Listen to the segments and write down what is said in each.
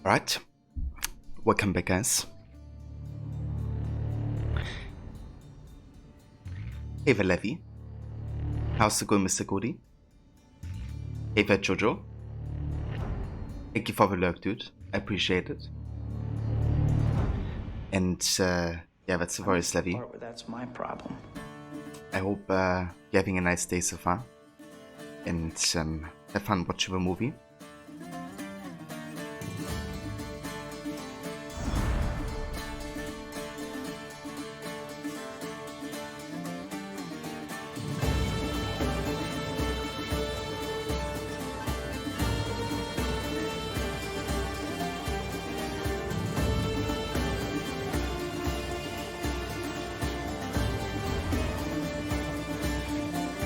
Alright, welcome back, guys. Hey there, Levy. How's it going, Mr. Cody? Hey there, Jojo. Thank you for the lurk, dude. I appreciate it. And yeah, that's the voice, Levy. That's my problem. I hope you're having a nice day so far. And have fun watching the movie.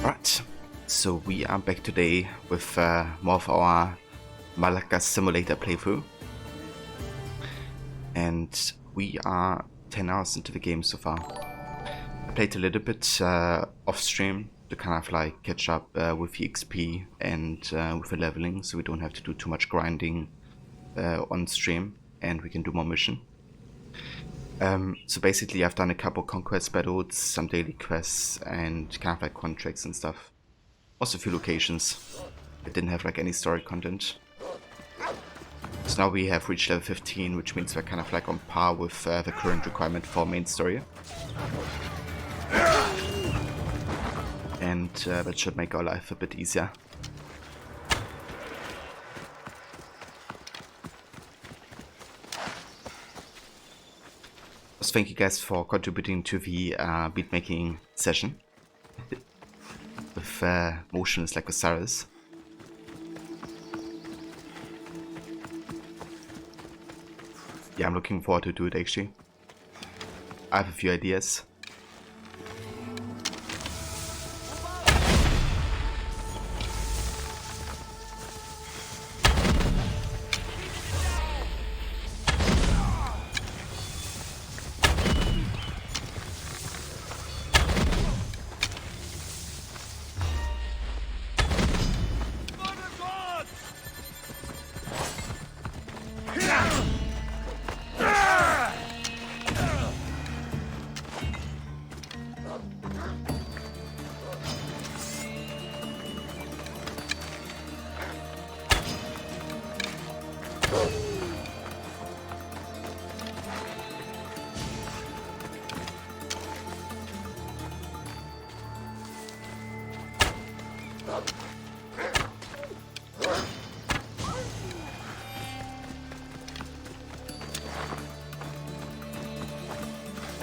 Right, so we are back today with more of our Malaga Simulator playthrough. And we are 10 hours into the game so far. I played a little bit off stream to kind of like catch up with the XP and with the leveling, so we don't have to do too much grinding on stream and we can do more mission. So basically I've done a couple Conquest Battles, some daily quests and kind of like contracts and stuff. Also a few locations that didn't have like any story content. So now we have reached level 15, which means we're kind of like on par with the current requirement for main story. And that should make our life a bit easier. Thank you guys for contributing to the beat making session with motions like Osiris. Yeah, I'm looking forward to do it actually. I have a few ideas.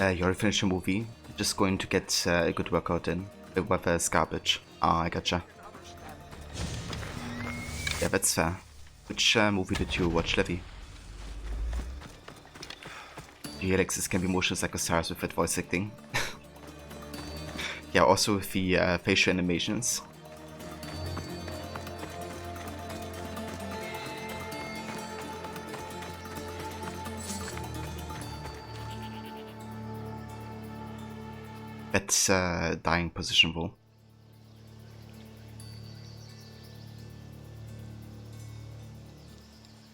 You already finished your movie. You're just going to get a good workout in. The weather is garbage. Ah, I gotcha. Yeah, that's fair. Which movie did you watch, Levy? The Alexis can be motions like Osiris with that voice acting. Yeah, also with the facial animations. That's dying position though.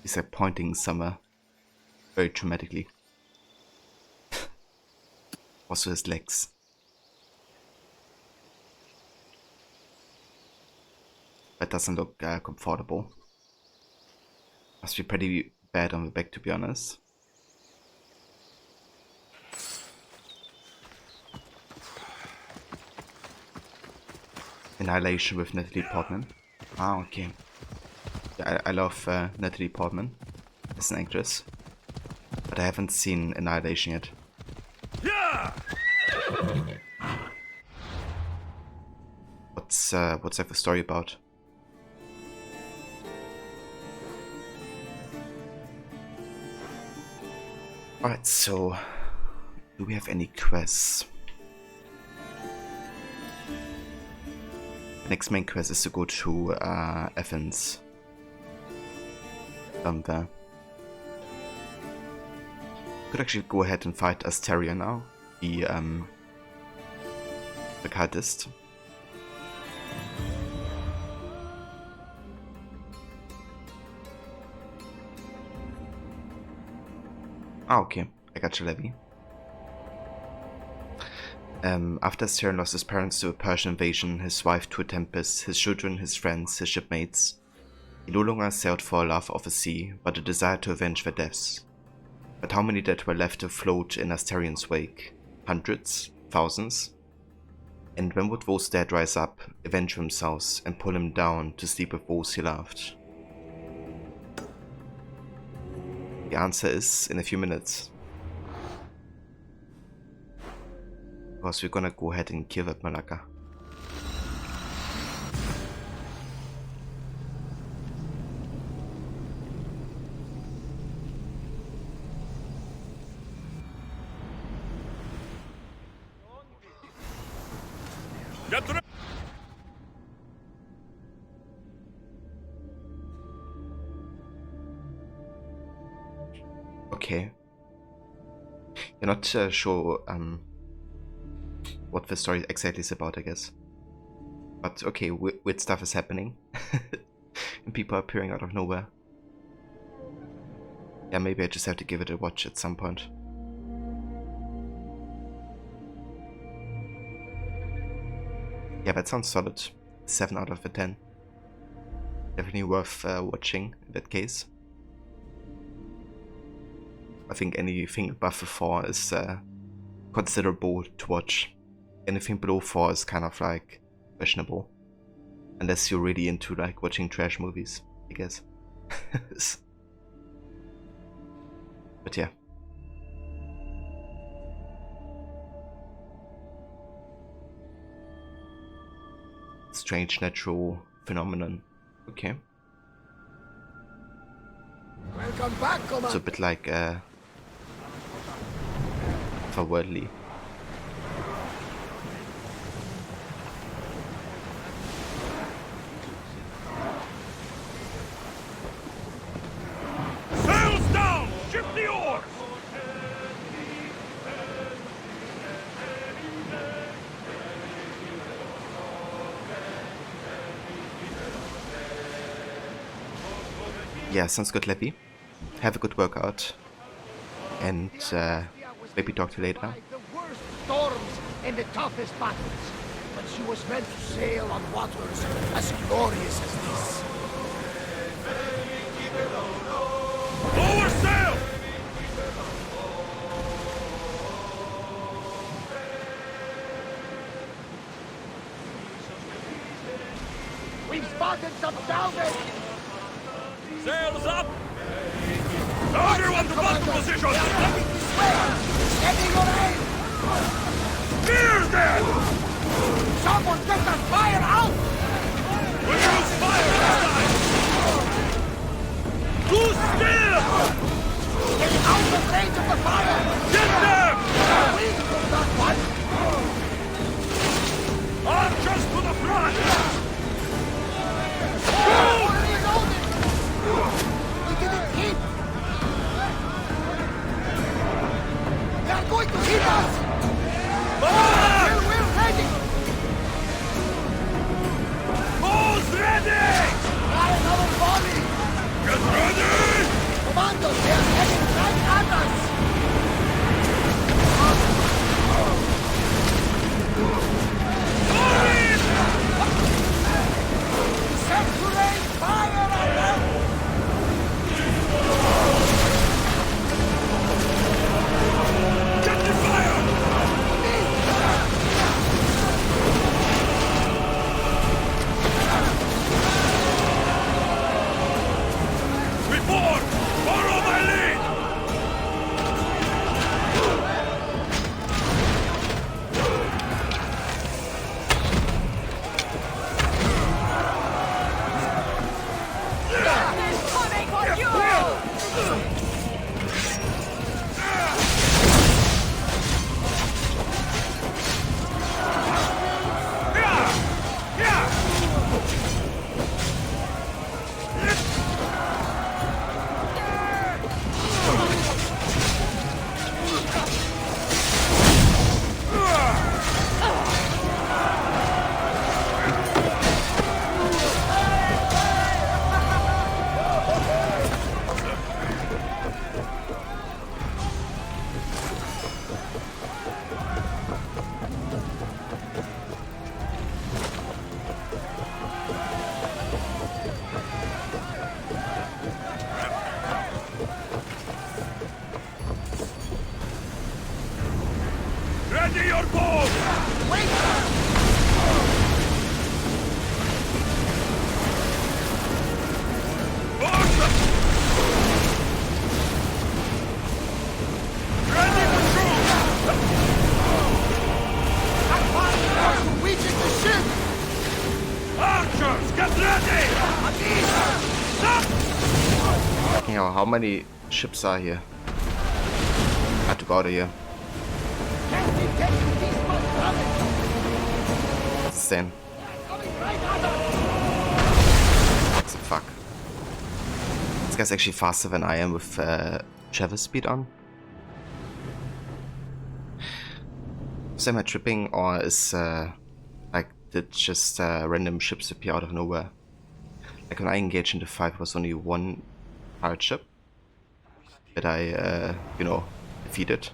He's like pointing somewhere very dramatically. Also his legs. That doesn't look comfortable. Must be pretty bad on the back, to be honest. Annihilation with Natalie Portman. Ah, okay. Yeah, I love Natalie Portman as an actress, but I haven't seen Annihilation yet. Yeah! What's that the story about? Alright, so do we have any quests? The next main quest is to go to Athens. Down there. Could actually go ahead and fight Asteria now. the cultist. Ah, okay. I got your levy. After Cern lost his parents to a Persian invasion, his wife to a tempest, his children, his friends, his shipmates, he no longer sailed for a love of the sea, but a desire to avenge their deaths. But how many dead were left to float in Astarion's wake? Hundreds? Thousands? And when would those dead rise up, avenge themselves, and pull him down to sleep with those he loved? The answer is in a few minutes. Because we're gonna go ahead and kill that Malaka. Okay. You're not sure what the story exactly is about, I guess. But okay, weird stuff is happening. And people are appearing out of nowhere. Yeah, maybe I just have to give it a watch at some point. Yeah, that sounds solid. 7 out of 10. Definitely worth watching in that case. I think anything above a 4 is considerable to watch. Anything below 4 is kind of like questionable. Unless you're really into like watching trash movies, I guess. But yeah. Strange natural phenomenon. Okay. Welcome back, Commander. It's a bit like otherworldly. Sails down! Ship the oars! Yeah, sounds good, Levy. Have a good workout. And maybe talk to you later. The worst storms and the toughest battles, but she was meant to sail on waters as glorious as this. Lower sail! We've spotted some downers! Sails up! Everyone to battle position! Heading this way! Steady your aim! Spears then! Someone get that fire out! We'll use fire this time! Too still! Get out of range of the fire! Get them! We took that one! Archers to the front! Reloading! We didn't hit! They are going to hit us! Back! We're ready! Bows ready! Try another volley! Get ready! Commander, they are heading right at us! Set to rain fire at them! Get the fire! We board! Follow my Ready your bow! Wait! Awesome! Ready to shoot! We take the ship! Archers, get ready! Stop! Fucking hell, how many ships are here? I have to go out of here. Captain, these must coming! That's insane. Coming right at us! What the fuck? This guy's actually faster than I am with travel speed on. So am I tripping, or is like did just random ships appear out of nowhere? Like when I engaged in the fight, it was only one pirate ship that I you know, defeated,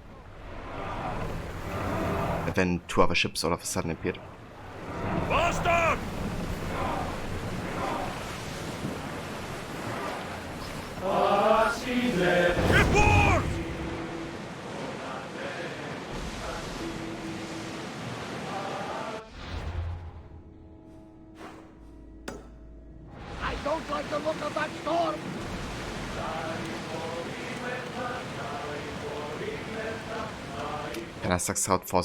and then two other ships all of a sudden appeared. Bastard! Report! I don't like the look of that storm! Can I sucks out for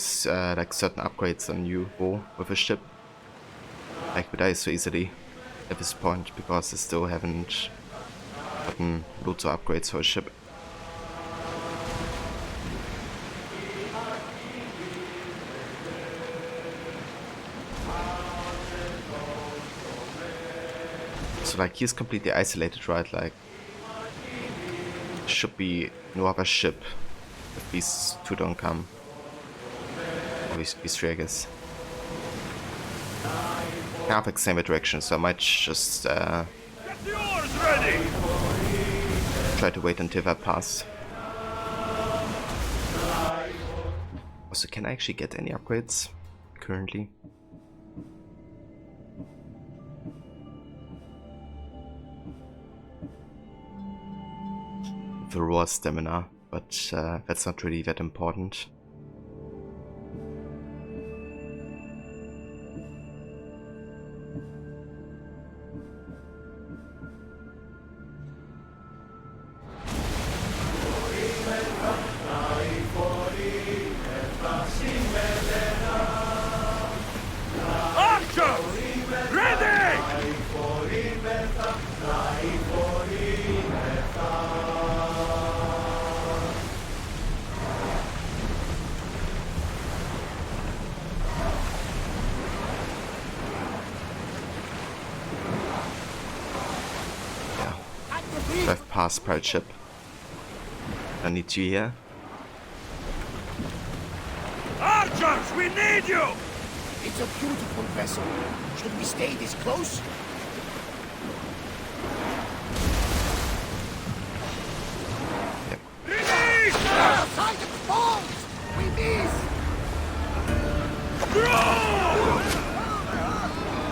like certain upgrades on you bow with a ship? Like we die so easily at this point because I still haven't gotten loads of upgrades for a ship. So like he's completely isolated, right? Like should be no other ship if these two don't come. Or these three, I guess. Kind of like same direction, so I might just Get the oars ready! try to wait until that pass. Also, can I actually get any upgrades currently? The raw stamina, but that's not really that important. Archers! Ready! So I've passed pirate ship. I need you here. Archers, we need you! It's a beautiful vessel. Should we stay this close? Yep. Release! Side of falls! We miss! Throw!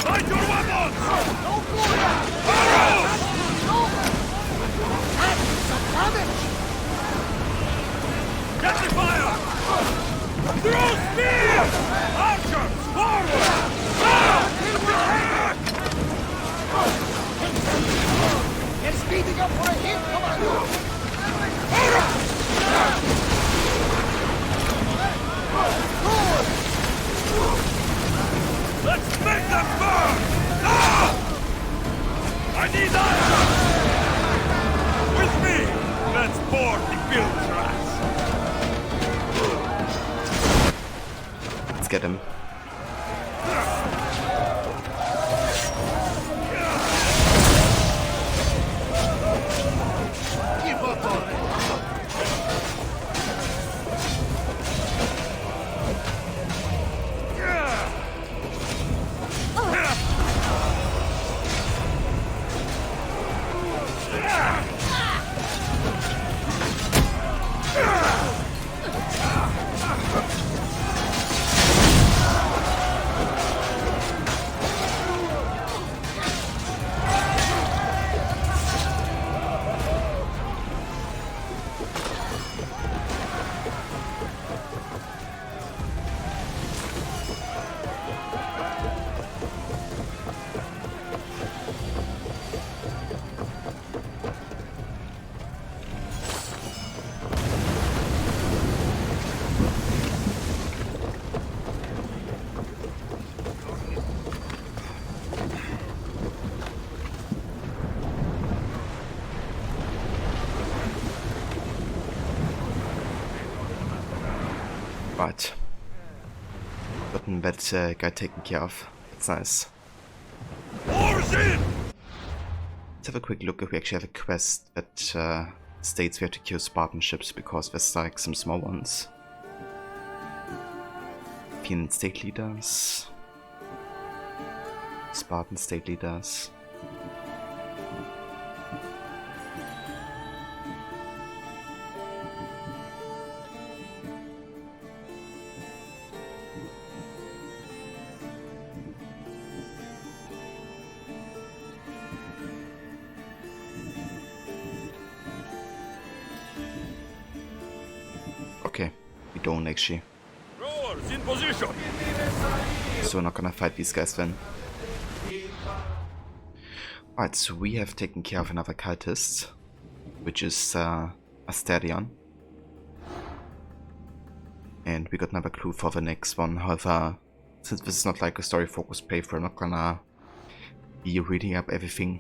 Fight your weapons! No good! Arrows! No! That's some damage! Get the fire! Throw spears! Archers, forward! Attack! They're speeding up for a hit, Commander! Let's make them burn! Ah! I need archers! With me! Let's board the bilge rats! Let's get him. Give up on it! Right. Gotten that guy taken care of. That's nice. Oars in! Let's have a quick look if we actually have a quest that states we have to kill Spartan ships, because there's like some small ones. Athenian state leaders. Spartan state leaders. Okay, we don't actually. Rowers in position! So we're not gonna fight these guys then. Alright, so we have taken care of another cultist, which is Asterion. And we got another clue for the next one. However, since this is not like a story-focused playthrough, I'm not gonna be reading up everything.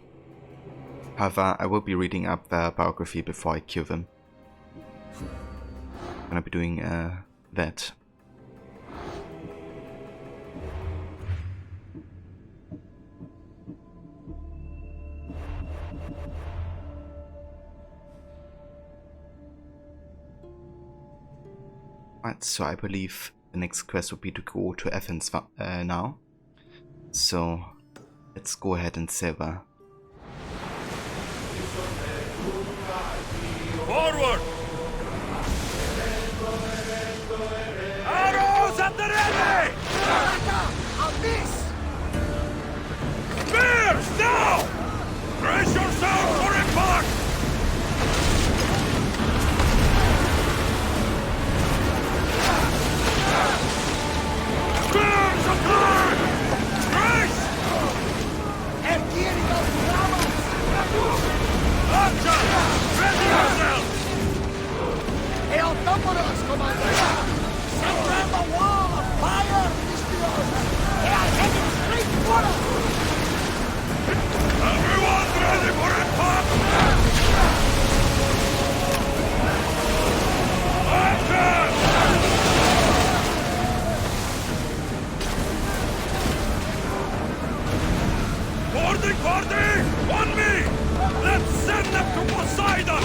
However, I will be reading up the biography before I kill them. I'm gonna be doing that. Right, so I believe the next quest would be to go to Athens now. So let's go ahead and silver. Forward! Arrows at the ready! I'll miss! Spears now! Brace yourself for impact! Spears attack! Brace! Archer! Ready yourself! They outnumber us, Commander! Send them a wall of fire, Mystios! They are heading straight for us! Everyone ready for impact! Archer! Boarding party! On me! Let's send them to Poseidon!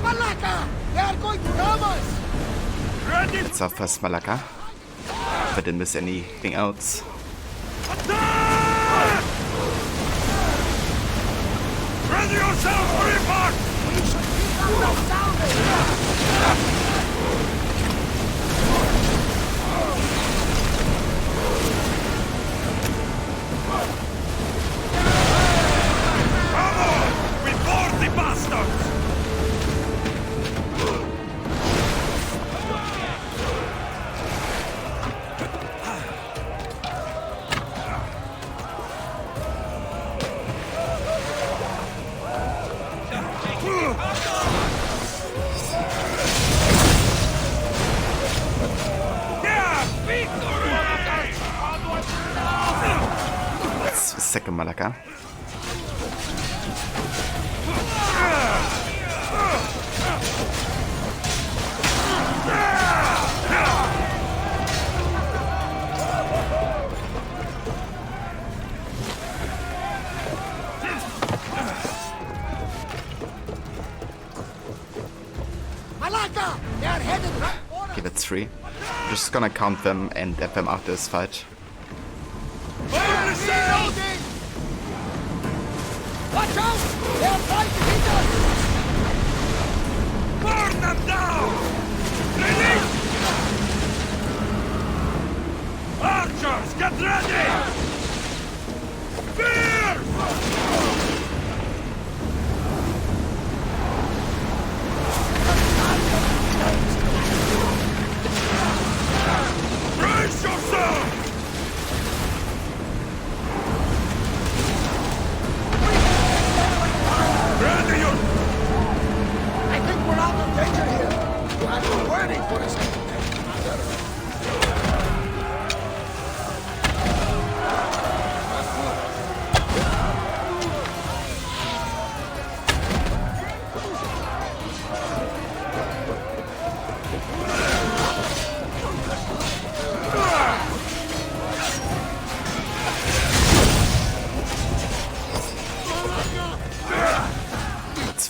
Malaka! They are going to ram us! Ready! It's our first Malaka. If I didn't miss anything else. Attack! Ready yourself for impact! We should keep them sounding! Come on! We board the bastards! That's the second Malaka. Malaka! They are headed right for us! Okay, that's three. I'm just gonna count them and add them after this fight. Fire the sail! Reloading! Watch out! They are trying to hit us! Burn them down! Release! Archers, get ready! Spears!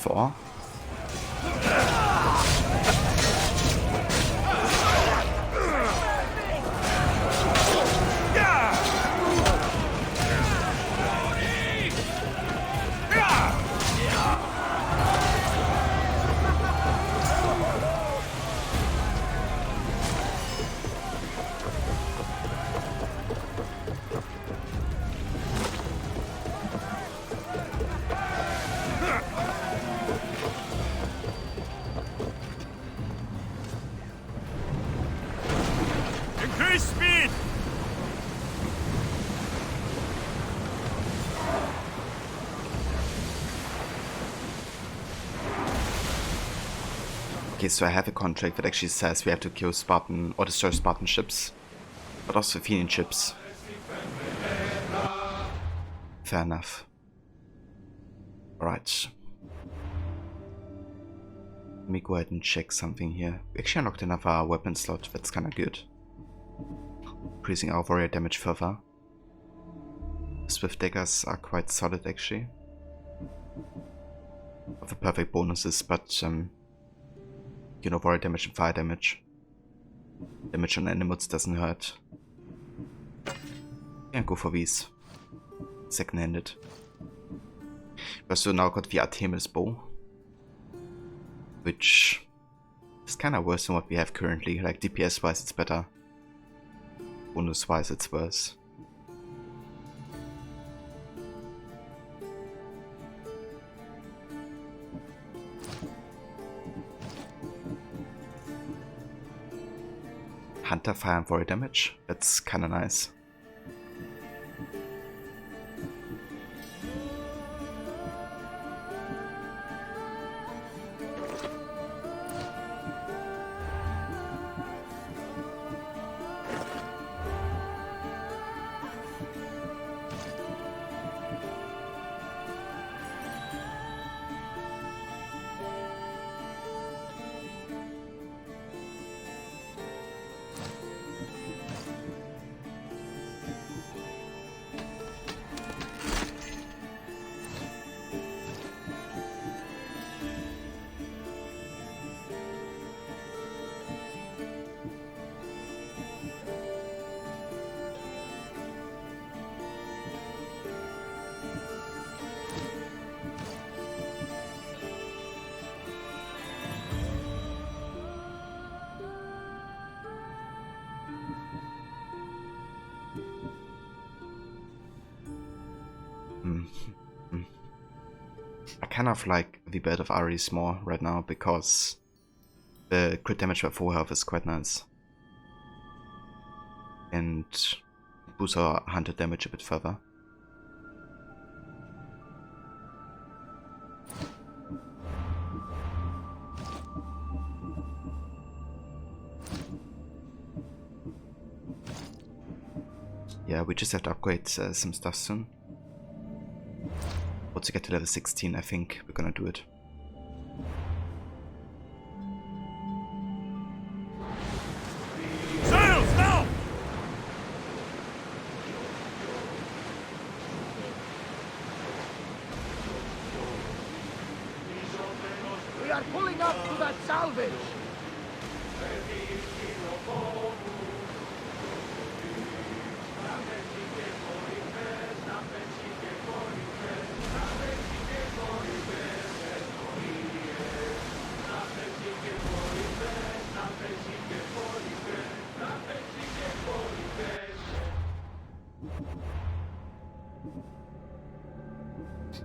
4. Increase speed! Okay, so I have a contract that actually says we have to kill Spartan or destroy Spartan ships, but also Athenian ships. Fair enough. Alright. Let me go ahead and check something here. We actually unlocked another weapon slot, that's kinda good. Increasing our warrior damage further. Swift daggers are quite solid actually. Of the perfect bonuses, but you know, warrior damage and fire damage. Damage on animals doesn't hurt. Yeah, go for these. Second-handed. We also now got the Artemis bow, which is kind of worse than what we have currently. Like DPS wise it's better, bonus wise it's worse. Hunter fire and warrior damage, that's kind of nice. I kind of like the build of Ares more right now because the crit damage by full health is quite nice. And boosts our hunter damage a bit further. Yeah, we just have to upgrade some stuff soon. Once we get to level 16, I think we're gonna do it. Sails now! We are pulling up to that salvage!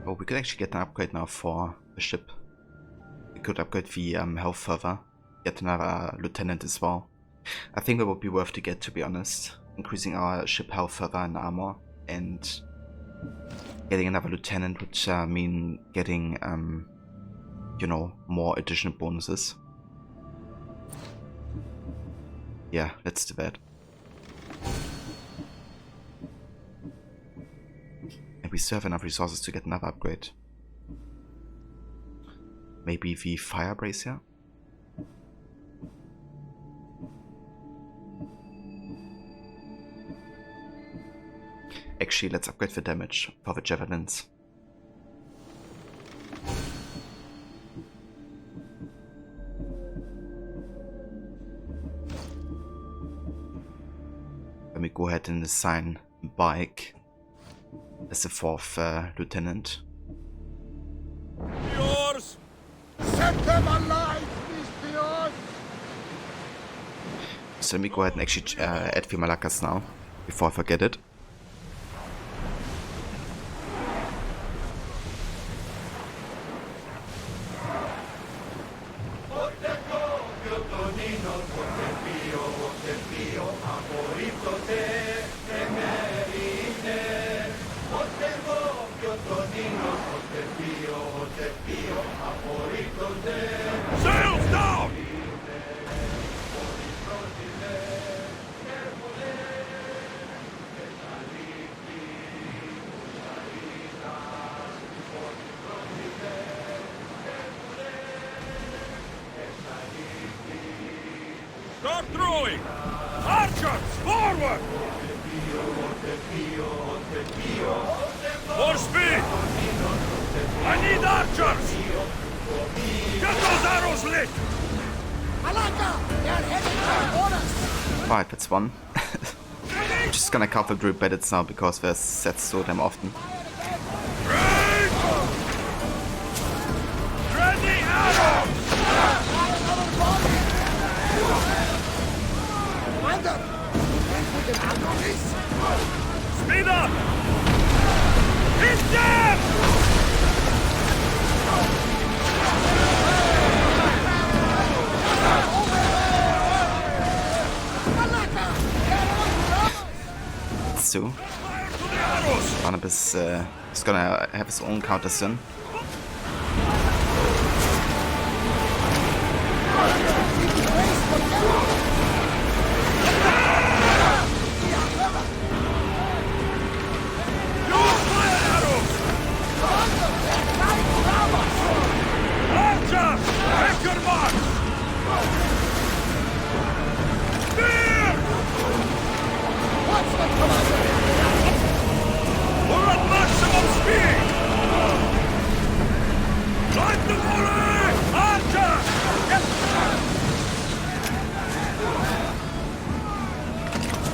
Oh, we could actually get an upgrade now for the ship. We could upgrade the health further. Get another lieutenant as well. I think that would be worth to get, to be honest. Increasing our ship health further and armor, and getting another lieutenant would mean getting, you know, more additional bonuses. Yeah, let's do that. And we still have enough resources to get another upgrade. Maybe the fire brazier? Actually, let's upgrade the damage for the javelins. me go ahead and assign Bike as the 4th lieutenant. Yours! Set them alight, these peons! So let me go ahead and actually add few Malakas now, before I forget it. Sails down! Start throwing! Archers, forward! More speed! I need archers! Get those arrows lit! Malaka! They are heading toward us! 5, that's 1. I'm just gonna cover through bandits now because there's sets so damn often. Ready! Ready arrows! Commander! Think we can handle this? Speed up! Hit them! Malaka! They're on us! That's 2. Fire to the arrows! Barnabas is gonna have his own counter soon. Use fire arrows! Archers! Take your mark! Spear! Watch them, Commander! We're at maximum speed! Try to volley! Archers!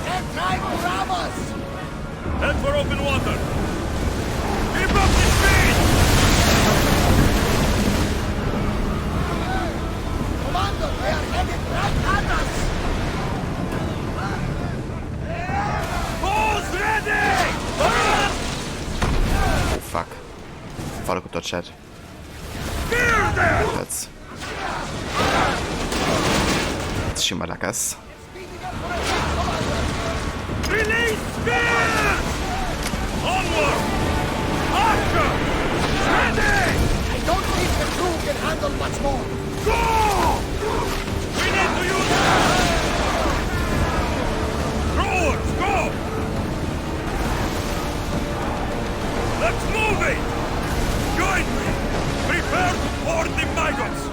They're trying to ram us! Head for open water! Keep up the speed! Commander, they are headed right at us! Balls ready! Oh fuck. Thought I could dodge that. Spear them! That's Shimalakas. Release spears! Onward! Archer! Ready! I don't think the crew can handle much more! Go! We need to use throwers! Go! Let's move it! Join me! Prepare to board the maggots!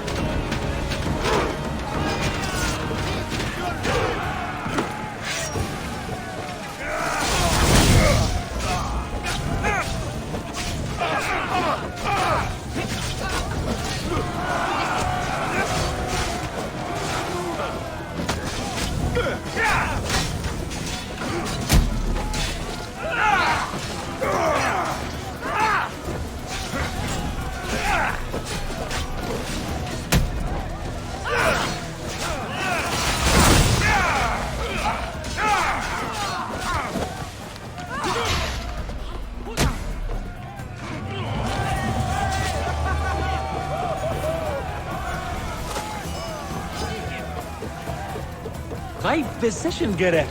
High precision göre.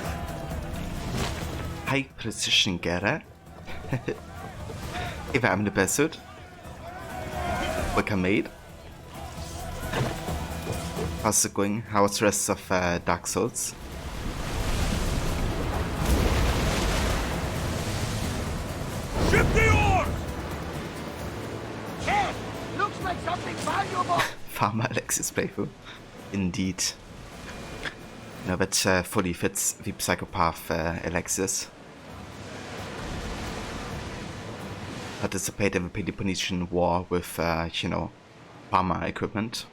High precision getter. If I'm the best suit. Welcome mate. How's it going? How's the rest of Dark Souls? Ship the oars! Hey, looks like something valuable! Farmer Alexis playthrough. Indeed. No, that fully fits the psychopath Alexis. Participate in the Peloponnesian War with, you know, farmer equipment.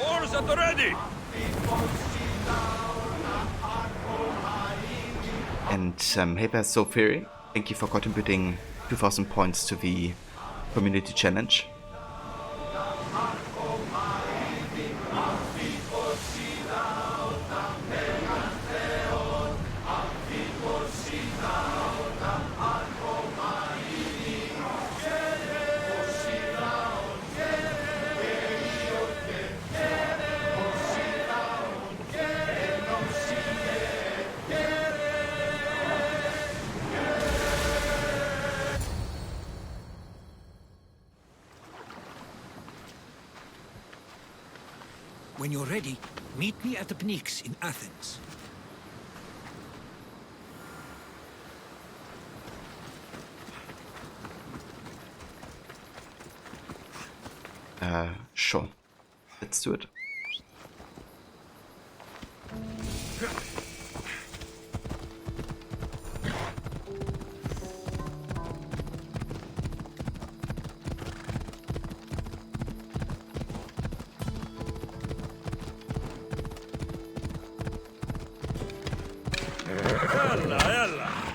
Oars at the ready! And hey there, So Fury, thank you for contributing 2,000 points to the community challenge. When you're ready, meet me at the Pnyx in Athens. Sure. Let's do it. Ella!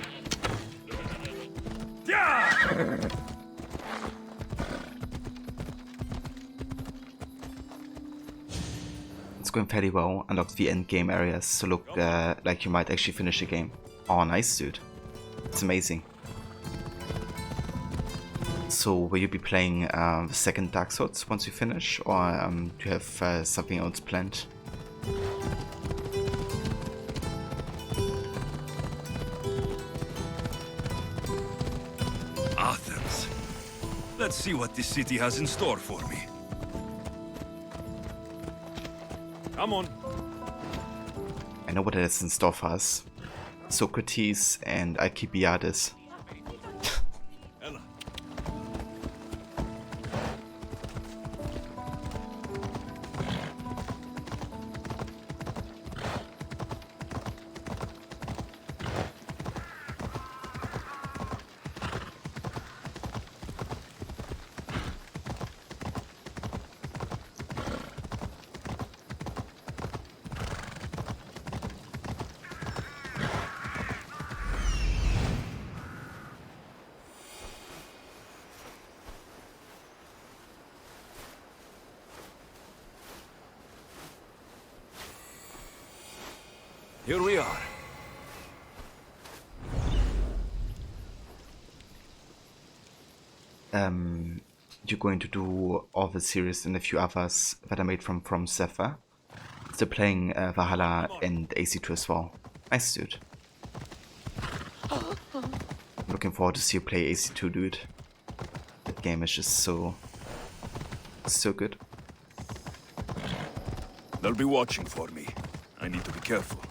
Yeah! It's going fairly well. Unlocked the end game areas, so look like you might actually finish the game. Oh, nice, dude. It's amazing. So, will you be playing the second Dark Souls once you finish, or do you have something else planned? Athens. Let's see what this city has in store for me. Come on. I know what it has in store for us. Socrates and Alcibiades. Ella. Here we are. You're going to do all the series and a few others that are made from Zephyr. Still playing Valhalla and AC2 as well. Nice, dude. Looking forward to see you play AC2, dude. That game is just so good. They'll be watching for me. I need to be careful.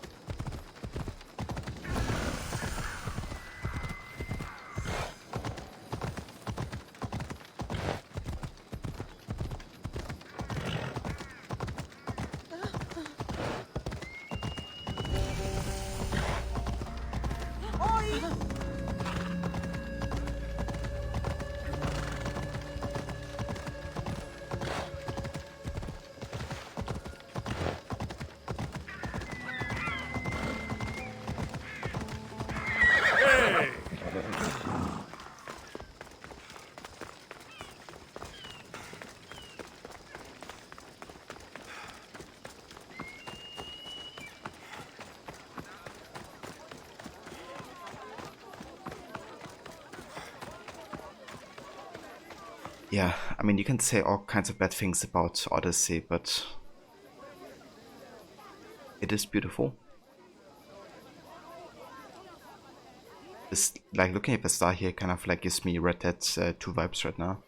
Yeah, I mean, you can say all kinds of bad things about Odyssey, but it is beautiful. Just like looking at the star here kind of like gives me Red Dead 2 vibes right now.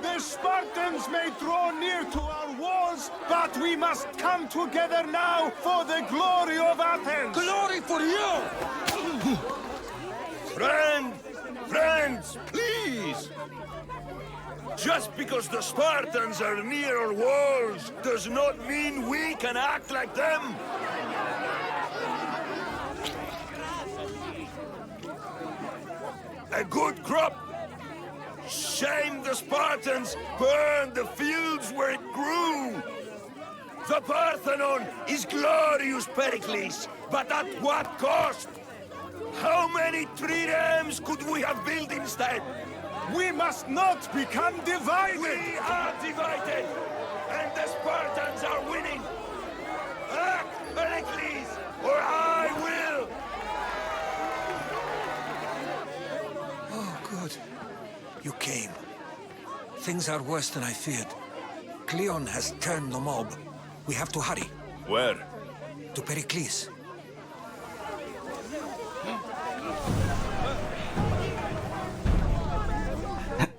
The Spartans may draw near to our walls, but we must come together now for the glory of Athens! Glory for you! Friends, please! Just because the Spartans are near our walls does not mean we can act like them! a good crop. Shame the Spartans burned the fields where it grew. The Parthenon is glorious, Pericles, but at what cost? How many triremes could we have built instead? We must not become divided! We are divided, and the Spartans are winning. Act, Pericles, or I will! Oh, good. You came. Things are worse than I feared. Cleon has turned the mob. We have to hurry. Where? To Pericles.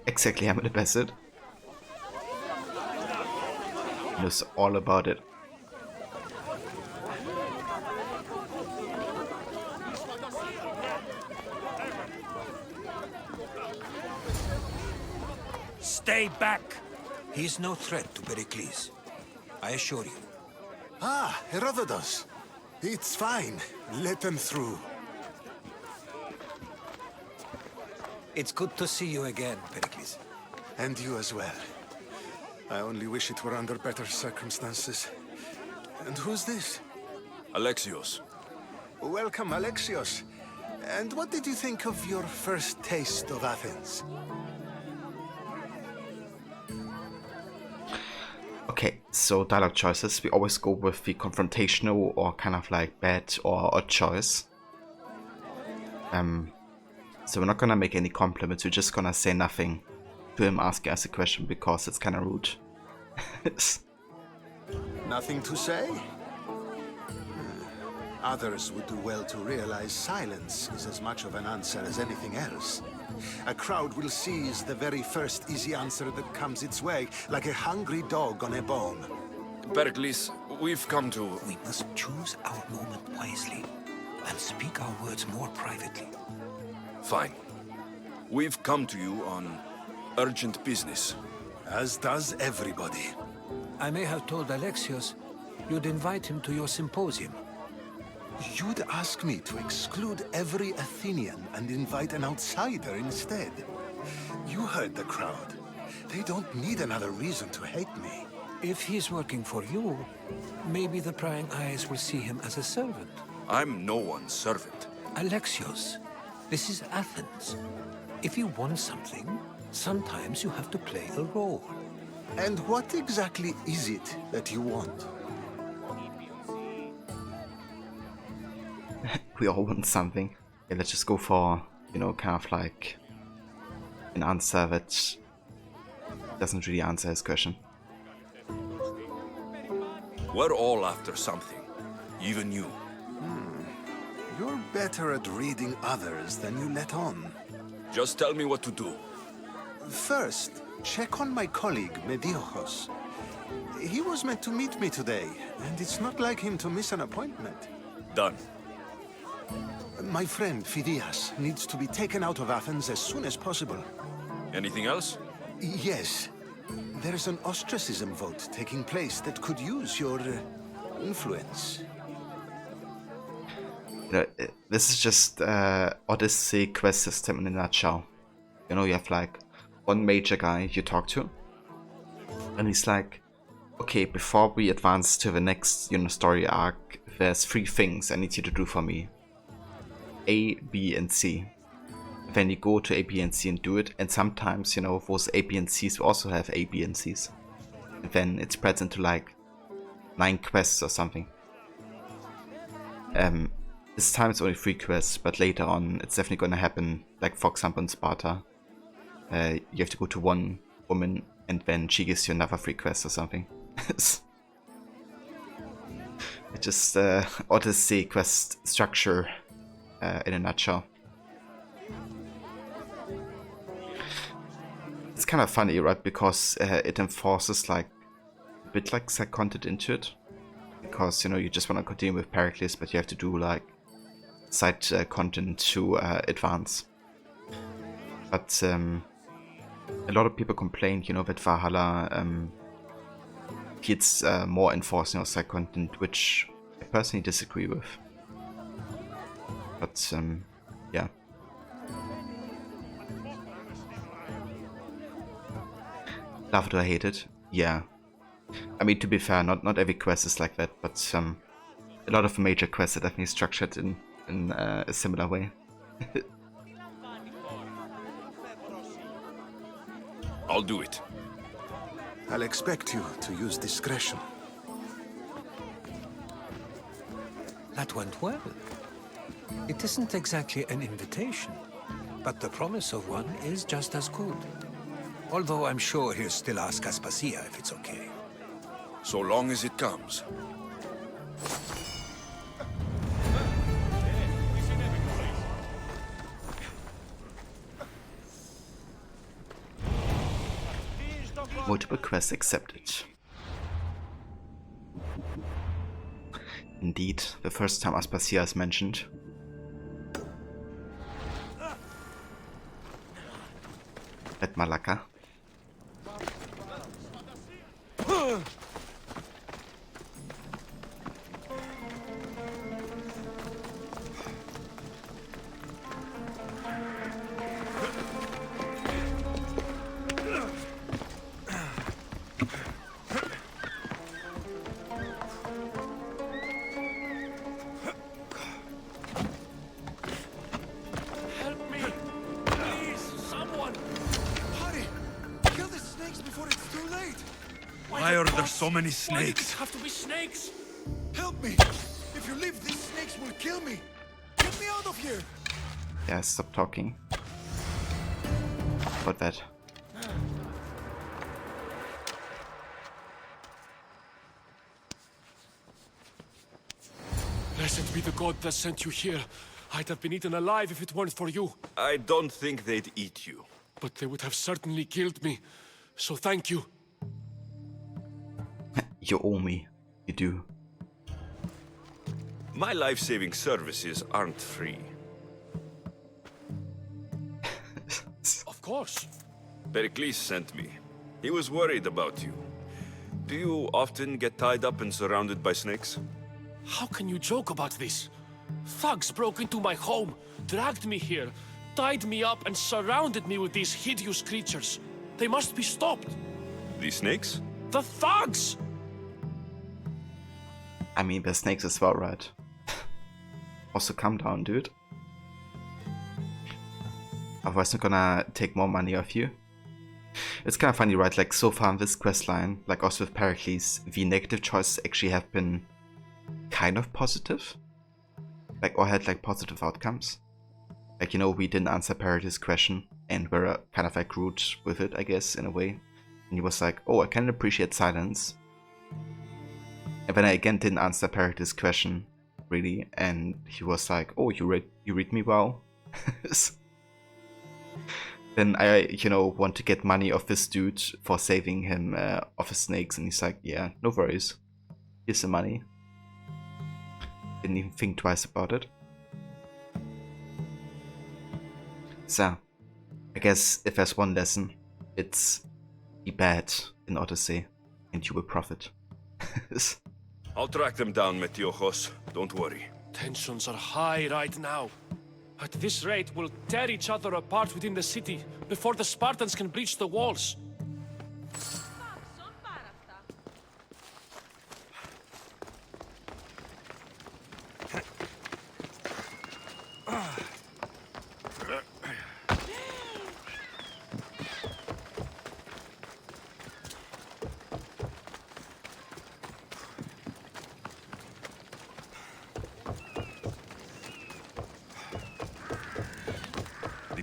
Exactly, I'm the best. Knows all about it. Stay back! He's no threat to Pericles. I assure you. Ah, Herodotus. It's fine. Let them through. It's good to see you again, Pericles. And you as well. I only wish it were under better circumstances. And who's this? Alexios. Welcome, Alexios. And what did you think of your first taste of Athens? Okay, so dialogue choices, we always go with the confrontational or kind of like bad or odd choice. So we're not gonna make any compliments, we're just gonna say nothing to him asking us a question because it's kind of rude. Nothing to say? Others would do well to realize silence is as much of an answer as anything else. A crowd will seize the very first easy answer that comes its way, like a hungry dog on a bone. Pericles, we've come to... We must choose our moment wisely and speak our words more privately. Fine. We've come to you on urgent business. As does everybody. I may have told Alexios you'd invite him to your symposium. You'd ask me to exclude every Athenian and invite an outsider instead. You heard the crowd. They don't need another reason to hate me. If he's working for you, maybe the prying eyes will see him as a servant. I'm no one's servant. Alexios, this is Athens. If you want something, sometimes you have to play a role. And what exactly is it that you want? We all want something. Okay, let's just go for, you know, kind of like an answer that doesn't really answer his question. We're all after something. Even you. You're better at reading others than you let on. Just tell me what to do. First, check on my colleague, Mediochos. He was meant to meet me today, and it's not like him to miss an appointment. Done. My friend, Phidias, needs to be taken out of Athens as soon as possible. Anything else? Yes. There's an ostracism vote taking place that could use your influence. You know, this is just Odyssey quest system in a nutshell. You know, you have like one major guy you talk to, and he's like, okay, before we advance to the next, you know, story arc, there's 3 things I need you to do for me. A, B, and C. Then you go to A, B, and C and do it, and sometimes, you know, those A, B, and C's also have A, B, and C's. And then it spreads into like 9 quests or something. This time it's only 3 quests, but later on it's definitely gonna happen, like for example in Sparta. You have to go to one woman and then she gives you another 3 quests or something. It's just Odyssey quest structure in a nutshell. It's kind of funny, right? Because it enforces like a bit like side content into it. Because, you know, you just want to continue with Pericles, but you have to do like side content to advance. But a lot of people complain, you know, that Valhalla gets more enforcing of side content, which I personally disagree with. But yeah. Love it or hate it? Yeah. I mean, to be fair, not every quest is like that, but a lot of major quests are definitely structured in a similar way. I'll do it. I'll expect you to use discretion. That went well. It isn't exactly an invitation, but the promise of one is just as good. Although I'm sure he'll still ask Aspasia if it's okay. So long as it comes. Multiple quests accepted. Indeed, the first time Aspasia is mentioned. At Malacca. Why are there so many snakes? Why does it have to be snakes? Help me! If you leave, these snakes will kill me! Get me out of here! Yeah, stop talking. About that. Blessed be the god that sent you here. I'd have been eaten alive if it weren't for you. I don't think they'd eat you. But they would have certainly killed me. So thank you. You owe me. You do. My life-saving services aren't free. Of course. Pericles sent me. He was worried about you. Do you often get tied up and surrounded by snakes? How can you joke about this? Thugs broke into my home, dragged me here, tied me up and surrounded me with these hideous creatures. They must be stopped. The snakes? The thugs! I mean, there's snakes as well, right? Also, calm down, dude. Otherwise, I'm gonna take more money off you. It's kind of funny, right? Like, so far in this questline, like also with Pericles, the negative choices actually have been kind of positive. Like, or had like positive outcomes. Like, you know, we didn't answer Pericles' question and we're kind of like rude with it, I guess, in a way. And he was like, oh, I can appreciate silence. And then I again didn't answer Pericles' question, really, and he was like, oh, you read me well. Then I, you know, want to get money off this dude for saving him off his snakes, and he's like, yeah, no worries. Here's the money. Didn't even think twice about it. So, I guess if there's one lesson, it's be bad in Odyssey, and you will profit. I'll track them down, Metiojos. Don't worry. Tensions are high right now. At this rate, we'll tear each other apart within the city before the Spartans can breach the walls.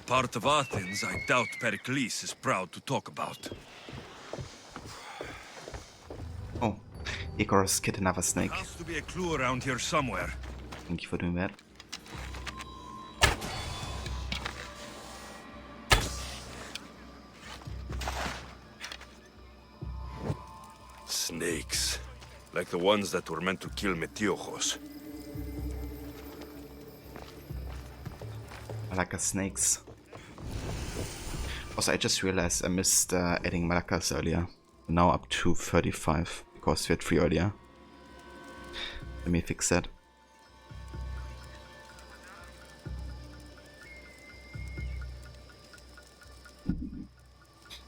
Part of Athens I doubt Pericles is proud to talk about. Oh, Icarus killed another snake. There has to be a clue around here somewhere. Thank you for doing that. Snakes. Like the ones that were meant to kill Metiojos. Malacca snakes. Also, I just realized I missed adding Malaccas earlier. Now up to 35, because we had 3 earlier. Let me fix that.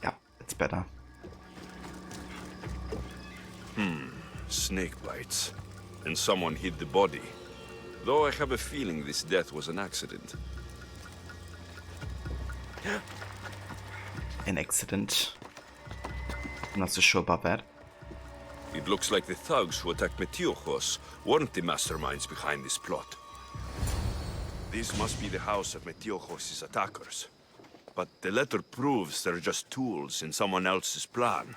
Yeah, it's better. Snake bites. And someone hid the body. Though I have a feeling this death was an accident. An accident. I'm not so sure about that. It looks like the thugs who attacked Metiochos weren't the masterminds behind this plot. This must be the house of Metiochos' attackers. But the letter proves they're just tools in someone else's plan.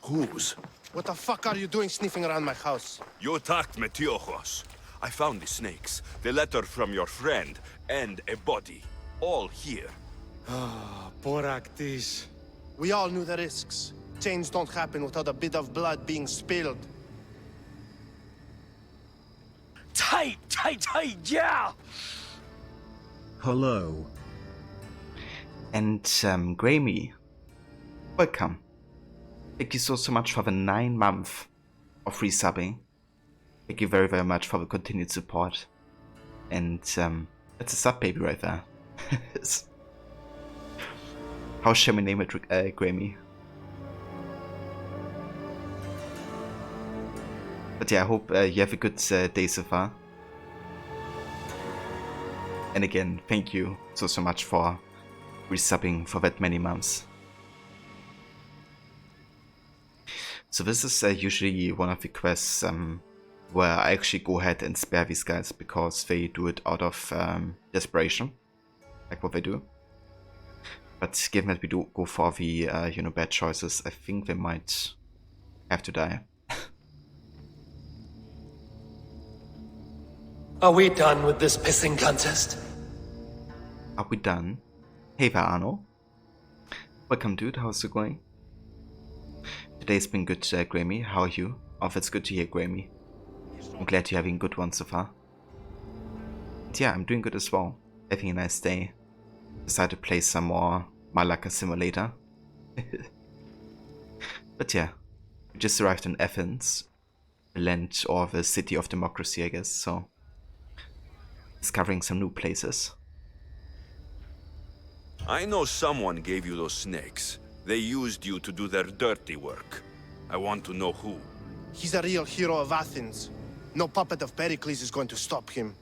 Whose? What the fuck are you doing sniffing around my house? You attacked Metiochos. I found the snakes, the letter from your friend, and a body. All here. Boraktis. We all knew the risks. Change don't happen without a bit of blood being spilled. Tight, yeah! Hello. And Grammy, welcome. Thank you so much for the 9 months of free subbing. Thank you very, very much for the continued support. And it's a sub baby right there. How shall we name it, Grammy? But yeah, I hope you have a good day so far. And again, thank you so much for resubbing for that many months. So this is usually one of the quests where I actually go ahead and spare these guys because they do it out of desperation, like what they do. But given that we do go for the bad choices, I think they might have to die. Are we done with this pissing contest? Are we done? Hey there, Arno. Welcome, dude. How's it going? Today's been good, Grammy. How are you? Oh, that's good to hear, Grammy. I'm glad you're having a good one so far. And yeah, I'm doing good as well. Having a nice day. Decided to play some more Malacca Simulator. But yeah, we just arrived in Athens, the land or the city of democracy, I guess, so discovering some new places. I know someone gave you those snakes. They used you to do their dirty work. I want to know who. He's a real hero of Athens. No puppet of Pericles is going to stop him.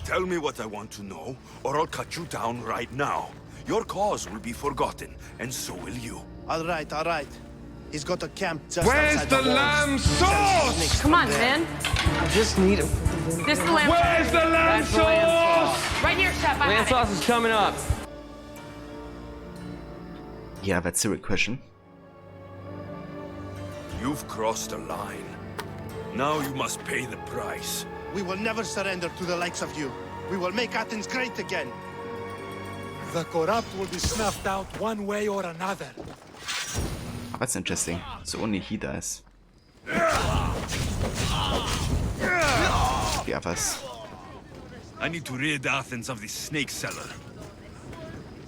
Tell me what I want to know, or I'll cut you down right now. Your cause will be forgotten, and so will you. All right. He's got a camp just Where's outside the the walls. lamb sauce? Come on, man. I just need him. This is the lamb. Where's the lamb That's the lamb sauce? Right here, chef. I Lamb have it. sauce is coming up. Yeah, that's a real question. You've crossed a line. Now you must pay the price. We will never surrender to the likes of you. We will make Athens great again. The corrupt will be snuffed out one way or another. Oh, that's interesting. So only he dies. The others. I need to rid Athens of this snake seller.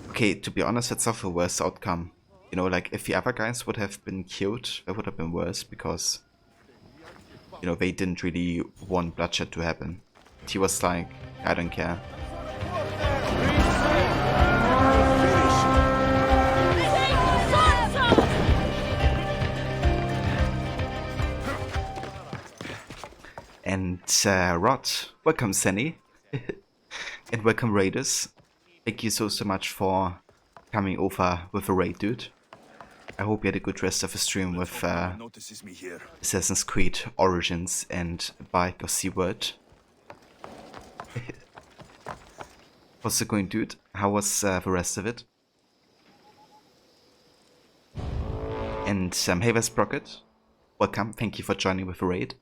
Okay, to be honest, that's not the worst outcome. You know, like, if the other guys would have been killed, that would have been worse, because, you know, they didn't really want bloodshed to happen. He was like, I don't care. And Rod, welcome Senny. And welcome Raiders. Thank you so much for coming over with a raid, dude. I hope you had a good rest of the stream with Notices me here. Assassin's Creed Origins and Bike of SeaWorld. How's it going, dude? How was the rest of it? And hey there, Sprocket. Welcome, thank you for joining with a raid.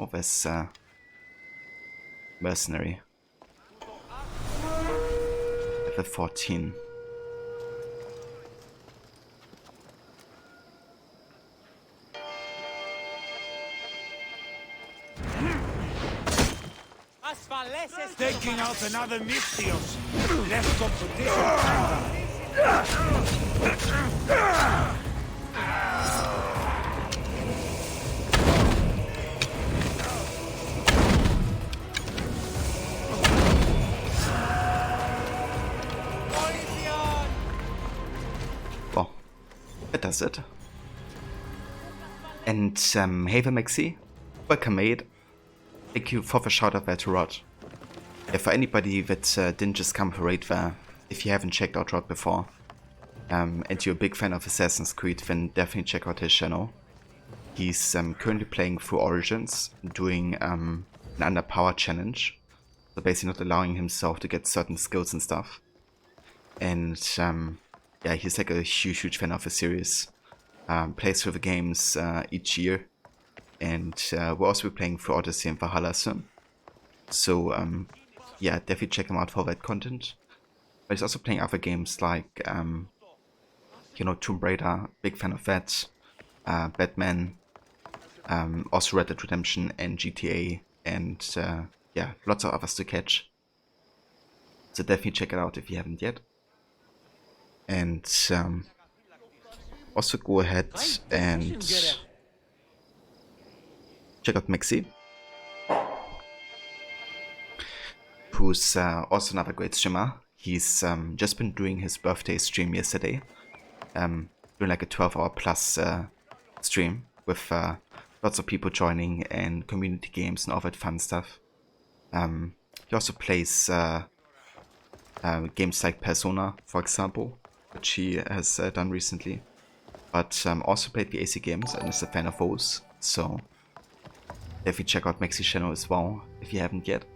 Oh, there's Mercenary. Level 14. Taking out another Mystios. Less competition. that does it. And hey there, Maxi. Welcome, mate. Thank you for the shout out there to Rod. Yeah, for anybody that didn't just come for raid there, if you haven't checked out Rod before, and you're a big fan of Assassin's Creed, then definitely check out his channel. He's currently playing through Origins, doing an underpowered challenge, so basically not allowing himself to get certain skills and stuff. And yeah, he's like a huge fan of the series. Plays through the games each year, and we'll also be playing through Odyssey and Valhalla soon. So yeah, definitely check him out for that content. But he's also playing other games like you know, Tomb Raider, big fan of that, Batman, also Red Dead Redemption and GTA, and yeah, lots of others to catch. So definitely check it out if you haven't yet. And also go ahead and check out Mixi, who's also another great streamer. He's just been doing his birthday stream yesterday, doing like a 12-hour plus stream with lots of people joining and community games and all that fun stuff. He also plays games like Persona, for example, which he has done recently. But also played the AC games and is a fan of those, so definitely check out Maxi's channel as well if you haven't yet.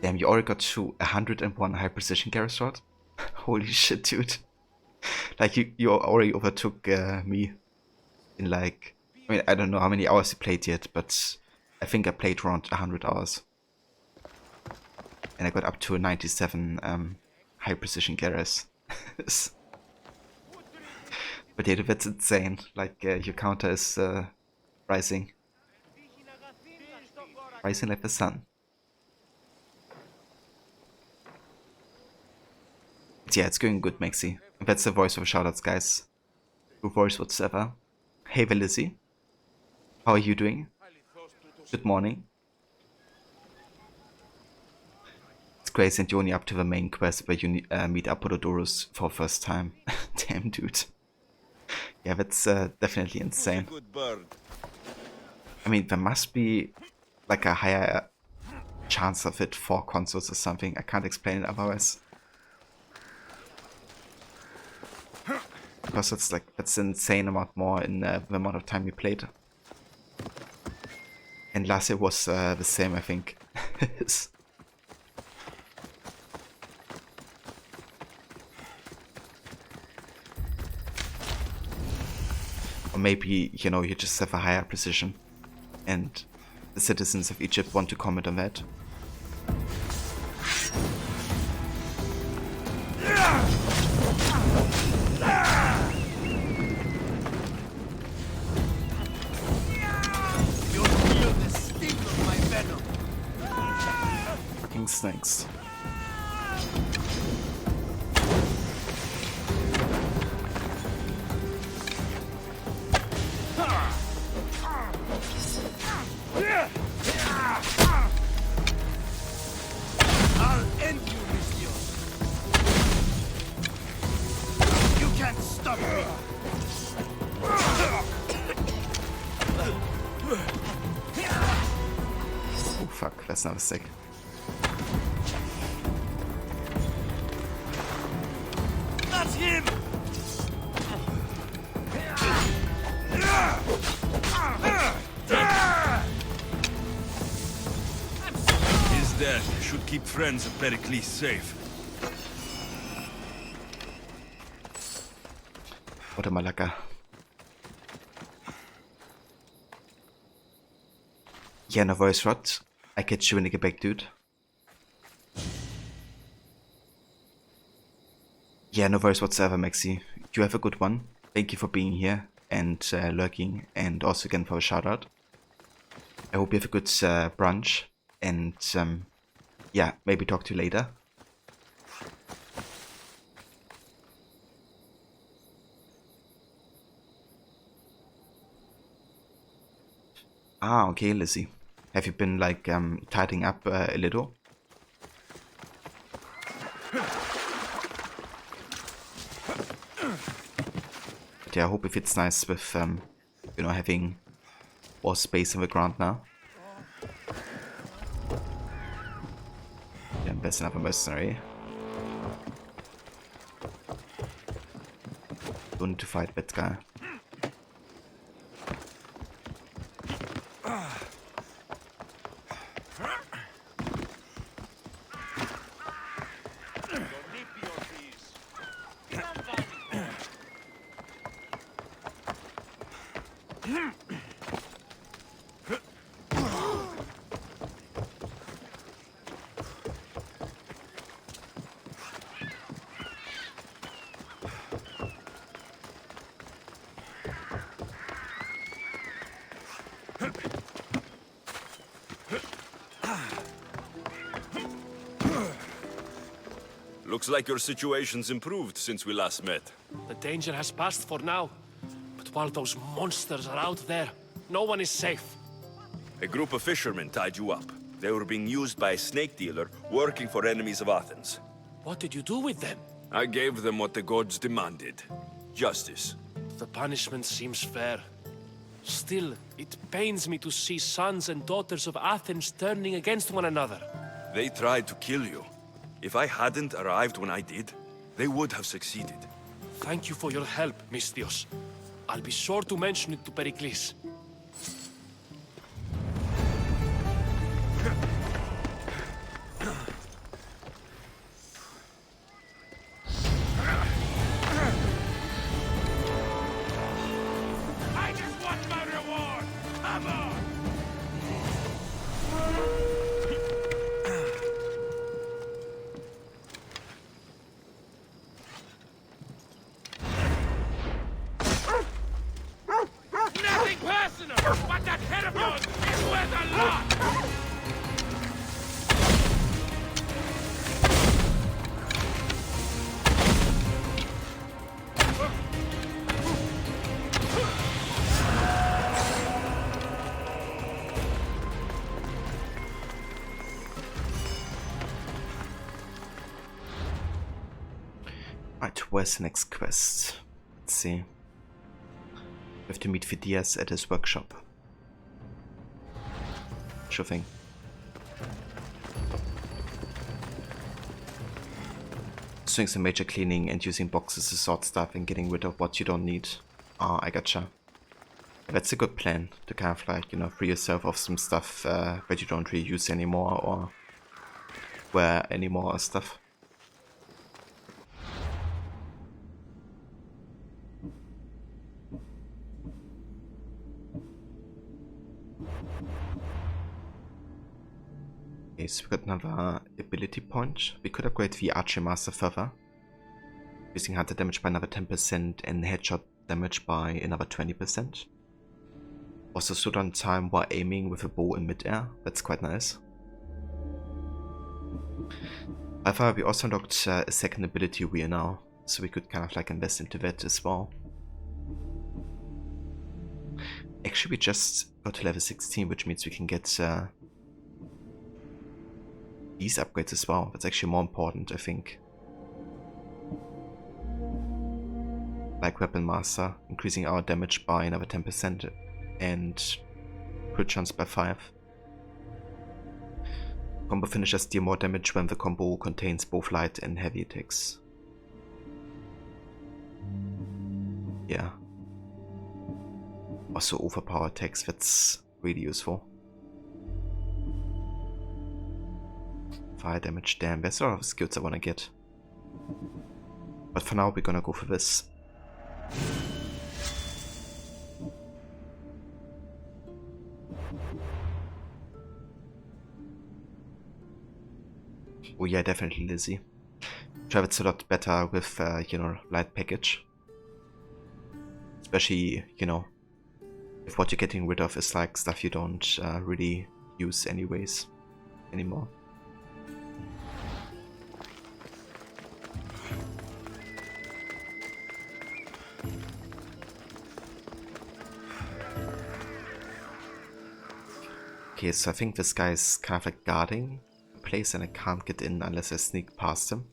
Damn, you already got to 101 high precision Garrus Rod? Holy shit, dude. Like, you already overtook me in like, I mean, I don't know how many hours you played yet, but I think I played around 100 hours. And I got up to a 97 high precision Garrus. But yeah, that's insane. Like, your counter is rising. Rising like the sun. But yeah, it's going good, Maxi. And that's the voice of shoutouts, guys. No voice whatsoever. Hey, Lizzie. How are you doing? Good morning. It's crazy, and you're only up to the main quest where you meet Apollodorus for the first time. Damn, dude. Yeah, that's definitely insane. I mean, there must be like a higher chance of it for consoles or something. I can't explain it otherwise. Because it's like, that's an insane amount more in the amount of time you played. And last year was the same, I think. Or maybe, you know, you just have a higher precision. And the citizens of Egypt want to comment on that. Fucking snakes. I'll end you, Monsieur. You can't stop me. Oh fuck, that's not a stick. That's him. His death should keep friends of Pericles safe. What a malaka. Yeah, no voice rot. I catch you when you get back, dude. Yeah, no worries whatsoever, Maxi. You have a good one. Thank you for being here and lurking, and also again for a shout out. I hope you have a good brunch, and yeah, maybe talk to you later. Ah, okay, Lizzie. Have you been like tidying up a little? But yeah, I hope it fits nice with, you know, having more space on the ground now. Yeah, best enough a mercenary. Don't need to fight that guy. Looks like your situation's improved since we last met. The danger has passed for now. But while those monsters are out there, no one is safe. A group of fishermen tied you up. They were being used by a snake dealer working for enemies of Athens. What did you do with them? I gave them what the gods demanded. Justice. The punishment seems fair. Still, it pains me to see sons and daughters of Athens turning against one another. They tried to kill you. If I hadn't arrived when I did, they would have succeeded. Thank you for your help, Misthios. I'll be sure to mention it to Pericles. I just want my reward! Come on! Nothing personal, but that head of yours is worth a lot! Right, where's the next quest? Let's see. We have to meet Phidias at his workshop. Sure thing. Doing some major cleaning and using boxes to sort stuff and getting rid of what you don't need. Ah, I gotcha. That's a good plan, to kind of like, you know, free yourself of some stuff that you don't really use anymore or wear anymore or stuff. Okay, so we got another ability point. We could upgrade the Archer Master further, increasing hunter damage by another 10% and headshot damage by another 20%. Also slow down time while aiming with a bow in midair. That's quite nice. However, we also unlocked a second ability wheel now, so we could kind of like invest into that as well. Actually, we just got to level 16, which means we can get these upgrades as well. That's actually more important, I think. Like Weapon Master, increasing our damage by another 10% and crit chance by 5. Combo finishers deal more damage when the combo contains both light and heavy attacks. Yeah. Also overpower attacks, that's really useful. Fire damage, damn, there's a lot of skills I wanna get. But for now we're gonna go for this. Oh yeah, definitely Lizzie. Travels a lot better with, you know, light package. Especially, you know, if what you're getting rid of is like stuff you don't really use anyways anymore. Okay, so I think this guy is kind of like guarding a place and I can't get in unless I sneak past him.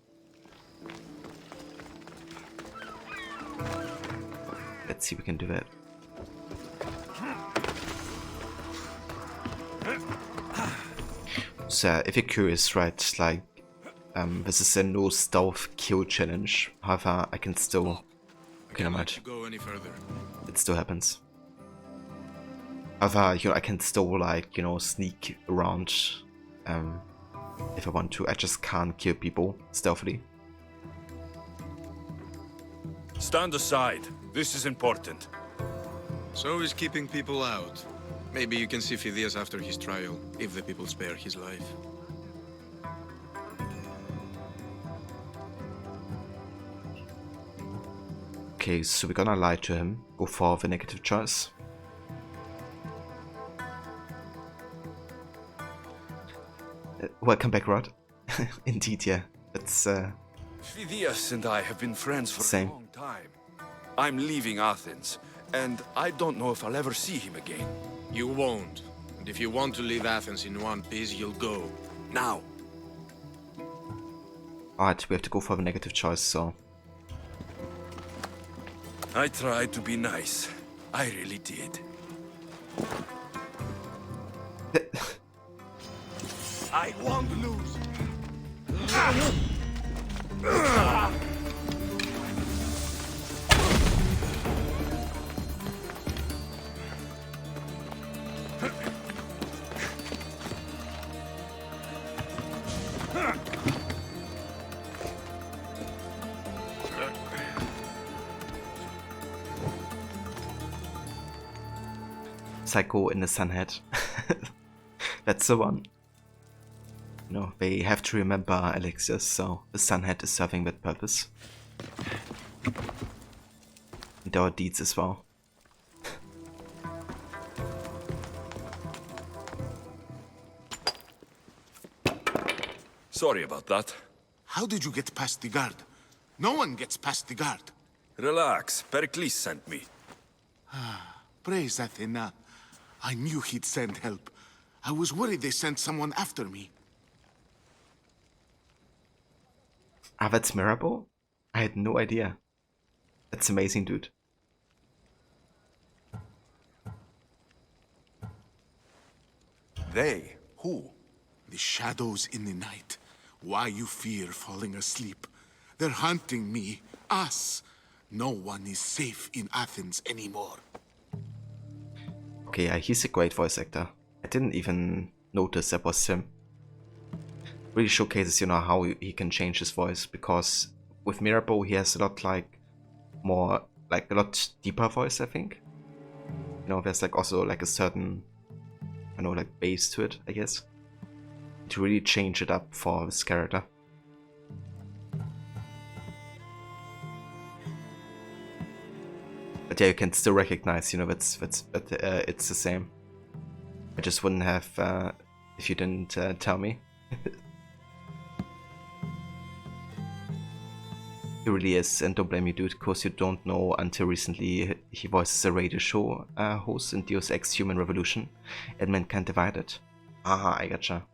let's see if we can do that. So, if you're curious, right, like, this is a no stealth kill challenge. However, I can still... Okay, never mind. Go any further. It still happens. However, you know, I can still, like, you know, sneak around if I want to. I just can't kill people stealthily. Stand aside. This is important. So is keeping people out. Maybe you can see Phidias after his trial, if the people spare his life. Okay, so we're gonna lie to him. Go for the negative choice. Welcome back, Rod. Indeed, yeah. It's Phidias and I have been friends for Same. a long time. I'm leaving Athens, and I don't know if I'll ever see him again. You won't. And if you want to leave Athens in one piece, you'll go. Now. alright. We have to go for the negative choice. So I tried to be nice. I really did. I won't lose. Psycho in the Sunhead. That's the one. No, they have to remember Alexius, so the Sunhead is serving that purpose. And our deeds as well. Sorry about that. How did you get past the guard? No one gets past the guard. Relax. Pericles sent me. Praise Athena. I knew he'd send help. I was worried they sent someone after me. Ah, that's Mirabel? I had no idea. That's amazing, dude. They? Who? The shadows in the night. Why you fear falling asleep? They're hunting me. Us. No one is safe in Athens anymore. Okay, yeah, he's a great voice actor. I didn't even notice that was him. Really showcases, you know, how he can change his voice, because with Mirabel he has a lot like more, like a lot deeper voice, I think. You know, there's like also like a certain, I know, like bass to it, I guess. To really change it up for this character. But yeah, you can still recognize, you know, it's the same. I just wouldn't have if you didn't tell me. He really is, and don't blame me, dude, because you don't know, until recently he voices a radio show host in Deus Ex Human Revolution and Mankind Divided. Ah, I gotcha.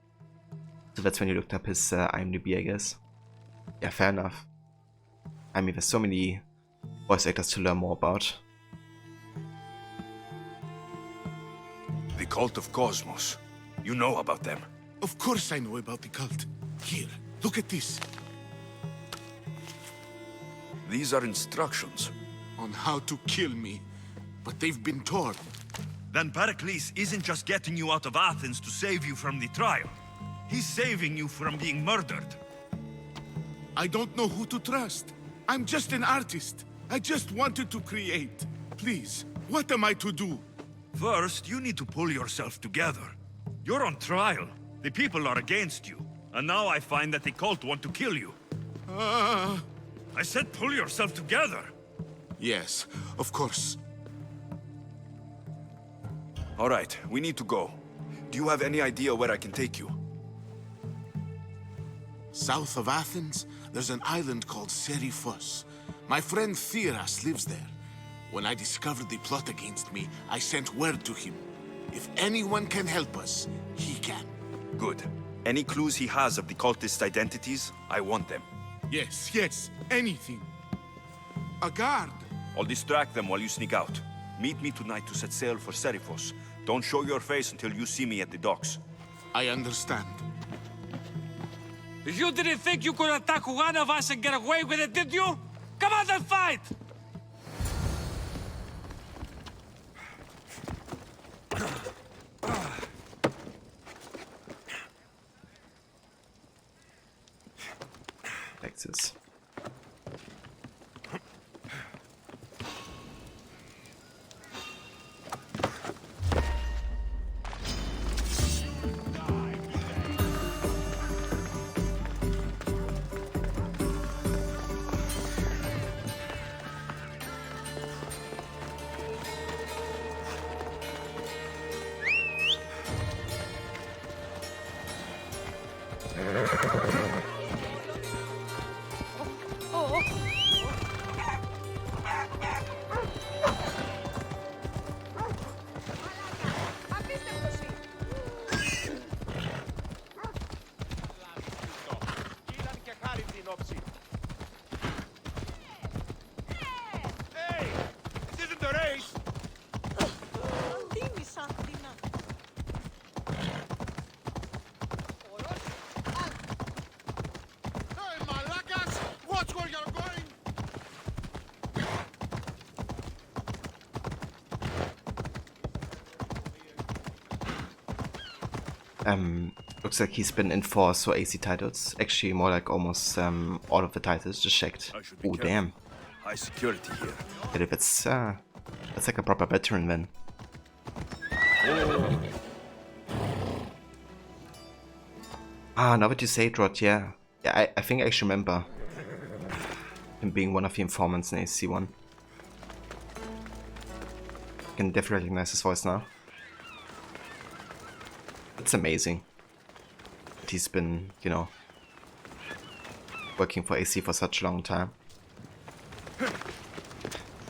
So that's when you looked up his IMDb, I guess. Yeah, fair enough. I mean, there's so many voice actors to learn more about. The Cult of Cosmos. You know about them. Of course I know about the cult. Here, look at this. These are instructions. On how to kill me. But they've been torn. Then Pericles isn't just getting you out of Athens to save you from the trial. He's saving you from being murdered. I don't know who to trust. I'm just an artist. I just wanted to create. Please, what am I to do? First, you need to pull yourself together. You're on trial. The people are against you. And now I find that the cult want to kill you. I said pull yourself together. Yes, of course. All right, we need to go. Do you have any idea where I can take you? South of Athens, there's an island called Seriphos. My friend Theras lives there. When I discovered the plot against me, I sent word to him. If anyone can help us, he can. Good. Any clues he has of the cultist identities, I want them. Yes, anything. A guard. I'll distract them while you sneak out. Meet me tonight to set sail for Seriphos. Don't show your face until you see me at the docks. I understand. You didn't think you could attack one of us and get away with it, did you? Come on and fight! Texas. Hey! This isn't the race! Hey, malacas! Watch where you're going! Looks like he's been in 4 so AC titles. Actually, more like almost all of the titles. Just checked. Oh damn! High security here. But that's like a proper veteran then. Ah, now that you say it, Rod, yeah, I think I actually remember him being one of the informants in AC1. I can definitely recognize his voice now. It's amazing that he's been, you know, working for AC for such a long time.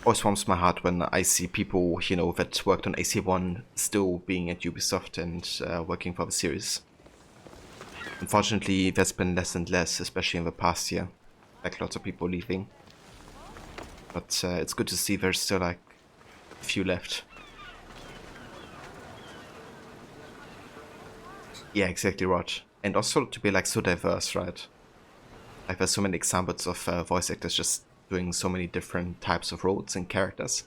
Always warms my heart when I see people, you know, that worked on AC1 still being at Ubisoft and working for the series. Unfortunately, there's been less and less, especially in the past year. Like lots of people leaving. But it's good to see there's still like a few left. Yeah, exactly, Rod. And also to be like so diverse, right? Like there's so many examples of voice actors just doing so many different types of roles and characters.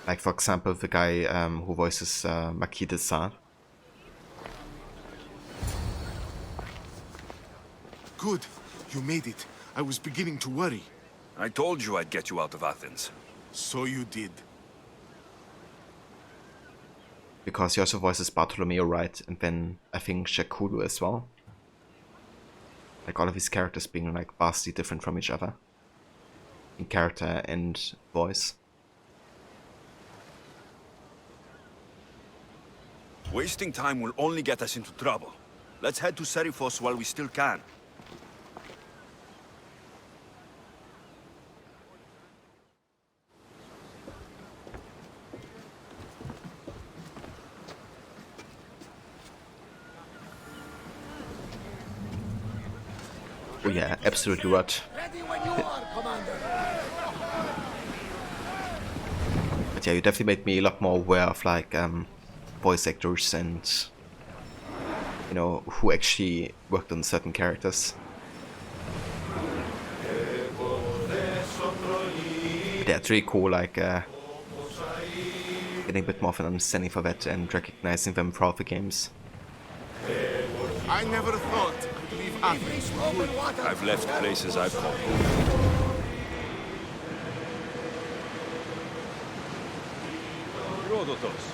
Like for example, the guy who voices Marquis de Sade. Good. You made it. I was beginning to worry. I told you I'd get you out of Athens. So you did. Because he also voices Bartolomeo, right? And then I think Shakulu as well. Like all of his characters being like vastly different from each other. In character and voice. Wasting time will only get us into trouble. Let's head to Seriphos while we still can. Oh yeah, absolutely right. But yeah, you definitely made me a lot more aware of like voice actors and, you know, who actually worked on certain characters. But yeah, it's really cool, like getting a bit more of an understanding for that and recognizing them throughout the games. I never thought I'd leave Athens. I've left places I've called home. Herodotus.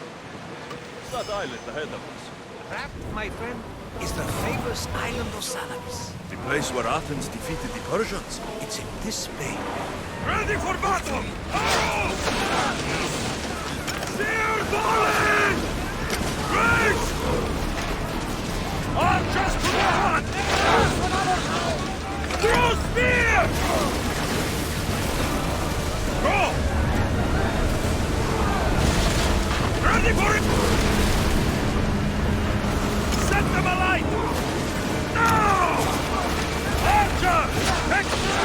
That island ahead of us. That, my friend, is the famous island of Salamis. The place where Athens defeated the Persians. It's in this bay. Ready for battle! Arrows! Spear volley! Great! Archers to the front! Throw spear! Go! Ready for it! Set them alight! Now! Archer! Extra!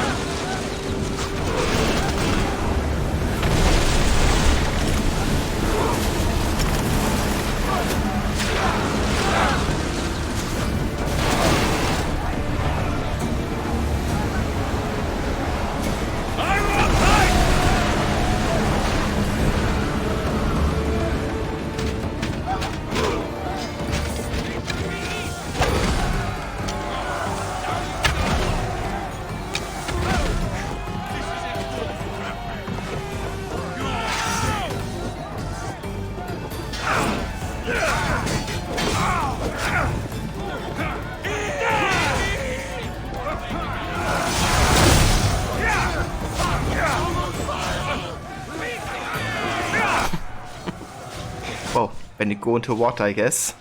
when you go into water, I guess.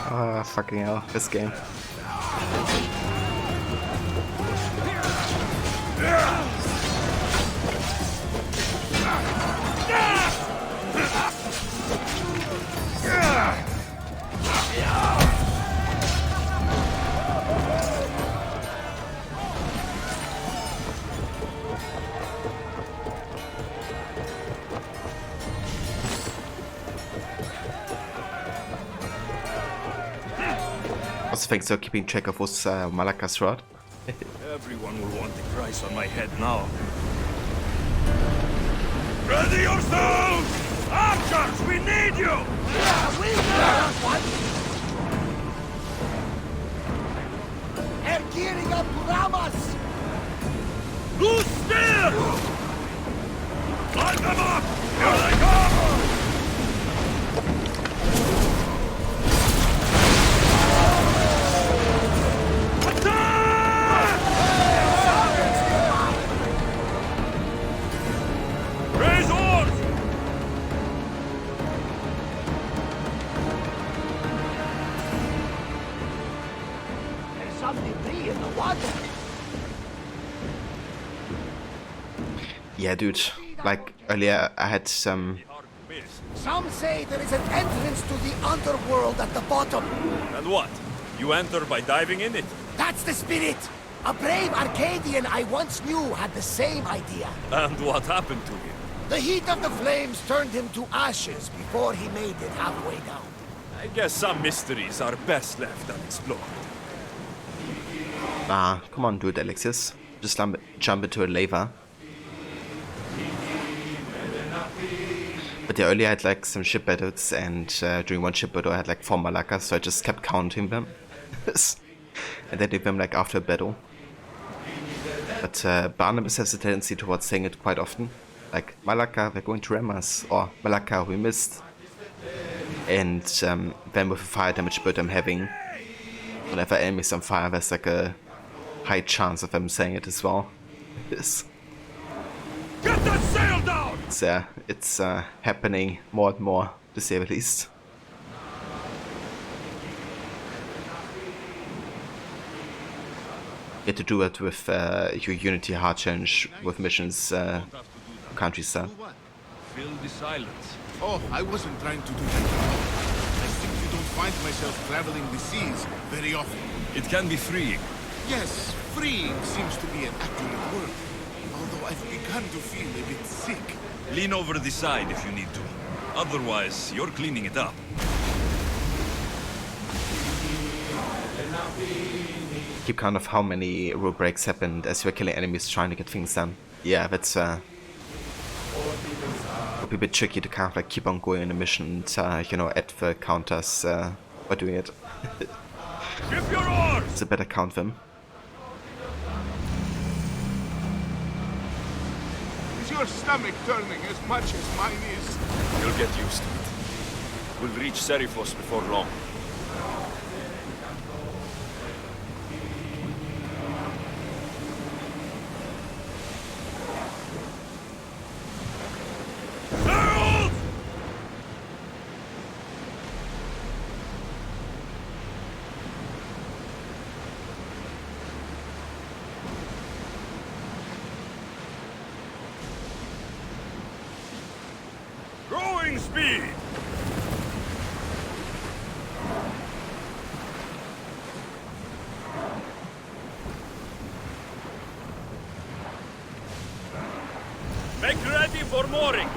Ah, fucking hell, this game. Also, thanks for keeping track of what's Malaka's rod. Everyone will want the price on my head now. Ready yourselves! Archers, we need you! They're gearing up to ram us! Loose still! Line them up! Here they come! Attack! Raise oars! There's some debris in the water. Yeah, dude. Like earlier, I had some. Some say there is an entrance to the underworld at the bottom. And what? You enter by diving in it? That's the spirit! A brave Arcadian I once knew had the same idea. And what happened to him? The heat of the flames turned him to ashes before he made it halfway down. I guess some mysteries are best left unexplored. Ah, come on, dude, Alexis. Just jump into a lava. But yeah, earlier I had like some ship battles, and during one ship battle I had like 4 Malakas, so I just kept counting them. And then did them like after a battle. But Barnabas has a tendency towards saying it quite often. Like, Malaka, they're going to ram us, or Malaka, we missed. And then with the fire damage build I'm having, whenever enemies on fire, there's like a high chance of them saying it as well. Yes. Get that sail down! It's happening more and more, to say the least. You have to do it with your Unity hard challenge with missions countryside. Fill the silence. Oh, I wasn't trying to do that. I simply don't find myself traveling the seas very often. It can be freeing. Yes, freeing seems to be an accurate word. Although I've begun to feel a bit sick. Lean over the side if you need to. Otherwise, you're cleaning it up. Keep count of how many rule breaks happened as you were killing enemies trying to get things done. Yeah, that's would be a bit tricky to kind of like keep on going in a mission and, you know, add the counters by doing it. Ship your oars! It's a better count them. Is your stomach turning as much as mine is? You'll get used to it. We'll reach Seriphos before long. Growing speed! Make ready for mooring!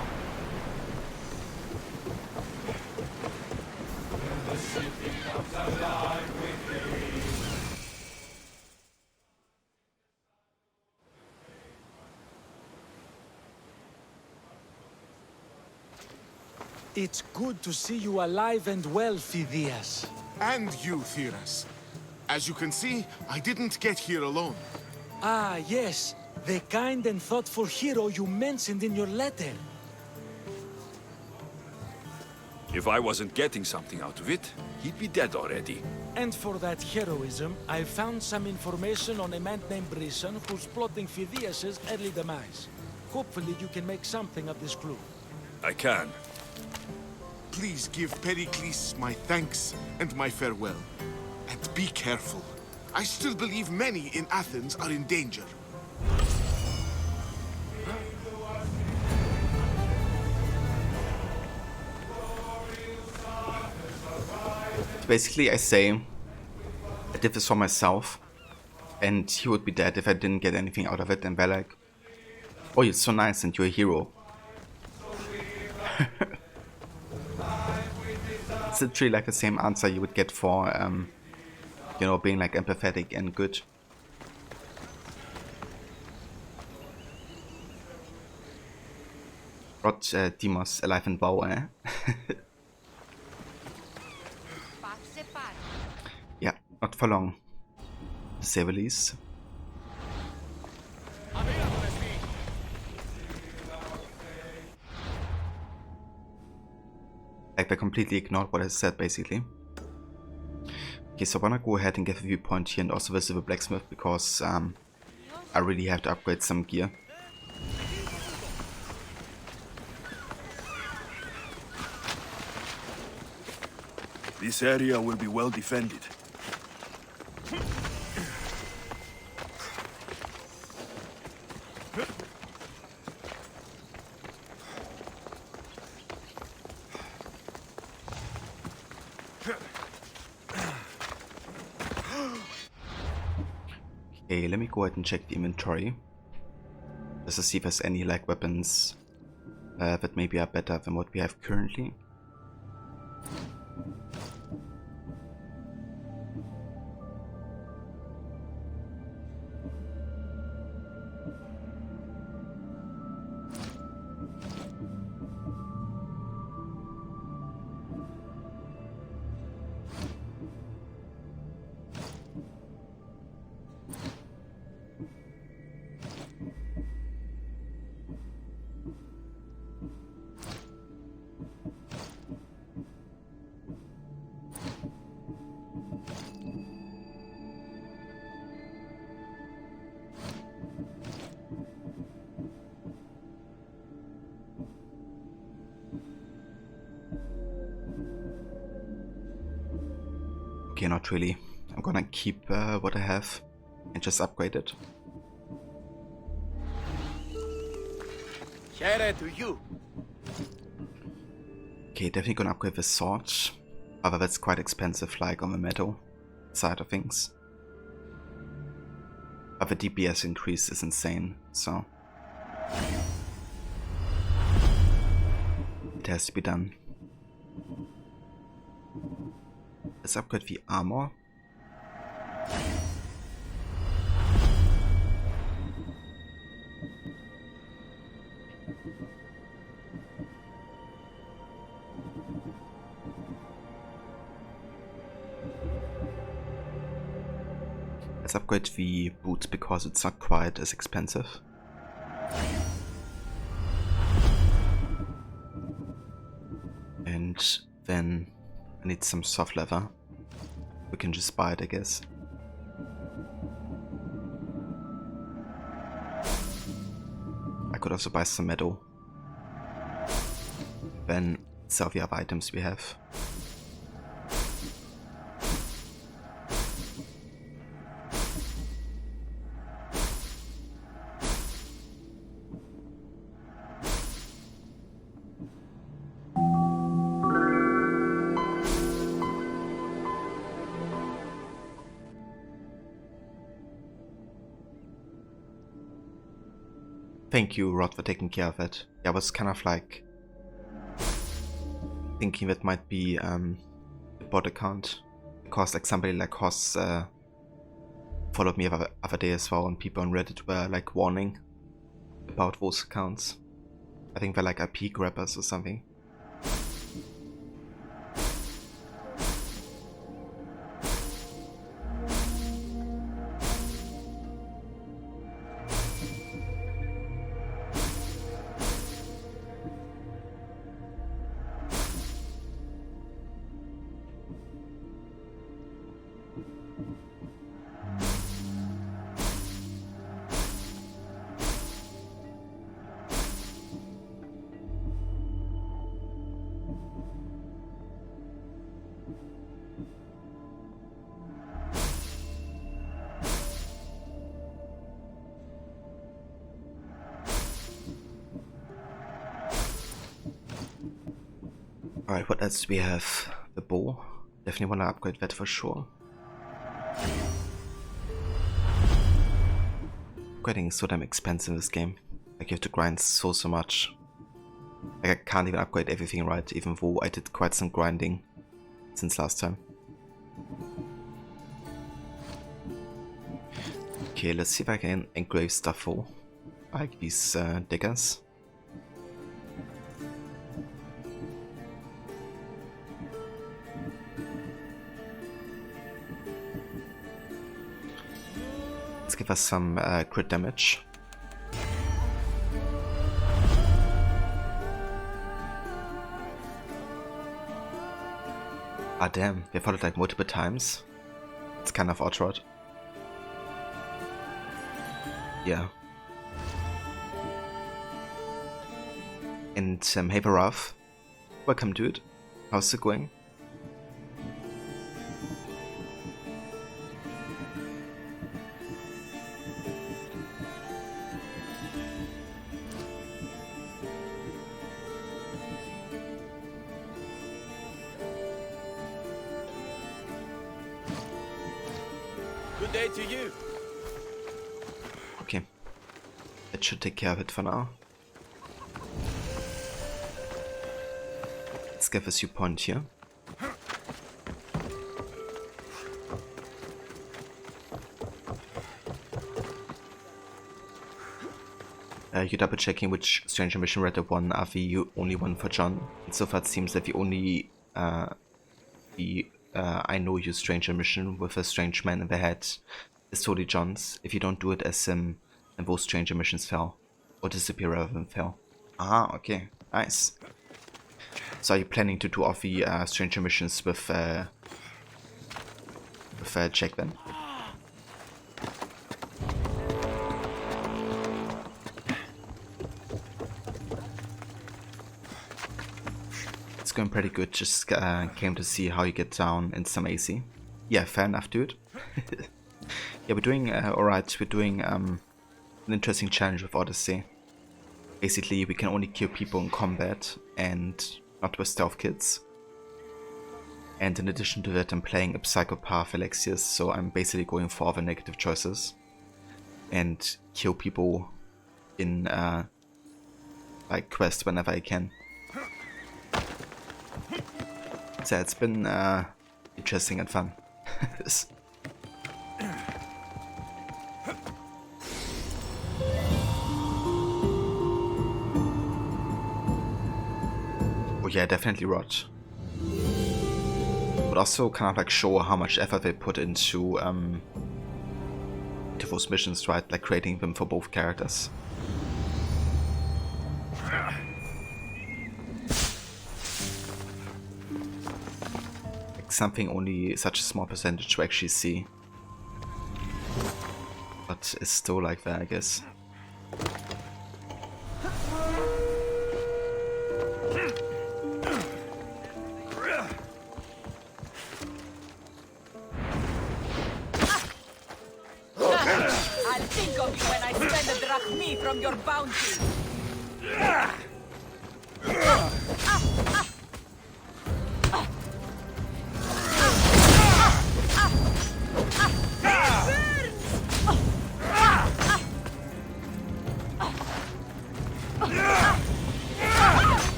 It's good to see you alive and well, Phidias. And you, Theras. As you can see, I didn't get here alone. Ah, yes. The kind and thoughtful hero you mentioned in your letter. If I wasn't getting something out of it, he'd be dead already. And for that heroism, I found some information on a man named Brisson who's plotting Phidias' early demise. Hopefully you can make something of this clue. I can. Please give Pericles my thanks and my farewell. And be careful. I still believe many in Athens are in danger. Basically, I say I did this for myself, and he would be dead if I didn't get anything out of it, and they're like, oh, you're so nice and you're a hero. It's literally like the same answer you would get for, you know, being like empathetic and good. Rod Demos alive and well, eh? Yeah, not for long, to say the least. Like, they completely ignored what I said, basically. Okay, so I wanna go ahead and get a viewpoint here and also visit the blacksmith, because I really have to upgrade some gear. This area will be well defended. Okay, let me go ahead and check the inventory, just to see if there's any like weapons that maybe are better than what we have currently. Okay, not really. I'm gonna keep what I have and just upgrade it. Here to you. Okay, definitely gonna upgrade the sword. Although that's quite expensive, like on the metal side of things. But the DPS increase is insane, so it has to be done. Let's upgrade the armor. Let's upgrade the boots because it's not quite as expensive. And then I need some soft leather. We can just buy it, I guess. I could also buy some metal. Then sell the other items we have. Thank you, Rod, for taking care of it. Yeah, I was kind of like thinking that might be a bot account, because like somebody like Hoss followed me the other day as well, and people on Reddit were like warning about those accounts. I think they're like IP grabbers or something. Alright, what else do we have? The bow. Definitely want to upgrade that for sure. Upgrading is so damn expensive in this game. Like you have to grind so much. Like I can't even upgrade everything right, even though I did quite some grinding since last time. Okay, let's see if I can engrave stuff for like these diggers. Let's give us some crit damage. Ah damn, we fought it like multiple times. It's kind of odd, right? Yeah. And hey Barath, welcome dude. How's it going? Good day to you. Okay. That should take care of it for now. Let's give us your point here. You're double checking which stranger mission read the one are the only one for John. And so far it seems that the only I know you stranger mission with a strange man in the head is totally John's. If you don't do it as him, then both stranger missions fail. Or disappear rather than fail. Ah, okay. Nice. So are you planning to do all the stranger missions with Jack then? It's going pretty good, just came to see how you get down in some AC. Yeah, fair enough, dude. Yeah, we're doing alright. We're doing an interesting challenge with Odyssey. Basically, we can only kill people in combat and not with stealth kits. And in addition to that, I'm playing a Psycholexios, so I'm basically going for all the negative choices and kill people in like quest whenever I can. So it's been interesting and fun. Oh yeah, definitely rot. But also kind of like show how much effort they put into those missions, right? Like creating them for both characters. Something only such a small percentage to actually see, but it's still like that, I guess. I'll think of you when I spend a drachmi from your bounty.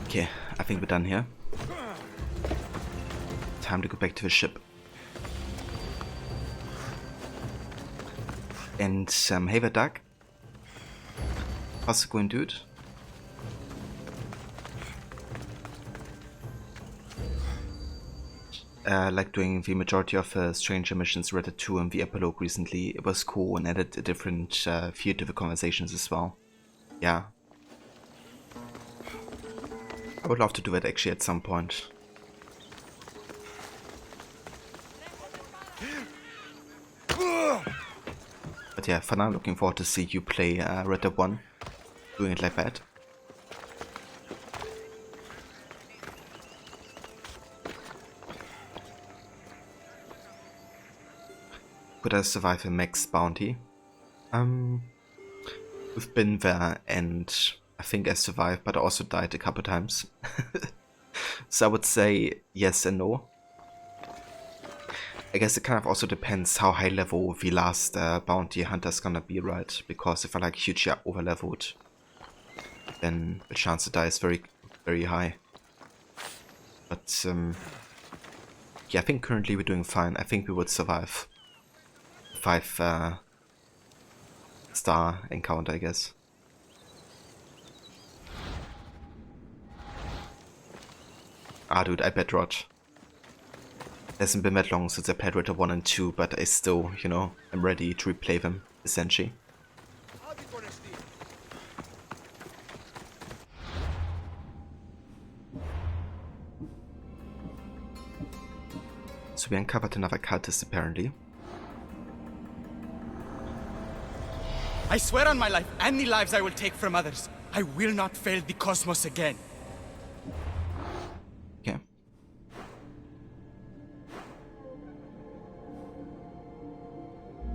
Okay, I think we're done here. Time to go back to the ship. And hey there, Doug. How's it going, dude? Like doing the majority of stranger missions read it 2 in the epilogue recently. It was cool and added a different feel to the conversations as well. Yeah. I would love to do it actually at some point. But But yeah, for now, looking forward to see you play Red Dead 1, doing it like that. Could I survive a max bounty? We've been there and I think I survived, but I also died a couple times. So I would say yes and no. I guess it kind of also depends how high level the last bounty hunter is gonna be, right? Because if I like hugely overleveled, then the chance to die is very, very high. But yeah, I think currently we're doing fine. I think we would survive 5 star encounter, I guess. Ah, dude, I bet Rod. It hasn't been that long since I played Red Dead 1 and 2, but I still, you know, am ready to replay them, essentially. So we uncovered another cultist, apparently. I swear on my life, and the lives I will take from others, I will not fail the cosmos again. Okay.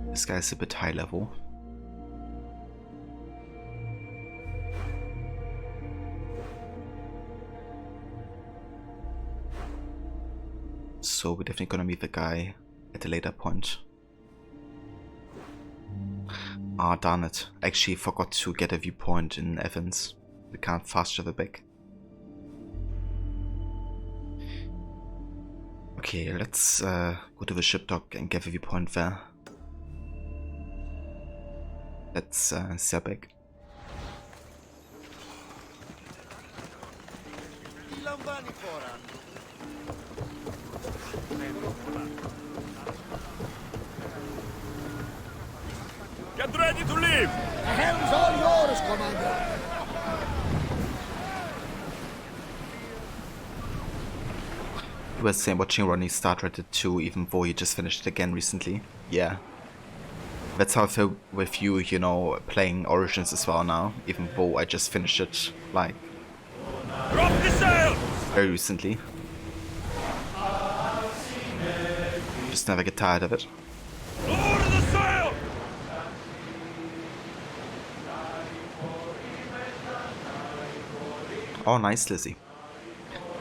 This guy's a bit high level. So we're definitely gonna meet the guy at a later point. Ah, darn it. I actually forgot to get a viewpoint in Evans. We can't fast travel back. Okay, let's go to the ship dock and get a viewpoint there. Let's sail back. Get ready to leave! The helm's all yours, Commander! You were saying watching Ronnie start Red Dead 2 even though you just finished it again recently. Yeah. That's how I feel with you, you know, playing Origins as well now, even though I just finished it, like, drop the sail! Very recently. Just never get tired of it. Lower the sail! Oh, nice, Lizzie.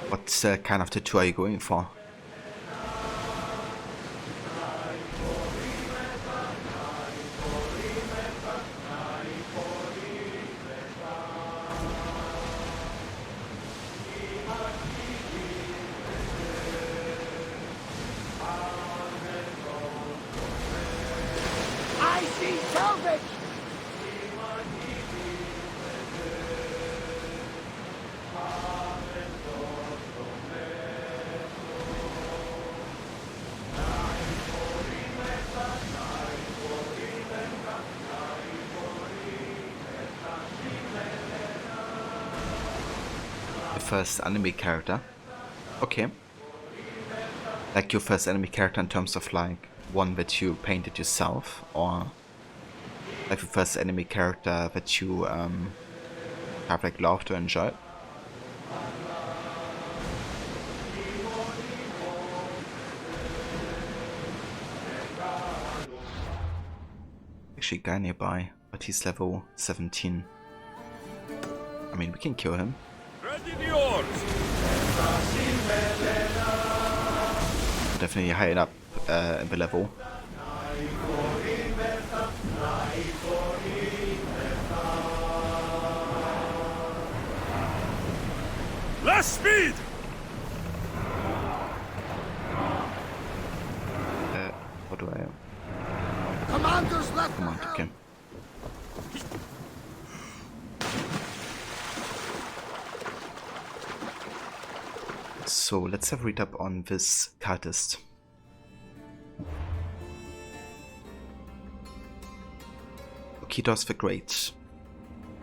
What kind of tattoo are you going for? I see salvage! First enemy character. Okay. Like your first enemy character in terms of like one that you painted yourself, or like the first enemy character that you have like loved or enjoyed? Actually, guy nearby, but he's level 17. I mean, we can kill him. Definitely high up in the level. Less speed! What do I... Commander's left Command, okay. So let's have a read up on this cultist. Okitos the Great.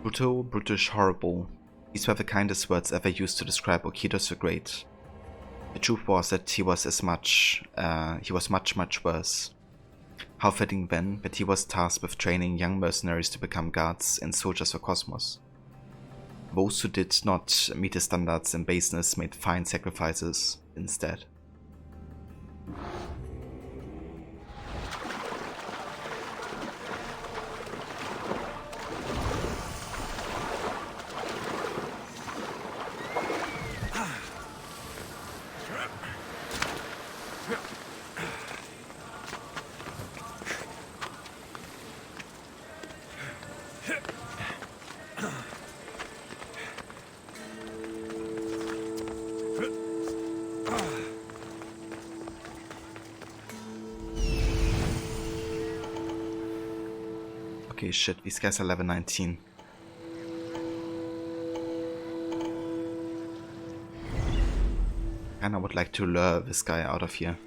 Brutal, brutish, horrible. These were the kindest words ever used to describe Okitos the Great. The truth was that he was much, much worse. How fitting then that he was tasked with training young mercenaries to become guards and soldiers for Cosmos. Those who did not meet his standards and baseness made fine sacrifices instead. Okay, shit, these guys are level 19. And I would like to lure this guy out of here.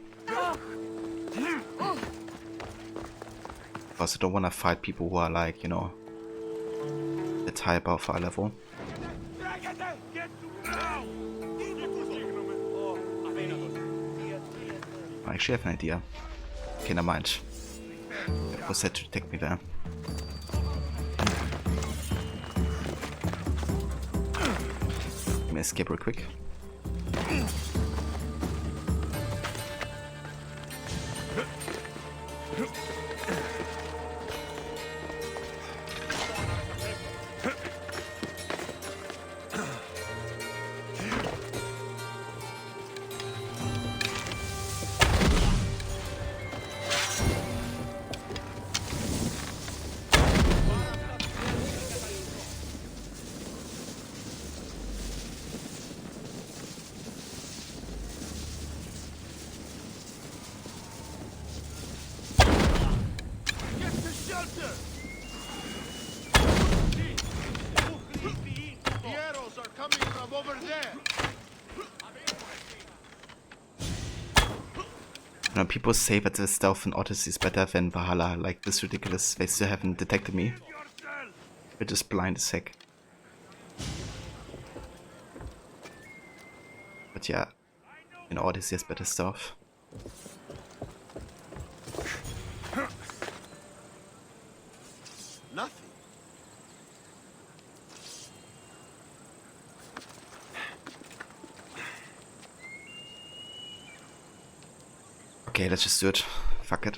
Because I don't want to fight people who are like, you know, it's high above our level. I actually have an idea. Okay, never mind. It was set to detect me there. Let me escape real quick. You know, people say that the stealth in Odyssey is better than Valhalla, like this ridiculous. They still haven't detected me. They're just blind as heck. But yeah, in Odyssey is better stealth. Nothing. Okay, let's just do it. Fuck it.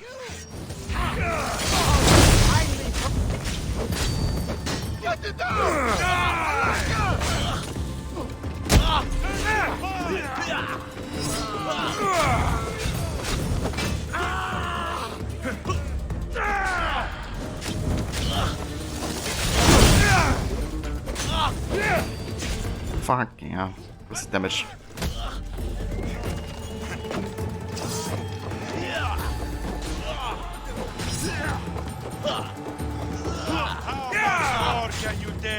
Fuck, yeah. What's the damage?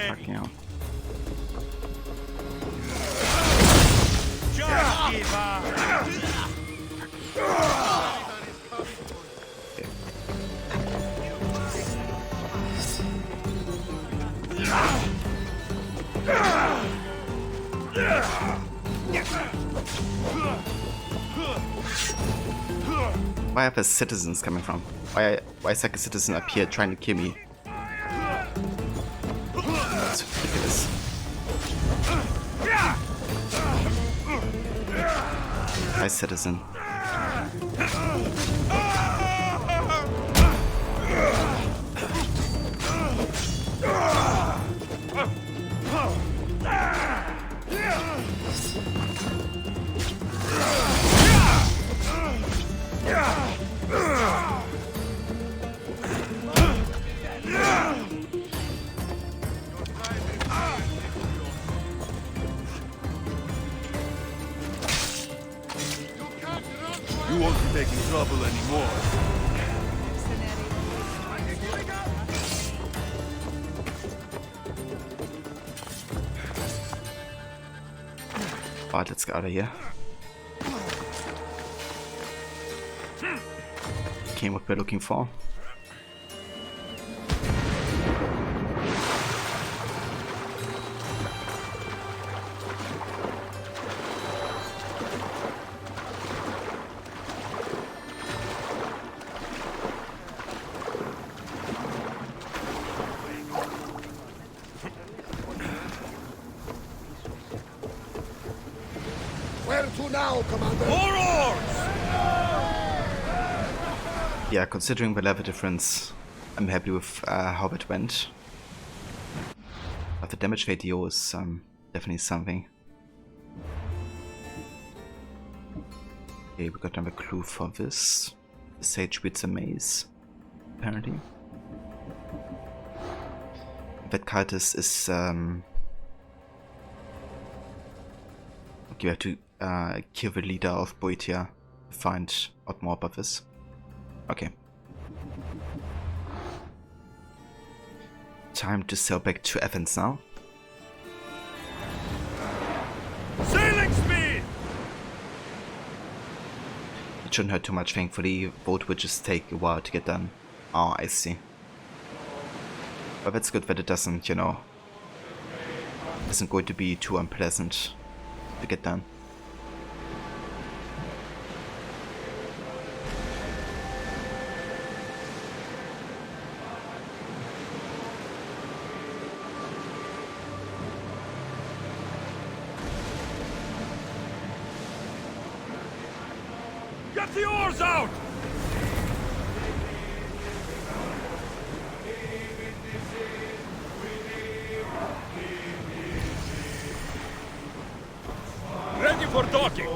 Fucking hell. Where are the citizens coming from? Why is like a citizen up here trying to kill me? That's ridiculous. Hi, citizen. You won't be making trouble anymore. Alright, let's get out of here. Came what we're looking for. now, Commander! More oars! Yeah, considering the level difference, I'm happy with how it went. But the damage ratio is definitely something. Okay, we got another clue for this. The sage beats a maze, apparently. That card is okay, we have to kill the leader of Boeotia to find out more about this. Okay. Time to sail back to Athens now. Sailing speed! It shouldn't hurt too much, thankfully. Both will just take a while to get done. Oh, I see. But that's good that it doesn't, you know, isn't going to be too unpleasant to get done. Get the oars out! Ready for docking!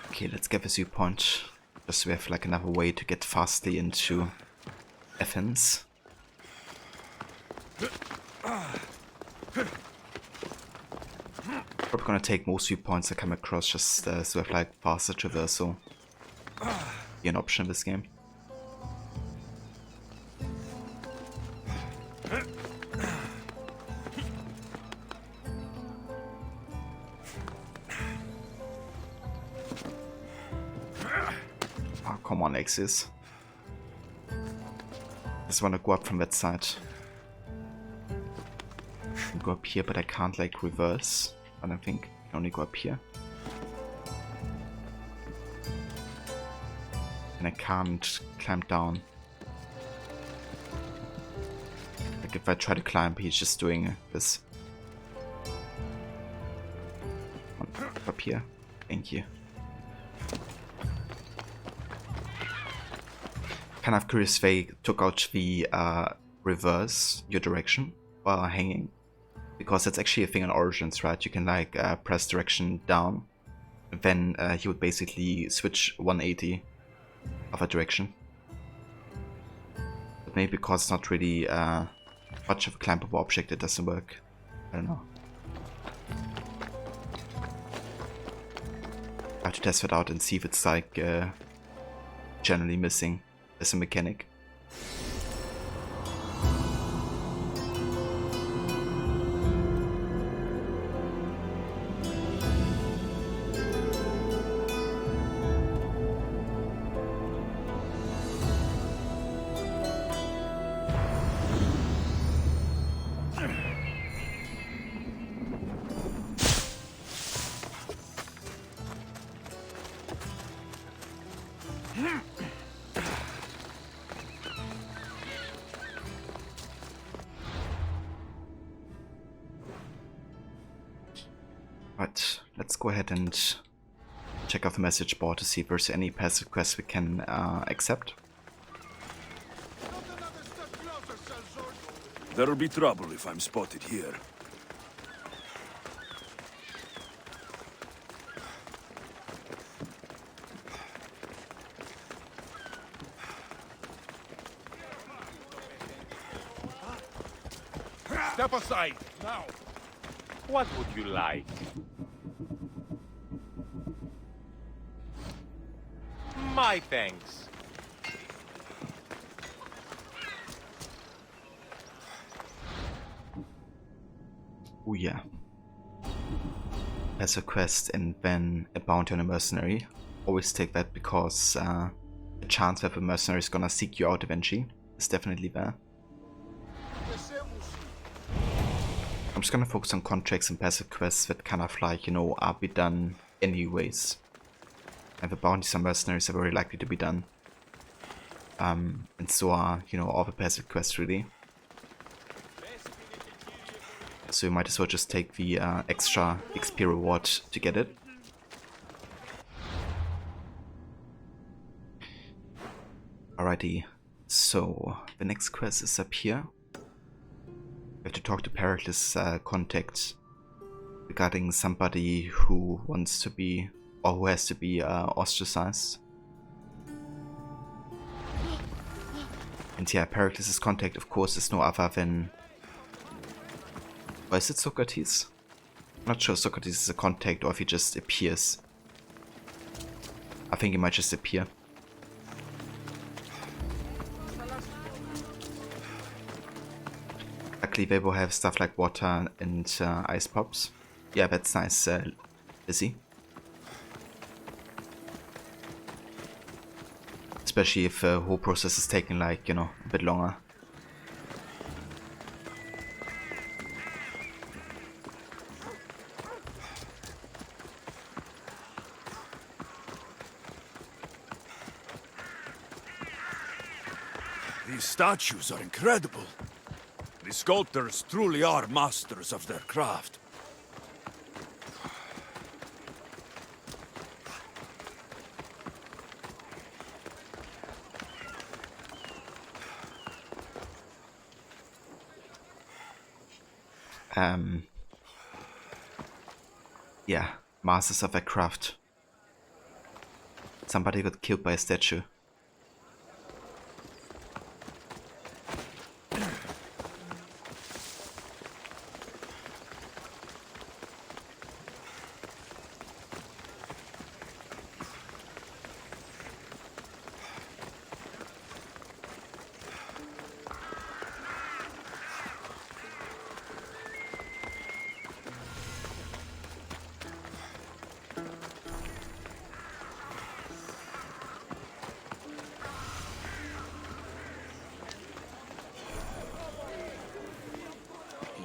Okay, let's get this viewpoint. Just so we have like another way to get fastly into Athens. Probably gonna take most viewpoints I come across just so we have like faster traversal. Be an option in this game. Oh, come on, Axis. Just wanna go up from that side. Go up here, but I can't like reverse. I don't think I can only go up here. And I can't climb down. Like if I try to climb, he's just doing this. Up here. Thank you. Kind of curious they took out the reverse your direction while hanging, because that's actually a thing in Origins, right? You can like press direction down, then he would basically switch 180 of a direction. But maybe because it's not really much of a climbable object, it doesn't work. I don't know. I have to test that out and see if it's like generally missing as a mechanic. Right, let's go ahead and check out the message board to see if there's any passive quests we can accept. There'll be trouble if I'm spotted here. Step aside, now! What would you like? My thanks. Oh yeah. As a quest and then a bounty on a mercenary. Always take that because the chance that a mercenary is gonna seek you out eventually is definitely there. I'm just gonna focus on contracts and passive quests that kind of like, you know, are be done anyways. And the bounties and mercenaries are very likely to be done. And so are, you know, all the passive quests really. So you might as well just take the extra XP reward to get it. Alrighty, so the next quest is up here. We have to talk to Pericles' contact regarding somebody who wants to be, or who has to be ostracized. And yeah, Pericles' contact, of course, is no other than... Or is it Socrates? I'm not sure if Socrates is a contact or if he just appears. I think he might just appear. Luckily they will have stuff like water and ice pops. Yeah, that's nice, Lizzie. Especially if the whole process is taking like, you know, a bit longer. These statues are incredible. The sculptors truly are masters of their craft. Yeah, masters of their craft. Somebody got killed by a statue.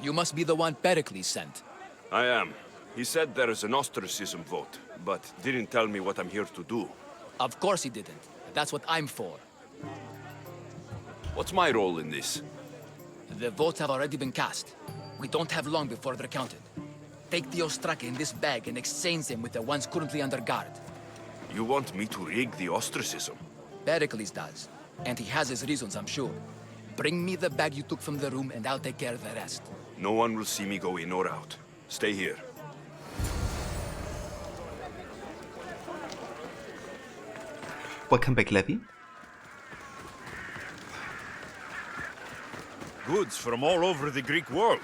You must be the one Pericles sent. I am. He said there is an ostracism vote, but didn't tell me what I'm here to do. Of course he didn't. That's what I'm for. What's my role in this? The votes have already been cast. We don't have long before they're counted. Take the ostraka in this bag and exchange them with the ones currently under guard. You want me to rig the ostracism? Pericles does. And he has his reasons, I'm sure. Bring me the bag you took from the room and I'll take care of the rest. No one will see me go in or out. Stay here. Welcome back, Levy. Goods from all over the Greek world.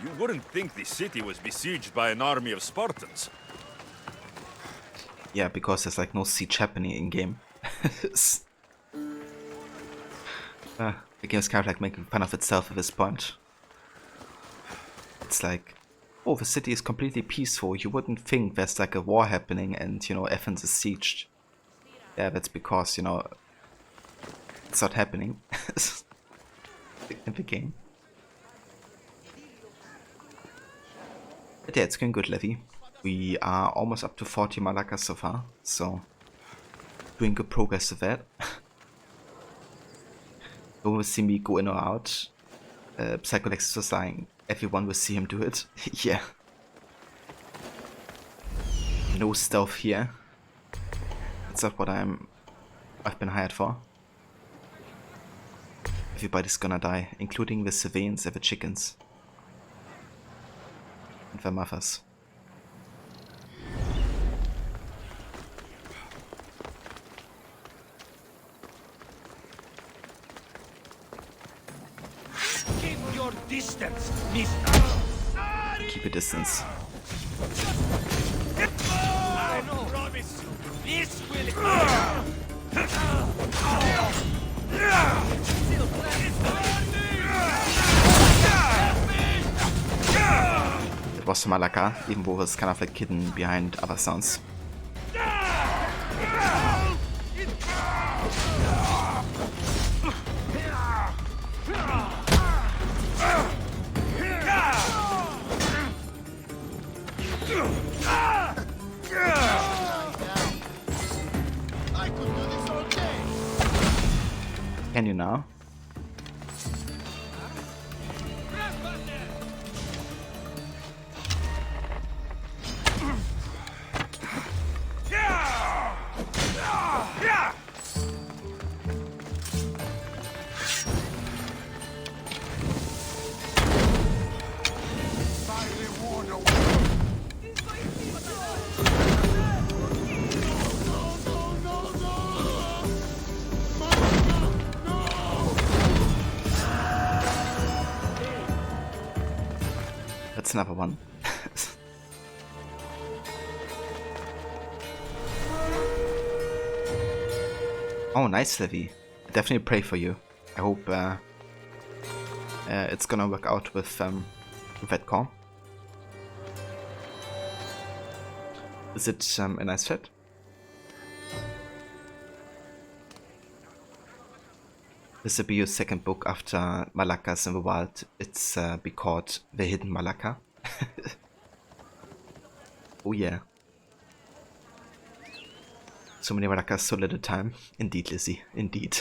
You wouldn't think the city was besieged by an army of Spartans. Yeah, because there's like no siege happening in game. The game's kind of like making fun of itself at this point. It's like, oh, the city is completely peaceful. You wouldn't think there's like a war happening and, you know, Athens is sieged. Yeah, that's because, you know, it's not happening in the game. But yeah, it's going good, Levy. We are almost up to 40 Malakas so far, so doing good progress with that. You will see me go in or out. Psycholexios was saying everyone will see him do it. Yeah. No stealth here. That's not what I've been hired for. Everybody's gonna die, including the civilians and the chickens. And their mothers. Keep your distance, mister. Keep a distance. I promise you, this will It was Malaka, even though it was kind of like hidden behind other sounds. now. That's another one. Oh, nice, Levy. I definitely pray for you. I hope it's gonna work out with that call. Is it a nice fit? This will be your second book after Malakas in the Wild. It's be called The Hidden Malaka. Oh yeah. So many Malakas, so little time. Indeed, Lizzie. Indeed.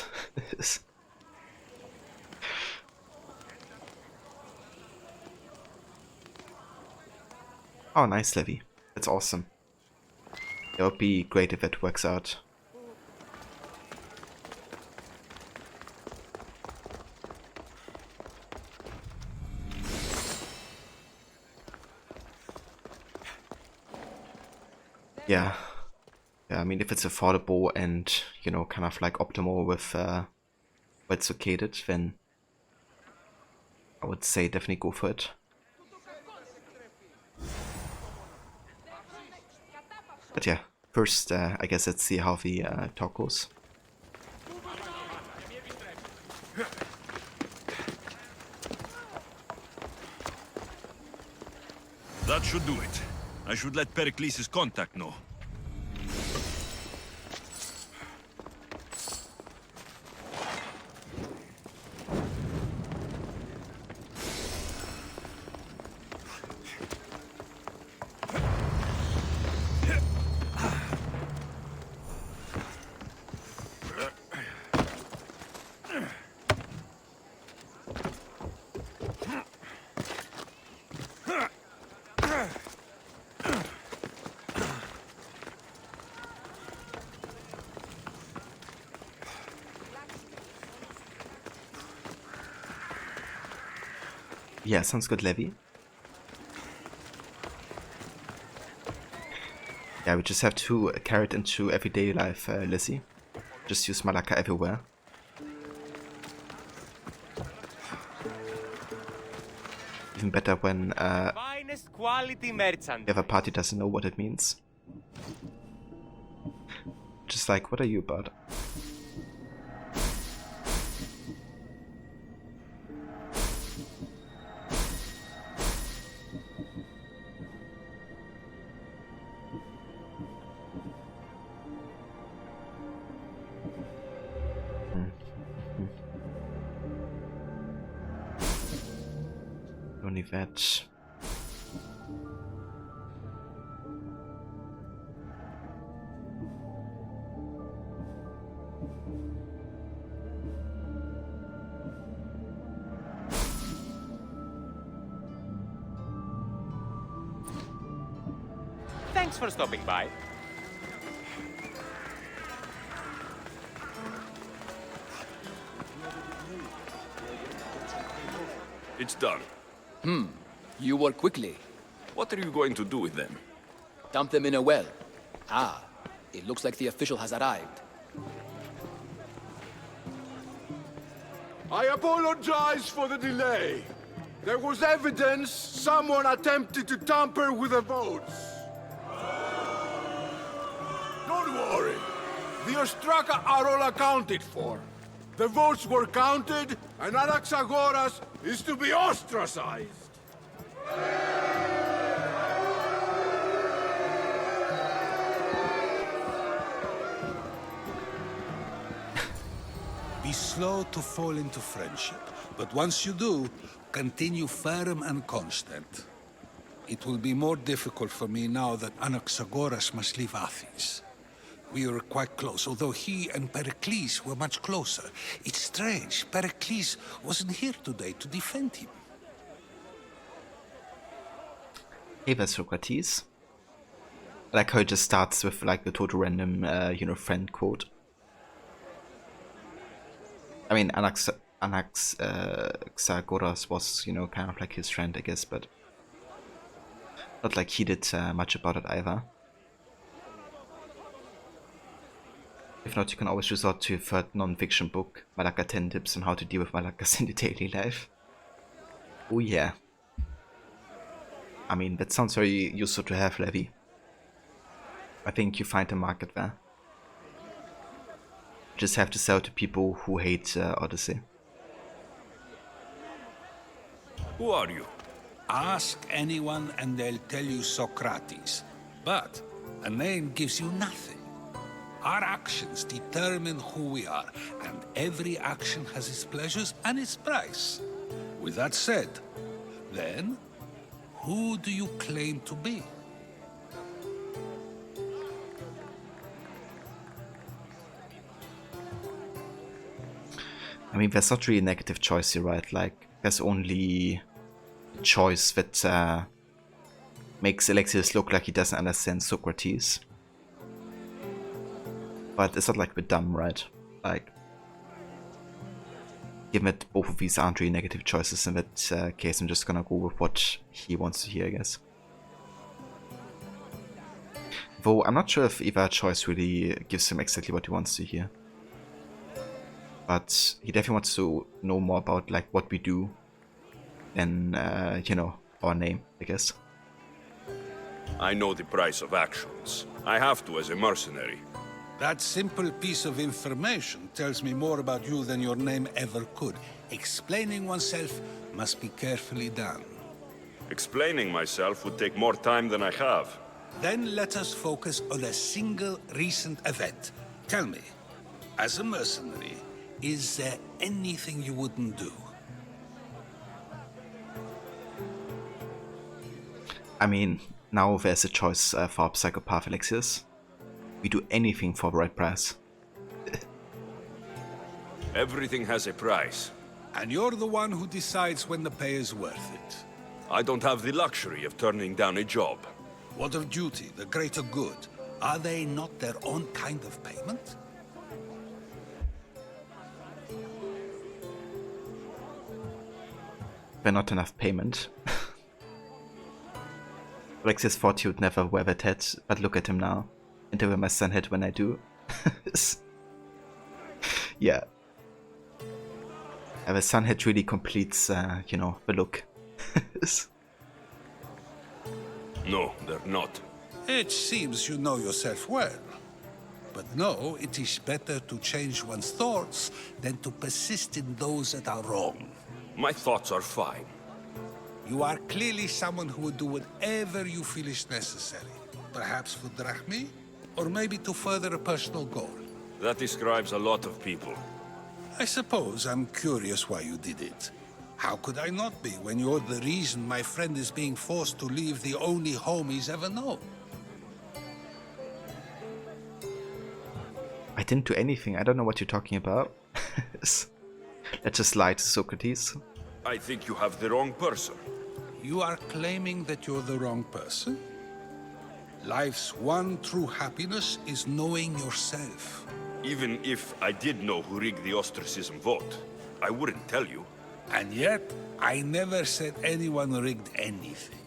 Oh, nice, Levy. That's awesome. It would be great if it works out. Yeah. Yeah, I mean, if it's affordable and, you know, kind of like optimal with where it's located, then I would say definitely go for it. But yeah, first, I guess let's see how the talk goes. That should do it. I should let Pericles' contact know. Yeah, sounds good, Levy. Yeah, we just have to carry it into everyday life, Lizzie. Just use Malaka everywhere. Even better when Finest quality merchant. the other party doesn't know what it means. Just like, what are you about? Only that. Thanks for stopping by. It's done. You work quickly. What are you going to do with them? Dump them in a well. Ah, it looks like the official has arrived. I apologize for the delay. There was evidence someone attempted to tamper with the votes. Don't worry. The Ostraka are all accounted for. The votes were counted, and Anaxagoras is to be ostracized. Be slow to fall into friendship, but once you do, continue firm and constant. It will be more difficult for me now that Anaxagoras must leave Athens. We were quite close, although he and Pericles were much closer. It's strange, Pericles wasn't here today to defend him. Hey there, Socrates. I like how it just starts with like the total random, friend quote. I mean, Anaxagoras was, kind of like his friend, I guess, but not like he did much about it either. If not, you can always resort to a third non-fiction book, Malacca 10 Tips on How to Deal with Malaccas in the Daily Life. Oh yeah. I mean, that sounds very useful to have, Levi. I think you find a market there. You just have to sell to people who hate Odyssey. Who are you? Ask anyone and they'll tell you Socrates. But a name gives you nothing. Our actions determine who we are, and every action has its pleasures and its price. With that said, then, who do you claim to be? I mean, there's not really a negative choice here, right? Like, there's only a choice that makes Alexius look like he doesn't understand Socrates. But it's not like we're dumb, right? Like, given that both of these aren't really negative choices in that case, I'm just gonna go with what he wants to hear, I guess. Though I'm not sure if either choice really gives him exactly what he wants to hear. But he definitely wants to know more about like what we do than, our name, I guess. I know the price of actions. I have to as a mercenary. That simple piece of information tells me more about you than your name ever could. Explaining oneself must be carefully done. Explaining myself would take more time than I have. Then let us focus on a single recent event. Tell me, as a mercenary, is there anything you wouldn't do? I mean, now there's a choice for our psychopath Alexius. We do anything for the right price. Everything has a price. And you're the one who decides when the pay is worth it. I don't have the luxury of turning down a job. What of duty, the greater good? Are they not their own kind of payment? They're not enough payment. Alexius thought he would never wear that hat, but look at him now. And I wear my sun hat when I do. Yeah. The sun hat really completes, the look. No, they're not. It seems you know yourself well. But no, it is better to change one's thoughts than to persist in those that are wrong. My thoughts are fine. You are clearly someone who would do whatever you feel is necessary. Perhaps for drachmi, or maybe to further a personal goal. That describes a lot of people. I suppose I'm curious why you did it. How could I not be when you're the reason my friend is being forced to leave the only home he's ever known? I didn't do anything. I don't know what you're talking about. Let's just lie to Socrates. I think you have the wrong person. You are claiming that you're the wrong person? Life's one true happiness is knowing yourself. Even if I did know who rigged the ostracism vote, I wouldn't tell you. And yet, I never said anyone rigged anything.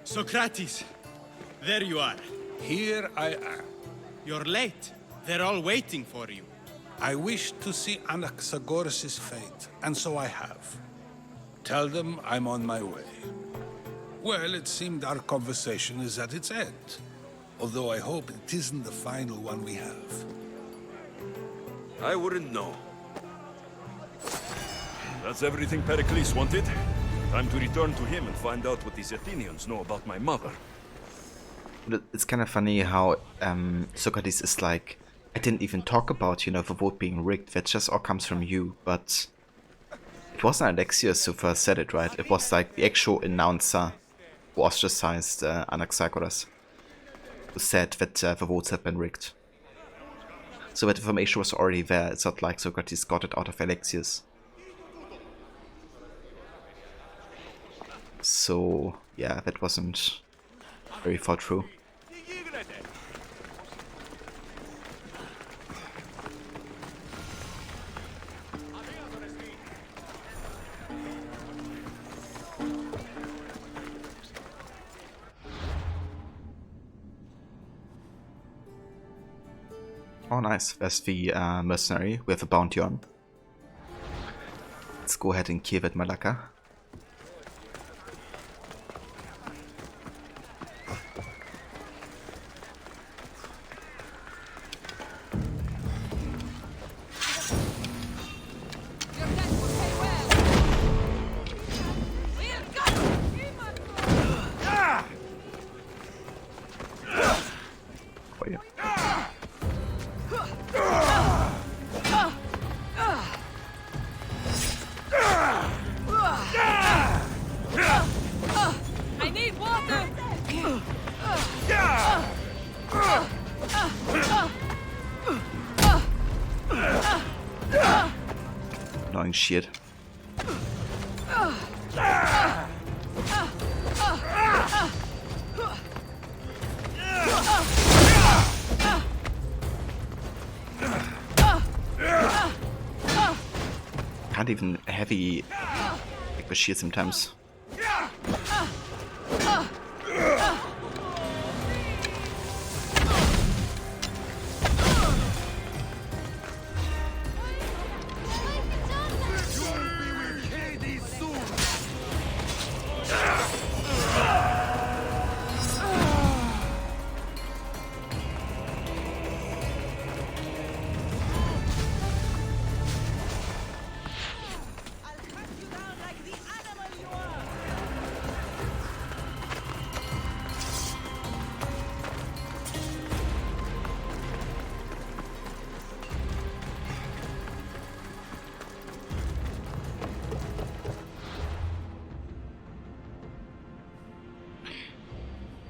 Socrates! There you are. Here I am. You're late. They're all waiting for you. I wish to see Anaxagoras' fate, and so I have. Tell them I'm on my way. Well, it seemed our conversation is at its end. Although I hope it isn't the final one we have. I wouldn't know. That's everything Pericles wanted. Time to return to him and find out what these Athenians know about my mother. It's kind of funny how Socrates is like, I didn't even talk about, the vote being rigged. That just all comes from you. But it wasn't Alexius who first said it, right? It was like the actual announcer who ostracized Anaxagoras, who said that the votes had been rigged. So that information was already there. It's not like Socrates got it out of Alexius. So yeah, that wasn't very thought through. Oh nice, there's the mercenary we have a bounty on. Let's go ahead and kill that Malaka. Annoying shit. Can't even heavy like the shield sometimes.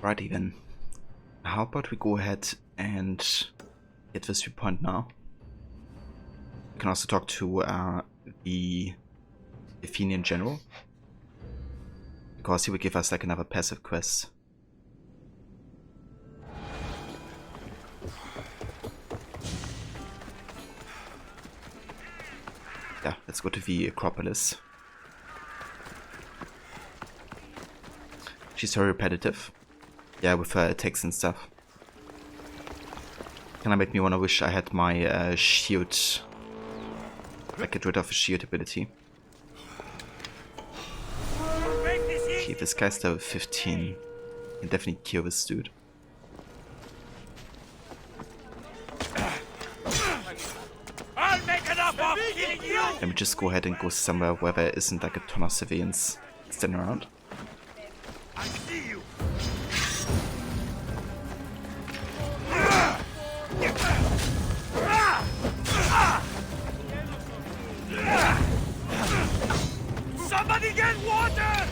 Righty then. How about we go ahead and get this viewpoint now? We can also talk to the Athenian general, because he will give us like another passive quest. Yeah, let's go to the Acropolis. She's very repetitive. Yeah, with her attacks and stuff. Kinda made me wanna wish I had my shield. Like get rid of the shield ability. Okay, this guy's level 15. Can definitely kill this dude. I'll make it up of killing you! Let me just go ahead and go somewhere where there isn't like a ton of civilians standing around. I see you! Somebody get water!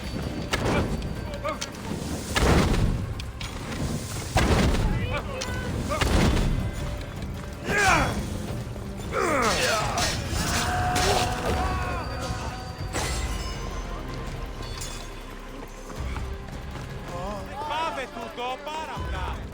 Fave tutto para andare!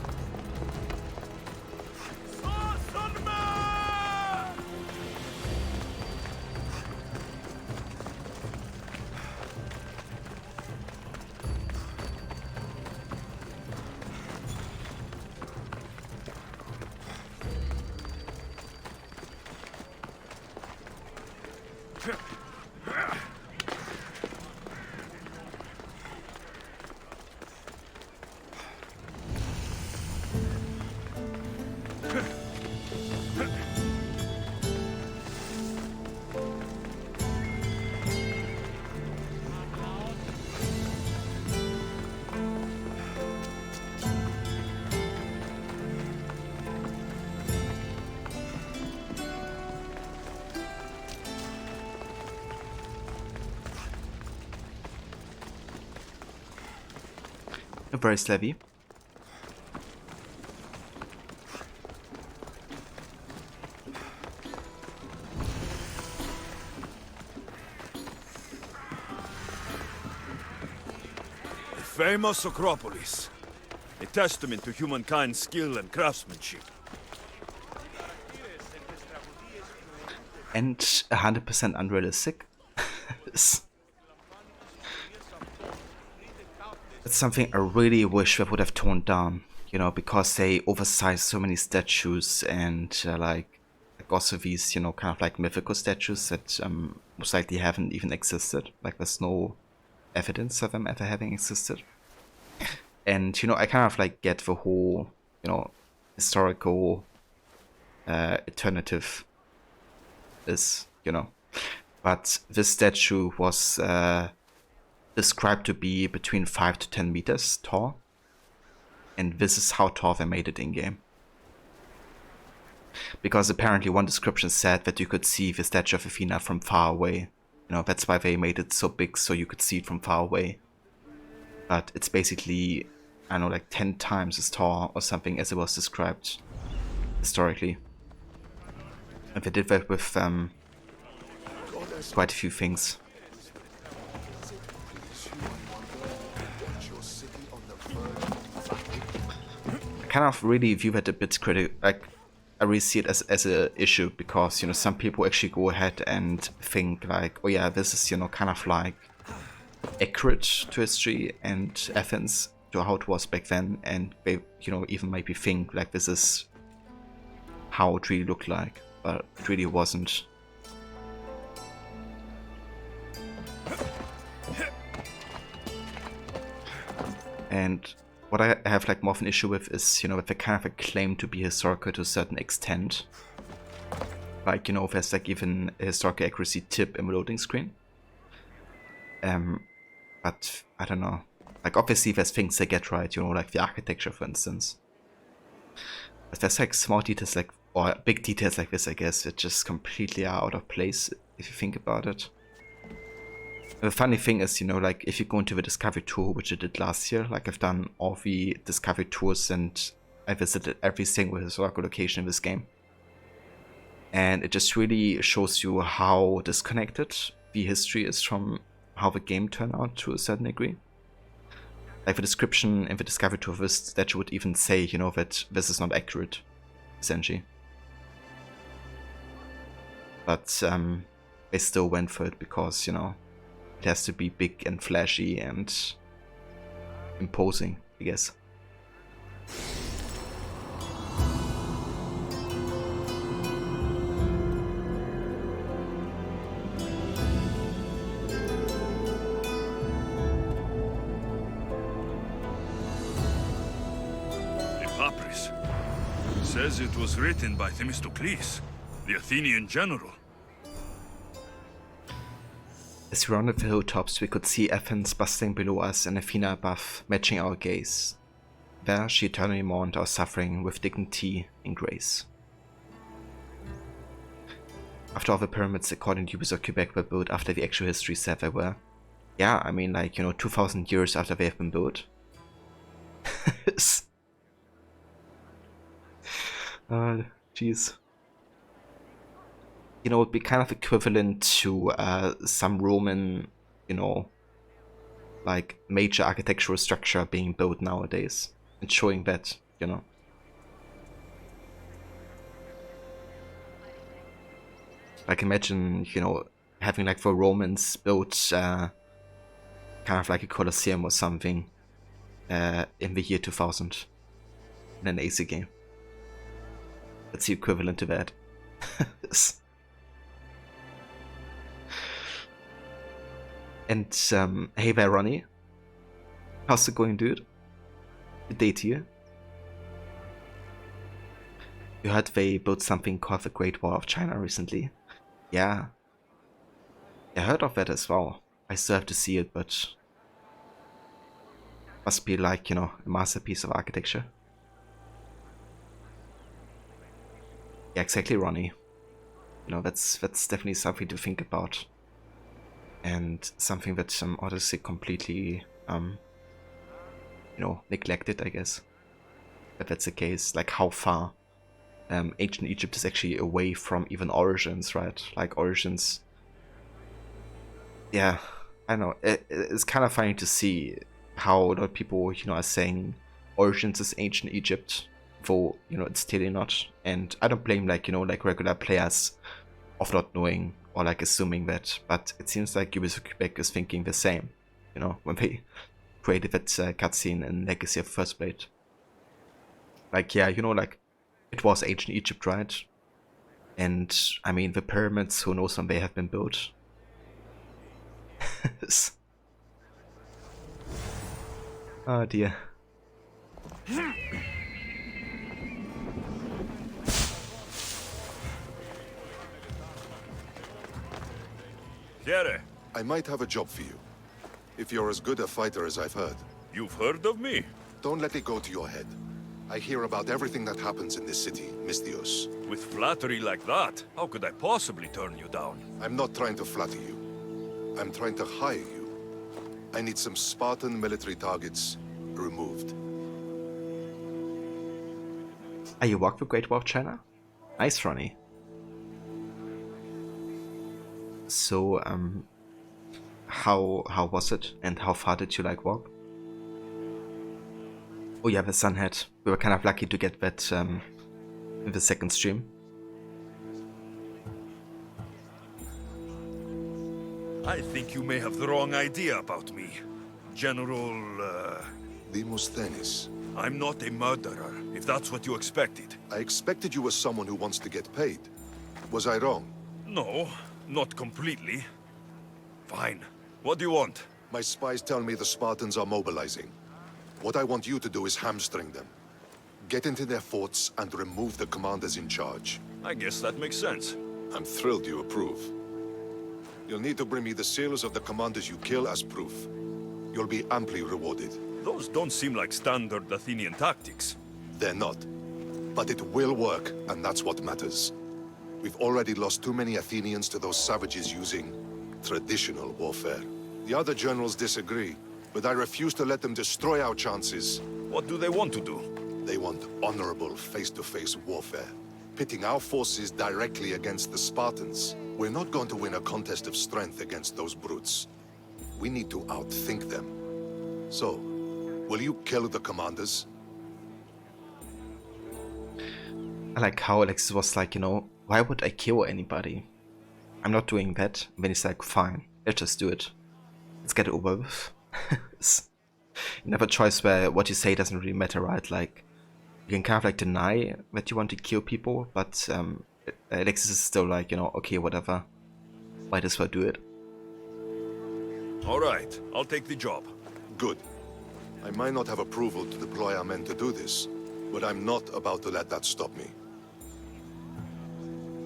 A very levy. famous Acropolis. A testament to humankind's skill and craftsmanship. And 100% unrealistic. It's something I really wish they would have toned down, you know, because they oversized so many statues and like also these, you know, kind of like mythical statues that most likely haven't even existed. Like there's no evidence of them ever having existed. And, you know, I kind of like get the whole, you know, historical alternative is, you know, but this statue was described to be between 5 to 10 meters tall, and this is how tall they made it in game. Because apparently one description said that you could see the statue of Athena from far away. You know, that's why they made it so big, so you could see it from far away. But it's basically, I don't know, like 10 times as tall or something as it was described historically. And they did that with quite a few things. I kind of really view that a bit like I really see it as an issue, because, you know, some people actually go ahead and think like, oh yeah, this is, you know, kind of like accurate to history and Athens, to how it was back then, and they, you know, even maybe think like this is how it really looked like, but it really wasn't. And what I have like more of an issue with is, you know, that they kind of claim to be historical to a certain extent. Like, you know, there's like even a historical accuracy tip in the loading screen. But I don't know. Like obviously there's things they get right, you know, like the architecture for instance. But there's like small details like, or big details like this, I guess, that just completely are out of place if you think about it. The funny thing is, you know, like if you go into the Discovery Tour, which I did last year, like I've done all the Discovery Tours and I visited every single historical location in this game. And it just really shows you how disconnected the history is from how the game turned out to a certain degree. Like the description in the Discovery Tour of this statue would even say, you know, that this is not accurate, essentially. But they still went for it because, you know, it has to be big and flashy and imposing, I guess. The papyrus says it was written by Themistocles, the Athenian general. As we rounded the hilltops, we could see Athens bustling below us and Athena above, matching our gaze. There she eternally mourned our suffering with dignity and grace. After all, the pyramids, according to Ubisoft Quebec, were built after the actual history said they were. Yeah, I mean, like, you know, 2000 years after they have been built. Jeez. You know, it'd be kind of equivalent to some Roman, you know, like major architectural structure being built nowadays and showing that, you know. Like imagine, you know, having like the Romans built kind of like a Colosseum or something in the year 2000 in an AC game. That's the equivalent to that. And hey there, Ronnie. How's it going, dude? Good day to you. You heard they built something called the Great Wall of China recently? Yeah. I heard of that as well. I still have to see it, but must be like, you know, a masterpiece of architecture. Yeah, exactly, Ronnie. You know, that's definitely something to think about. And something that Odyssey completely, you know, neglected, I guess. If that's the case, like how far ancient Egypt is actually away from even Origins, right? Like Origins, yeah, I know. It's kind of funny to see how a lot of people, you know, are saying Origins is ancient Egypt, though, you know, it's clearly not. And I don't blame, like, you know, like regular players of not knowing or like assuming that, but it seems like Ubisoft Quebec is thinking the same, you know, when they created that cutscene in Legacy of First Blade. Like, yeah, you know, like, it was ancient Egypt, right? And, I mean, the pyramids, who knows when they have been built. Oh dear. Here. I might have a job for you. If you're as good a fighter as I've heard. You've heard of me? Don't let it go to your head. I hear about everything that happens in this city, Mystios. With flattery like that, how could I possibly turn you down? I'm not trying to flatter you. I'm trying to hire you. I need some Spartan military targets removed. Are you walk the Great Wall of China? Nice, Ronnie. So, how was it? And how far did you like walk? Oh yeah, the Sunhead. We were kind of lucky to get that in the second stream. I think you may have the wrong idea about me. General, Demosthenes. I'm not a murderer, if that's what you expected. I expected you as someone who wants to get paid. Was I wrong? No, not completely. Fine. What do you want? My spies tell me the Spartans are mobilizing. What I want you to do is hamstring them. Get into their forts and remove the commanders in charge. I guess that makes sense. I'm thrilled you approve. You'll need to bring me the seals of the commanders you kill as proof. You'll be amply rewarded. Those don't seem like standard Athenian tactics. They're not. But it will work, and that's what matters. We've already lost too many Athenians to those savages using traditional warfare. The other generals disagree, but I refuse to let them destroy our chances. What do they want to do? They want honorable face-to-face warfare, pitting our forces directly against the Spartans. We're not going to win a contest of strength against those brutes. We need to outthink them. So, will you kill the commanders? I like how Alexis was like, you know, why would I kill anybody? I'm not doing that. And then he's like, fine, let's just do it. Let's get it over with. You have a choice where what you say doesn't really matter, right? Like, you can kind of like deny that you want to kill people, but Alexis is still like, you know, okay, whatever. Might as well do it. Alright, I'll take the job. Good. I might not have approval to deploy our men to do this, but I'm not about to let that stop me.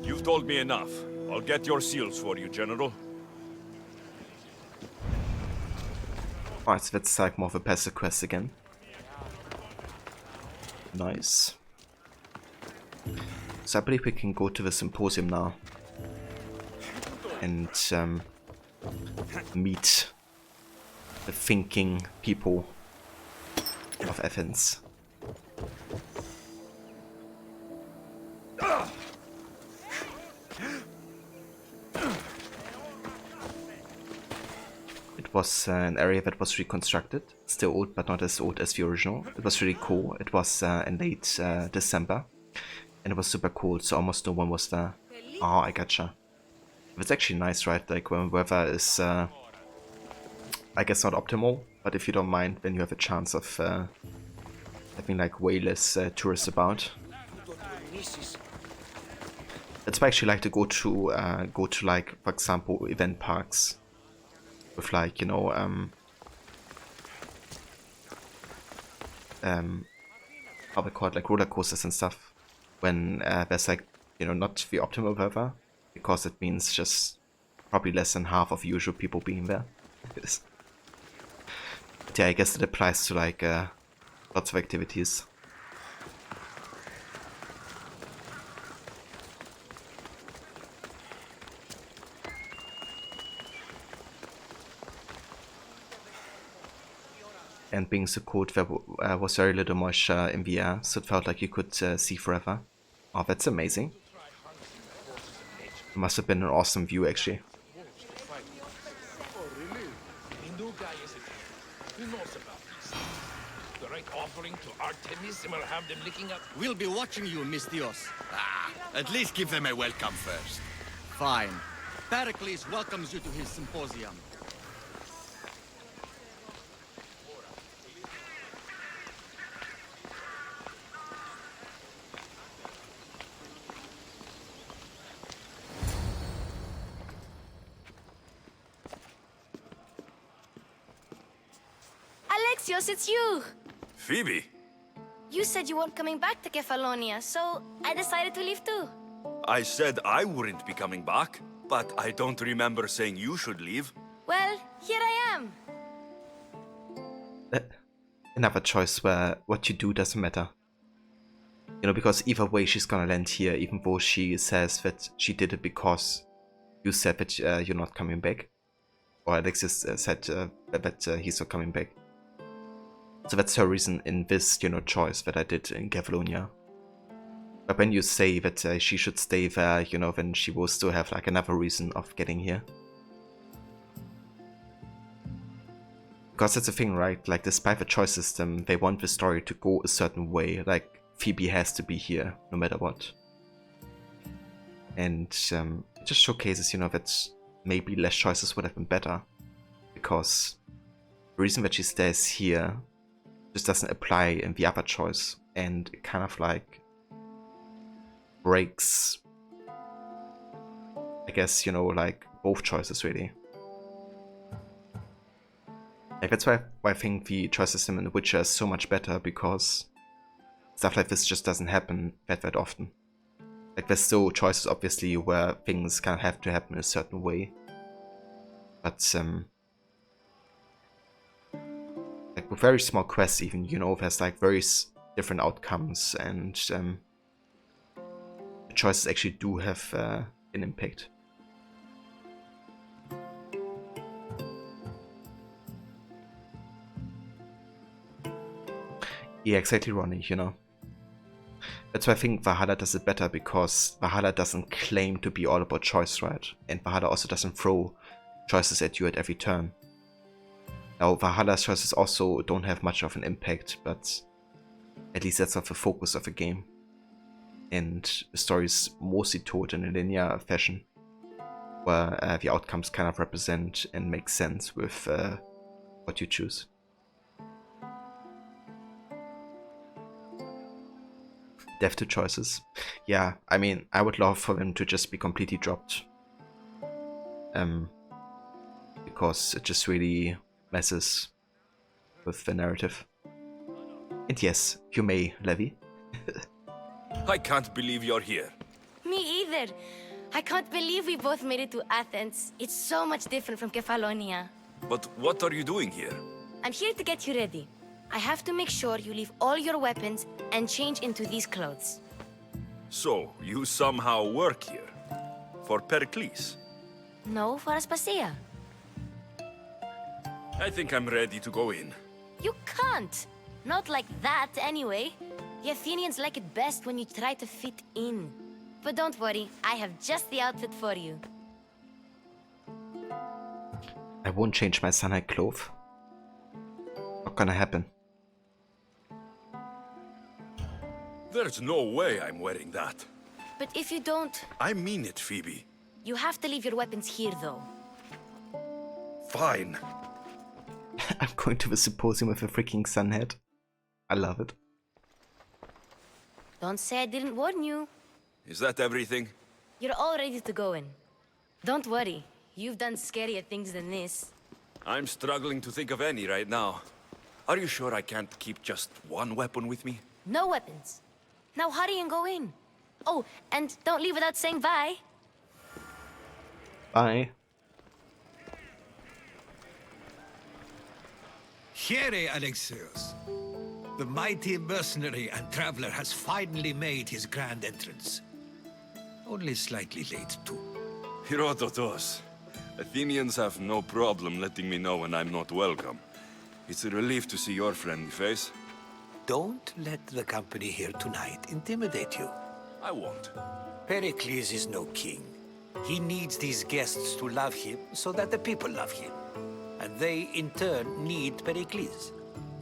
You've told me enough. I'll get your seals for you, General. Alright, so that's like more of a passive quest again. Nice. So I believe we can go to the Symposium now. And meet the thinking people of Athens. It was an area that was reconstructed, still old but not as old as the original. It was really cool. It was in late December and it was super cool, so almost no one was there. Oh, I gotcha. It's actually nice, right? Like when weather is I guess not optimal, but if you don't mind, then you have a chance of having like way less tourists about. It's why I actually like to go to like, for example, event parks with like, you know, how they call it, like roller coasters and stuff, when there's like, you know, not the optimal weather, because it means just probably less than half of usual people being there. But yeah, I guess it applies to like lots of activities. And being so cold, there was very little moisture in the air, so it felt like you could see forever. Oh, that's amazing. It must have been an awesome view, actually. Who knows about these things? The right offering to Artemis and we'll have them licking up. We'll be watching you, Mystios. At least give them a welcome first. Fine. Pericles welcomes you to his Symposium. Alexios, it's you! Phoebe? You said you weren't coming back to Kefalonia, so I decided to leave too. I said I wouldn't be coming back, but I don't remember saying you should leave. Well, here I am. Another choice where what you do doesn't matter. You know, because either way she's gonna land here, even though she says that she did it because you said that you're not coming back. Or Alexis said that he's not coming back. So that's her reason in this, you know, choice that I did in Kefalonia. But when you say that she should stay there, you know, then she will still have like another reason of getting here. Because that's the thing, right? Like, despite the choice system, they want the story to go a certain way. Like, Phoebe has to be here, no matter what. And it just showcases, you know, that maybe less choices would have been better. Because the reason that she stays here just doesn't apply in the other choice. And it kind of like breaks, I guess, you know, like both choices really. Like, that's why I think the choice system in The Witcher is so much better, because stuff like this just doesn't happen that often. Like, there's still choices obviously where things kind of have to happen in a certain way. But like with very small quests even, you know, there's like very different outcomes, and the choices actually do have an impact. Yeah, exactly, Ronnie, you know. That's why I think Valhalla does it better, because Valhalla doesn't claim to be all about choice, right? And Valhalla also doesn't throw choices at you at every turn. Now, Valhalla's choices also don't have much of an impact, but at least that's not the focus of the game. And the story is mostly told in a linear fashion, where the outcomes kind of represent and make sense with what you choose. Death to choices. Yeah, I mean, I would love for them to just be completely dropped. Because it just really messes with the narrative. And yes, you may, Levi. I can't believe you're here. Me either. I can't believe we both made it to Athens. It's so much different from Kefalonia. But what are you doing here? I'm here to get you ready. I have to make sure you leave all your weapons and change into these clothes. So, you somehow work here? For Pericles? No, for Aspasia. I think I'm ready to go in. You can't! Not like that, anyway. The Athenians like it best when you try to fit in. But don't worry, I have just the outfit for you. I won't change my sunlight clothes. Not gonna happen. There's no way I'm wearing that. But if you don't... I mean it, Phoebe. You have to leave your weapons here, though. Fine. I'm going to the Symposium with a freaking sun hat. I love it. Don't say I didn't warn you. Is that everything? You're all ready to go in. Don't worry. You've done scarier things than this. I'm struggling to think of any right now. Are you sure I can't keep just one weapon with me? No weapons. Now hurry and go in. Oh, and don't leave without saying bye. Bye. Here, Alexios. The mighty mercenary and traveler has finally made his grand entrance. Only slightly late, too. Herodotus. Athenians have no problem letting me know when I'm not welcome. It's a relief to see your friendly face. Don't let the company here tonight intimidate you. I won't. Pericles is no king. He needs these guests to love him so that the people love him. and they, in turn, need Pericles.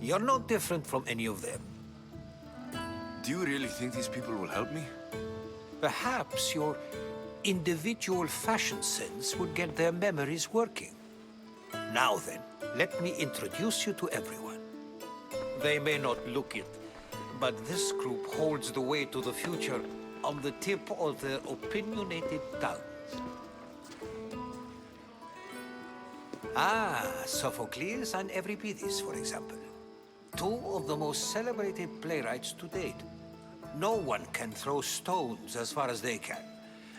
You're no different from any of them. Do you really think these people will help me? Perhaps your individual fashion sense would get their memories working. Now then, let me introduce you to everyone. They may not look it, but this group holds the way to the future on the tip of their opinionated tongues. Sophocles and Euripides, for example. Two of the most celebrated playwrights to date. No one can throw stones as far as they can.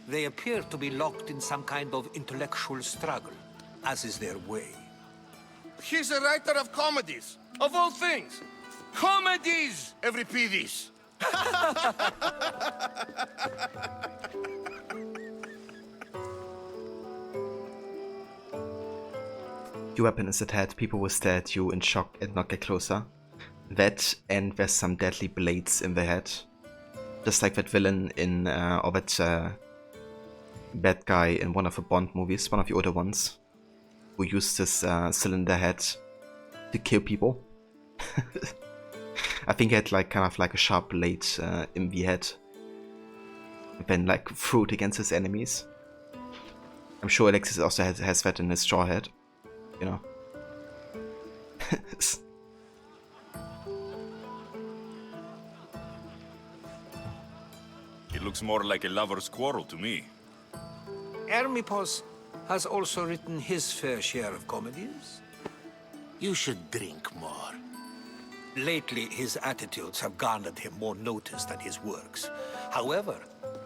They appear to be locked in some kind of intellectual struggle, as is their way. He's a writer of comedies, of all things. Comedies, Euripides. Your weapon is at hand, people will stare at you in shock and not get closer. That, and there's some deadly blades in the head. Just like that villain in, or that bad guy in one of the Bond movies, one of the older ones, who used this cylinder head to kill people. I think he had like kind of like a sharp blade in the head, then like threw it against his enemies. I'm sure Alexis also has that in his straw head, you know. It looks more like a lover's quarrel to me. Hermippos has also written his fair share of comedies. You should drink more. Lately, his attitudes have garnered him more notice than his works. However,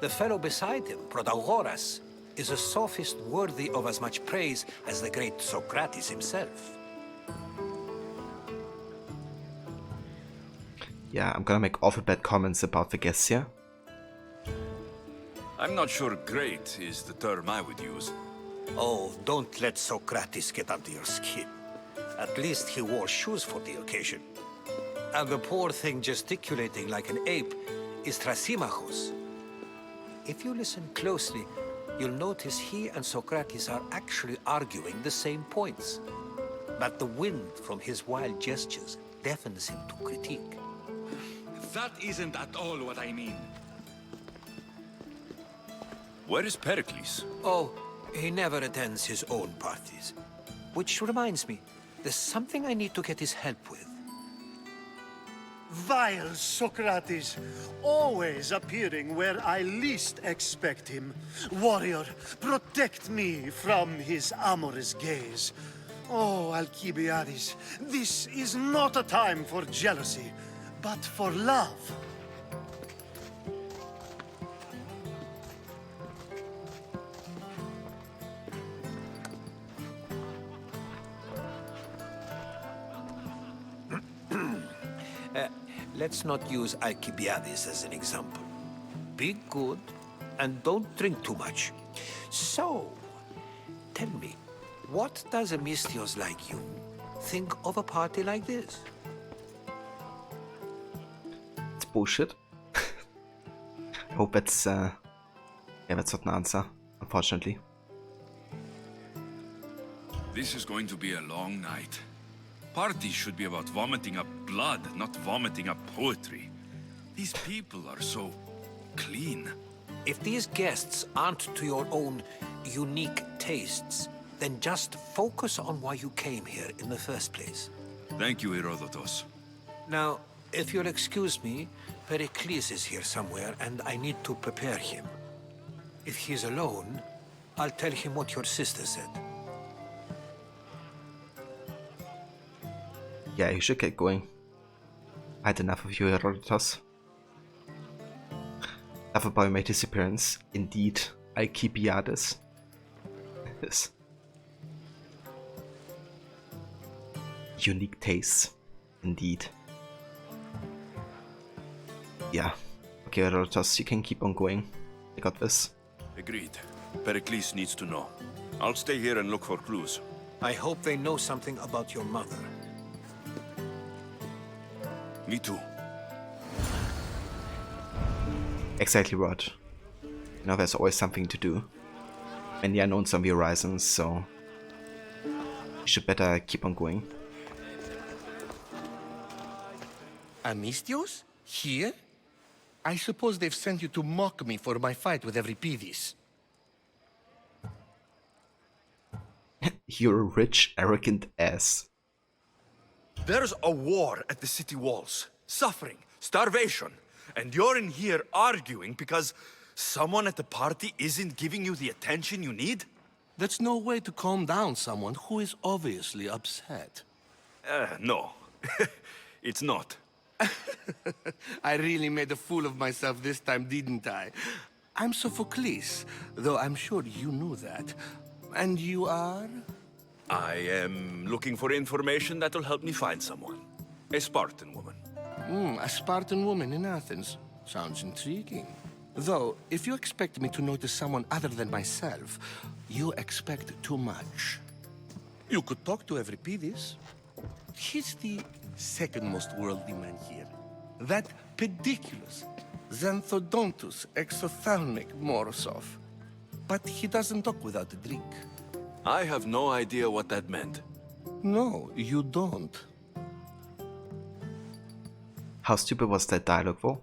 the fellow beside him, Protagoras, is a sophist worthy of as much praise as the great Socrates himself. Yeah, I'm gonna make awful bad comments about the guests here. I'm not sure great is the term I would use. Oh, don't let Socrates get under your skin. At least he wore shoes for the occasion. And the poor thing gesticulating like an ape is Thrasymachos. If you listen closely, you'll notice he and Socrates are actually arguing the same points. But the wind from his wild gestures deafens him to critique. That isn't at all what I mean. Where is Pericles? Oh, he never attends his own parties. Which reminds me, there's something I need to get his help with. Vile Socrates, always appearing where I least expect him. Warrior, protect me from his amorous gaze. Oh, Alcibiades, this is not a time for jealousy, but for love. Let's not use Alcibiades as an example. Be good, and don't drink too much. So, tell me, what does a Mystios like you think of a party like this? It's bullshit. I hope that's, yeah, that's not an answer, unfortunately. This is going to be a long night. Parties should be about vomiting up blood, not vomiting up poetry. These people are so clean. If these guests aren't to your own unique tastes, then just focus on why you came here in the first place. Thank you, Herodotus. Now, if you'll excuse me, Pericles is here somewhere, and I need to prepare him. If he's alone, I'll tell him what your sister said. Yeah, you should get going. I had enough of you, Herodotus. Loverboy made his appearance. Indeed, Alcibiades. Yes. Unique tastes. Indeed. Yeah. Okay, Herodotus, you can keep on going. I got this. Agreed. Pericles needs to know. I'll stay here and look for clues. I hope they know something about your mother. Me too. Exactly, Rod. You know, there's always something to do. And the unknown's on the horizon, so You should better keep on going. Amistios? Here? I suppose they've sent you to mock me for my fight with Euripides. You're a rich, arrogant ass. There's a war at the city walls. Suffering, starvation. And you're in here arguing because someone at the party isn't giving you the attention you need? That's no way to calm down someone who is obviously upset. No. It's not. I really made a fool of myself this time, didn't I? I'm Sophocles, though I'm sure you knew that. And you are? I am looking for information that'll help me find someone. A Spartan woman. A Spartan woman in Athens. Sounds intriguing. Though, if you expect me to notice someone other than myself, you expect too much. You could talk to Euripides. He's the second most worldly man here. That pediculous, xanthodontus exophthalmic Morosov. But he doesn't talk without a drink. I have no idea what that meant. No, you don't. How stupid was that dialogue though?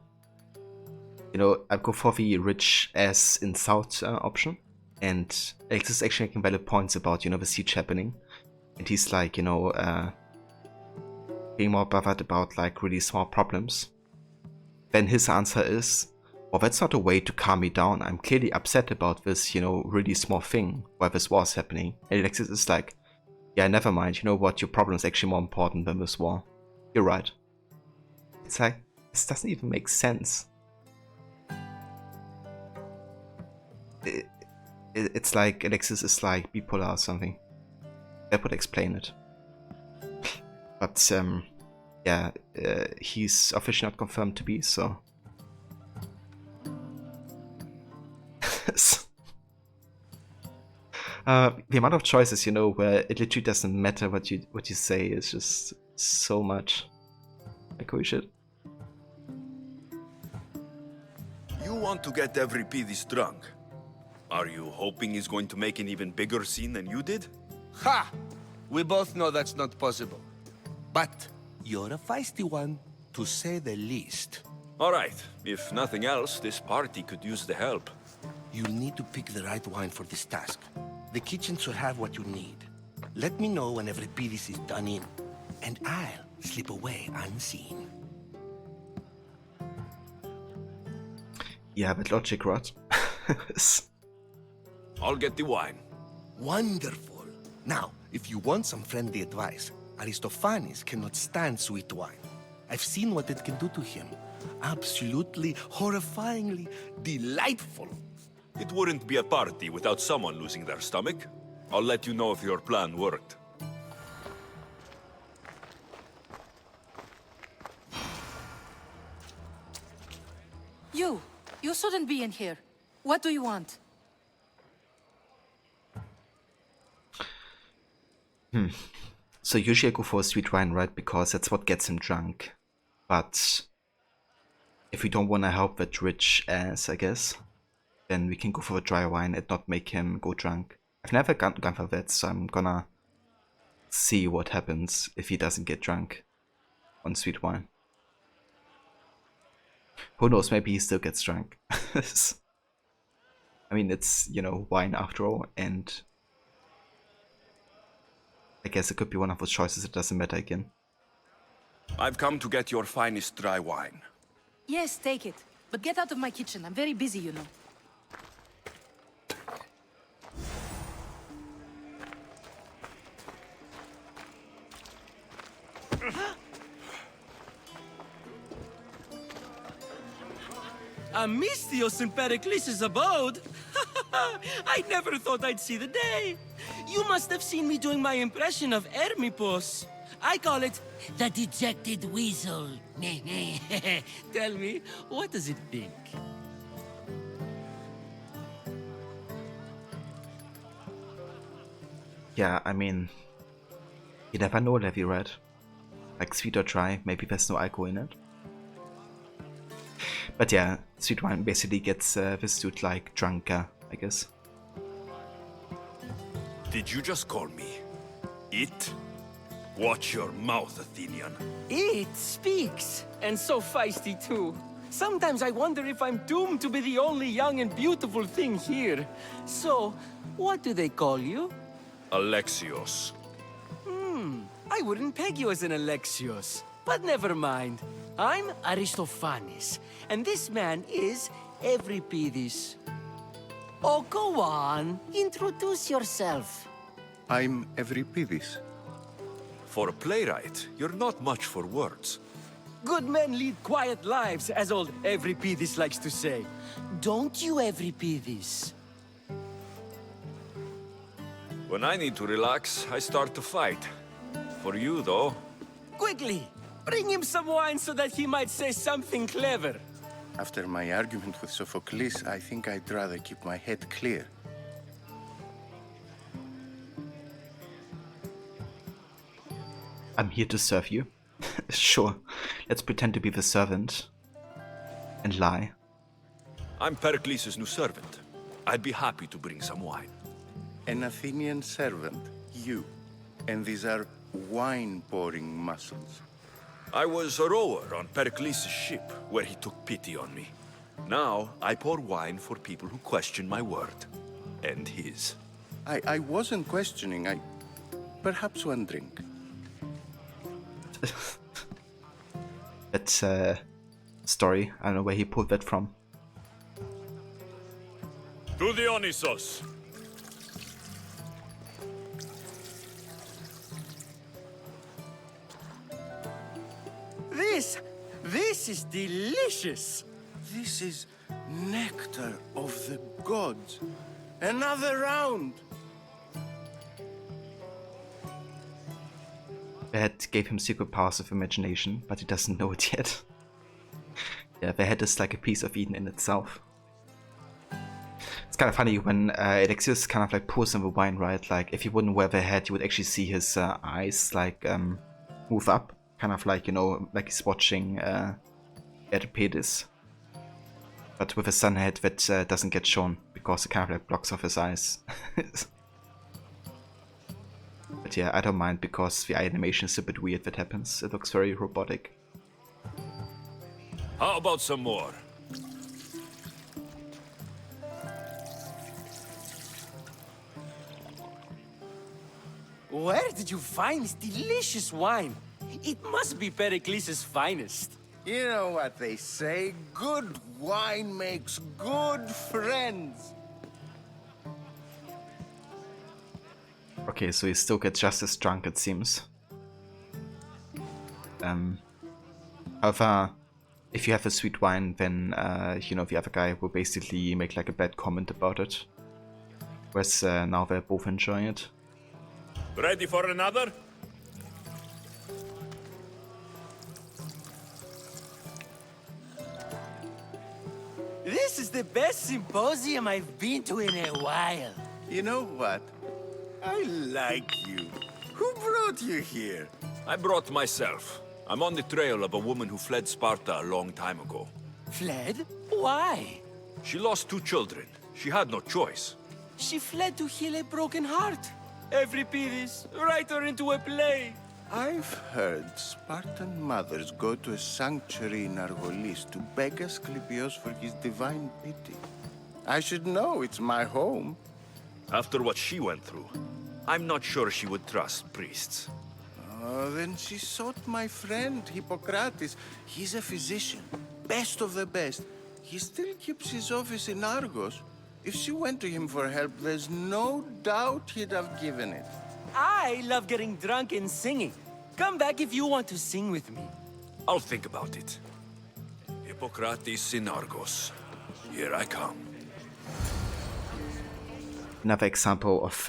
You know, I'd go for the rich ass insult option. And Alex is actually making valid points about, you know, the siege happening. And he's like, you know, being more bothered about like really small problems. Then his answer is, well, that's not a way to calm me down. I'm clearly upset about this, you know, really small thing while this war is happening. And Alexis is like, yeah, never mind. You know what? Your problem is actually more important than this war. You're right. It's like, this doesn't even make sense. It's like Alexis is like bipolar or something. That would explain it. But yeah, he's officially not confirmed to be, so. The amount of choices, you know, where it literally doesn't matter what you say is just so much. Like holy shit. You want to get Euripides drunk. Are you hoping he's going to make an even bigger scene than you did? Ha! We both know that's not possible. But you're a feisty one, to say the least. All right. If nothing else, this party could use the help. You'll need to pick the right wine for this task. The kitchen should have what you need. Let me know when Euripides is done in, and I'll slip away unseen. Yeah, but logic, right? I'll get the wine. Wonderful. Now, if you want some friendly advice, Aristophanes cannot stand sweet wine. I've seen what it can do to him. Absolutely, horrifyingly delightful. It wouldn't be a party without someone losing their stomach. I'll let you know if your plan worked. You shouldn't be in here. What do you want? So usually I go for a sweet wine, right? Because that's what gets him drunk. But if we don't want to help that rich ass, I guess, then we can go for a dry wine and not make him go drunk. I've never gone for that, so I'm gonna see what happens if he doesn't get drunk on sweet wine. Who knows, maybe he still gets drunk. I mean, it's, you know, wine after all, and I guess it could be one of those choices that doesn't matter again. I've come to get your finest dry wine. Yes, take it. But get out of my kitchen. I'm very busy, you know. Amistios in Pericles' abode? I never thought I'd see the day. You must have seen me doing my impression of Hermipos. I call it the dejected weasel. Tell me, what does it think? Yeah, I mean, you never know, Levi, right? Like sweet or dry, maybe there's no alcohol in it. But yeah, sweet wine basically gets this dude like drunker, I guess. Did you just call me It? Watch your mouth, Athenian. It speaks, and so feisty too. Sometimes I wonder if I'm doomed to be the only young and beautiful thing here. So, what do they call you? Alexios. I wouldn't peg you as an Alexios. But never mind. I'm Aristophanes, and this man is Euripides. Oh, go on. Introduce yourself. I'm Euripides. For a playwright, you're not much for words. Good men lead quiet lives, as old Euripides likes to say. Don't you, Euripides? When I need to relax, I start to fight. For you, though... Quickly! Bring him some wine so that he might say something clever. After my argument with Sophocles, I think I'd rather keep my head clear. I'm here to serve you. Sure, let's pretend to be the servant. And lie. I'm Pericles' new servant. I'd be happy to bring some wine. An Athenian servant, you. And these are wine-pouring muscles. I was a rower on Pericles' ship, where he took pity on me. Now, I pour wine for people who question my word. And his. I wasn't questioning, perhaps one drink. That's story. I don't know where he pulled that from. To Dionysos! This is delicious! This is nectar of the gods. Another round! The head gave him secret powers of imagination, but he doesn't know it yet. Yeah, the head is like a piece of Eden in itself. It's kind of funny when Alexios kind of like pours in the wine, right? Like if he wouldn't wear the head, you would actually see his eyes like move up. Kind of like, you know, like he's watching Euripides. But with a sun head that doesn't get shown because it kind of like blocks off his eyes. But yeah, I don't mind because the eye animation is a bit weird that happens. It looks very robotic. How about some more? Where did you find this delicious wine? It must be Pericles' finest. You know what they say, good wine makes good friends. Okay, so he still gets just as drunk, it seems. However, if you have a sweet wine, then, you know, the other guy will basically make like a bad comment about it. Whereas now they're both enjoying it. Ready for another? This is the best symposium I've been to in a while. You know what? I like you. Who brought you here? I brought myself. I'm on the trail of a woman who fled Sparta a long time ago. Fled? Why? She lost 2 children. She had no choice. She fled to heal a broken heart. Euripides, write her into a play. I've heard Spartan mothers go to a sanctuary in Argolis to beg Asclepios for his divine pity. I should know, it's my home. After what she went through, I'm not sure she would trust priests. Oh, then she sought my friend, Hippocrates. He's a physician, best of the best. He still keeps his office in Argos. If she went to him for help, there's no doubt he'd have given it. I love getting drunk and singing. Come back if you want to sing with me. I'll think about it. Hippocrates in Argos. Here I come. Another example of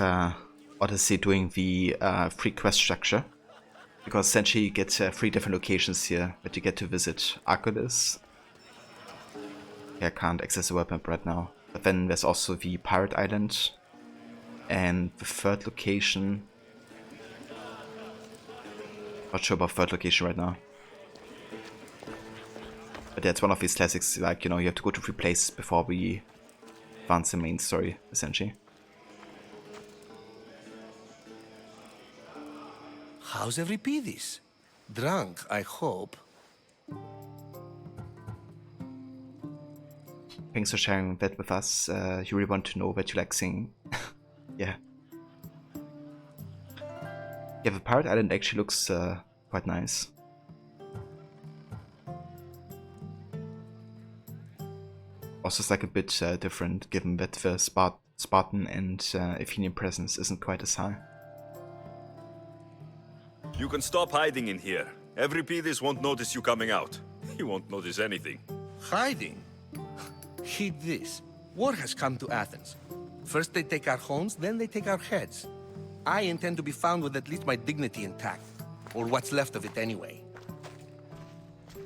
Odyssey doing the free quest structure. Because essentially you get 3 different locations here that you get to visit. Acropolis. Yeah, I can't access the web map right now. But then there's also the Pirate Island. And the 3rd location... Not sure about 3rd location right now. But yeah, it's one of these classics, like, you know, you have to go to 3 places before we advance the main story, essentially. How's Euripides? Drunk, I hope. Thanks for sharing that with us. You really want to know that you like singing. Yeah. Yeah, the Pirate Island actually looks quite nice. Also, it's like a bit different, given that the Spartan and Athenian presence isn't quite as high. You can stop hiding in here. Euripides won't notice you coming out. He won't notice anything. Hiding? Heed this. War has come to Athens. First they take our homes, then they take our heads. I intend to be found with at least my dignity intact. Or what's left of it anyway.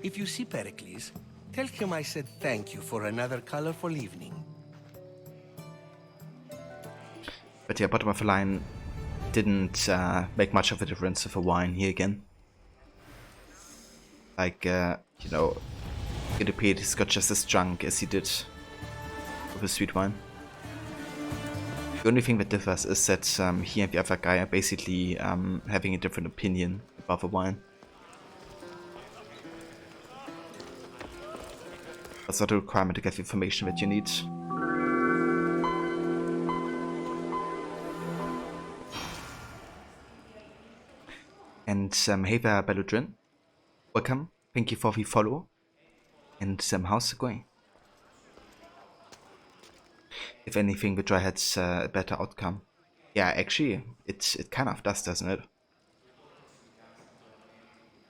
If you see Pericles, tell him I said thank you for another colorful evening. But yeah, bottom of the line didn't make much of a difference with the wine here again. Like, you know, Euripides got just as drunk as he did with the sweet wine. The only thing that differs is that he and the other guy are basically having a different opinion about the wine. That's not a requirement to get the information that you need. And hey there, Belludrin. Welcome. Thank you for the follow. And how's it going? If anything, the try had a better outcome. Yeah, actually, it kind of does, doesn't it?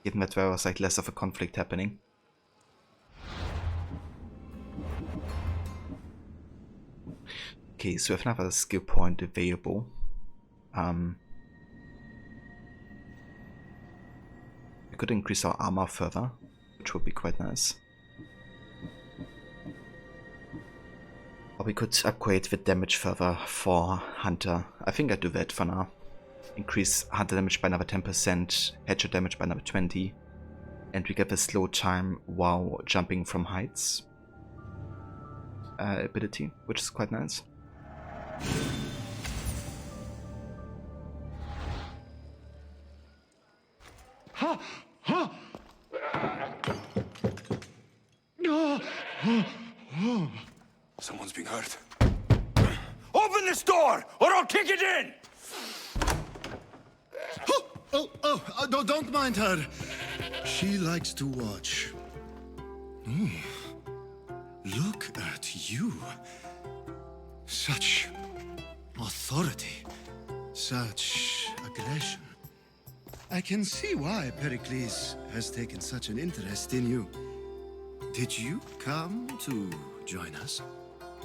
Given that there was like less of a conflict happening. Okay, so we have another skill point available. We could increase our armor further, which would be quite nice. Or we could upgrade the damage further for Hunter. I think I'd do that for now. Increase Hunter damage by another 10%, headshot damage by another 20%, and we get the slow time while jumping from heights ability, which is quite nice. Ha! Ha! Someone's being hurt. Open this door, or I'll kick it in! Don't mind her. She likes to watch. Look at you. Such authority. Such aggression. I can see why Pericles has taken such an interest in you. Did you come to join us?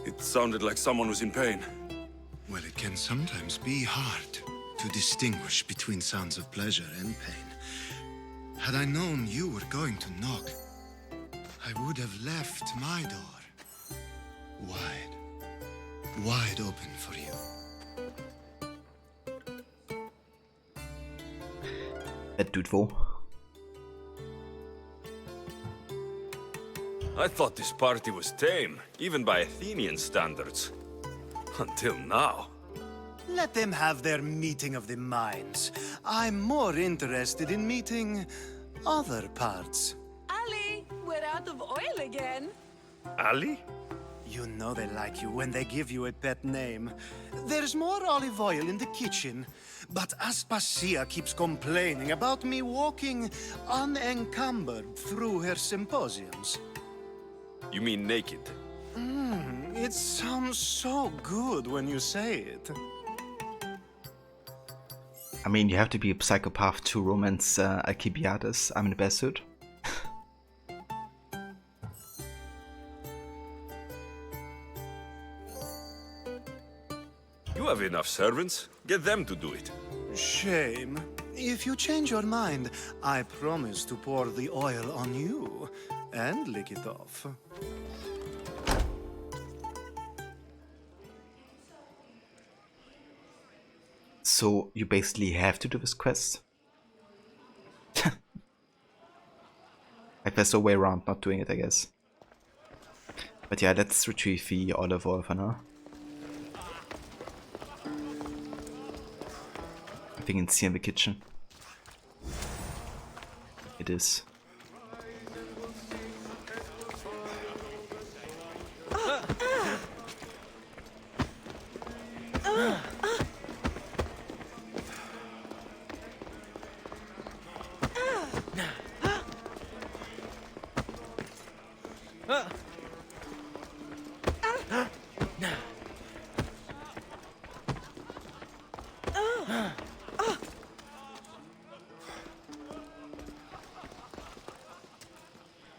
It sounded like someone was in pain. Well, it can sometimes be hard to distinguish between sounds of pleasure and pain. Had I known you were going to knock, I would have left my door wide open for you. That dude though. I thought this party was tame, even by Athenian standards. Until now. Let them have their meeting of the minds. I'm more interested in meeting other parts. Ali, we're out of oil again. Ali? You know they like you when they give you a pet name. There's more olive oil in the kitchen, but Aspasia keeps complaining about me walking unencumbered through her symposiums. You mean naked? It sounds so good when you say it. I mean, you have to be a psychopath to romance Alcibiades. I'm in the best suit. You have enough servants. Get them to do it. Shame. If you change your mind, I promise to pour the oil on you and lick it off. So you basically have to do this quest? Like there's no way around not doing it, I guess. But yeah, let's retrieve the olive oil for now. I think it's here in the kitchen. it is.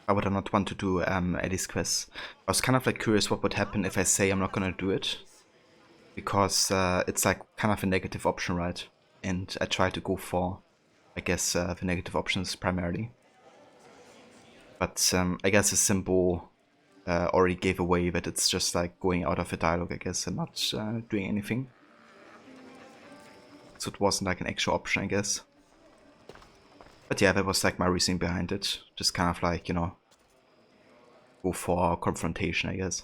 I would not want to do Eddie's quest. I was kind of like curious what would happen if I say I'm not gonna do it, because it's like kind of a negative option, right? And I try to go for, I guess, the negative options primarily. But I guess the symbol already gave away that it's just like going out of a dialogue, I guess, and not doing anything. So it wasn't like an actual option, I guess. But yeah, that was like my reasoning behind it. Just kind of like, you know, go for confrontation, I guess.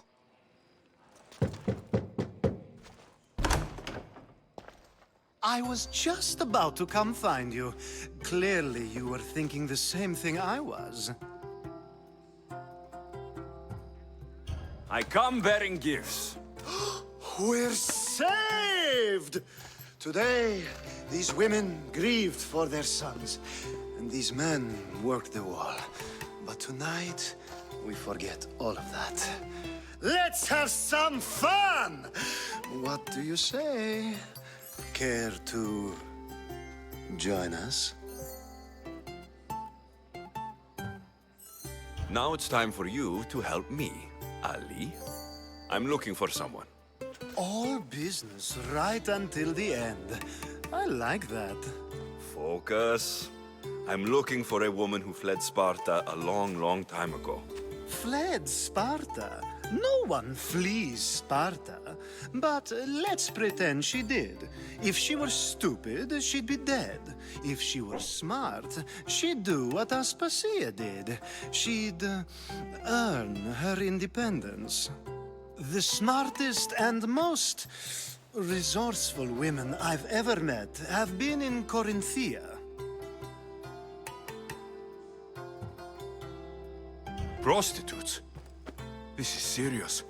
I was just about to come find you. Clearly you were thinking the same thing I was. I come bearing gifts. We're saved! Today, these women grieved for their sons, and these men worked the wall. But tonight, we forget all of that. Let's have some fun! What do you say? Care to join us? Now it's time for you to help me, Ali. I'm looking for someone. All business right until the end. I like that. Focus. I'm looking for a woman who fled Sparta a long, long time ago. Fled Sparta? No one flees Sparta. But let's pretend she did. If she were stupid, she'd be dead. If she were smart, she'd do what Aspasia did. She'd earn her independence. The smartest and most resourceful women I've ever met have been in Corinthia. Prostitutes? This is serious.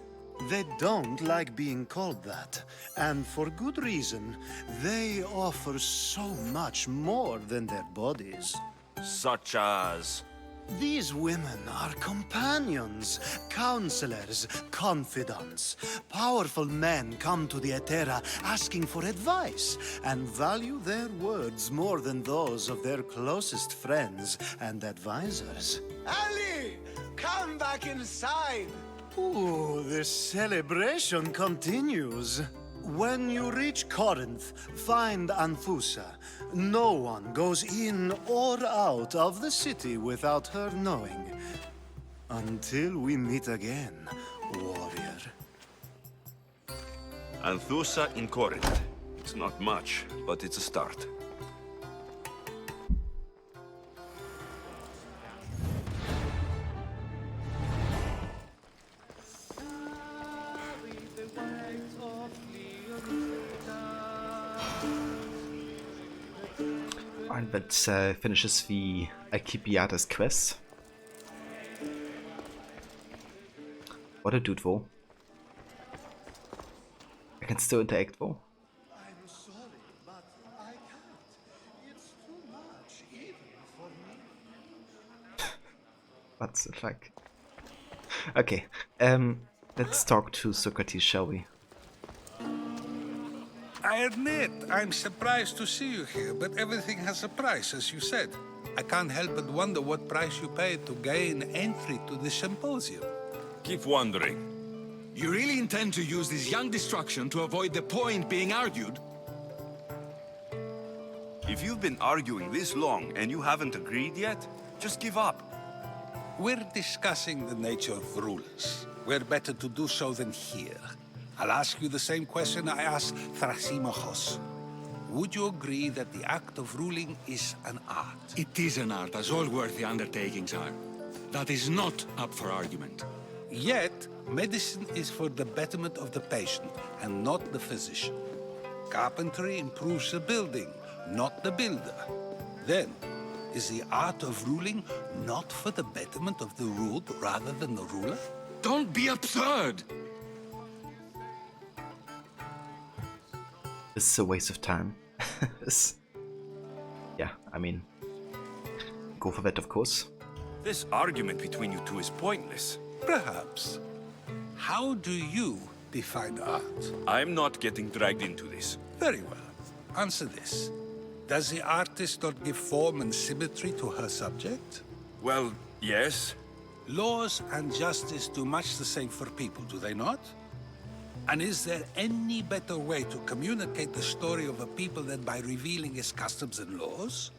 They don't like being called that, and for good reason. They offer so much more than their bodies. Such as? These women are companions, counselors, confidants. Powerful men come to the Etera asking for advice and value their words more than those of their closest friends and advisors. Ali! Come back inside! Ooh, the celebration continues. When you reach Corinth, find Anthusa. No one goes in or out of the city without her knowing. Until we meet again, warrior. Anthusa in Corinth. It's not much, but it's a start. And that finishes the Alcibiades quest. What a dude, though. I can still interact, though. I'm sorry, but I can't. It's too much, even for me. What's the fuck? Okay, let's talk to Socrates, shall we? I admit, I'm surprised to see you here, but everything has a price, as you said. I can't help but wonder what price you paid to gain entry to the Symposium. Keep wondering. You really intend to use this young destruction to avoid the point being argued? If you've been arguing this long and you haven't agreed yet, just give up. We're discussing the nature of rulers. Where better to do so than here? I'll ask you the same question I asked Thrasymachos. Would you agree that the act of ruling is an art? It is an art, as all worthy undertakings are. That is not up for argument. Yet, medicine is for the betterment of the patient, and not the physician. Carpentry improves the building, not the builder. Then, Is the art of ruling not for the betterment of the ruled rather than the ruler? Don't be absurd! This is a waste of time. Yeah, I mean, go for that, of course. This argument between you two is pointless. Perhaps. How do you define art? I'm not getting dragged into this. Very well. Answer this. Does the artist not give form and symmetry to her subject? Well, yes. Laws and justice do much the same for people, do they not? And is there any better way to communicate the story of a people than by revealing its customs and laws?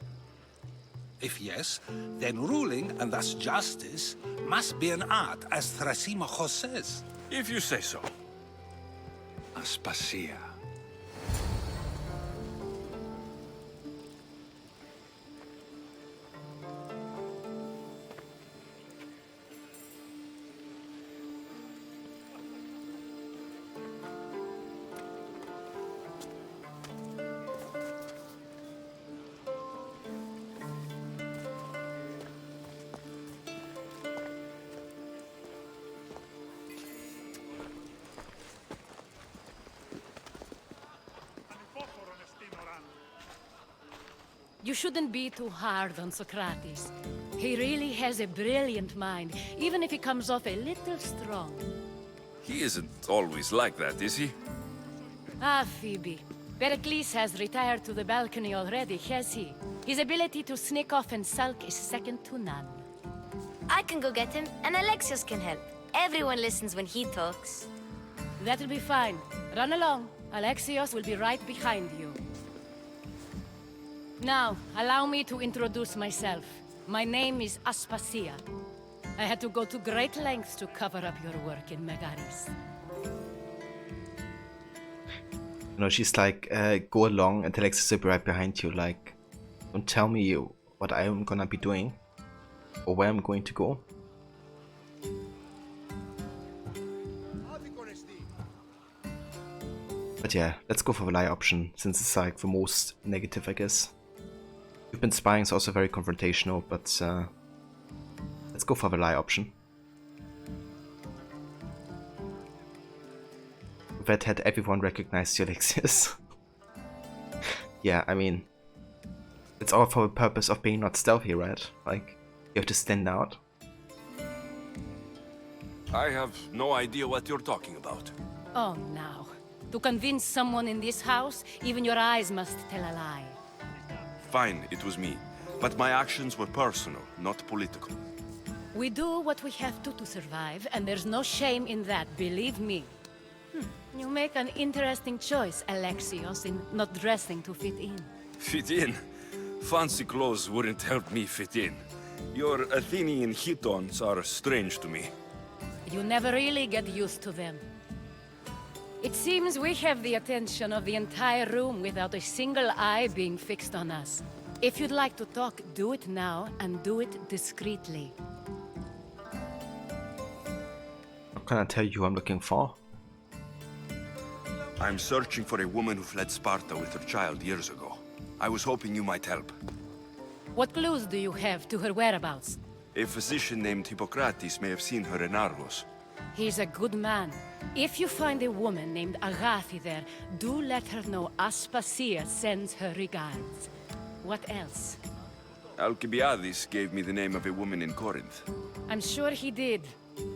If yes, then ruling, and thus justice, must be an art, as Thrasymachos says. If you say so. Aspasia. You shouldn't be too hard on Socrates. He really has a brilliant mind, even if he comes off a little strong. He isn't always like that, is he? Ah, Phoebe. Pericles has retired to the balcony already, has he? His ability to sneak off and sulk is second to none. I can go get him, and Alexios can help. Everyone listens when he talks. That'll be fine. Run along. Alexios will be right behind you. Now, allow me to introduce myself. My name is Aspasia. I had to go to great lengths to cover up your work in Megaris. You know, she's like, go along and Alexis will be right behind you. Like, don't tell me what I'm gonna be doing or where I'm going to go. But yeah, let's go for the lie option, since it's like the most negative, I guess. You've been spying is also very confrontational, but let's go for the lie option. That had everyone recognize you, Alexius. Yeah, I mean, it's all for the purpose of being not stealthy, right? Like, you have to stand out. I have no idea what you're talking about. Oh, now. To convince someone in this house, even your eyes must tell a lie. Fine, it was me. But my actions were personal, not political. We do what we have to survive, and there's no shame in that, believe me. You make an interesting choice, Alexios, in not dressing to fit in. Fit in? Fancy clothes wouldn't help me fit in. Your Athenian chitons are strange to me. You never really get used to them. It seems we have the attention of the entire room without a single eye being fixed on us. If you'd like to talk, do it now, and do it discreetly. What can I tell you I'm looking for? I'm searching for a woman who fled Sparta with her child years ago. I was hoping you might help. What clues do you have to her whereabouts? A physician named Hippocrates may have seen her in Argos. He's a good man. If you find a woman named Agathi there, do let her know Aspasia sends her regards. What else? Alcibiades gave me the name of a woman in Corinth. I'm sure he did.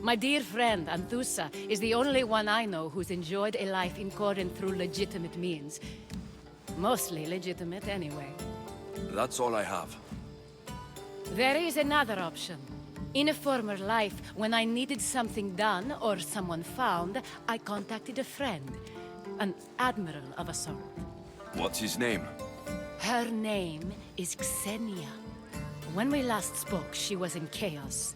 My dear friend, Anthusa, is the only one I know who's enjoyed a life in Corinth through legitimate means. Mostly legitimate, anyway. That's all I have. There is another option. In a former life, when I needed something done or someone found, I contacted a friend. An admiral of a sort. What's his name? Her name is Xenia. When we last spoke, she was in chaos.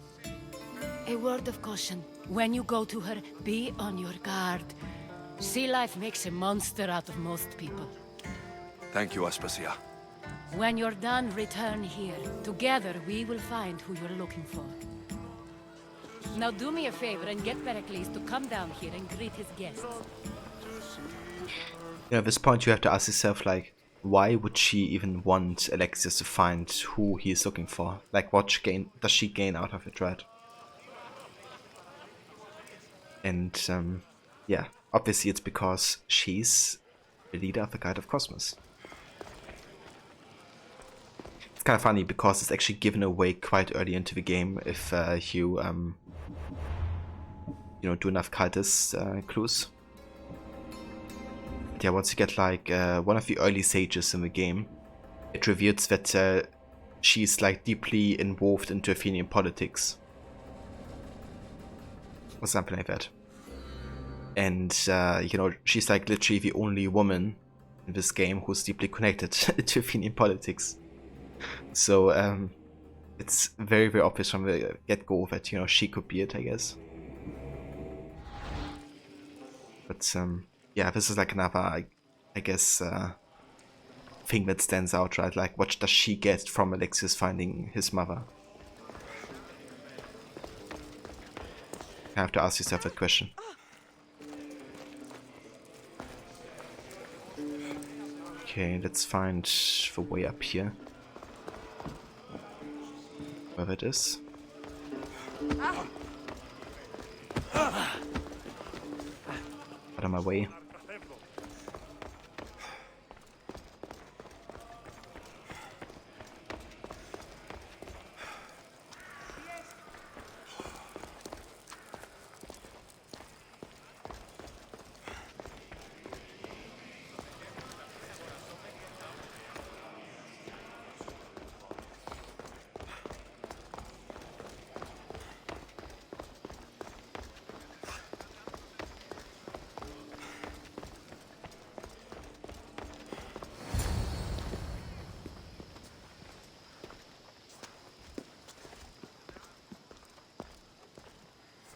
A word of caution. When you go to her, be on your guard. Sea life makes a monster out of most people. Thank you, Aspasia. When you're done, return here. Together, we will find who you're looking for. Now do me a favor and get Pericles to come down here and greet his guests. Yeah, at this point you have to ask yourself, like, why would she even want Alexios to find who he is looking for? Like, what does she gain out of it, right? And yeah, obviously it's because she's the leader of the Guild of Cosmos. It's kind of funny because it's actually given away quite early into the game if you know, do enough cultist clues. Yeah, once you get like one of the early sages in the game, it reveals that she's like deeply involved into Athenian politics. Or something like that. And you know, she's like literally the only woman in this game who's deeply connected to Athenian politics. So it's very, very obvious from the get-go that, you know, she could be it, I guess. But yeah, this is like another, I guess, thing that stands out, right? Like, what does she get from Alexios finding his mother? You have to ask yourself that question. Okay, let's find the way up here. Wherever it is. Out of my way.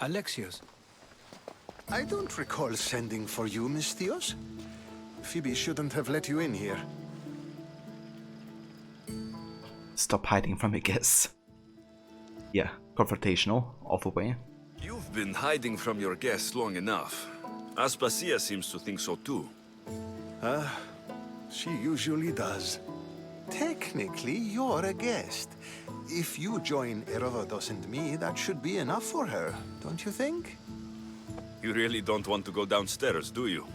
Alexios. I don't recall sending for you, Miss Theos. Phoebe shouldn't have let you in here. Stop hiding from your guests. Yeah, confrontational, all the way. You've been hiding from your guests long enough. Aspasia seems to think so too. She usually does. Technically, you're a guest. If you join Herodotus and me, that should be enough for her, don't you think? You really don't want to go downstairs, do you?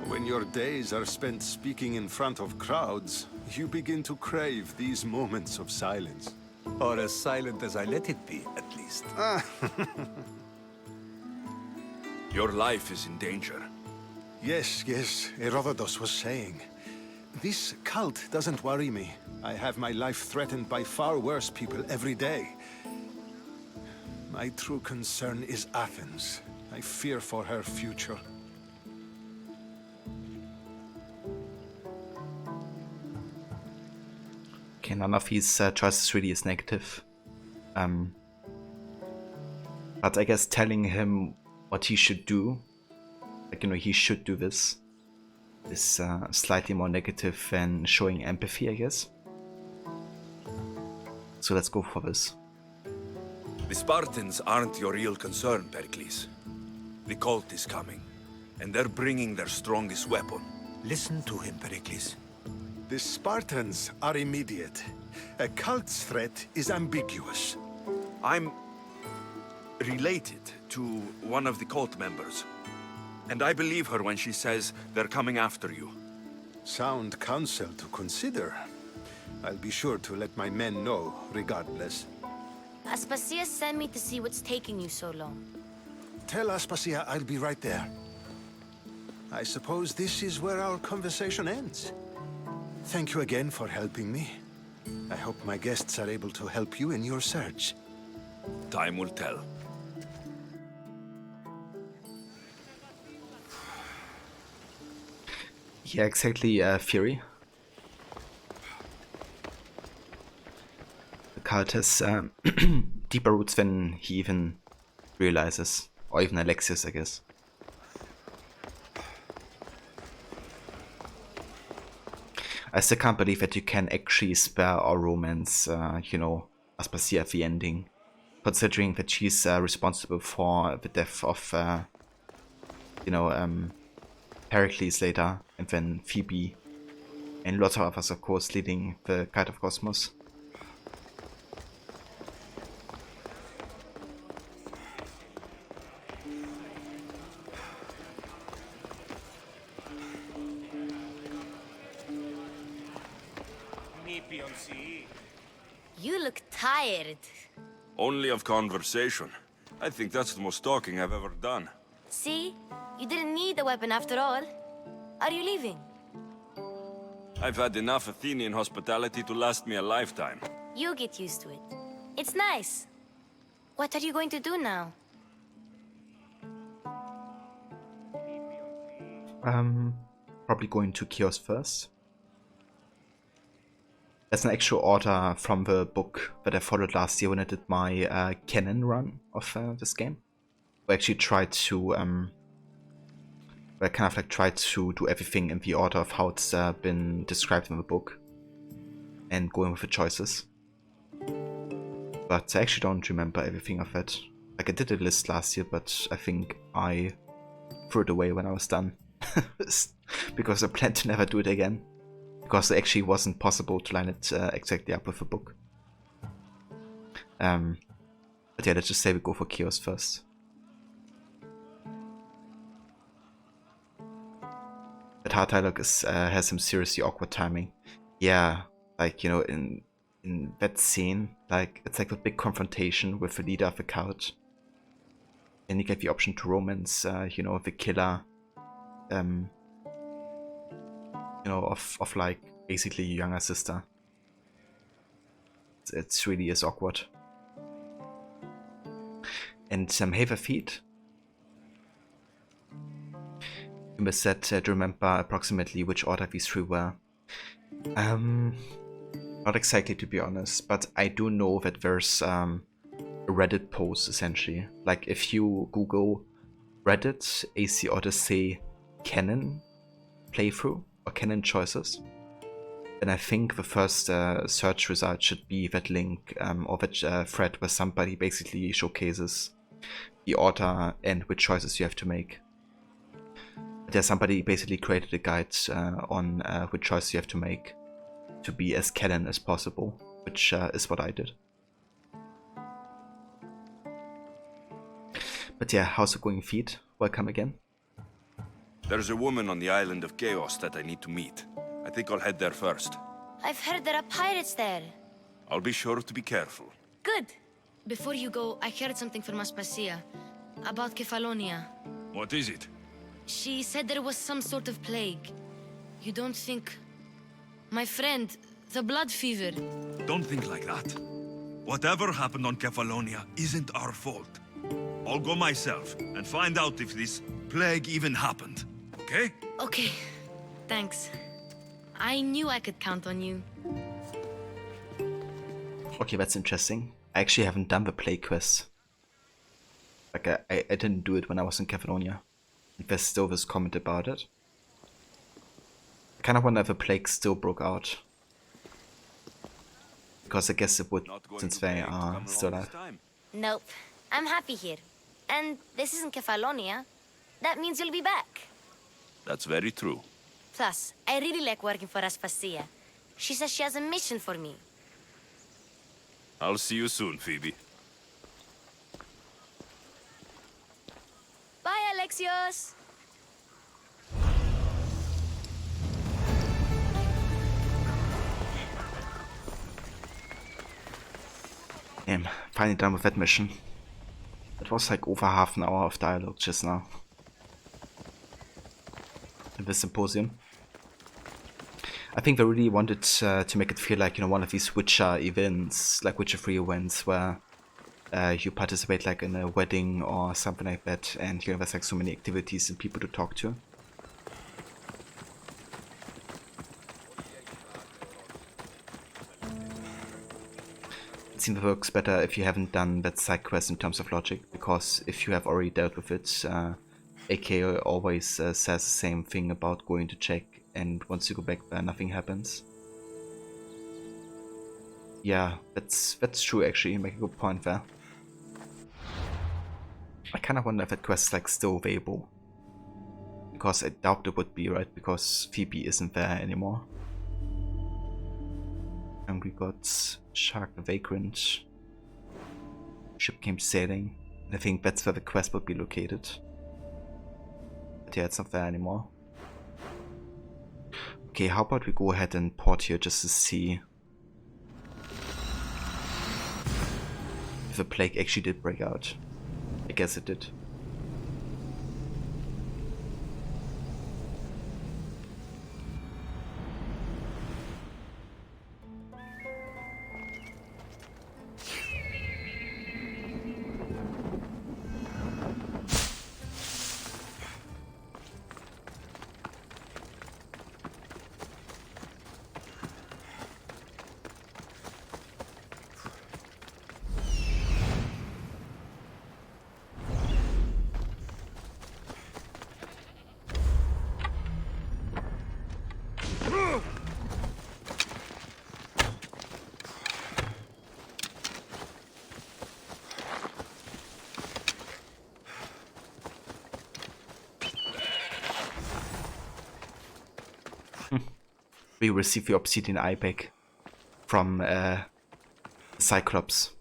When your days are spent speaking in front of crowds, you begin to crave these moments of silence. Or as silent as I let it be, at least. Your life is in danger. Yes, Herodotus was saying. This cult doesn't worry me. I have my life threatened by far worse people every day. My true concern is Athens. I fear for her future. Okay, none of his choices really is negative. But I guess telling him what he should do, like, you know, he should do this, is slightly more negative than showing empathy, I guess. So let's go for this. The Spartans aren't your real concern, Pericles. The cult is coming, and they're bringing their strongest weapon. Listen to him, Pericles. The Spartans are immediate. A cult's threat is ambiguous. I'm related to one of the cult members, and I believe her when she says they're coming after you. Sound counsel to consider. I'll be sure to let my men know, regardless. Aspasia sent me to see what's taking you so long. Tell Aspasia I'll be right there. I suppose this is where our conversation ends. Thank you again for helping me. I hope my guests are able to help you in your search. Time will tell. Yeah, exactly, Fury. The cult has deeper roots than he even realizes. Or even Alexios, I guess. I still can't believe that you can actually spare our romance, you know, Aspasia at the ending. Considering that she's responsible for the death of, you know, Pericles later, and then Phoebe And lots of others, of course, leading the Kite of Cosmos. You look tired. Only of conversation. I think that's the most talking I've ever done. See? You didn't need the weapon after all. Are you leaving? I've had enough Athenian hospitality to last me a lifetime. You get used to it. It's nice. What are you going to do now? Probably going to Chaos first. There's an actual order from the book that I followed last year when I did my canon run of this game. I actually tried to I kind of like tried to do everything in the order of how it's been described in the book and going with the choices. But I actually don't remember everything of it. Like I did a list last year, but I think I threw it away when I was done. Because I plan to never do it again. Because it actually wasn't possible to line it exactly up with the book. But yeah, let's just say we go for Chaos first. That hard dialogue is, has some seriously awkward timing. Yeah, like, you know, in that scene, like, it's like a big confrontation with the leader of the cult. And you get the option to romance, you know, the killer, you know, of like, basically your younger sister. It's really is awkward. And hey, the feet. You must said to remember approximately which order these three were. Not exactly, to be honest, but I do know that there's a Reddit post essentially. Like if you Google Reddit AC Odyssey canon playthrough or canon choices, then I think the first search result should be that link or that thread where somebody basically showcases the order and which choices you have to make. There's somebody basically created a guide on which choice you have to make to be as canon as possible, which is what I did. But yeah, how's it going, Feet? Welcome again. There's a woman on the island of Chaos that I need to meet. I think I'll head there first. I've heard there are pirates there. I'll be sure to be careful. Good. Before you go, I heard something from Aspasia about Kefalonia. What is it? She said there was some sort of plague. You don't think... My friend, the blood fever. Don't think like that. Whatever happened on Kefalonia isn't our fault. I'll go myself and find out if this plague even happened, okay? Okay, thanks. I knew I could count on you. Okay, that's interesting. I actually haven't done the plague quest. Like, I didn't do it when I was in Kefalonia. There's still this comment about it. I kind of wonder if the plague still broke out. Because I guess it would, since they are still alive. Nope. I'm happy here. And this isn't Kefalonia. That means you'll be back. That's very true. Plus, I really like working for Aspasia. She says she has a mission for me. I'll see you soon, Phoebe. Bye, Alexios! Damn, finally done with that mission. It was like over half an hour of dialogue just now. In the Symposium. I think they really wanted to make it feel like, you know, one of these Witcher events, like Witcher 3 events, where you participate like in a wedding or something like that, and you know, there's like so many activities and people to talk to. It seems it works better if you haven't done that side quest in terms of logic, because if you have already dealt with it, AK always says the same thing about going to check, and once you go back there, nothing happens. Yeah, that's true actually, you make a good point there. I kinda wonder if that quest is like still available. Because I doubt it would be, right? Because Phoebe isn't there anymore. And we got Shark the Vagrant. Ship came sailing. I think that's where the quest would be located. But yeah, it's not there anymore. Okay, how about we go ahead and port here just to see if the plague actually did break out. I guess it did. We receive the obsidian eye back from Cyclops.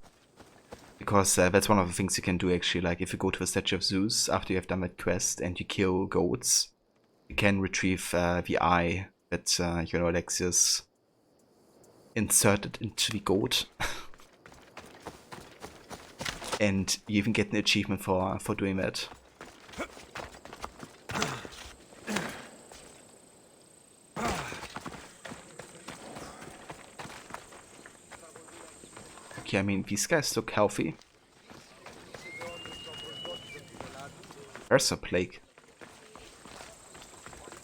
Because that's one of the things you can do actually, like if you go to the statue of Zeus after you have done that quest and you kill goats, you can retrieve the eye that Alexius inserted into the goat. And you even get an achievement for doing that. Okay, I mean, these guys look healthy. There's a plague.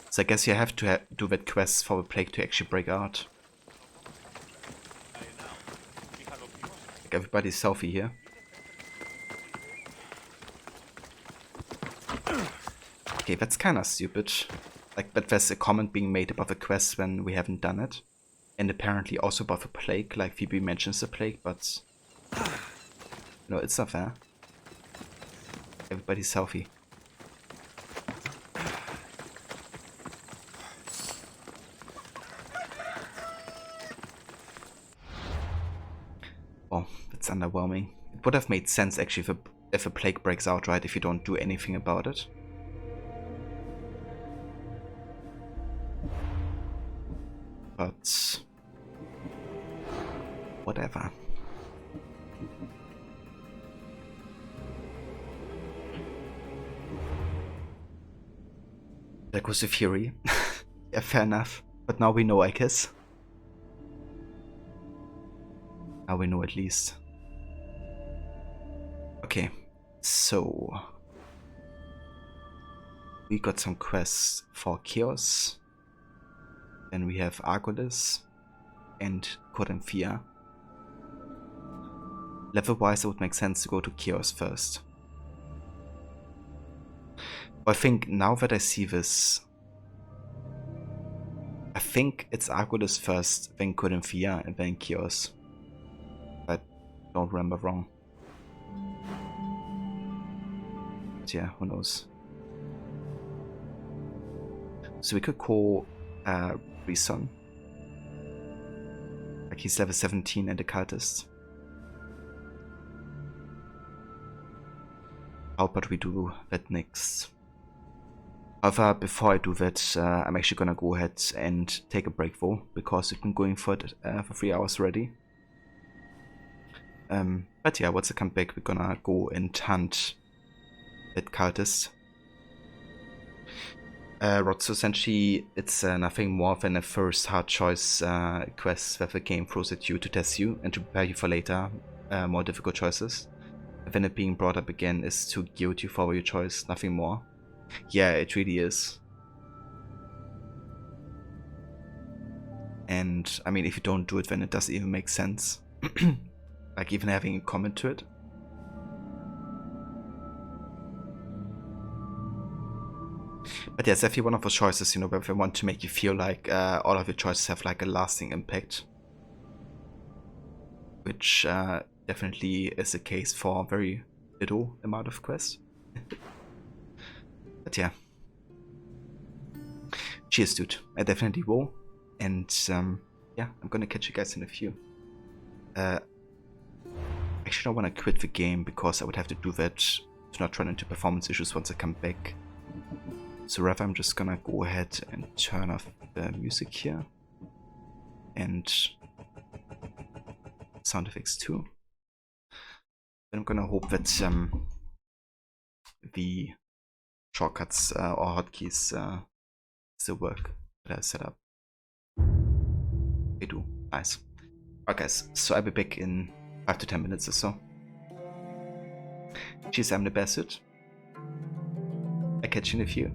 So I guess you have to do that quest for the plague to actually break out. Like everybody's healthy here. Okay, that's kinda stupid. Like, but there's a comment being made about the quest when we haven't done it. And apparently also about the plague, like Phoebe mentions the plague, but no, it's not fair. Everybody's healthy. Oh, that's underwhelming. It would have made sense actually if a plague breaks out, right, if you don't do anything about it. But whatever. That was a fury. Yeah, fair enough. But now we know, I guess. Now we know at least. Okay, so we got some quests for Chaos. Then we have Acropolis and Codenphia. Level-wise, it would make sense to go to Chaos first. But I think now that I see this, I think it's Acropolis first, then Codenphia, and then Chaos. I don't remember wrong. But yeah, who knows. So we could call Reson. Like he's level 17 and a cultist. How about we do that next? However, before I do that, I'm actually gonna go ahead and take a break though, because we've been going for it for 3 hours already. But yeah, once I come back, we're gonna go and hunt that cultist. So essentially, it's nothing more than a first hard choice quest that the game throws at you to test you and to prepare you for later more difficult choices. And then it being brought up again is to guilt you for your choice, nothing more. Yeah, it really is. And I mean, if you don't do it, then it doesn't even make sense. Like even having a comment to it. But yeah, it's definitely one of those choices, you know, where they want to make you feel like all of your choices have like a lasting impact. Which definitely is the case for a very little amount of quests. But yeah. Cheers, dude. I definitely will. And yeah, I'm gonna catch you guys in a few. Actually, I want to quit the game because I would have to do that to not run into performance issues once I come back. So rather, I'm just gonna go ahead and turn off the music here and sound effects too. Then I'm gonna hope that the shortcuts or hotkeys still work that I set up. They do. Nice. Alright guys, so I'll be back in 5 to 10 minutes or so. Cheers, I'm the Bassett. I'll catch you in a few.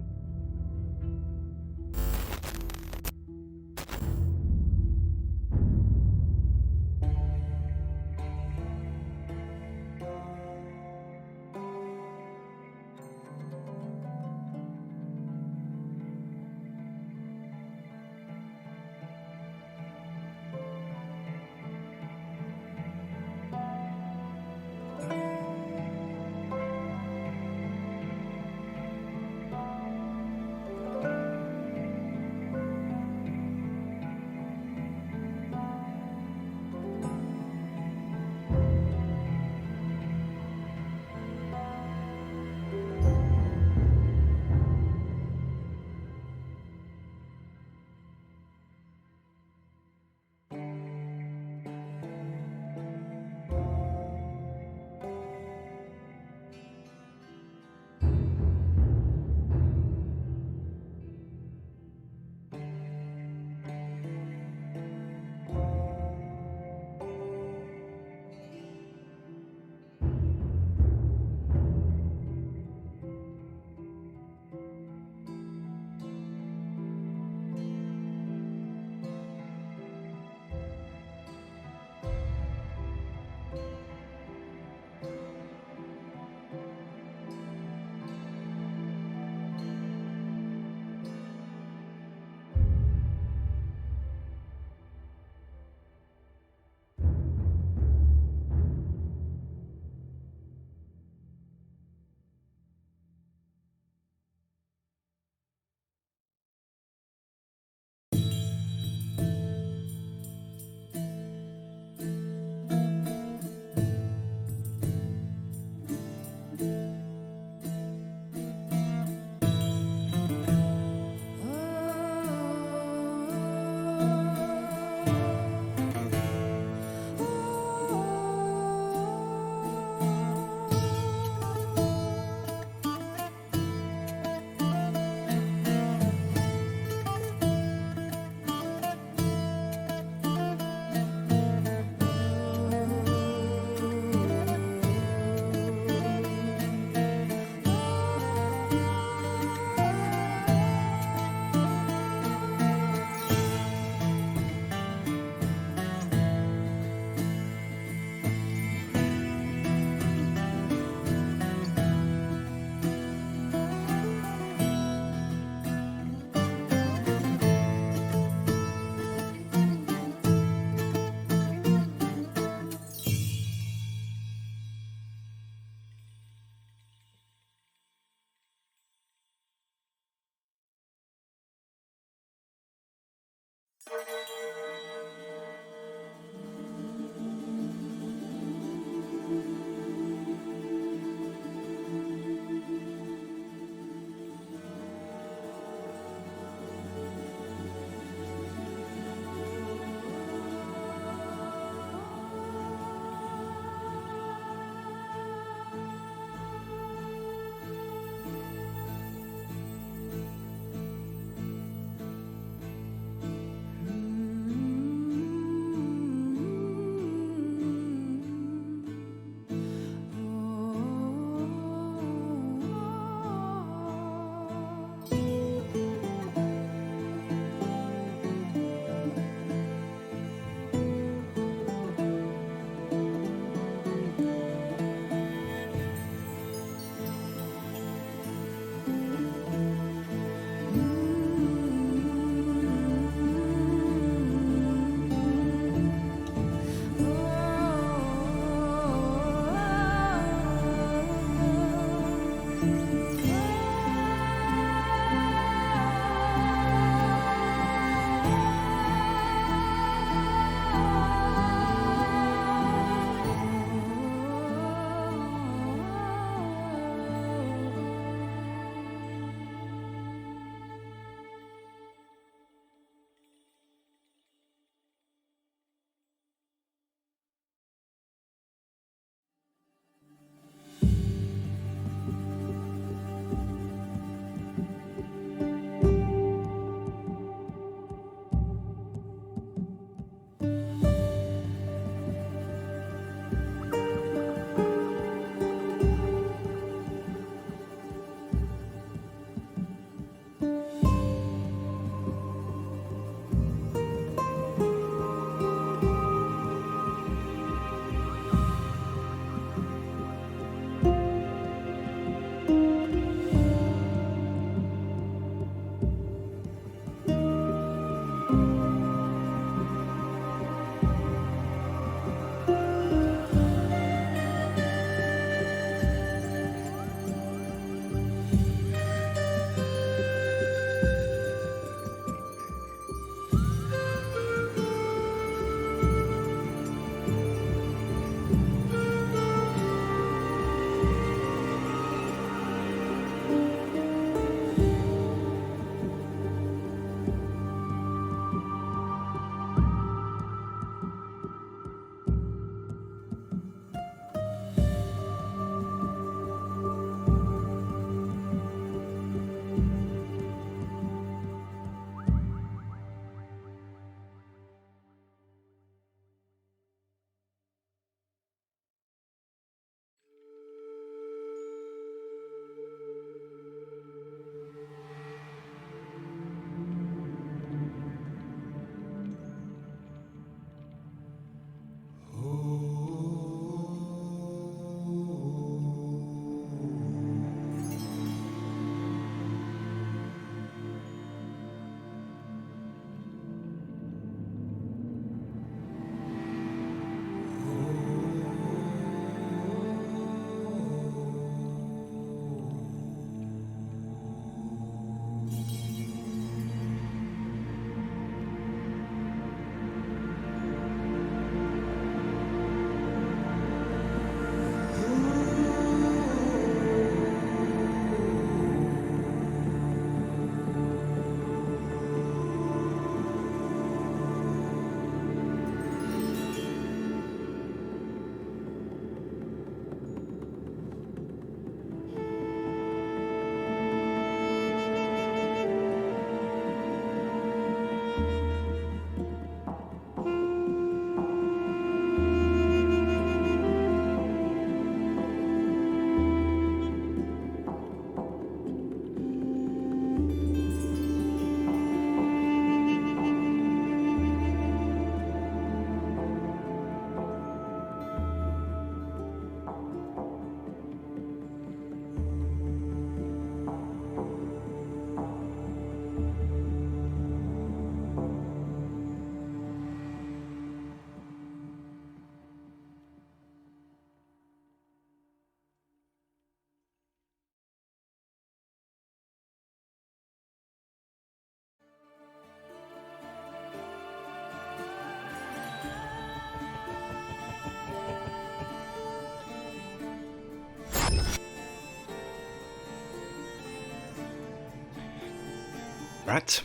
Right.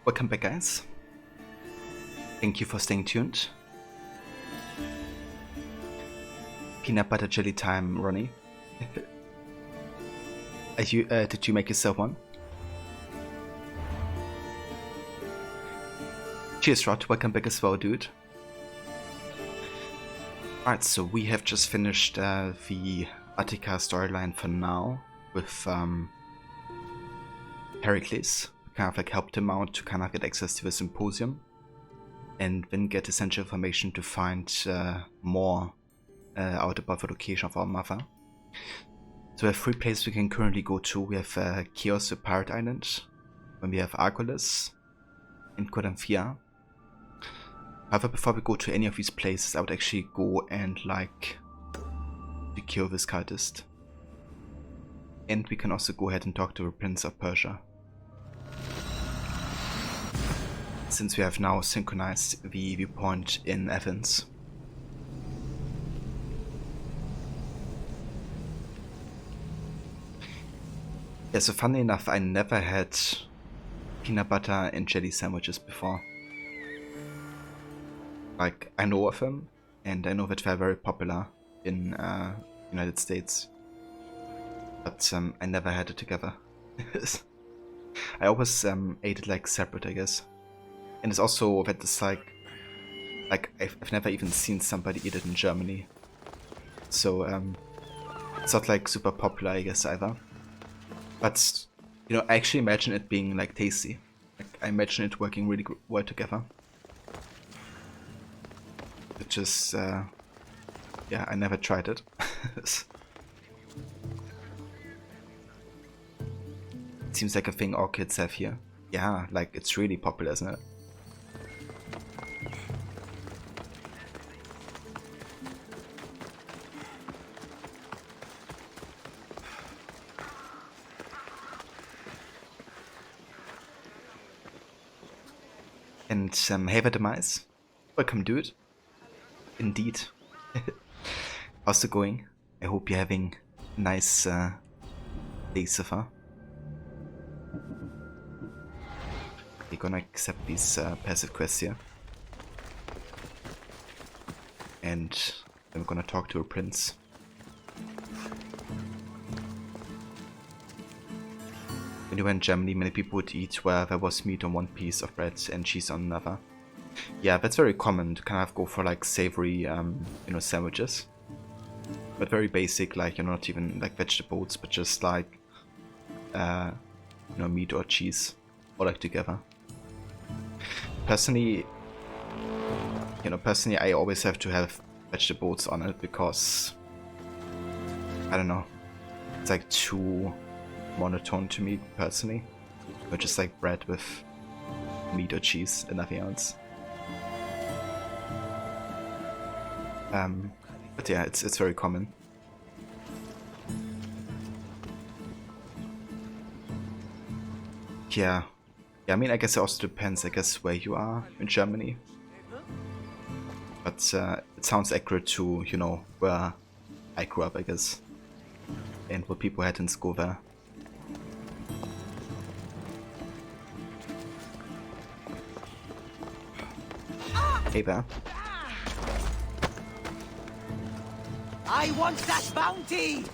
Welcome back, guys. Thank you for staying tuned. Peanut butter jelly time, Ronnie. Did you make yourself one? Cheers, Rod. Welcome back as well, dude. Alright, so we have just finished the Attica storyline for now with Heracles. Kind of like helped him out to kind of get access to the Symposium and then get essential information to find more out about the location of our mother. So we have 3 places we can currently go to. We have Chaos, the Pirate Island, then we have Acropolis and Codanthia. However, before we go to any of these places, I would actually go and like secure this cultist. And we can also go ahead and talk to the Prince of Persia, since we have now synchronized the viewpoint in Athens. Yeah, so funny enough, I never had peanut butter and jelly sandwiches before. Like, I know of them, and I know that they're very popular in United States. But I never had it together. I always ate it like separate, I guess. And it's also that it's like I've never even seen somebody eat it in Germany. So it's not like super popular, I guess, either. But, you know, I actually imagine it being like tasty. Like, I imagine it working really well together. It just, yeah, I never tried it. It seems like a thing all kids have here. Yeah, like, it's really popular, isn't it? And hey there, Demise. Welcome, dude. Indeed. How's it going? I hope you're having a nice day so far. We're gonna accept these passive quests here. And then we're gonna talk to a prince. When you were in Germany, many people would eat where there was meat on one piece of bread and cheese on another. Yeah, that's very common to kind of go for like savory, you know, sandwiches. But very basic, like, you know, not even like vegetables, but just like, you know, meat or cheese, all like together. Personally, you know, I always have to have vegetables on it because, I don't know, it's like too monotone to me personally. Or just like bread with meat or cheese and nothing else. But yeah, it's very common. Yeah, I mean, I guess it also depends, I guess, where you are in Germany. But it sounds accurate to, you know, where I grew up, I guess. And what people had in school there. Hey there. I want that bounty!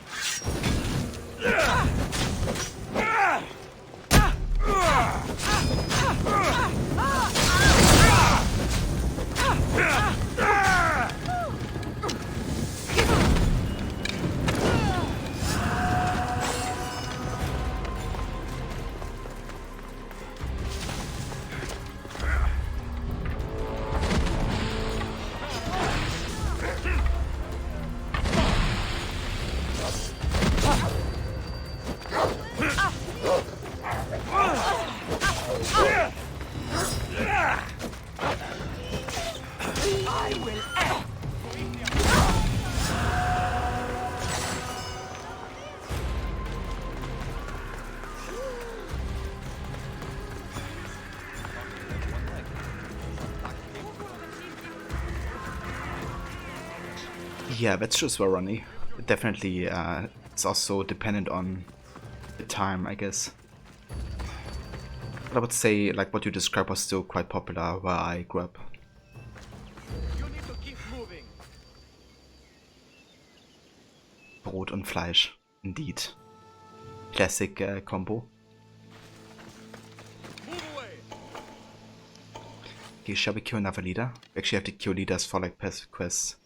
Yeah, that's just well, Ronnie. Definitely, it's also dependent on the time, I guess. I would say, like, what you described was still quite popular where I grew up. You need to keep moving. Brot und Fleisch, indeed. Classic combo. Okay, shall we kill another leader? We actually have to kill leaders for like passive quests.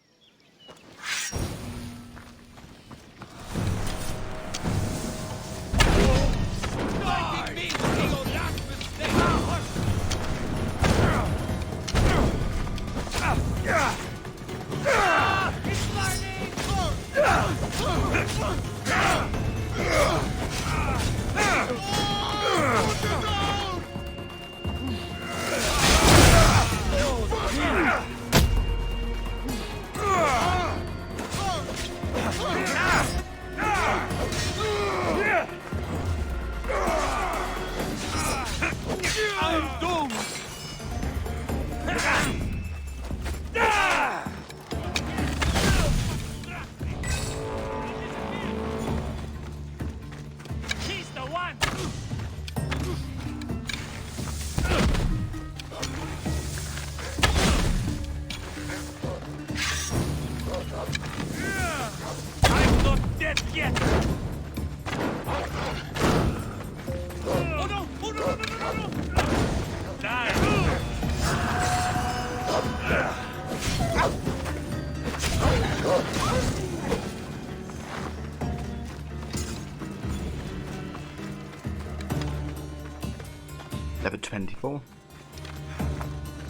Level 24.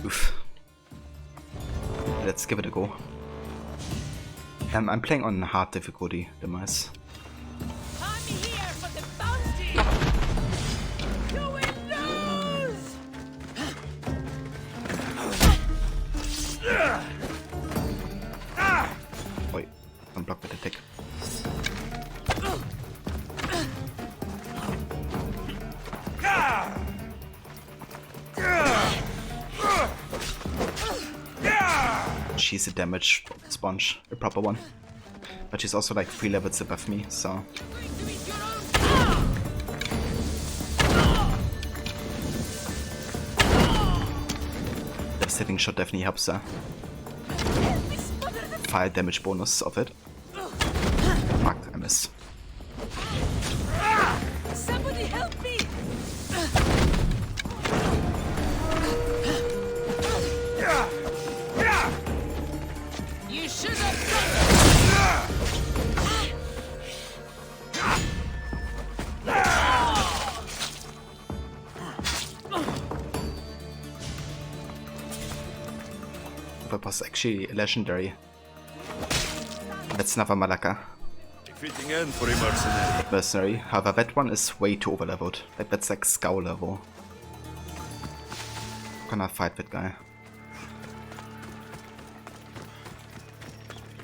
Oof. Let's give it a go. I'm playing on hard difficulty, the mice. Wait, don't block with the tick. She's a damage sponge, a proper one. But she's also like 3 levels above me, so... Devastating shot definitely helps her. Fire damage bonus of it. Fuck, I miss. Somebody help me! You should have That was actually legendary. That's another Malaka. Fitting end for a mercenary. Mercenary. However, that one is way too overleveled. Like, that's like Scowl level. Gonna fight that guy.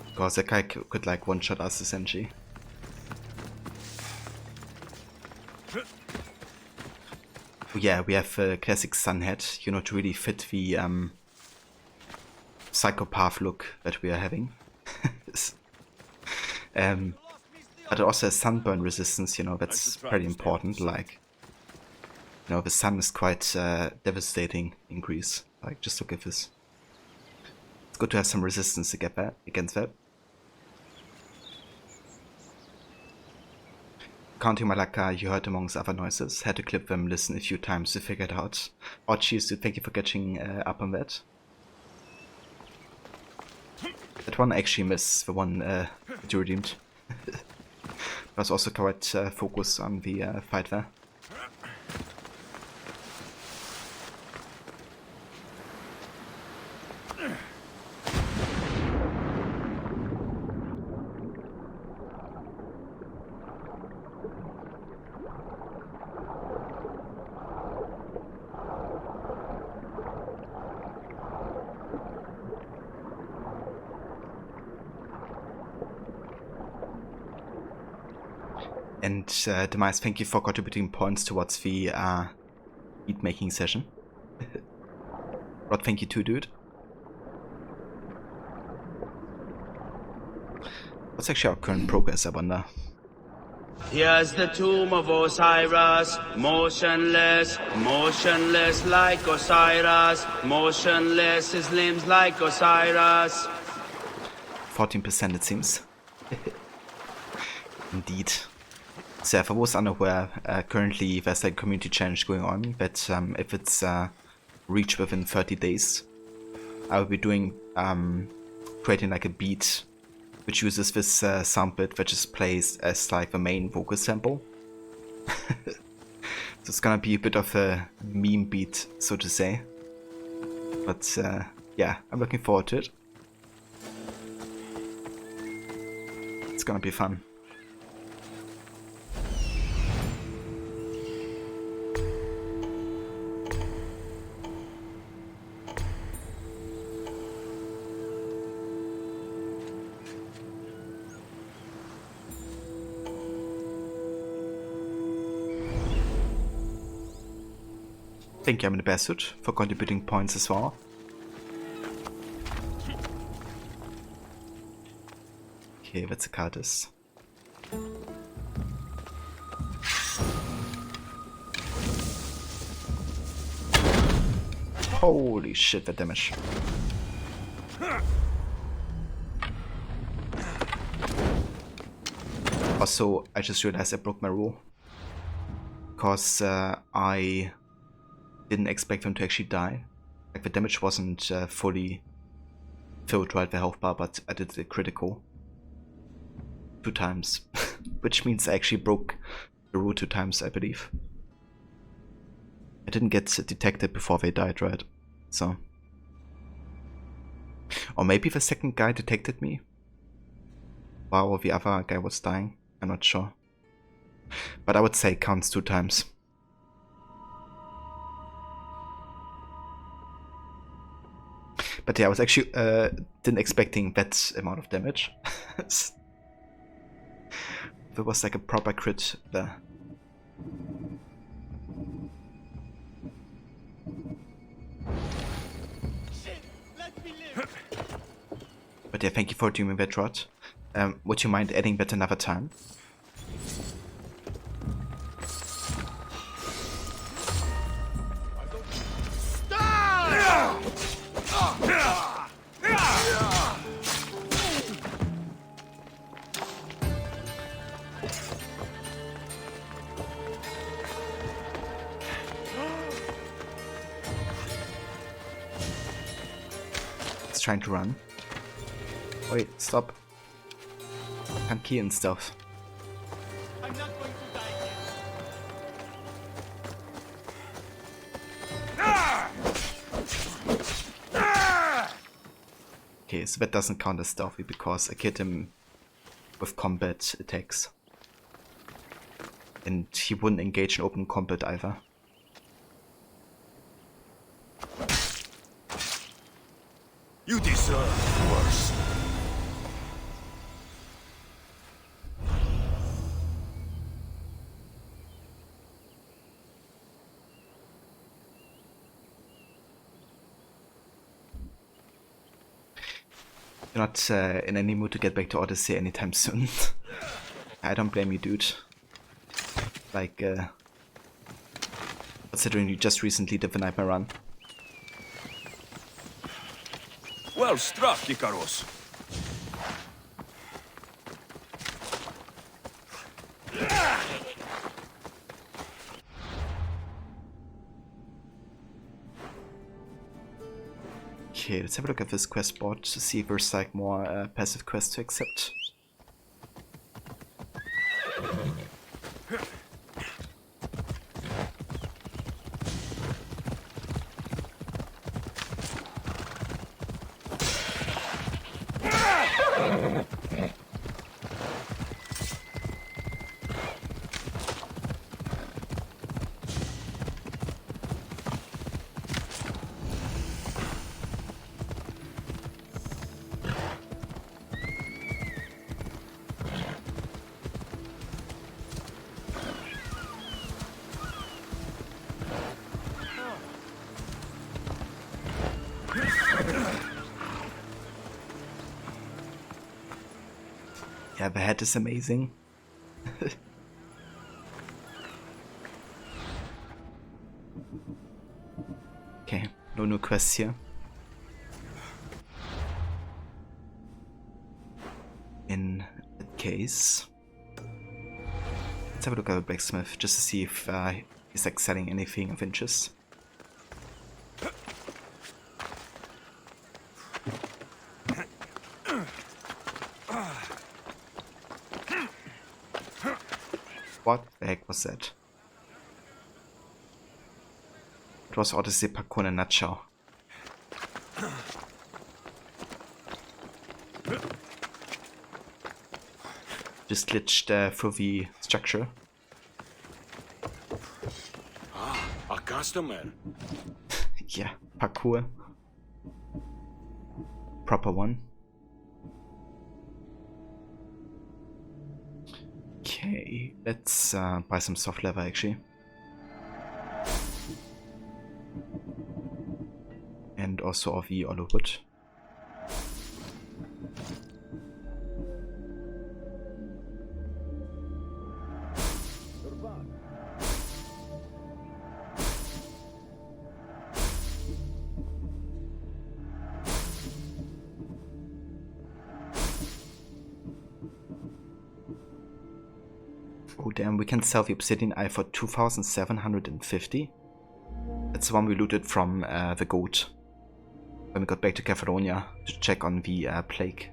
Because that guy could like one-shot us essentially. Yeah, we have a classic Sunhead, you know, to really fit the psychopath look that we are having. But it also has sunburn resistance, you know, that's pretty important. Like, you know, the sun is quite devastating in Greece. Like, just look at this. It's good to have some resistance against that. Counting Malaka, you heard amongst other noises. Had to clip them, listen a few times to figure it out. Oh jeez, dude, thank you for catching up on that. That one I actually missed, the one that you redeemed. I was also quite focused on the fight there. And Demise, thank you for contributing points towards the beat making session. Rod, thank you too, dude. What's actually our current progress, I wonder? Here's the tomb of Osiris, motionless, motionless like Osiris, motionless, his limbs like Osiris. 14% it seems. Indeed. So for those unaware, currently there's like a community challenge going on that if it's reached within 30 days, I will be doing creating like a beat which uses this sound bit that just plays as like the main vocal sample. So it's gonna be a bit of a meme beat, so to say. But yeah, I'm looking forward to it. It's gonna be fun. Thank you, I'm in the best suit for contributing points as well. Okay, that's a Cardis. Holy shit, that damage. Also, I just realized I broke my rule. Because I didn't expect him to actually die. Like the damage wasn't fully filled right the health bar, but I did the critical 2 times. Which means I actually broke the rule 2 times, I believe. I didn't get detected before they died, right? So. Or maybe the second guy detected me while the other guy was dying. I'm not sure. But I would say it counts 2 times. But yeah, I was actually didn't expecting that amount of damage. There was like a proper crit there. But yeah, thank you for doing that, Rod. Would you mind adding that another time? It's trying to run. Wait, stop. Can't key and stuff. I'm not going to die here. Okay, so that doesn't count as stealthy because I killed him with combat attacks. And he wouldn't engage in open combat either. You deserve worse. You're not in any mood to get back to Odyssey anytime soon. I don't blame you, dude. Like, considering you just recently did the Nightmare run. Well struck, Icaros. Okay, let's have a look at this quest board to see if there's like more passive quests to accept. Yeah, the hat is amazing. No new quests here. In that case, let's have a look at the blacksmith just to see if he's like selling anything of interest. What the heck was that? It was Odyssey parkour in a nutshell. Just glitched through the structure. Ah, a customer. Yeah, parkour. Proper one. Okay, let's buy some soft leather actually. And also of the olive wood. Oh damn, we can sell the obsidian eye for 2,750. That's the one we looted from the goat when we got back to Catalonia to check on the plague.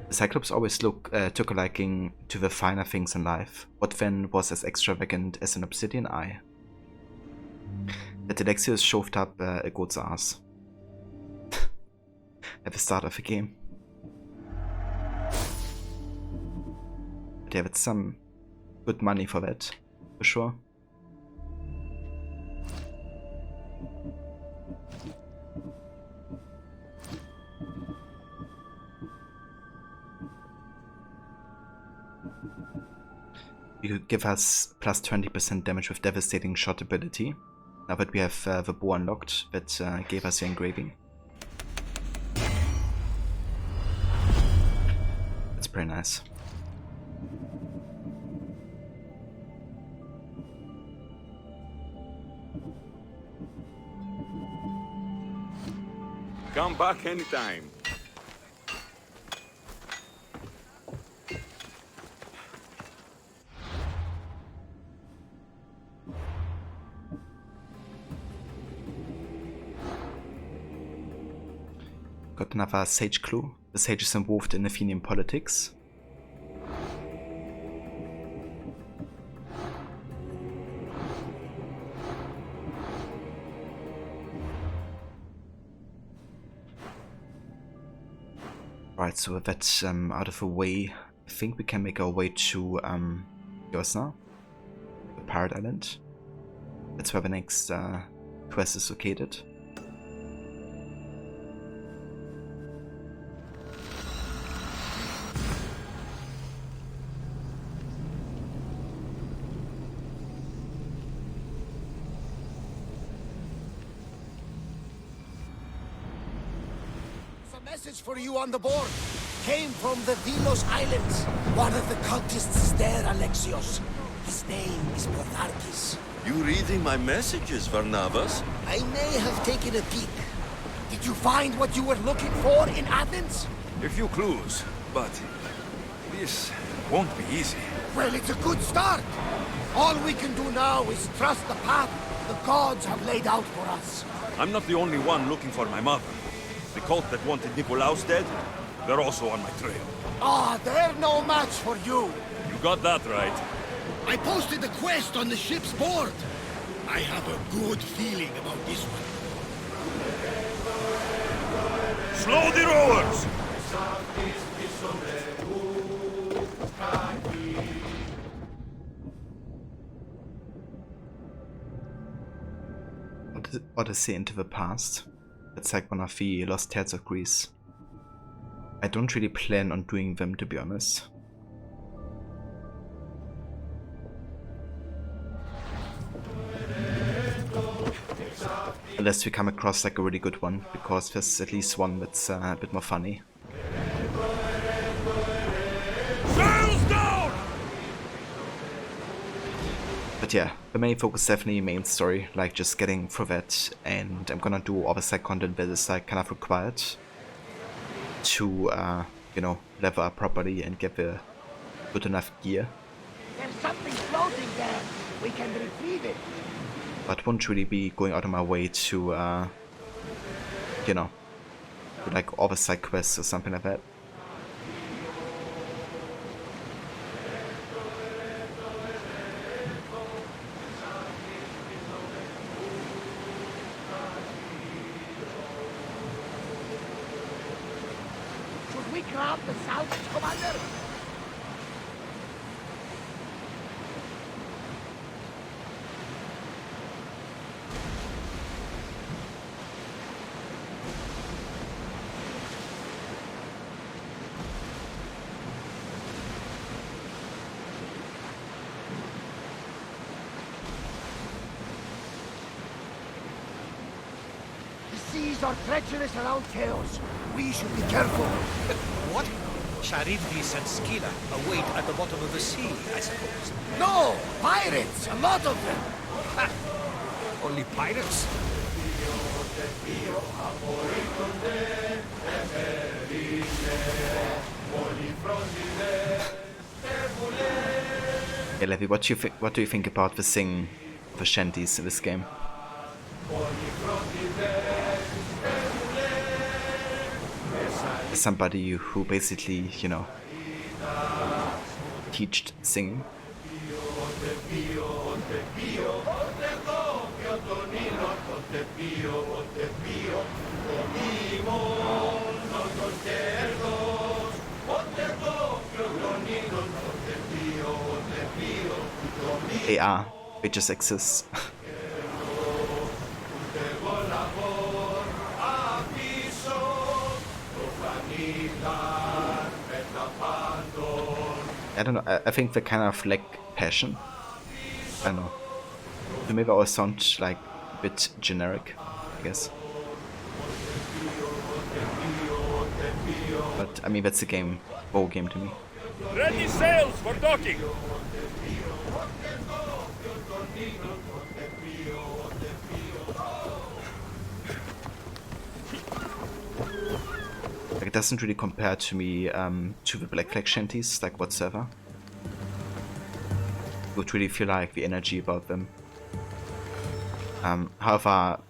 The Cyclops always took a liking to the finer things in life. What then was as extravagant as an obsidian eye? That Alexios shoved up a goat's ass at the start of the game. But yeah, that's some good money for that, for sure. You could give us plus 20% damage with devastating shot ability. Now that we have the bow unlocked, that gave us the engraving. That's pretty nice. Come back anytime. Got another sage clue. The sage is involved in Athenian politics. Right, so with that out of the way, I think we can make our way to Yosna, the pirate island. That's where the next quest is located. Message for you on the board. Came from the Delos Islands. One of the cultists is there, Alexios. His name is Protharkis. You reading my messages, Varnavas? I may have taken a peek. Did you find what you were looking for in Athens? A few clues, but this won't be easy. Well, it's a good start. All we can do now is trust the path the gods have laid out for us. I'm not the only one looking for my mother. The cult that wanted Nikolaos dead, they're also on my trail. Ah, they're no match for you. You got that right. I posted the quest on the ship's board. I have a good feeling about this one. Slow the rowers! Odyssey into the past. It's like one of the lost tales of Greece. I don't really plan on doing them, to be honest. Unless we come across like a really good one, because there's at least one that's a bit more funny. Sails down! But But yeah, the main focus definitely main story, like just getting through that, and I'm gonna do oversight content that is like kind of required to, you know, level up properly and get the good enough gear. There's something floating there. We can retrieve it. But won't really be going out of my way to, you know, do like oversight quests or something like that. Should we grab the salvage, Commander? Seas are treacherous around Chaos. We should be careful. What? Charybdis and Scylla await at the bottom of the sea, I suppose. No! Pirates! A lot of them! Ha! Only pirates? Yeah, Levi, what do you think about the singing of the shanties in this game? Somebody who basically, you know, teached singing. They are, they just exist. I don't know, I think they kind of lack passion. I don't know. To me they all sound like a bit generic, I guess. But I mean that's a game, bow game to me. Ready sails for docking! Like it doesn't really compare to me to the Black Flag shanties, like whatsoever. Would really feel like the energy about them. However,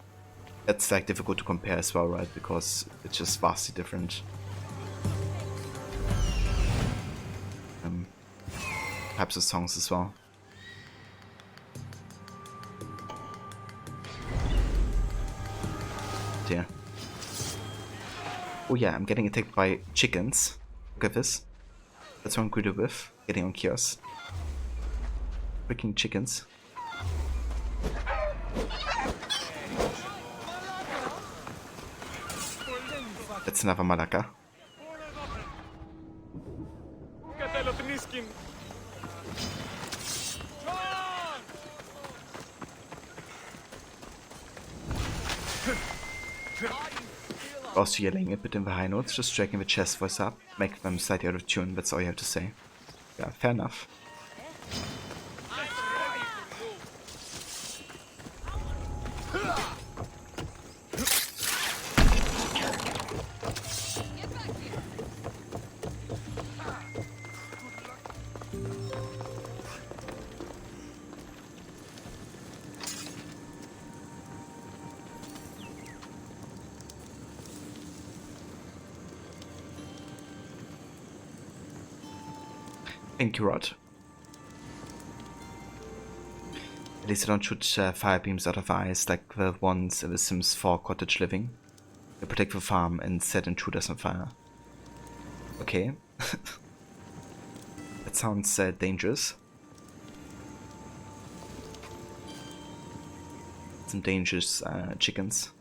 it's like difficult to compare as well, right? Because it's just vastly different. Perhaps the songs as well. Dear. Oh yeah, I'm getting attacked by chickens. Look at this. That's what I'm good with. Getting on Chaos. Freaking chickens. That's another Malaka. Also yelling a bit in the high notes, just dragging the chest voice up, make them slightly out of tune, that's all you have to say. Yeah, fair enough. Thank you, Rod. At least I don't shoot fire beams out of eyes like the ones in the Sims 4 Cottage Living. They protect the farm and set intruders on fire. Okay. That sounds dangerous. Some dangerous chickens.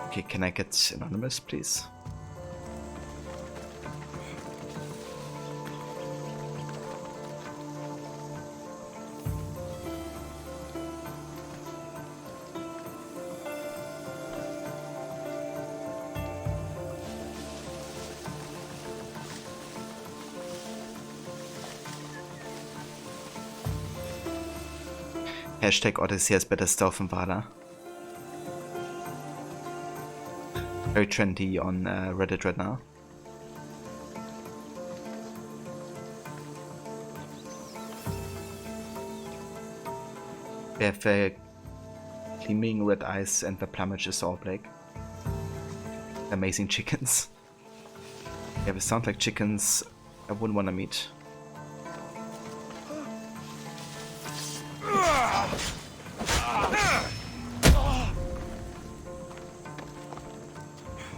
Okay, can I get anonymous, please? Hashtag Odyssey has better stuff than Valor. Very trendy on Reddit right now. We have gleaming red eyes and the plumage is all black. Amazing chickens. Yeah, they sound like chickens I wouldn't want to meet.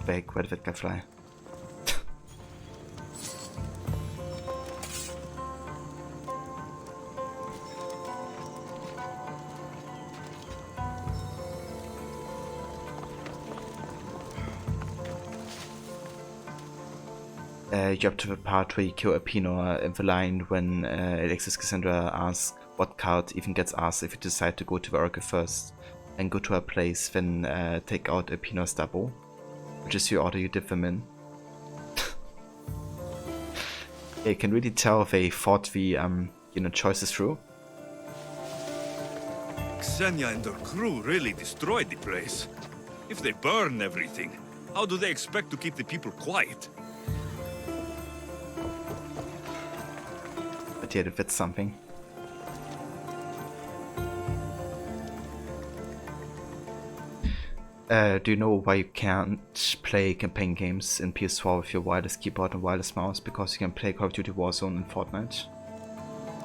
Weg, where did that guy fly? You up to the part where you kill Epino in the line when Alexis Cassandra asks what card even gets asked if you decide to go to the Oracle first and go to a place, then take out Epino's double, which is the order you dip them in. You can really tell they thought the choices through. Xenia and her crew really destroyed the place. If they burn everything, how do they expect to keep the people quiet? But yeah, that's something. Do you know why you can't play campaign games in PS4 with your wireless keyboard and wireless mouse? Because you can play Call of Duty Warzone and Fortnite.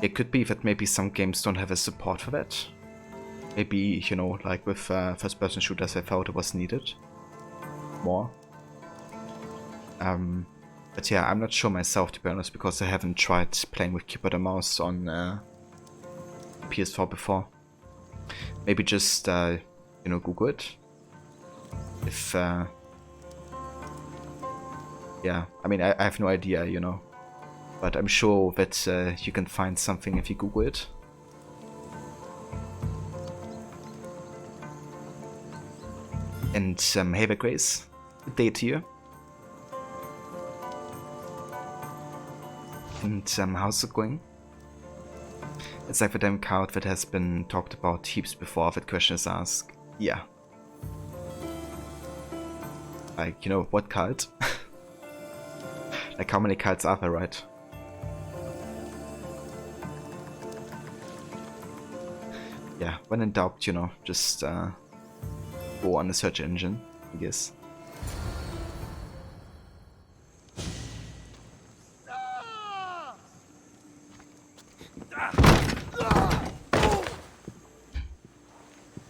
It could be that maybe some games don't have a support for that. Maybe, you know, like with first-person shooters, I felt it was needed more. But yeah, I'm not sure myself, to be honest, because I haven't tried playing with keyboard and mouse on PS4 before. Maybe just, Google it. If, yeah, I mean, I have no idea, but I'm sure that you can find something if you Google it. And hey there, Grace. Good day to you. And how's it going? It's like the damn card that has been talked about heaps before that question is asked. Yeah. Like, what card? Like, how many cards are there, right? Yeah, when in doubt, just go on the search engine, I guess.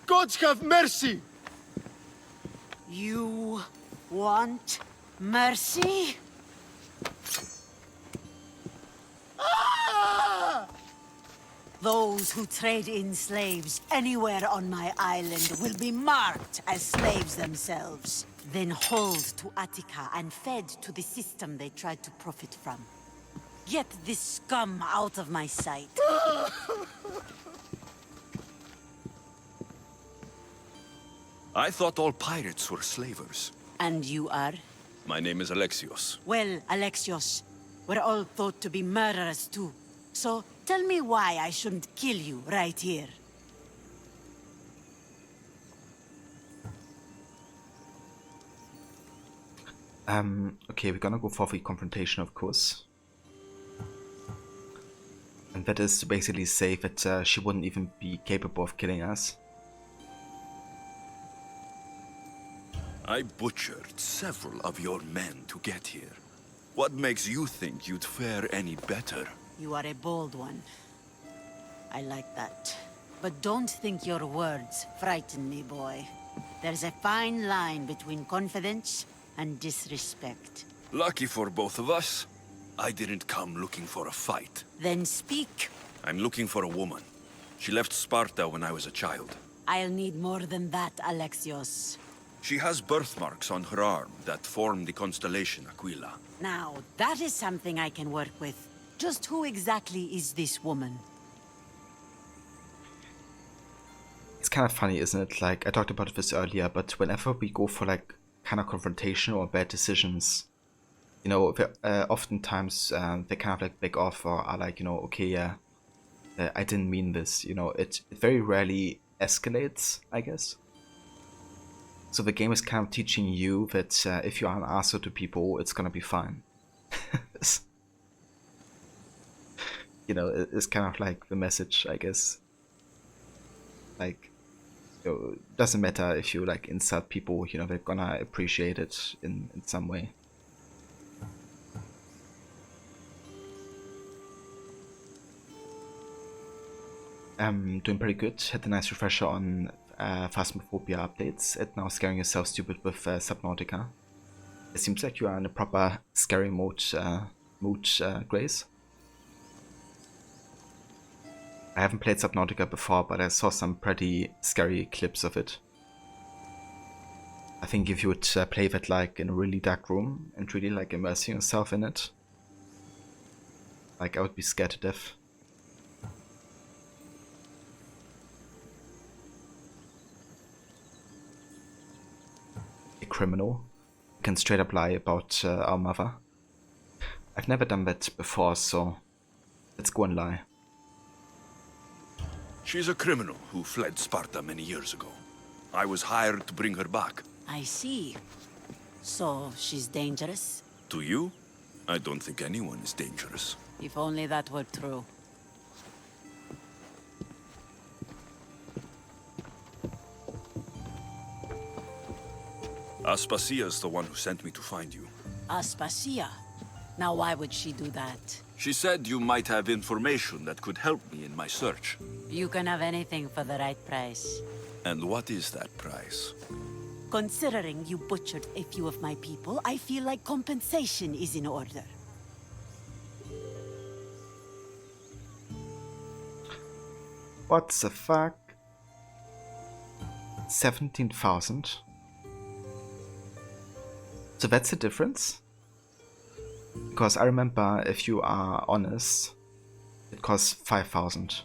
Gods have mercy! You want mercy? Ah! Those who trade in slaves anywhere on my island will be marked as slaves themselves, then hauled to Attica and fed to the system they tried to profit from. Get this scum out of my sight. I thought all pirates were slavers. And you are? My name is Alexios. Well, Alexios, we're all thought to be murderers too. So tell me why I shouldn't kill you right here. Okay, we're gonna go for the confrontation, of course. And that is to basically say that she wouldn't even be capable of killing us. I butchered several of your men to get here. What makes you think you'd fare any better? You are a bold one. I like that. But don't think your words frighten me, boy. There's a fine line between confidence and disrespect. Lucky for both of us, I didn't come looking for a fight. Then speak. I'm looking for a woman. She left Sparta when I was a child. I'll need more than that, Alexios. She has birthmarks on her arm that form the constellation Aquila. Now, that is something I can work with. Just who exactly is this woman? It's kind of funny, isn't it? Like, I talked about this earlier, but whenever we go for like kind of confrontation or bad decisions, you know, oftentimes they kind of like back off or are like, you know, okay, yeah, I didn't mean this. You know, it very rarely escalates, I guess. So the game is kind of teaching you that if you are an asshole to people, it's gonna be fine. You know, it's kind of like the message, I guess. Like, you know, it doesn't matter if you like insult people, you know, they're gonna appreciate it in some way. Doing pretty good. Had a nice refresher on Phasmophobia updates. And now scaring yourself stupid with Subnautica. It seems like you are in a proper scary mood, Grace. I haven't played Subnautica before, but I saw some pretty scary clips of it. I think if you would play that like in a really dark room and really like immersing yourself in it, like I would be scared to death. A criminal can straight up lie about our mother. I've never done that before, so let's go and lie. She's a criminal who fled Sparta many years ago. I was hired to bring her back. I see. So, she's dangerous? To you? I don't think anyone is dangerous. If only that were true. Aspasia's the one who sent me to find you. Aspasia? Now why would she do that? She said you might have information that could help me in my search. You can have anything for the right price. And what is that price? Considering you butchered a few of my people, I feel like compensation is in order. What the fuck? 17,000? So that's the difference? Because I remember, if you are honest, it costs 5,000.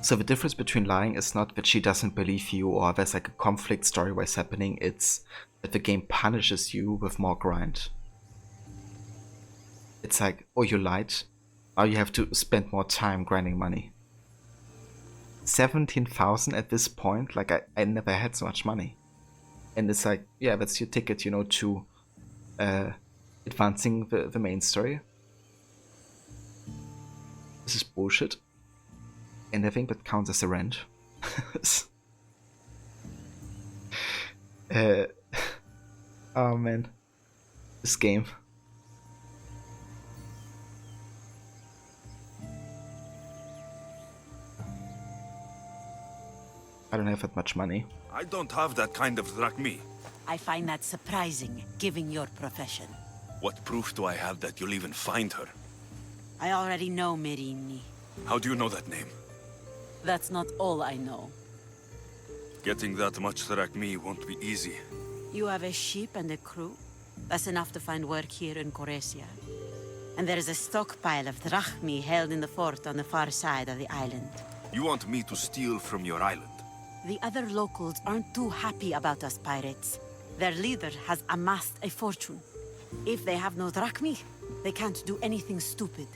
So the difference between lying is not that she doesn't believe you or there's like a conflict story-wise happening, it's that the game punishes you with more grind. It's like, oh, you lied, now you have to spend more time grinding money. 17,000 at this point, like I never had so much money. And it's like, yeah, that's your ticket, you know, to advancing the main story. This is bullshit. And I think that counts as a rent. Oh man. This game. I don't have that much money. I don't have that kind of drachmi. I find that surprising, given your profession. What proof do I have that you'll even find her? I already know Merini. How do you know that name? That's not all I know. Getting that much drachmi won't be easy. You have a ship and a crew? That's enough to find work here in Coresia. And there is a stockpile of drachmi held in the fort on the far side of the island. You want me to steal from your island? The other locals aren't too happy about us pirates. Their leader has amassed a fortune. If they have no drachmi, they can't do anything stupid.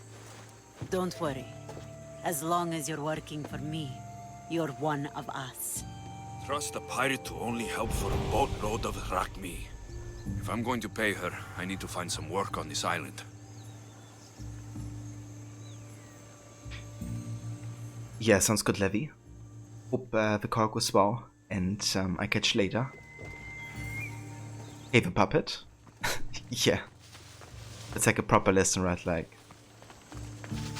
Don't worry. As long as you're working for me, you're one of us. Trust a pirate to only help for a boatload of drachmi. If I'm going to pay her, I need to find some work on this island. Yeah, sounds good, Levy. Hope the call goes well, and I catch you later. Hey, the puppet. Yeah. It's like a proper lesson, right? Like,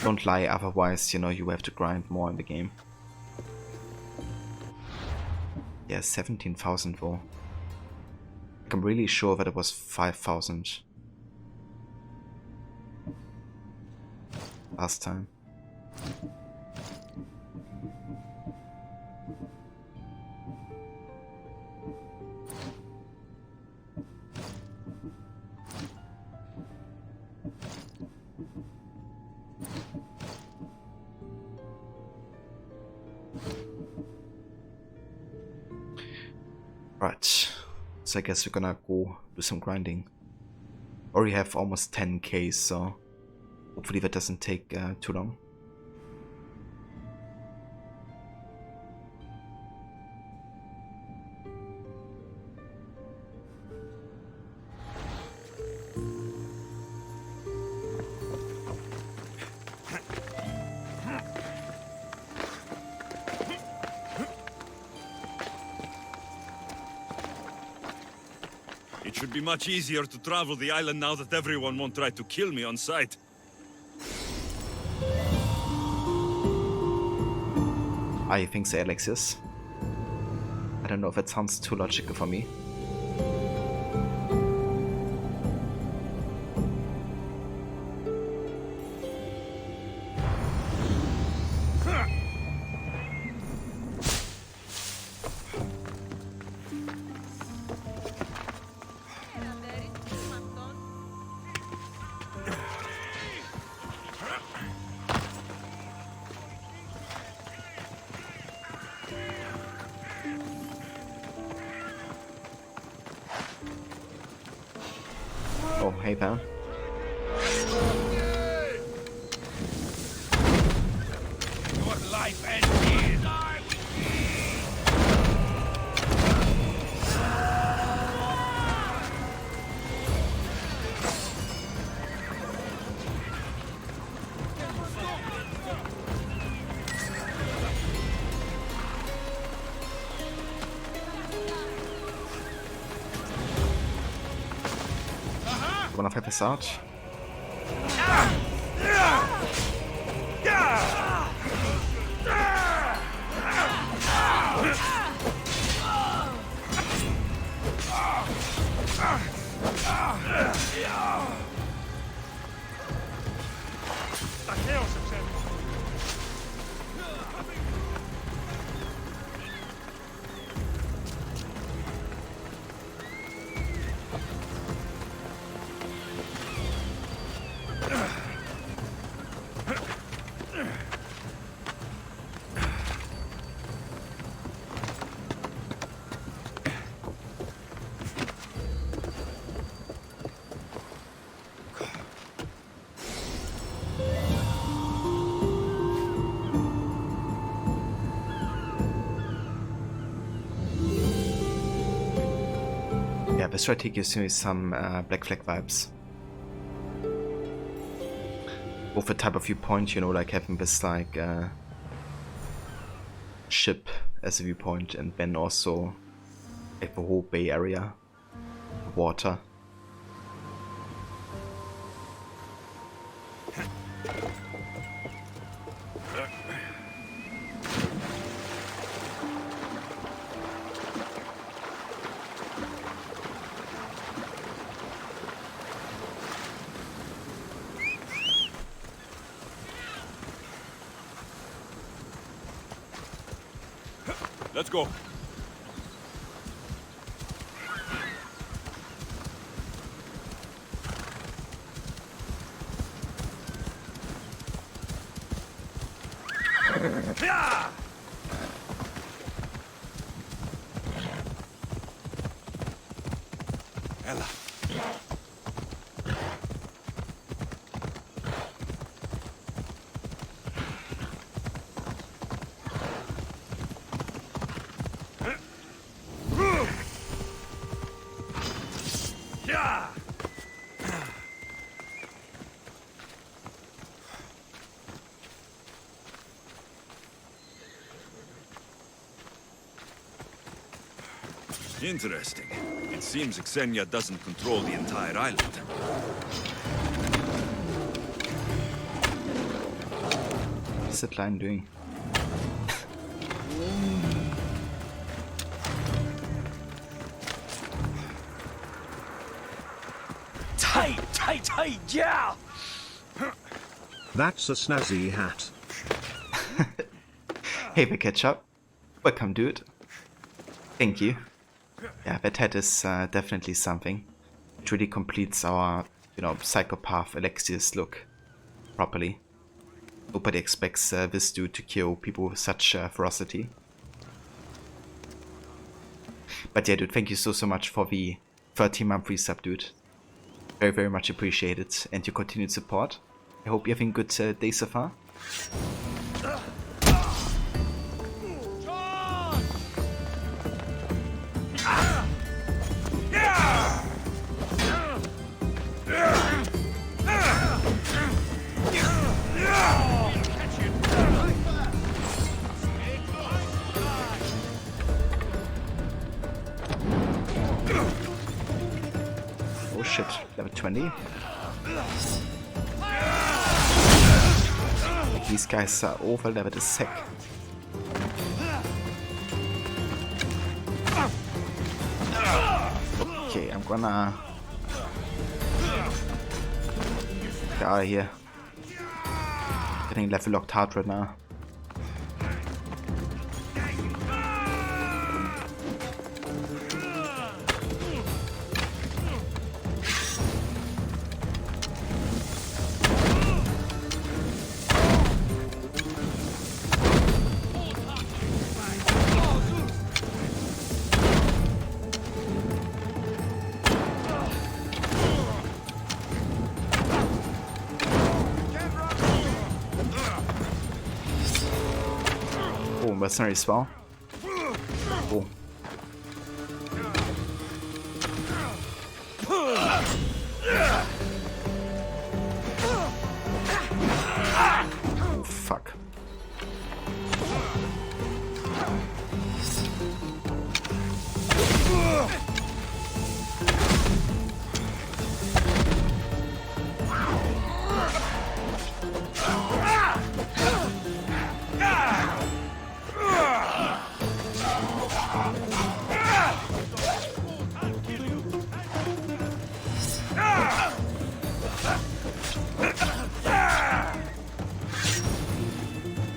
don't lie, otherwise, you know, you have to grind more in the game. Yeah, 17,000 though. Like, I'm really sure that it was 5,000 last time. Right, so I guess we're gonna go do some grinding. Already have almost 10k, so hopefully that doesn't take too long. It should be much easier to travel the island now that everyone won't try to kill me on sight. I think so, Alexius. I don't know if that sounds too logical for me. Oh, hey, Van. Your life ends here. Wanna flip this out? Yeah, this strategy gives me some Black Flag vibes. Both the type of viewpoint, you know, like having this like ship as a viewpoint, and then also like the whole bay area, water. Let's go. Ella. Interesting. It seems Xenia doesn't control the entire island. What's that line doing? Tight, yeah! That's a snazzy hat. Hey, the ketchup. Welcome, dude. Thank you. Yeah, that hat is definitely something. It really completes our, you know, psychopath Alexius look properly. Nobody expects this dude to kill people with such ferocity. But yeah, dude, thank you so much for the 13-month resub, dude. Very, very much appreciated, and your continued support. I hope you're having a good day so far. Oh shit, level 20. These guys are over leveled as heck. Okay, I'm gonna get out of here. Getting level locked hard right now. Mercenary spell. Cool. Oh, fuck.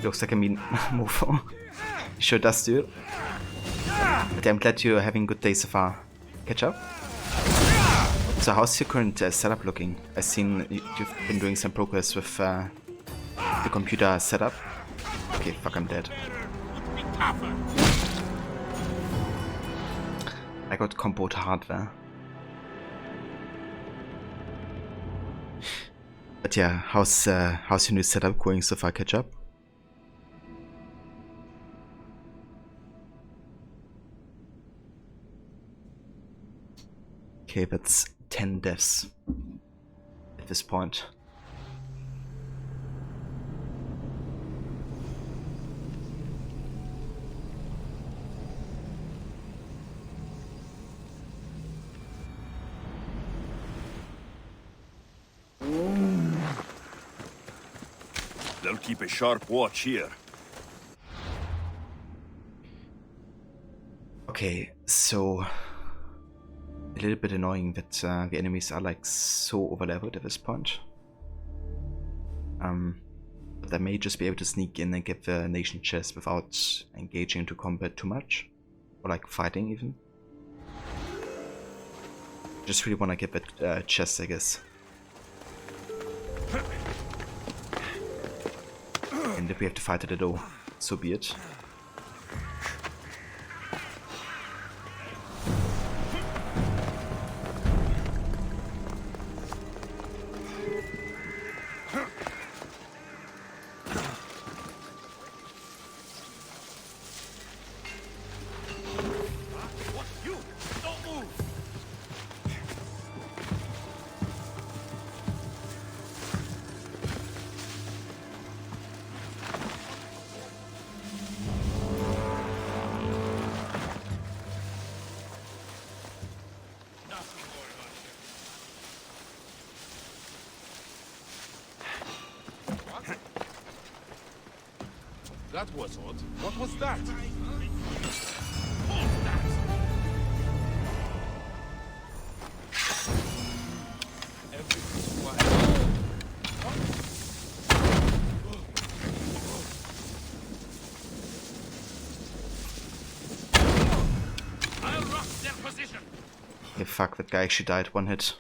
Looks like a mean mofo. Sure does, dude. But I'm glad you're having a good day so far. Catch up? So how's your current setup looking? I've seen you've been doing some progress with the computer setup. Okay, fuck, I'm dead. I got comboed hardware. But yeah, how's your new setup going so far, catch up? Okay, that's 10 deaths at this point. They'll keep a sharp watch here. Okay, so a little bit annoying that the enemies are like so overleveled at this point. But I may just be able to sneak in and get the nation chest without engaging into combat too much, or like fighting even. Just really want to get that chest, I guess. And if we have to fight it at all, so be it. That was odd. What was that? I'll rock their position. Okay, fuck, that guy actually died one hit.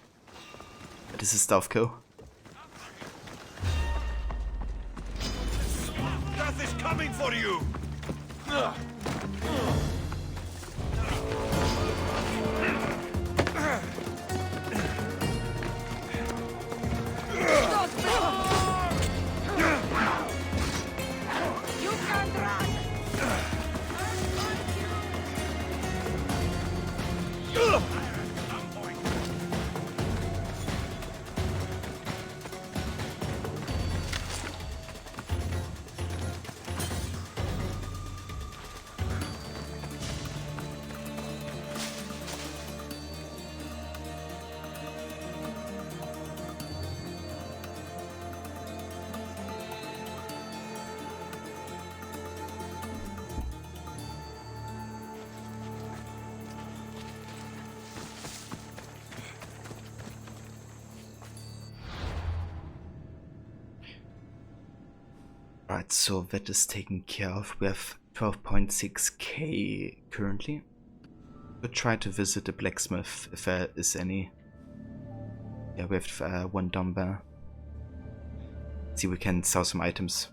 This is stealth kill. Death is coming for you! Right, so that is taken care of. We have 12.6k currently. We'll try to visit the blacksmith if there is any. Yeah, we have one down there. See, we can sell some items.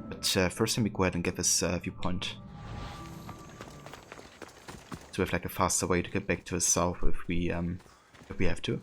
But first let me go ahead and get this viewpoint. So we have like a faster way to get back to the south if we have to.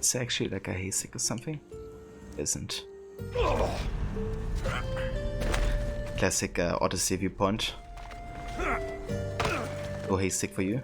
Is it actually like a haystack or something? Isn't. Classic Odyssey viewpoint. No haystack for you.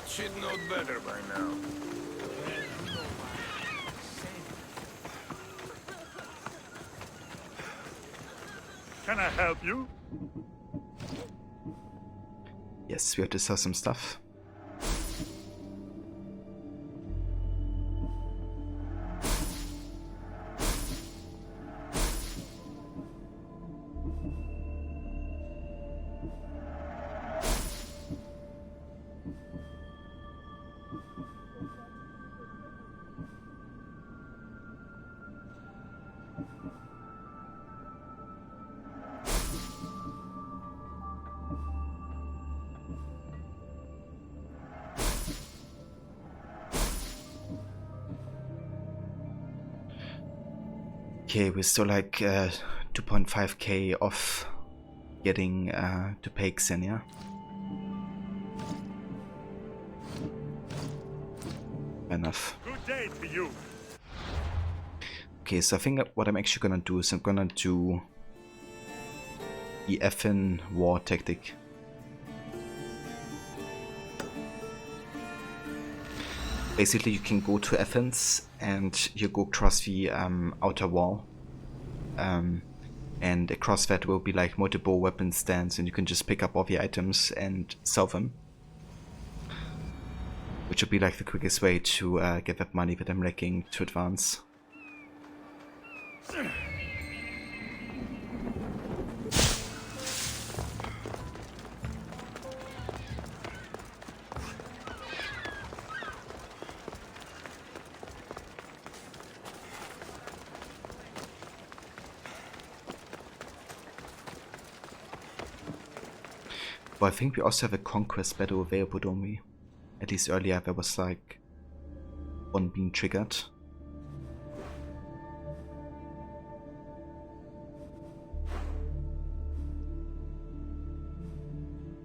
She'd know better by now. Can I help you? Yes, we have to sell some stuff. Okay, we're still like 2.5k off getting to pay Xenia. Enough. Good day to you. Okay, so I think what I'm actually gonna do is I'm gonna do the effing war tactic. Basically, you can go to Athens and you go across the outer wall, and across that will be like multiple weapon stands, and you can just pick up all the items and sell them, which will be like the quickest way to get that money that I'm lacking to advance. Well, I think we also have a Conquest Battle available, don't we? At least earlier there was like one being triggered.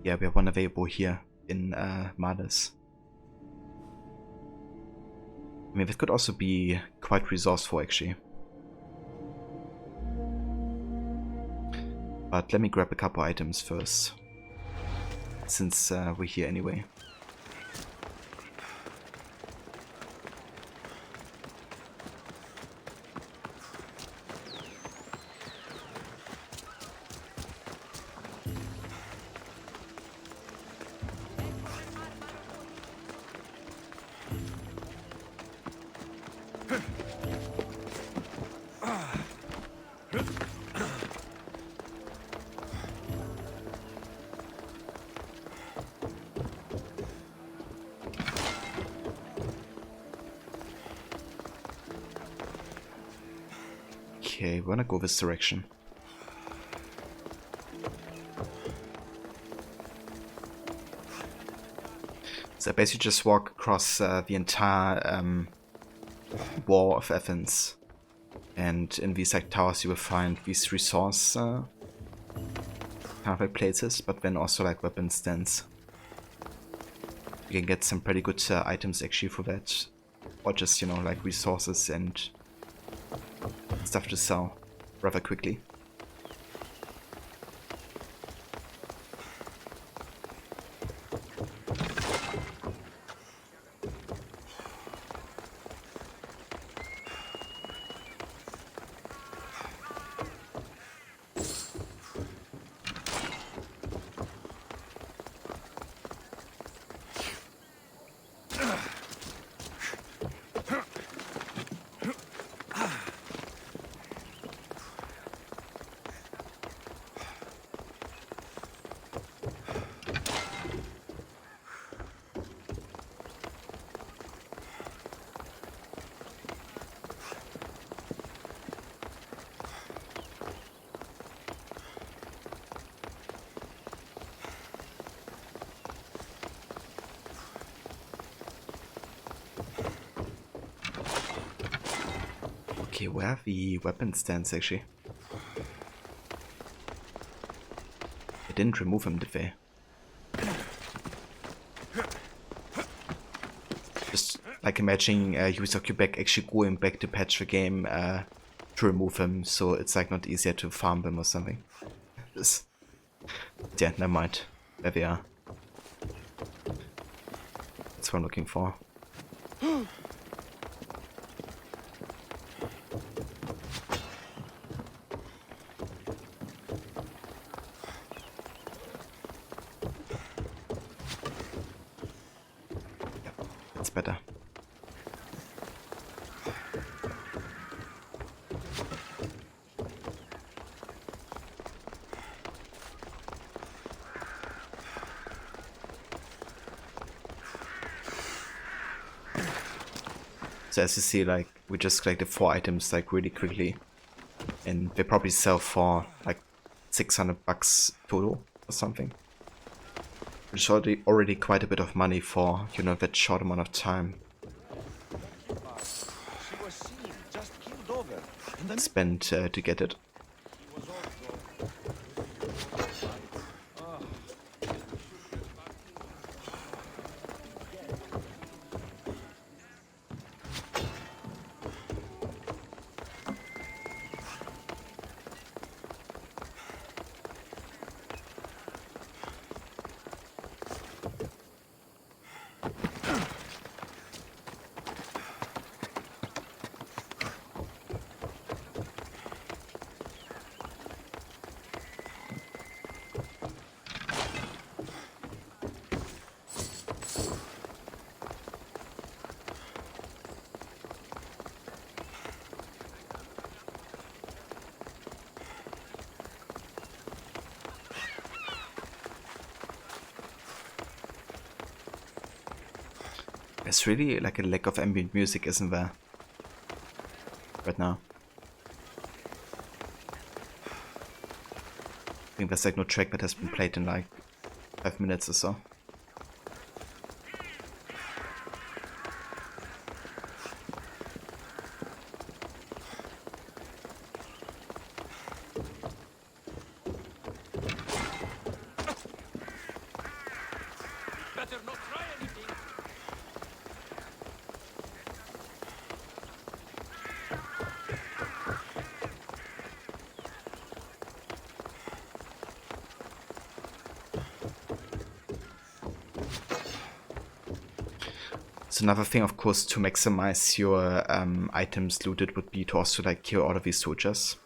Yeah, we have one available here in Males. I mean, that could also be quite resourceful, actually. But let me grab a couple items first, since we're here anyway. Okay, we're gonna go this direction. So I basically just walk across the entire wall of Athens, and in these like towers you will find these resource kind of like places, but then also like weapon stands. You can get some pretty good items actually for that, or just, you know, like resources and stuff to sell rather quickly. Okay, where are the weapon stands actually? They didn't remove them, did they? Just like imagining user Quebec actually going back to patch the game to remove them, so it's like not easier to farm them or something. Yeah, never mind. There they are. That's what I'm looking for. Better. So as you see, like, we just collected 4 items like really quickly, and they probably sell for like $600 total or something. Which is already quite a bit of money for, you know, that short amount of time spent to get it. There's really like a lack of ambient music, isn't there? Right now. I think there's like no track that has been played in like 5 minutes or so. So another thing, of course, to maximize your items looted would be to also like kill all of these soldiers.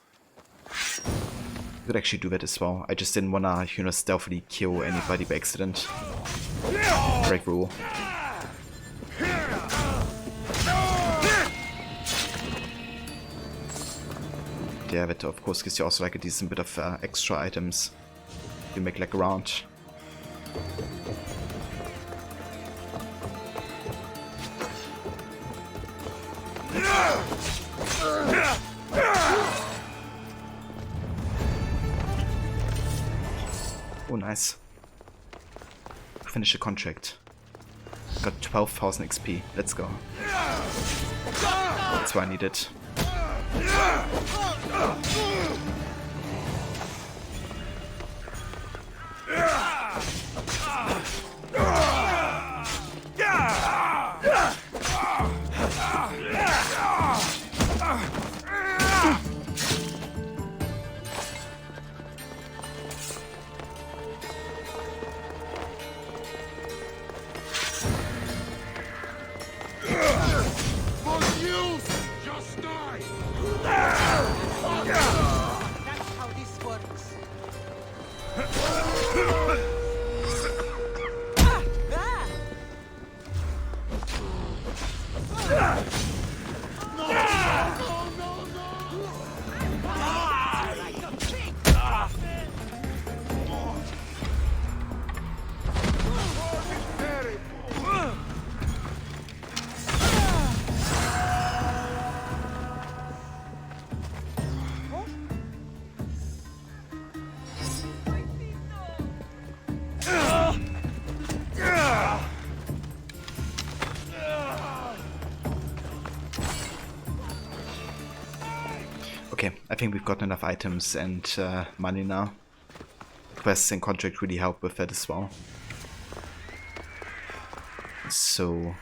You could actually do that as well. I just didn't wanna, you know, stealthily kill anybody by accident. Break rule. Yeah, that of course gives you also like a decent bit of extra items. You make like a round. Oh, nice. Finish the contract. Got 12,000 XP. Let's go. That's what I needed. Okay, I think we've gotten enough items and money now. Quests and contract really help with that as well. So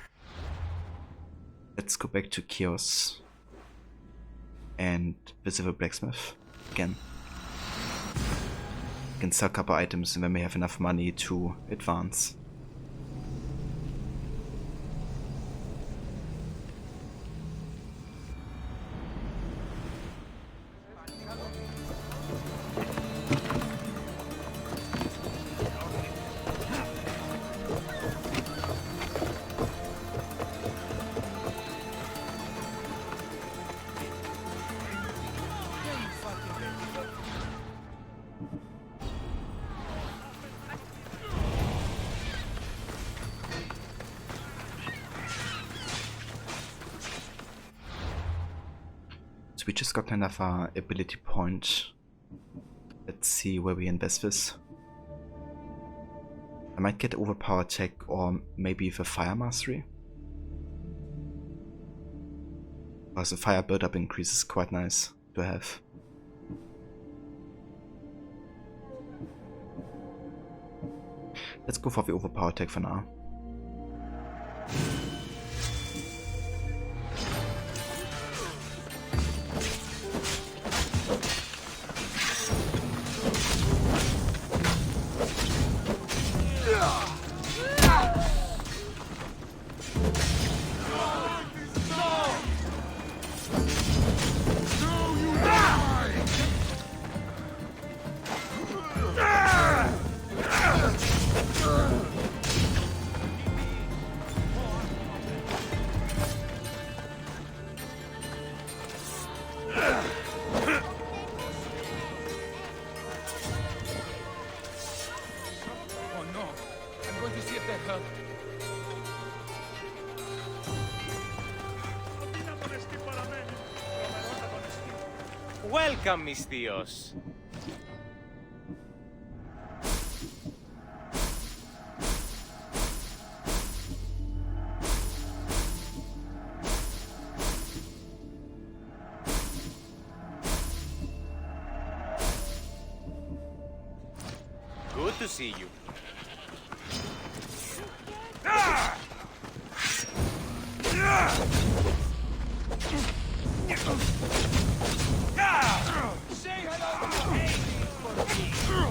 let's go back to Chaos and visit the blacksmith again. We can sell a couple items and then we have enough money to advance. We just got another ability point. Let's see where we invest this. I might get overpowered tech or maybe the fire mastery. Because the fire build-up increase is quite nice to have. Let's go for the overpowered tech for now. Welcome, mis tíos. Good to see you. Say hello to Hades for me.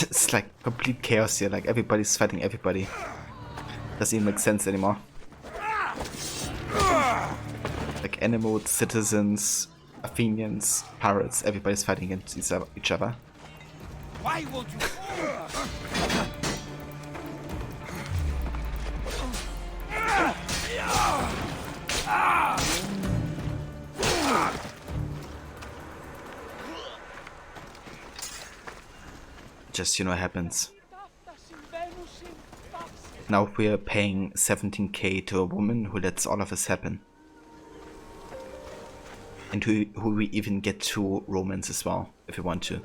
It's like complete chaos here, like everybody's fighting everybody. Doesn't even make sense anymore. Like animals, citizens, Athenians, pirates, everybody's fighting against each other. Why won't you? Just, you know, happens. Now we're paying 17k to a woman who lets all of this happen. And who we even get to romance as well, if we want to.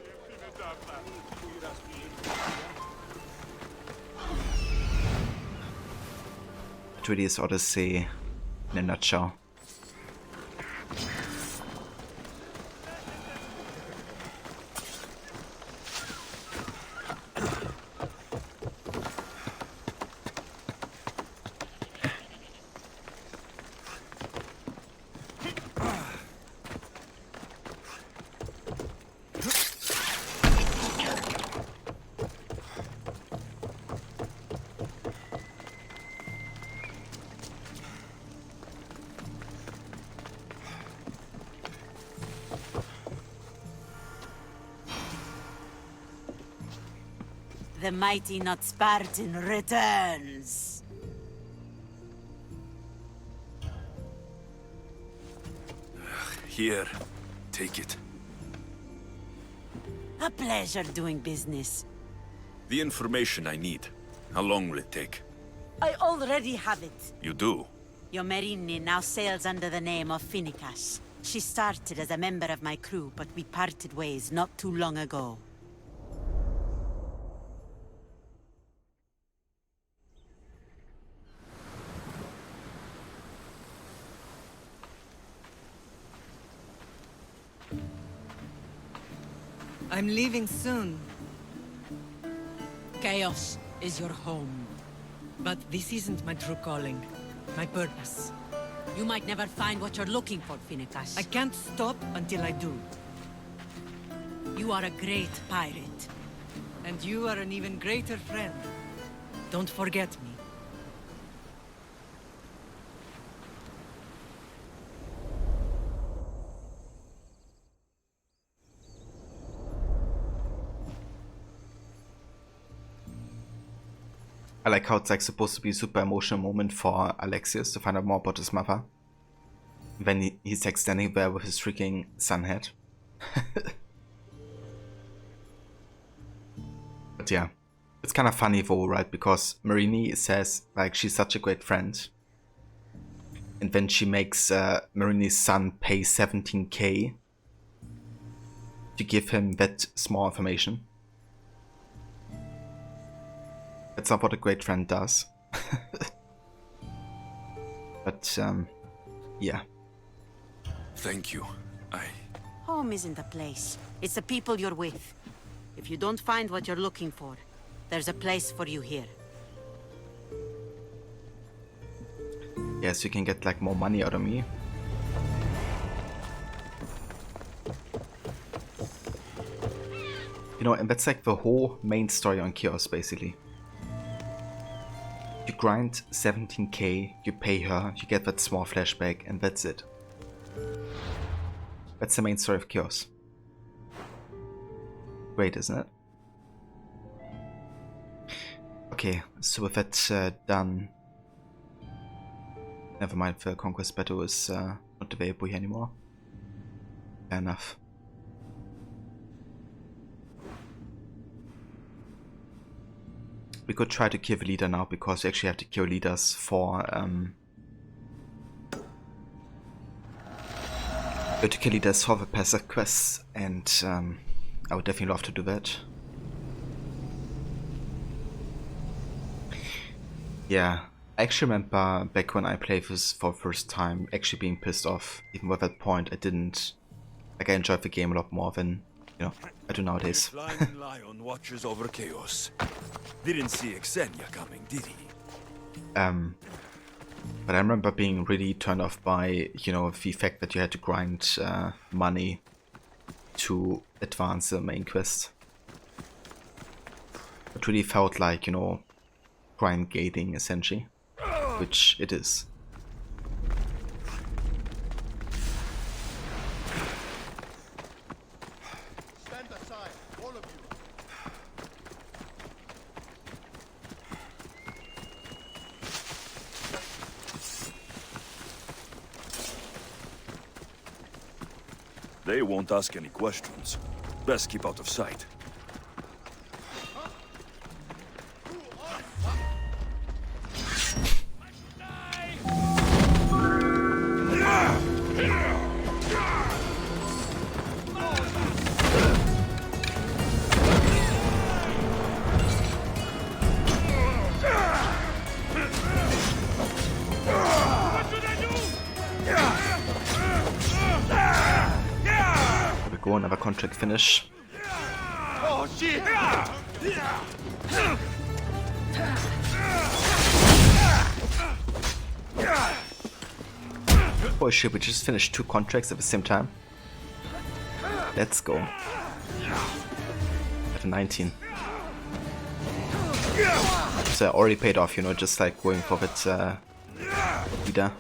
It really is Odyssey in a nutshell. The mighty not Spartan returns. Here, take it. A pleasure doing business. The information I need. How long will it take? I already have it. You do? Your Merini now sails under the name of Phoenicas. She started as a member of my crew, but we parted ways not too long ago. I'm leaving soon. Chaos is your home. But this isn't my true calling. My purpose. You might never find what you're looking for, Phoenicas. I can't stop until I do. You are a great pirate. And you are an even greater friend. Don't forget me. I like how it's like supposed to be a super emotional moment for Alexios to find out more about his mother. When he's like standing there with his freaking sun hat. But yeah, it's kind of funny though, right? Because Merini says like she's such a great friend. And then she makes Marini's son pay 17k to give him that small information. That's not what a great friend does. But, yeah. Thank you. Home isn't a place. It's the people you're with. If you don't find what you're looking for, there's a place for you here. Yes, you can get like more money out of me. You know, and that's like the whole main story on Chaos, basically. You grind 17k, you pay her, you get that small flashback, and that's it. That's the main story of Chaos. Great, isn't it? Okay, so with that done... Never mind, the Conquest Battle is not available here anymore. Fair enough. We could try to kill the leader now, because we actually have to kill leaders for the passive quests, and I would definitely love to do that. Yeah, I actually remember back when I played this for the first time, actually being pissed off. Even at that point, I didn't like. I enjoyed the game a lot more than, you know, I do nowadays. Flying lion watches over chaos. Didn't see Xenia coming, did he? But I remember being really turned off by, you know, the fact that you had to grind money to advance the main quest. It really felt like, you know, crime gating essentially, which it is. Stand aside, all of you. They won't ask any questions. Best keep out of sight. Go, another contract finish. Oh shit! Oh shit, we just finished 2 contracts at the same time. Let's go. At 19. So already paid off, you know, just like going for it leader.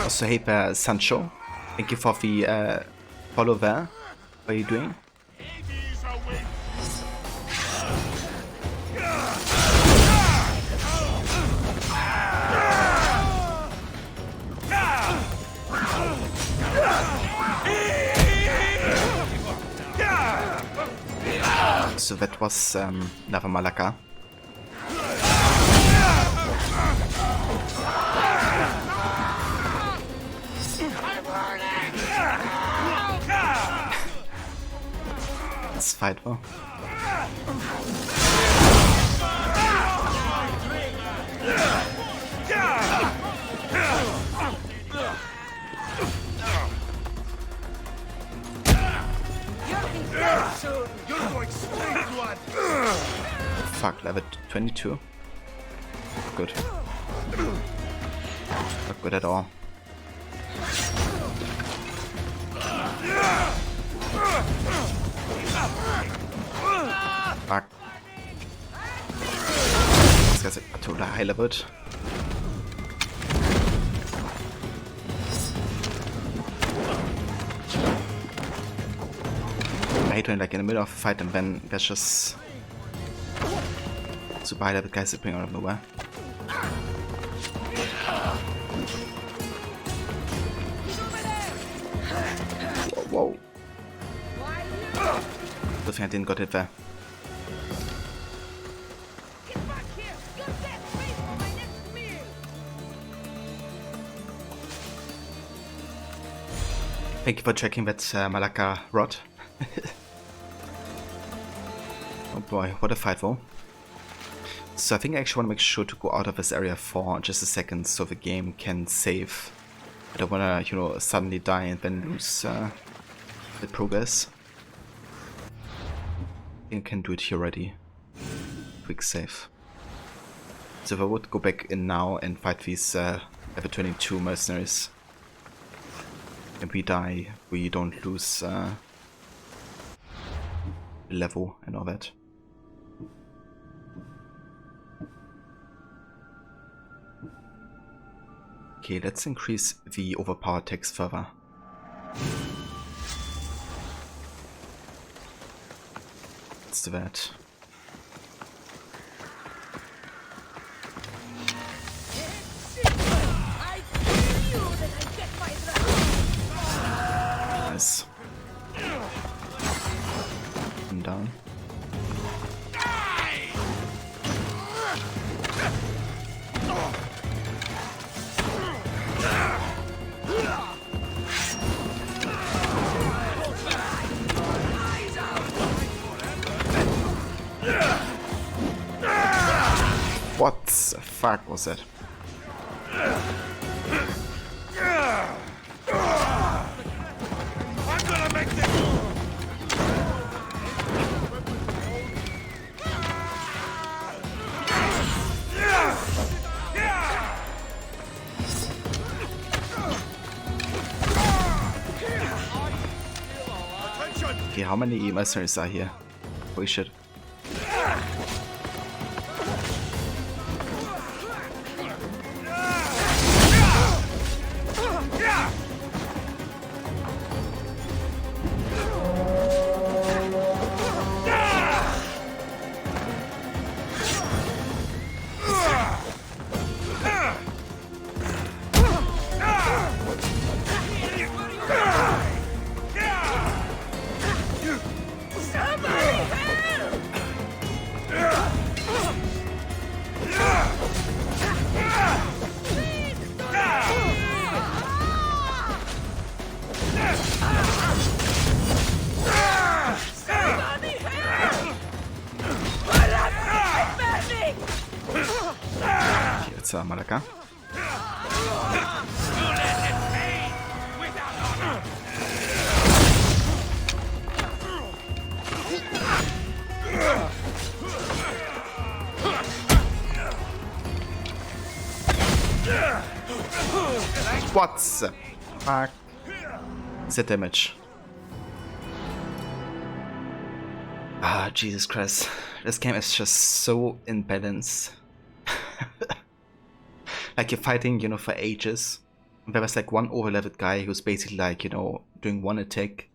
Also, hey Sancho, thank you for the follow there. What are you doing? So that was Lava Malaka. Let's fight, well. Fuck, level 22. Good. Not good at all. Fuck. This guy's a total high level. I hate when like in the middle of a fight and then there's just super high level guys appearing out of nowhere. Whoa, whoa. I think I didn't got hit there. Thank you for checking that Malaka rod. Oh boy, what a fight though. So I think I actually want to make sure to go out of this area for just a second so the game can save. I don't want to, you know, suddenly die and then lose the progress. I think I can do it here already. Quick save. So if I would go back in now and fight these level 22 mercenaries, and we die, we don't lose level and all that. Okay, let's increase the overpower text further. Let's do that. Nice. And down. What the fuck was that? I'm gonna make this. Okay, how many mercenaries are here? Holy shit. Malaka. What the fuck? The damage. Ah, Jesus Christ. This game is just so imbalanced. Like you're fighting, you know, for ages. There was like one overleveled guy who's basically like, you know, doing one attack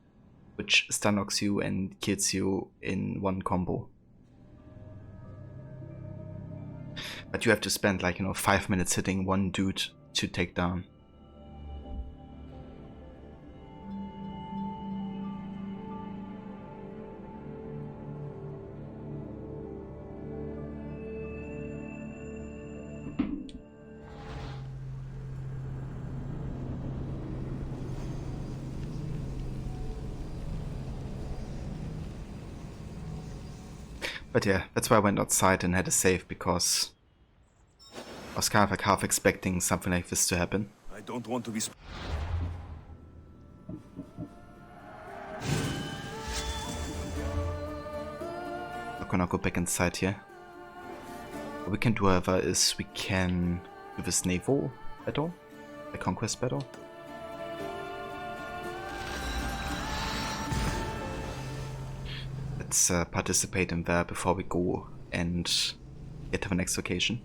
which stun knocks you and kills you in one combo. But you have to spend like, you know, 5 minutes hitting one dude to take down. But yeah, that's why I went outside and had a save, because I was kind of like half expecting something like this to happen. I don't want to be... I'm gonna go back inside here. What we can do, however, is we can do this naval battle, the Conquest Battle. Let's participate in there before we go and get to the next location.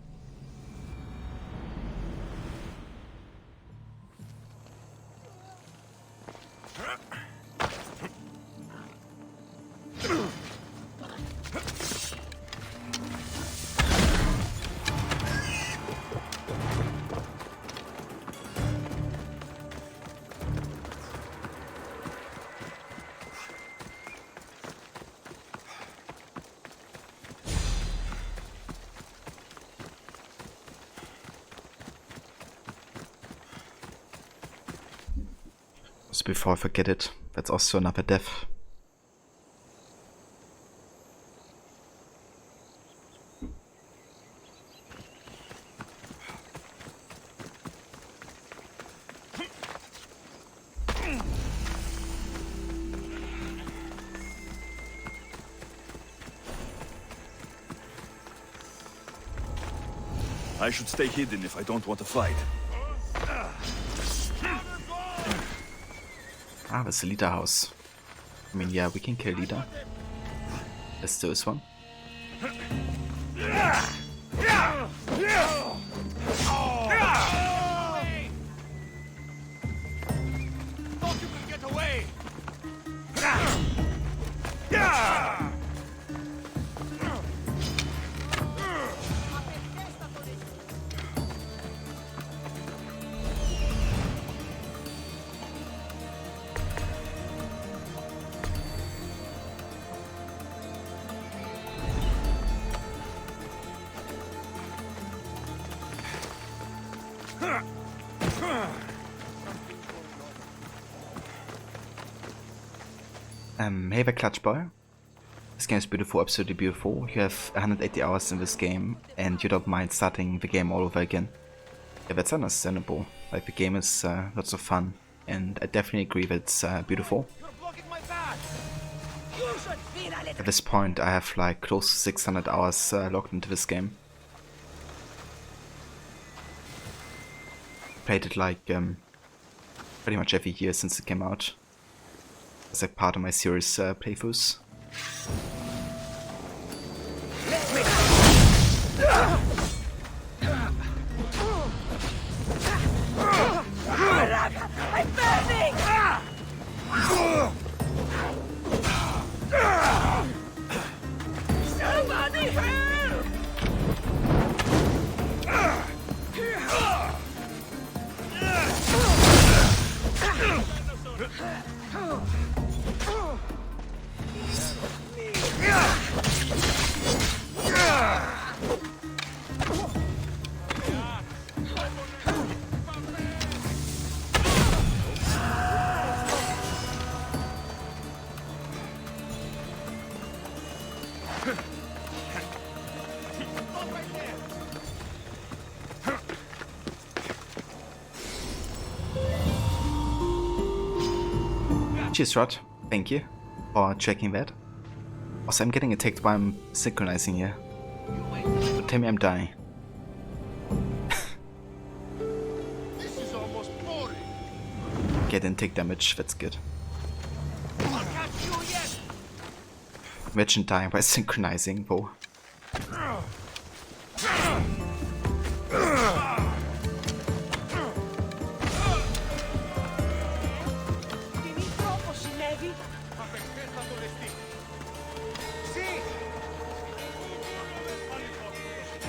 So before I forget it, that's also another death. I should stay hidden if I don't want to fight. Ah, that's the leader house. I mean, yeah, we can kill leader. Let's do this one. Hey there, Clutch Boy. This game is beautiful, absolutely beautiful. You have 180 hours in this game and you don't mind starting the game all over again. Yeah, that's understandable. Like, the game is lots of fun and I definitely agree that it's beautiful. At this point I have like close to 600 hours logged into this game. Played it like pretty much every year since it came out. It's like part of my series playthroughs. I'm burning! Somebody help! Cheers, Rod. Thank you for checking that. Also, I'm getting attacked while I'm synchronizing here. Don't tell me I'm dying. This is almost boring. Okay, I didn't take damage. That's good. Imagine dying by synchronizing, though.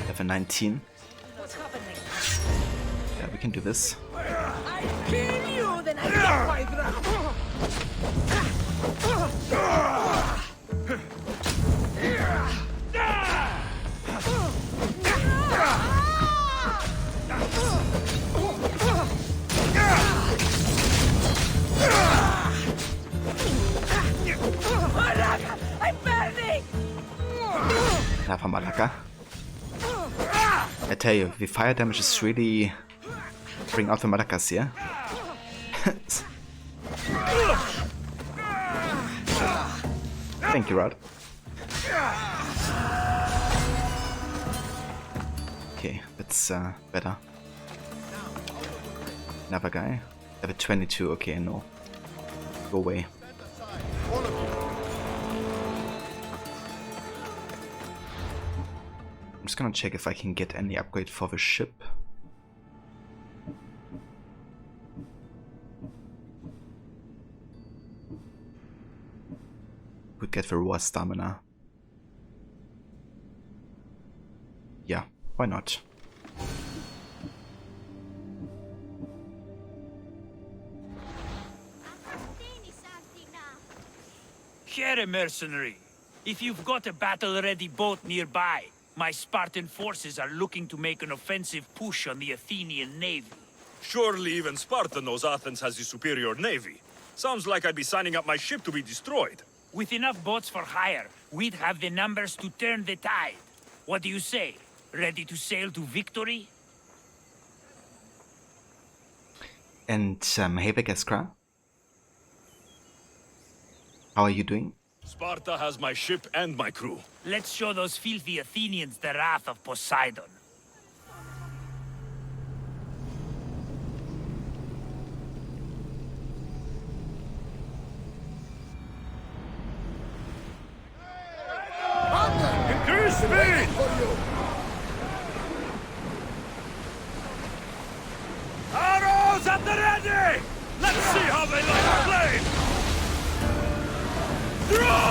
Level 19. What's happening? Yeah, we can do this. I kill you, then I get my drop. I'm burning! Lava Malaka. I tell you, the fire damage is really bring out the Malakas here. Thank you, Rod. Okay, that's better. Another guy. Level 22, okay, no. Go away. I'm just gonna check if I can get any upgrade for the ship. Could get the raw stamina. Yeah, why not? Here, mercenary. If you've got a battle-ready boat nearby, my Spartan forces are looking to make an offensive push on the Athenian navy. Surely even Sparta knows Athens has the superior navy. Sounds like I'd be signing up my ship to be destroyed. With enough boats for hire, we'd have the numbers to turn the tide. What do you say? Ready to sail to victory? And hey Begeskra, how are you doing? Sparta has my ship and my crew. Let's show those filthy Athenians the wrath of Poseidon. Increase speed! Arrows at the ready! Let's see how they like the flame! Throw!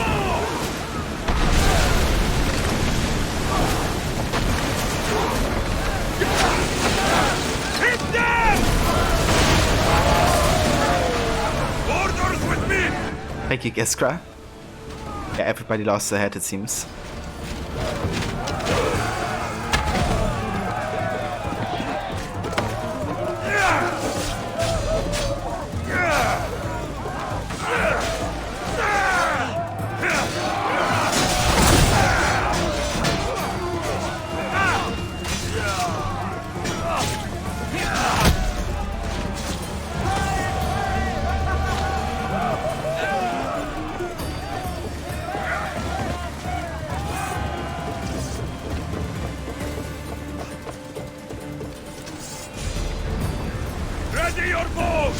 Hit them! Orders with me! Thank you, Geskra. Yeah, everybody lost their head, it seems. Ready your bows!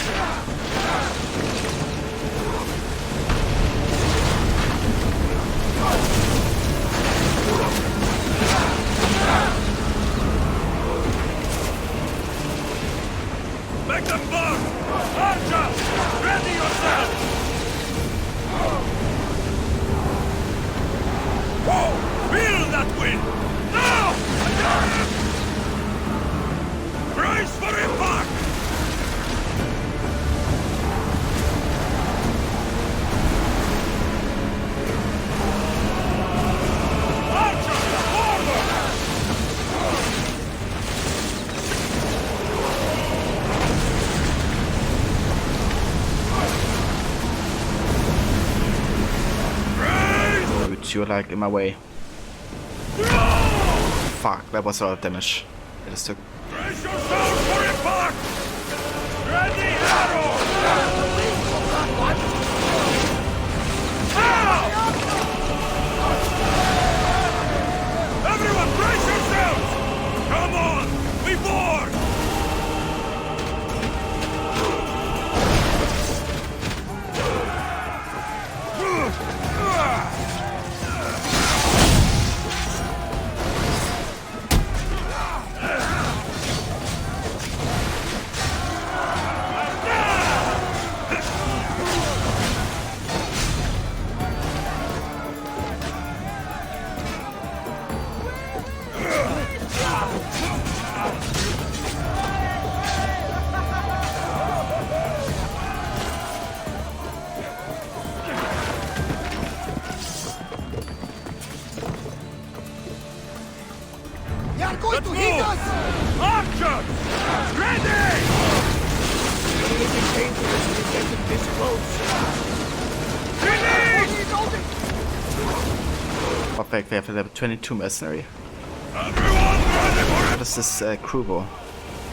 Make them burn! Archer! Ready yourself! Whoa! Feel that wind! Now! Brace for impact! Archer! Forward! You're like in my way. Fuck, that was a lot of damage. I just took. Brace yourselves for impact! Ready, arrow! Now! Everyone, brace yourselves! Come on! We board! They are going to hit us! Archers! Ready! It is dangerous to get this close. Perfect, we have a level 22 mercenary. Everyone ready for What is this crew war?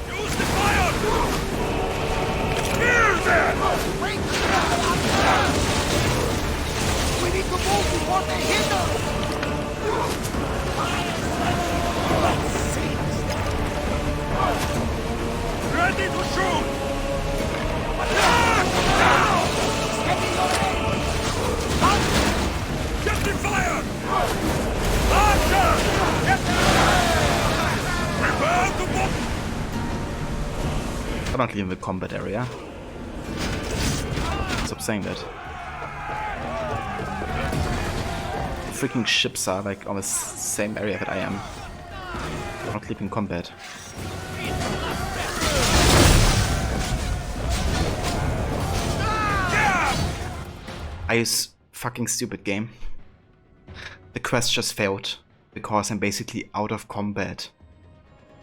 Use the fire! Spear them! We need to move before they hit us! Ready to shoot! Attack! Now! Steady your aim! Get the fire! Archer! Get Prepare to bomb! I'm not leaving the combat area. Stop saying that. The freaking ships are like on the same area that I am. I'm not leaving combat. Are you fucking stupid game? The quest just failed because I'm basically out of combat.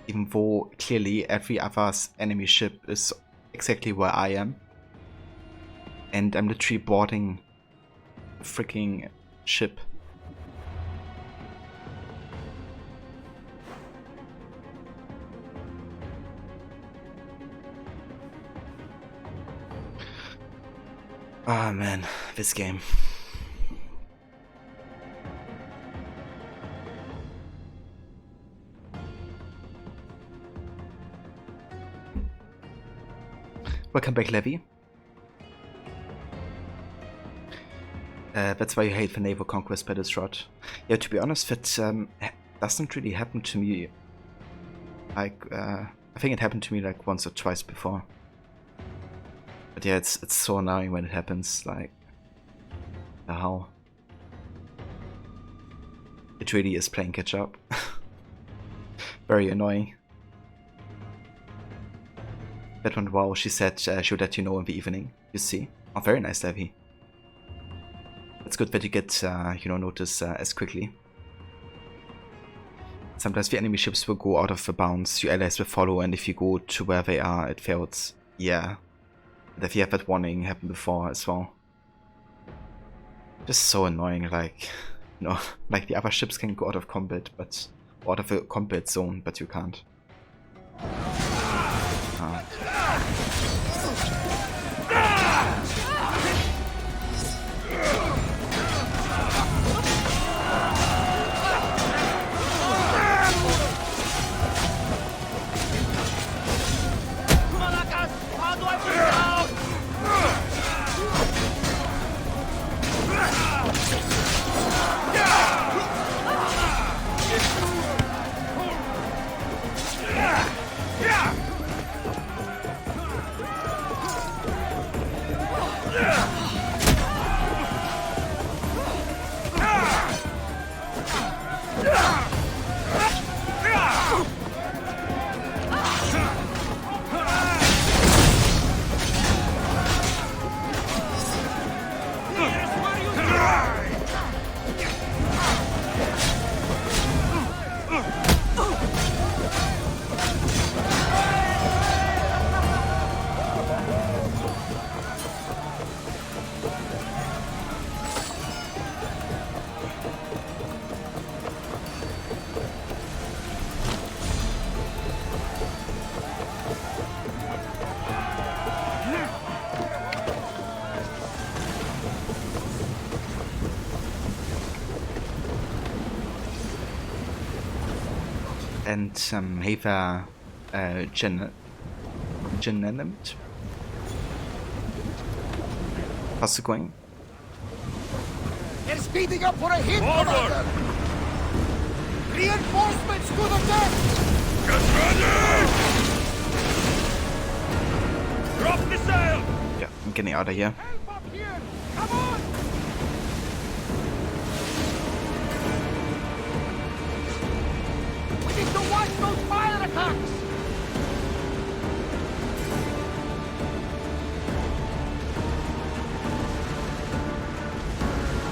Even though clearly every other enemy ship is exactly where I am. And I'm literally boarding a freaking ship. Ah man, this game. Welcome back, Levy. That's why you hate the naval conquest battle, Rod. Yeah, to be honest, that doesn't really happen to me. Like, I think it happened to me like once or twice before. But yeah, it's so annoying when it happens. Like, how? It really is playing catch up. Very annoying. That one, wow, she said she would let you know in the evening. You see? Oh, very nice, Levy. It's good that you get, you know, notice as quickly. Sometimes the enemy ships will go out of the bounds, your allies will follow, and if you go to where they are, it fails. Yeah. And if you have that warning happen before as well. Just so annoying, like, you know, like the other ships can go out of combat, but out of a combat zone, but you can't. and Heva Genenemt. How's it going? They're speeding up for a hit, Commander! Reinforcements to the deck! Get ready! Drop the sail! Yeah, I'm getting out of here. Help up here! Come on! We need to watch those fire attacks!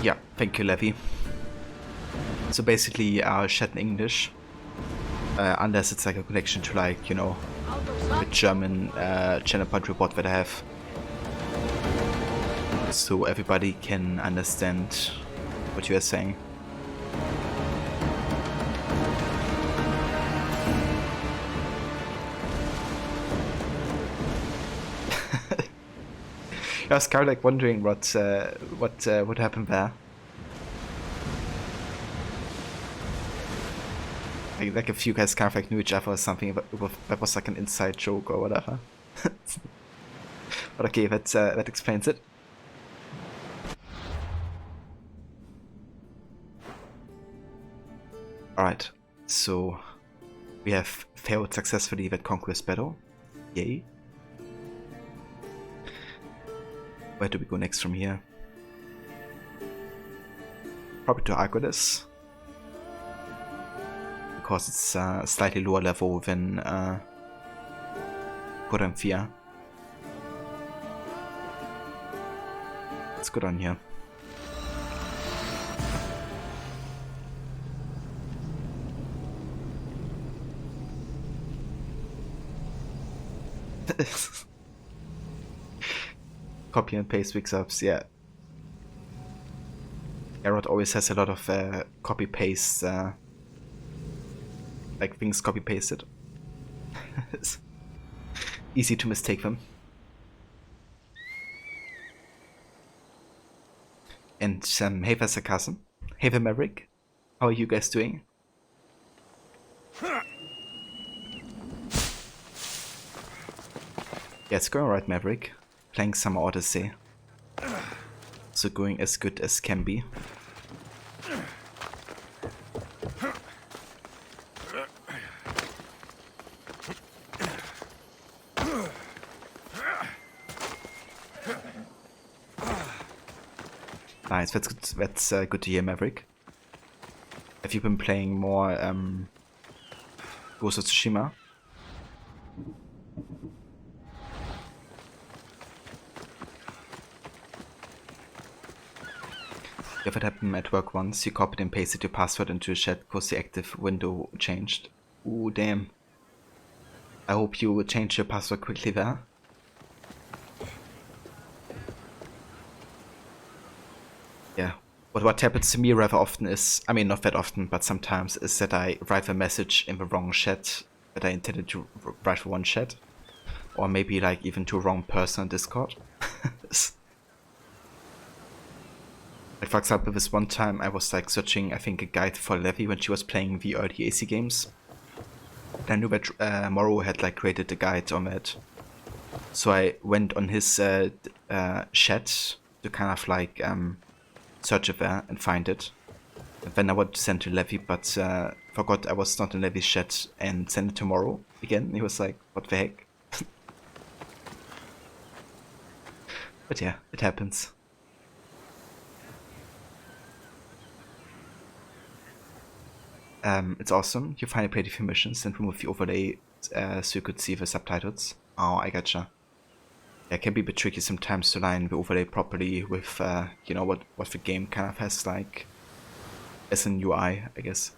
Yeah, thank you, Levy. So basically, chat in English, unless it's like a connection to, like, you know, the German channel point report that I have, so everybody can understand what you are saying. I was kind of like wondering what happened there. Like a few guys kind of like knew each other or something, but that was like an inside joke or whatever. But okay, that explains it. Alright, so we have failed successfully that Conquest Battle. Yay. Where do we go next from here? Probably to Acropolis, because it's slightly lower level than Corinthia. Let's go down here. Copy and paste mix-ups, yeah. Arrowhead always has a lot of copy-paste, like things copy-pasted. Easy to mistake them. And hey there, Sarcasm. Hey there, Maverick. How are you guys doing? Yeah, it's going alright, Maverick. Playing some Odyssey. So going as good as can be. Nice, that's good. That's good to hear, Maverick. Have you been playing more Ghost of Tsushima? If it happened at work once, you copied and pasted your password into a chat because the active window changed. Ooh, damn. I hope you will change your password quickly there. Yeah. But what happens to me rather often is, I mean not that often, but sometimes, is that I write a message in the wrong chat that I intended to write for one chat. Or maybe like even to a wrong person on Discord. Like for example, this one time I was like searching, I think, a guide for Levy when she was playing the early AC games. And I knew that Morrow had like created a guide on that. So I went on his chat to kind of like search it there and find it. And then I wanted to send to Levy, but forgot I was not in Levy's chat and sent it to Morrow again. And he was like, what the heck? But yeah, it happens. It's awesome. You finally played a few missions and removed the overlay so you could see the subtitles. Oh, I gotcha. Yeah, it can be a bit tricky sometimes to line the overlay properly with, you know, what the game kind of has like as an UI, I guess.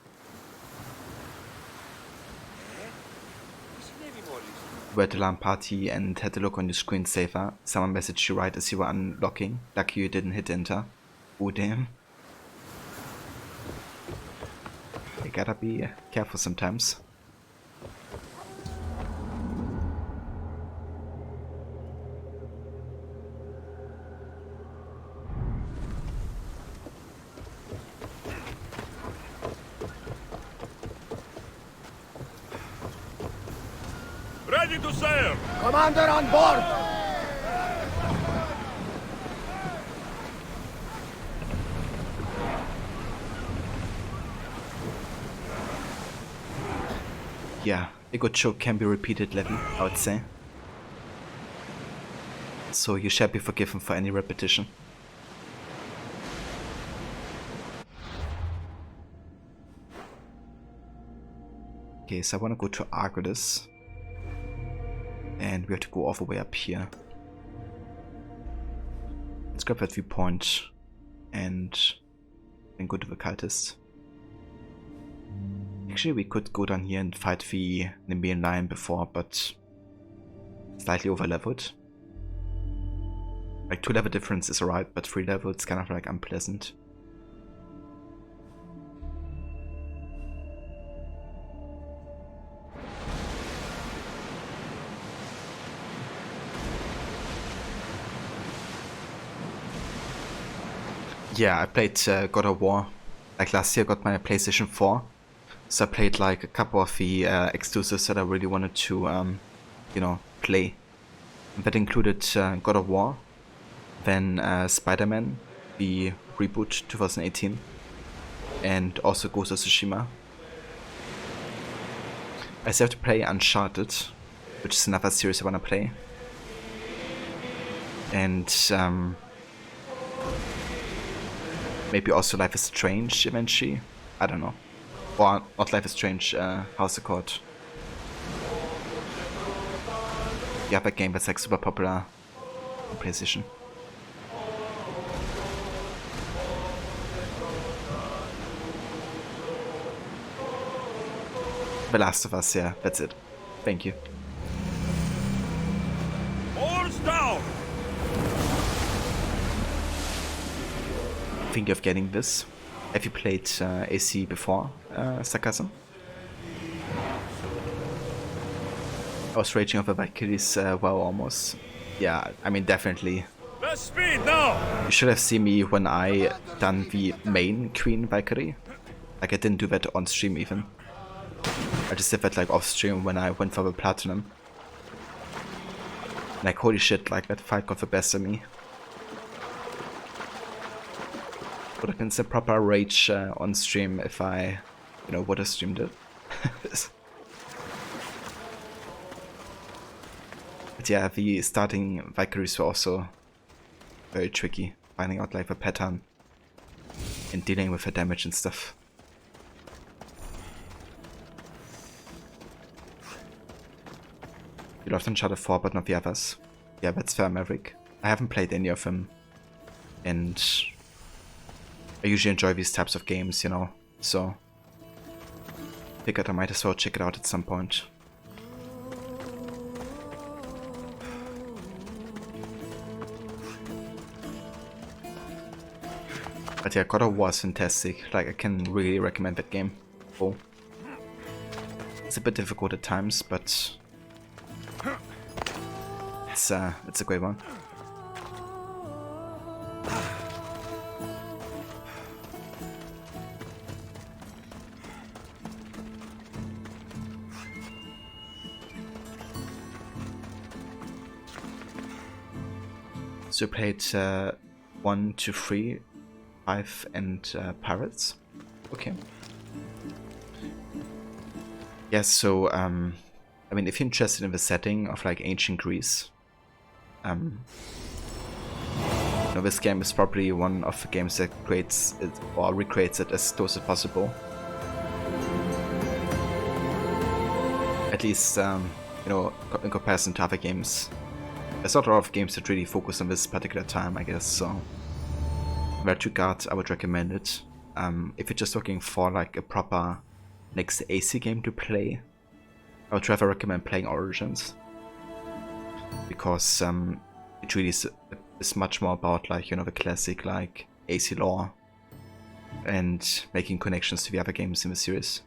You were at the LAN party and had a look on your screensaver. Someone messaged you right as you were unlocking. Lucky you didn't hit enter. Oh, damn. You gotta be careful sometimes. ready to sail! Commander on board! Yeah, a good joke can be repeated, Levy, I would say. So you shall be forgiven for any repetition. Okay, so I want to go to Acropolis. And we have to go all the way up here. Let's grab that viewpoint and then go to the cultist. Actually, we could go down here and fight the main line before, but slightly over leveled. Like 2 level difference is alright, but 3 level it's kind of like unpleasant. Yeah, I played God of War. Like last year I got my PlayStation 4. So I played like a couple of the exclusives that I really wanted to, you know, play. That included God of War, then Spider-Man, the reboot 2018, and also Ghost of Tsushima. I still have to play Uncharted, which is another series I want to play. And maybe also Life is Strange eventually. I don't know. Or not Life is Strange, how's it called? The other game that's like super popular on PlayStation. The Last of Us, yeah, that's it. Thank you. Oars down! Think of getting this. Have you played AC before, Sarcasm? I was raging over Valkyries, well, almost. Yeah, I mean, definitely. Best speed now! You should have seen me when I done the main Queen Valkyrie. Like, I didn't do that on stream even. I just did that like off stream when I went for the Platinum. Like, holy shit, like that fight got the best of me. Would have been some proper rage on stream if I, you know, would have streamed it. But yeah, the starting Valkyries were also very tricky, finding out like the pattern and dealing with the damage and stuff. You loved Uncharted 4 but not the others. Yeah, that's fair, Maverick. I haven't played any of them, and I usually enjoy these types of games, you know, so figured I might as well check it out at some point. But yeah, God of War is fantastic. Like, I can really recommend that game. Oh. It's a bit difficult at times, but it's a great one. So we played 1, 2, 3, 5 and Pirates. Okay. Yeah, so I mean, if you're interested in the setting of like ancient Greece, you know, this game is probably one of the games that creates it or recreates it as close as possible. At least, you know, in comparison to other games. There's not a lot of games that really focus on this particular time, I guess, so in that regard, I would recommend it. If you're just looking for like a proper next AC game to play, I would rather recommend playing Origins, because it really is much more about like, you know, the classic like AC lore and making connections to the other games in the series.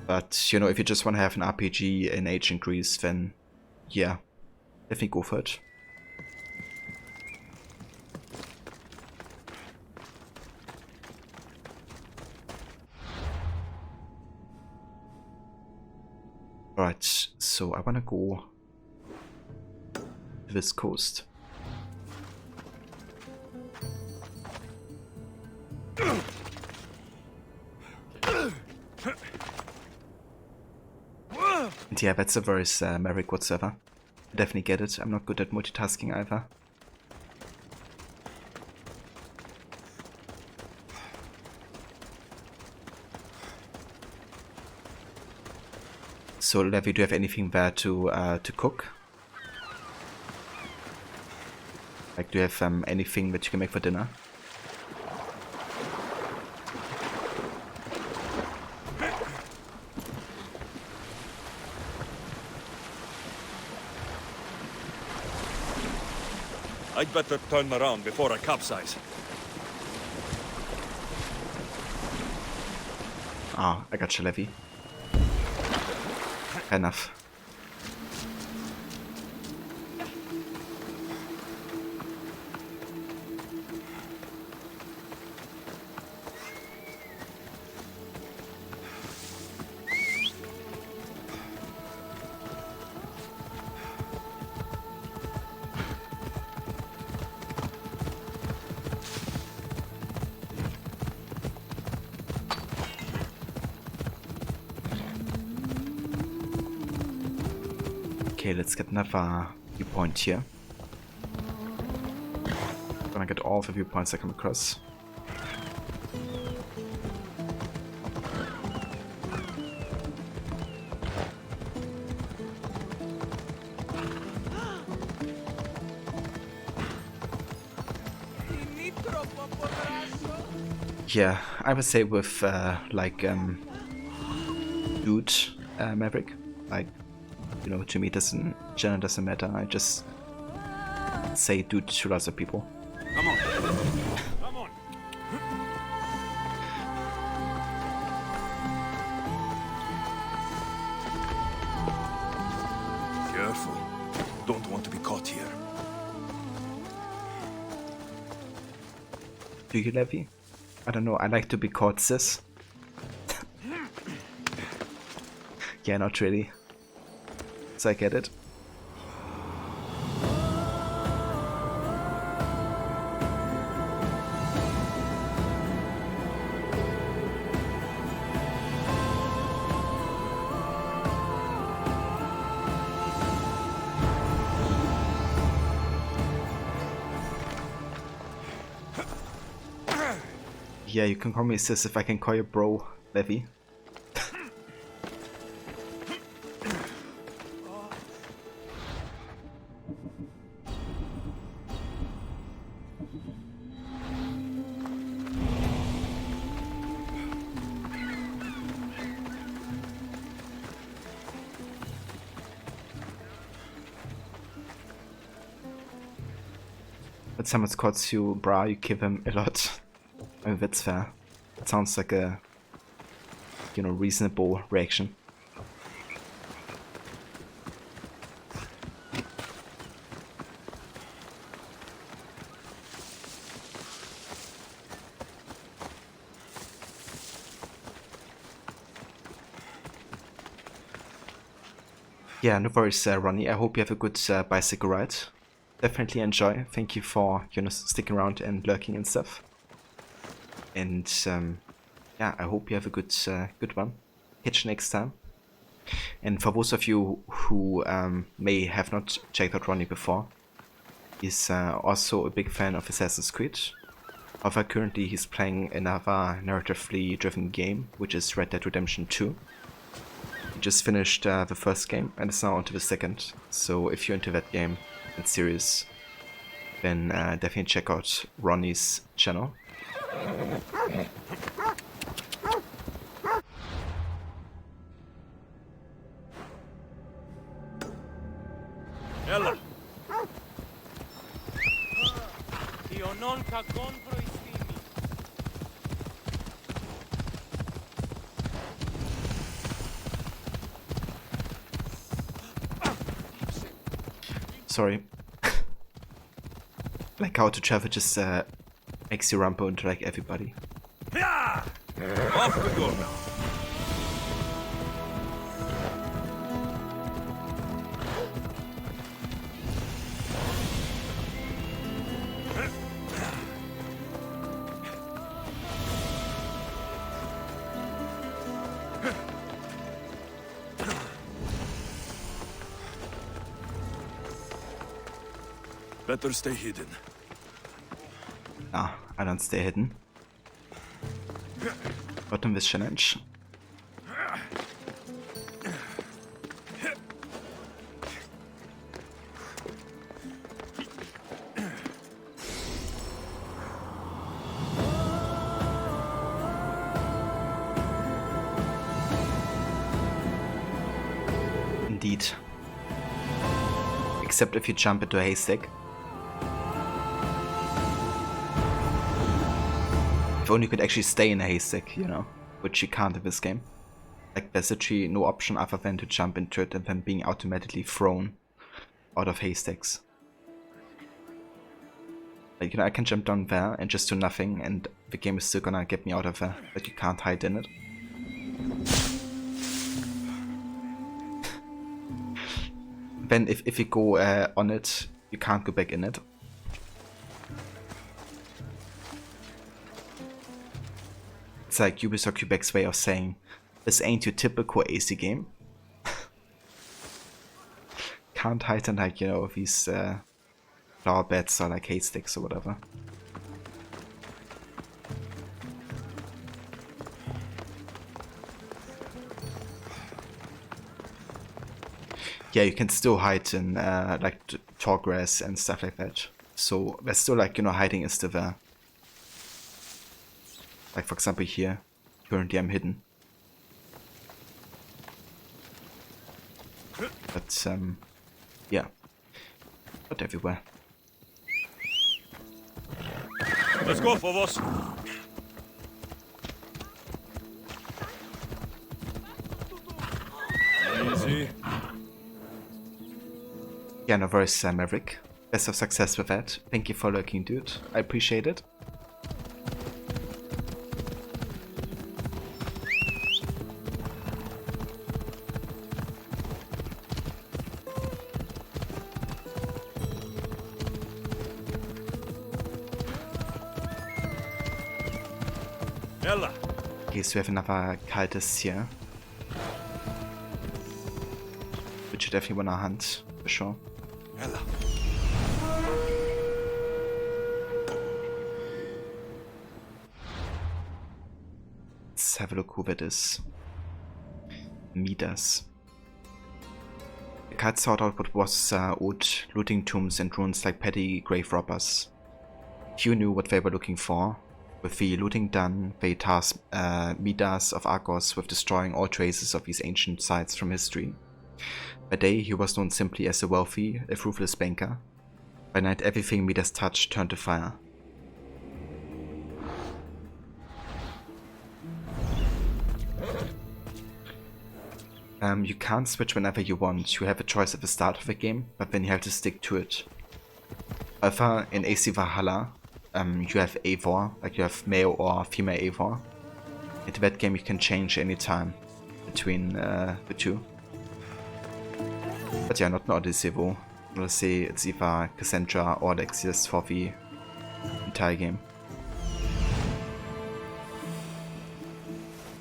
But, you know, if you just want to have an RPG in ancient Greece, then yeah, definitely go for it. Alright, so I wanna go to this coast. And yeah, that's a verse, Merrick whatsoever. I definitely get it. I'm not good at multitasking either. So, Levi, do you have anything there to cook? Like, do you have anything that you can make for dinner? I'd better turn around before I capsize. Ah, I got you, Levi. Enough. Okay, let's get another viewpoint here. I'm gonna get all the viewpoints I come across. Yeah, I would say with dude Maverick, like, you know, to me gender doesn't matter. I just say dude to lots of people. Come on. Come on. Careful. Don't want to be caught here. Do you, Levi? I don't know, I like to be caught, sis. Yeah, not really. So I get it. Yeah, you can call me sis if I can call you bro, Levi. When someone calls you bra, you give him a lot. I mean, that's fair. It sounds like a, you know, reasonable reaction. Yeah, no worries, Ronnie. I hope you have a good bicycle ride. Definitely enjoy. Thank you for, you know, sticking around and lurking and stuff. And yeah, I hope you have a good one. Catch you next time. And for those of you who may have not checked out Ronnie before, he's also a big fan of Assassin's Creed. However, currently he's playing another narratively driven game, which is Red Dead Redemption 2. He just finished the first game and is now onto the second. So if you're into that game and series, then definitely check out Ronnie's channel. Ella. Io non cagon proistimi. Sorry. Like how to travel just makes you rumble into like everybody. Off we go now. Better stay hidden. Ah, I don't stay hidden. Bottom this challenge. Indeed. Except if you jump into a haystack. If only you could actually stay in a haystack, you know, which you can't in this game. Like, there's literally no option other than to jump into it and then being automatically thrown out of haystacks. Like, you know, I can jump down there and just do nothing, and the game is still gonna get me out of there. Like, you can't hide in it. Then if you go on it, you can't go back in it. It's like Ubisoft Quebec's way of saying, this ain't your typical AC game. Can't hide in, like, you know, these flower beds or like haystacks or whatever. Yeah, you can still hide in like tall grass and stuff like that. So there's still, like, you know, hiding is still there. Like, for example, here, currently I'm hidden. But, yeah, not everywhere. Let's go, Phobos. Easy. Yeah, no worries, Maverick. Best of success with that. Thank you for lurking, dude. I appreciate it. Ella. Okay, so we have another cultist here. Which you definitely wanna hunt, for sure. Ella. Let's have a look who that is. Midas. The cult sought out what was owed, looting tombs and ruins like petty grave robbers. Few knew what they were looking for. With the looting done, they tasked Midas of Argos with destroying all traces of these ancient sites from history. By day, he was known simply as a wealthy, if ruthless banker. By night, everything Midas touched turned to fire. You can't switch whenever you want. You have a choice at the start of the game, but then you have to stick to it. However, in AC Valhalla, you have Eivor, like you have male or female Eivor. In that game you can change anytime between the two. But yeah, not in Odyssey though. Odyssey, it's either Cassandra or Alexius for the entire game.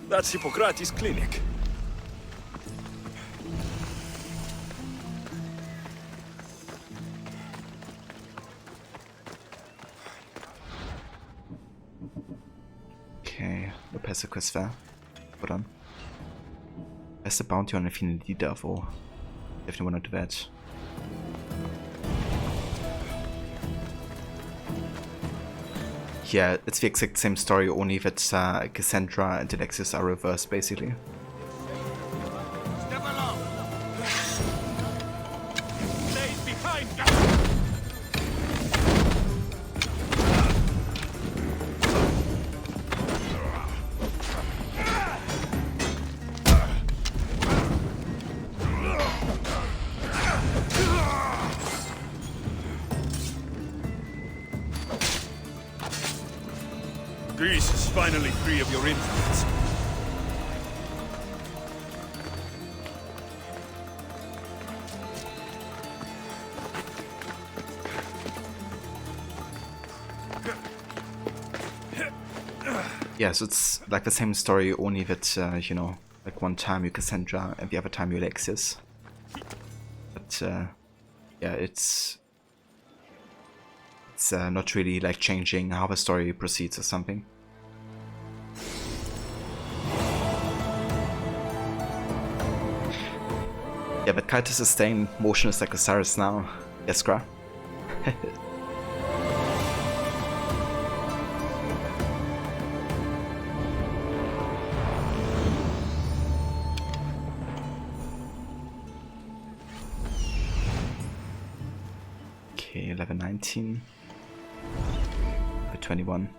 That's Hippocrates' clinic. Okay, no passive quest there. Hold on. There's a bounty on a female leader though. Definitely wanna do that. Yeah, it's the exact same story, only that Cassandra and Alexius are reversed basically. Step along. Stay behind. Greece is finally free of your influence. Yeah, so it's like the same story, only that, you know, like one time you're Cassandra and the other time you're Alexius. But, yeah, it's it's not really like changing how the story proceeds or something. Yeah, but Kaitis is staying motionless like Osiris now. Yes, Gra? Okay, 11, 19. 21.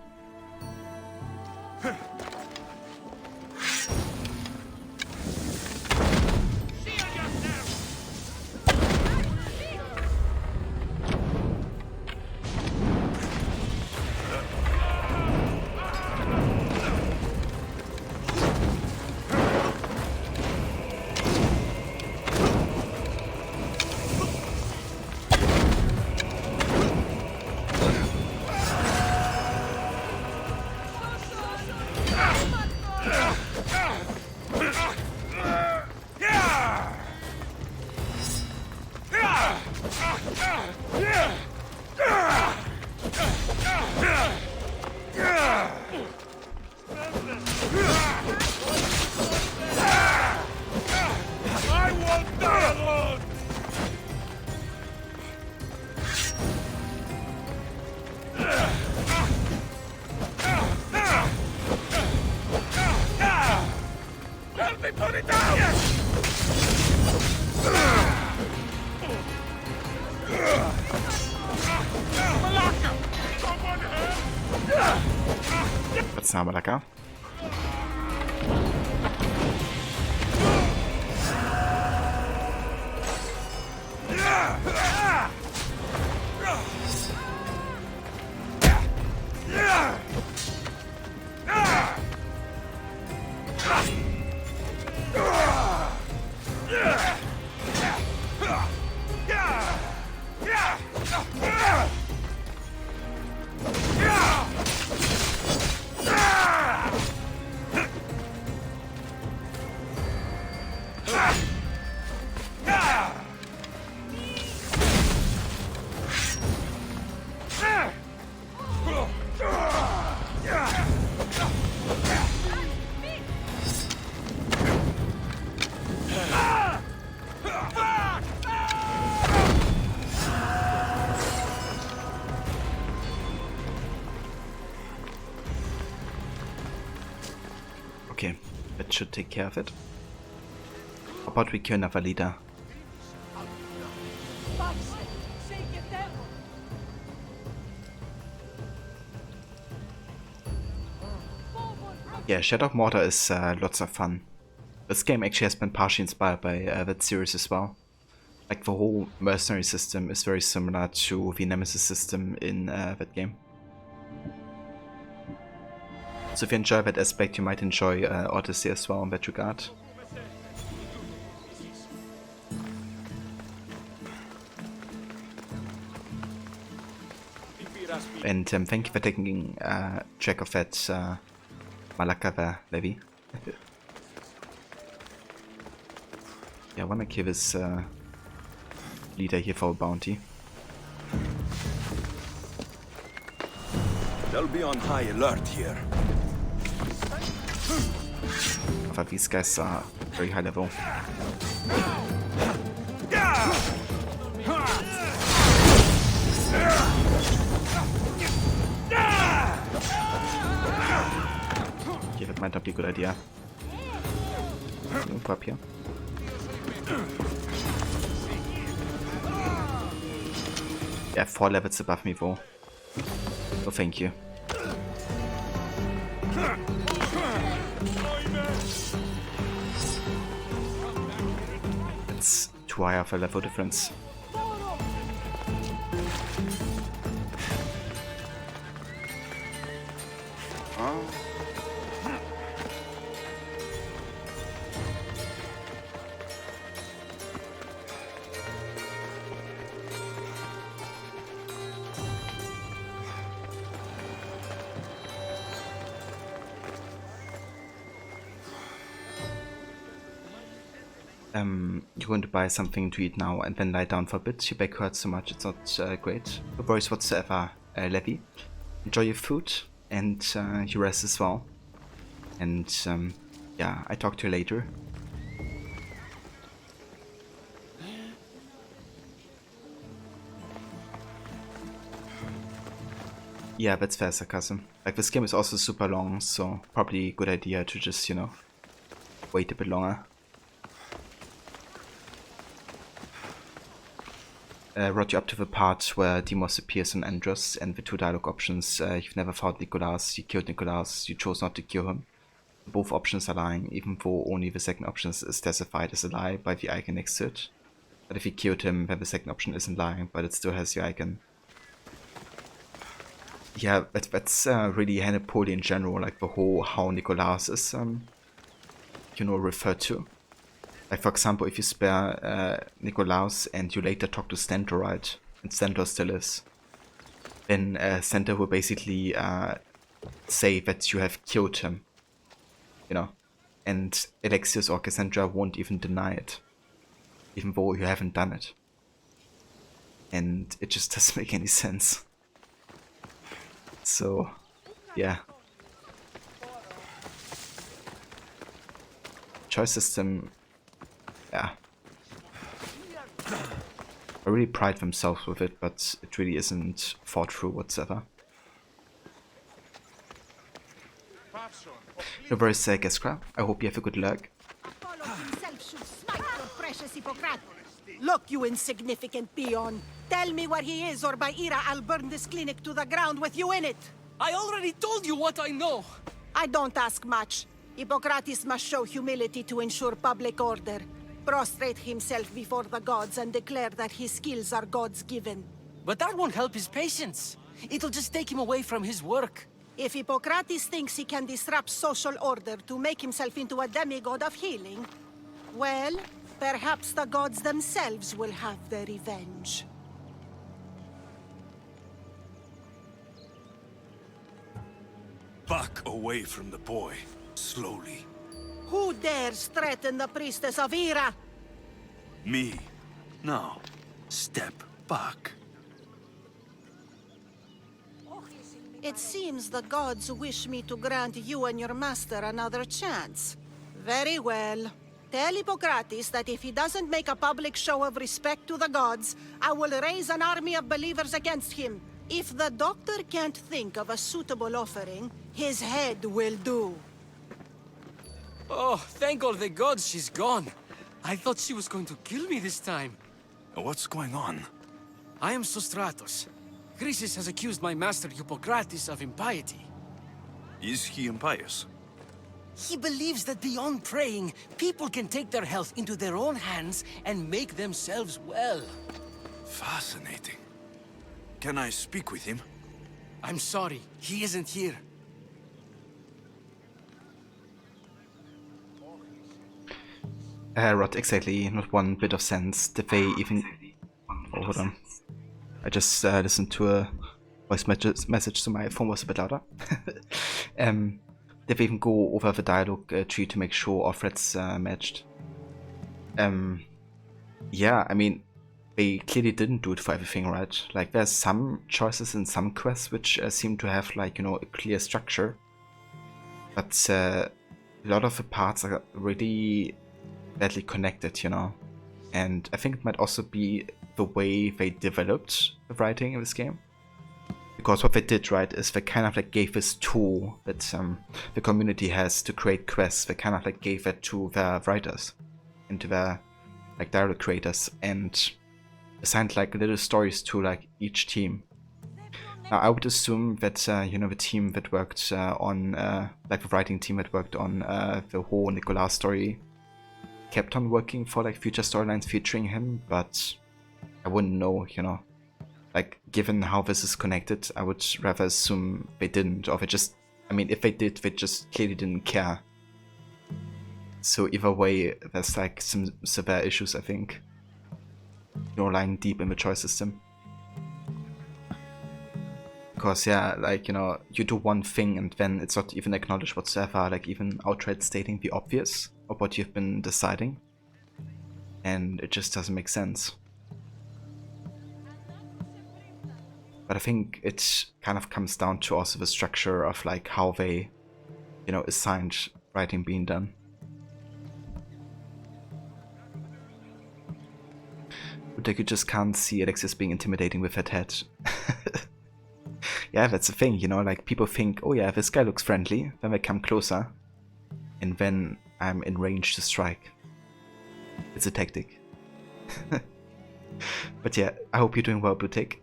That's not Malaka. Okay, that should take care of it. How about we kill another leader? Yeah, Shadow of Mortar is lots of fun. This game actually has been partially inspired by that series as well. Like the whole mercenary system is very similar to the Nemesis system in that game. So if you enjoy that aspect, you might enjoy Odyssey as well in that regard. And thank you for taking track of that Malaka there, Levi. Yeah, I wanna kill this leader here for a bounty. They'll be on high alert here. But these guys are very high level. Okay, that might not be a good idea. Move up here. Yeah, 4 levels above me though. Oh, thank you. It's too high of a level difference. You're going to buy something to eat now and then lie down for a bit. Your back hurts so much, it's not great. No worries whatsoever. levy. Enjoy your food and your rest as well. And yeah, I talk to you later. Yeah, that's fair sarcasm. Like, this game is also super long, so probably a good idea to just, you know, wait a bit longer. Brought you up to the part where Deimos appears on Andros, and the two dialogue options. You've never fought Nicholas, you killed Nicholas, you chose not to kill him. Both options are lying, even though only the second option is specified as a lie by the icon next to it. But if you killed him, then the second option isn't lying, but it still has your icon. Yeah, that's really Hannibal in general, like the whole how Nicholas is, you know, referred to. Like, for example, if you spare Nicholas and you later talk to Stentor, right, and Stentor still is, then Stentor will basically say that you have killed him, you know, and Alexios or Cassandra won't even deny it, even though you haven't done it. And it just doesn't make any sense. So, yeah. Choice system, yeah. I really pride themselves with it, but it really isn't thought through whatsoever. No worries, Geskra. I hope you have a good luck. Look, you insignificant peon. Tell me where he is, or by Ira, I'll burn this clinic to the ground with you in it. I already told you what I know. I don't ask much. Hippocrates must show humility to ensure public order. Prostrate himself before the gods and declare that his skills are gods given. But that won't help his patients. It'll just take him away from his work. If Hippocrates thinks he can disrupt social order to make himself into a demigod of healing, well, perhaps the gods themselves will have their revenge. Back away from the boy, slowly. Who dares threaten the priestess of Ira? Me. Now, step back. It seems the gods wish me to grant you and your master another chance. Very well. Tell Hippocrates that if he doesn't make a public show of respect to the gods, I will raise an army of believers against him. If the doctor can't think of a suitable offering, his head will do. Oh, thank all the gods she's gone. I thought she was going to kill me this time. What's going on? I am Sostratos. Chrysis has accused my master Hippocrates of impiety. Is he impious? He believes that beyond praying, people can take their health into their own hands and make themselves well. Fascinating. Can I speak with him? I'm sorry, he isn't here. Rot, exactly, not one bit of sense. Did they even... Oh, hold on. I just listened to a voice message, so my phone was a bit louder. Did they even go over the dialogue tree to make sure all threads matched? Yeah, I mean, they clearly didn't do it for everything, right? Like, there's some choices in some quests which seem to have, like, you know, a clear structure. But a lot of the parts are really badly connected, you know? And I think it might also be the way they developed the writing in this game. Because what they did, right, is they kind of like gave this tool that the community has to create quests. They kind of like gave it to their writers and to their like dialogue creators and assigned like little stories to like each team. Now I would assume that you know, the team that worked on like the writing team that worked on the whole Nicholas story kept on working for like future storylines featuring him, but I wouldn't know, you know. Like, given how this is connected, I would rather assume they didn't, or they just, I mean, if they did, they just clearly didn't care. So either way, there's like some severe issues, I think. You're lying deep in the choice system. Because, yeah, like, you know, you do one thing and then it's not even acknowledged whatsoever, like even outright stating the obvious of what you've been deciding. And it just doesn't make sense. But I think it kind of comes down to also the structure of like how they, you know, assigned writing being done. But like you just can't see Alexios being intimidating with that head. Yeah, that's the thing, you know, like people think, oh yeah, this guy looks friendly, then they come closer, and then I'm in range to strike. It's a tactic. But yeah, I hope you're doing well, Blue Tick.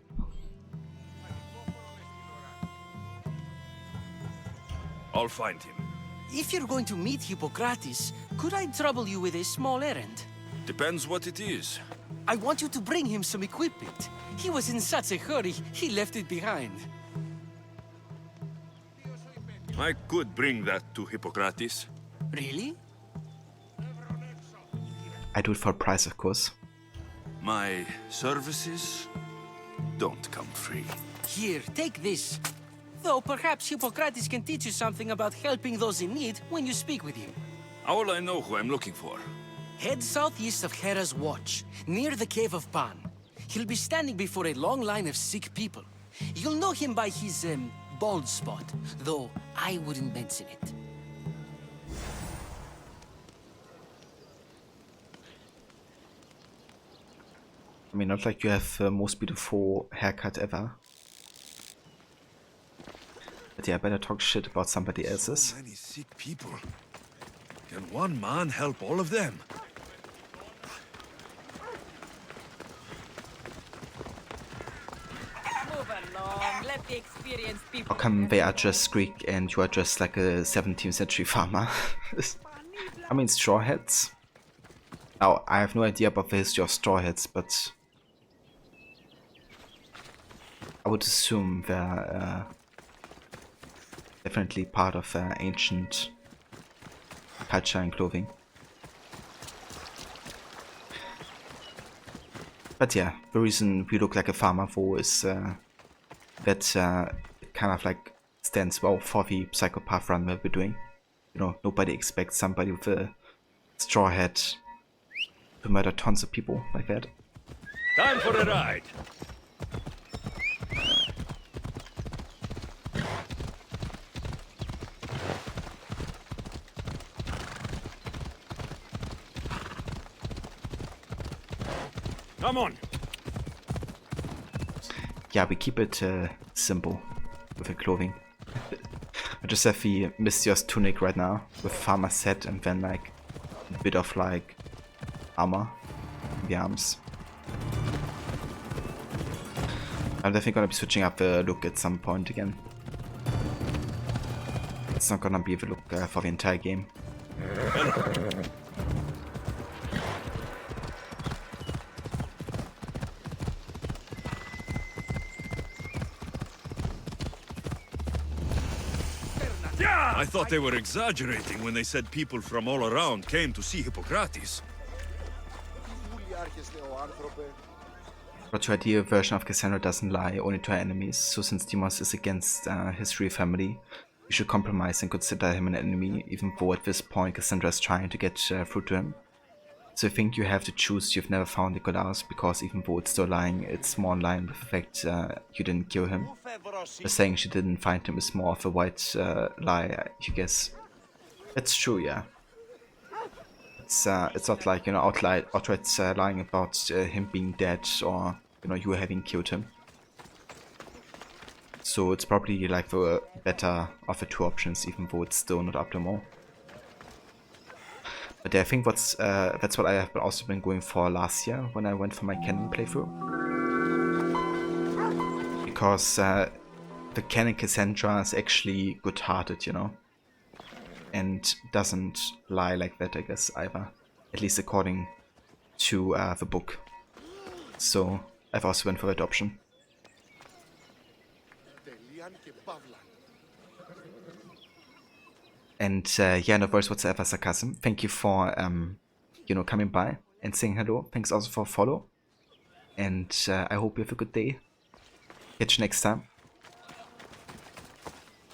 I'll find him. If you're going to meet Hippocrates, could I trouble you with a small errand? Depends what it is. I want you to bring him some equipment. He was in such a hurry, he left it behind. I could bring that to Hippocrates. Really? I do it for a price, of course. My services don't come free. Here, take this. Though perhaps Hippocrates can teach you something about helping those in need when you speak with him. How will I know who I'm looking for? Head southeast of Hera's Watch, near the Cave of Pan. He'll be standing before a long line of sick people. You'll know him by his, bald spot, though I wouldn't mention it. I mean, not like you have the most beautiful haircut ever. But yeah, I better talk shit about somebody else's. So many sick people. Can one man help all of them? Move along. Let the experienced people. How come they are just Greek and you are just like a 17th century farmer? I mean, straw hats. Now, I have no idea about the history of straw hats, but I would assume they're definitely part of ancient culture and clothing. But yeah, the reason we look like a farmer for is that it kind of like stands well for the psychopath run that we're doing. You know, nobody expects somebody with a straw hat to murder tons of people like that. Time for a ride. Come on. Yeah, we keep it simple with the clothing. I just have the Mystios tunic right now with farmer set and then like a bit of like armor in the arms. I'm definitely gonna be switching up the look at some point again. It's not gonna be the look for the entire game. I thought they were exaggerating when they said people from all around came to see Hippocrates. But your ideal version of Cassandra doesn't lie only to her enemies, so since Deimos is against his real family, we should compromise and consider him an enemy, even though at this point Cassandra is trying to get through to him. So I think you have to choose you've never found Nikolaos, because even though it's still lying, it's more in line with the fact you didn't kill him. The saying she didn't find him is more of a white lie, you guess. It's true, yeah. It's not like, you know, outright lying about him being dead or, you know, you having killed him. So it's probably like the better of the two options, even though it's still not optimal. But yeah, I think that's what I have also been going for last year when I went for my canon playthrough. Because the canon Cassandra is actually good-hearted, you know. And doesn't lie like that, I guess, either. At least according to the book. So I've also went for that option. And yeah, no worries whatsoever, sarcasm. Thank you for, you know, coming by and saying hello. Thanks also for follow. And I hope you have a good day. Catch you next time.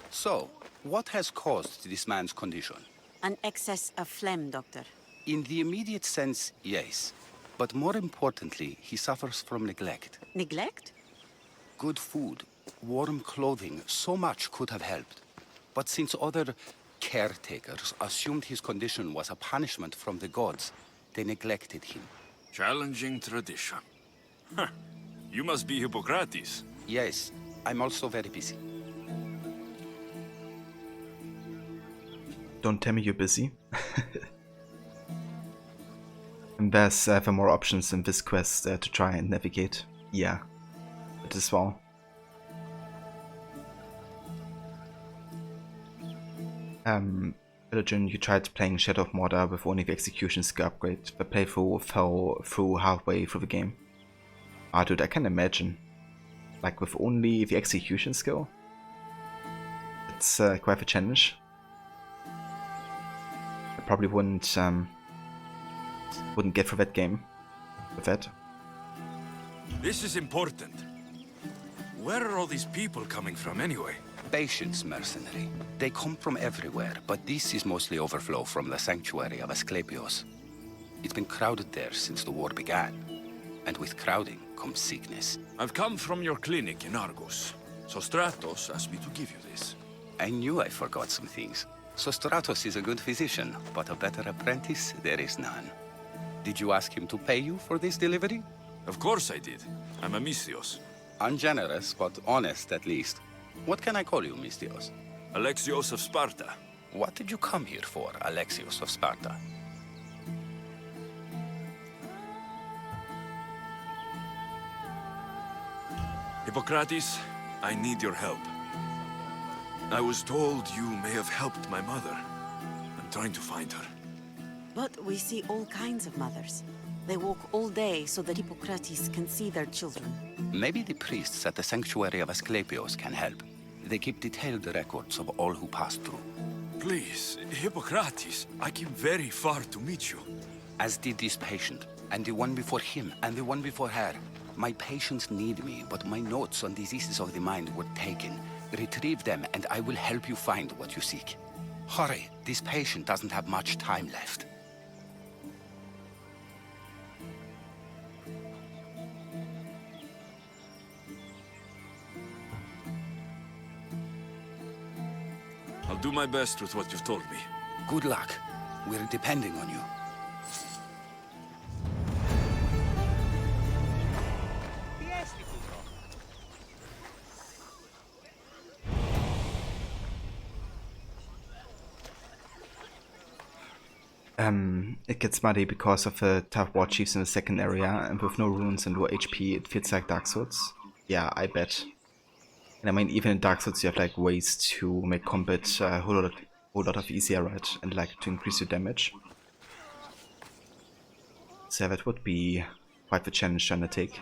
So, what has caused this man's condition? An excess of phlegm, Doctor. In the immediate sense, yes. But more importantly, he suffers from neglect. Neglect? Good food, warm clothing, so much could have helped. But since other caretakers assumed his condition was a punishment from the gods, they neglected him. Challenging tradition. Huh. You must be Hippocrates. Yes, I'm also very busy. Don't tell me you're busy. And there's ever more options in this quest to try and navigate. Yeah, it as well. Religion, you tried playing Shadow of Mordor with only the execution skill upgrade. The playthrough fell through halfway through the game. Ah, dude, I can imagine. Like with only the execution skill, it's quite a challenge. I probably wouldn't get through that game with that. This is important. Where are all these people coming from anyway? Patience, mercenary. They come from everywhere, but this is mostly overflow from the sanctuary of Asclepios. It's been crowded there since the war began. And with crowding comes sickness. I've come from your clinic in Argos. So Stratos asked me to give you this. I knew I forgot some things. So Stratos is a good physician, but a better apprentice there is none. Did you ask him to pay you for this delivery? Of course I did. I'm a Misthios. Ungenerous, but honest at least. What can I call you, Misthios? Alexios of Sparta. What did you come here for, Alexios of Sparta? Hippocrates, I need your help. I was told you may have helped my mother. I'm trying to find her. But we see all kinds of mothers. They walk all day so that Hippocrates can see their children. Maybe the priests at the sanctuary of Asclepios can help. They keep detailed records of all who pass through. Please, Hippocrates, I came very far to meet you. As did this patient, and the one before him, and the one before her. My patients need me, but my notes on diseases of the mind were taken. Retrieve them, and I will help you find what you seek. Hurry, this patient doesn't have much time left. I'll do my best with what you've told me. Good luck. We're depending on you. It gets muddy because of the tough war chiefs in the second area, and with no runes and low HP, it feels like Dark Souls. Yeah, I bet. And I mean, even in Dark Souls, you have like ways to make combat a whole lot of easier, right? And like to increase your damage. So that would be quite the challenge to undertake.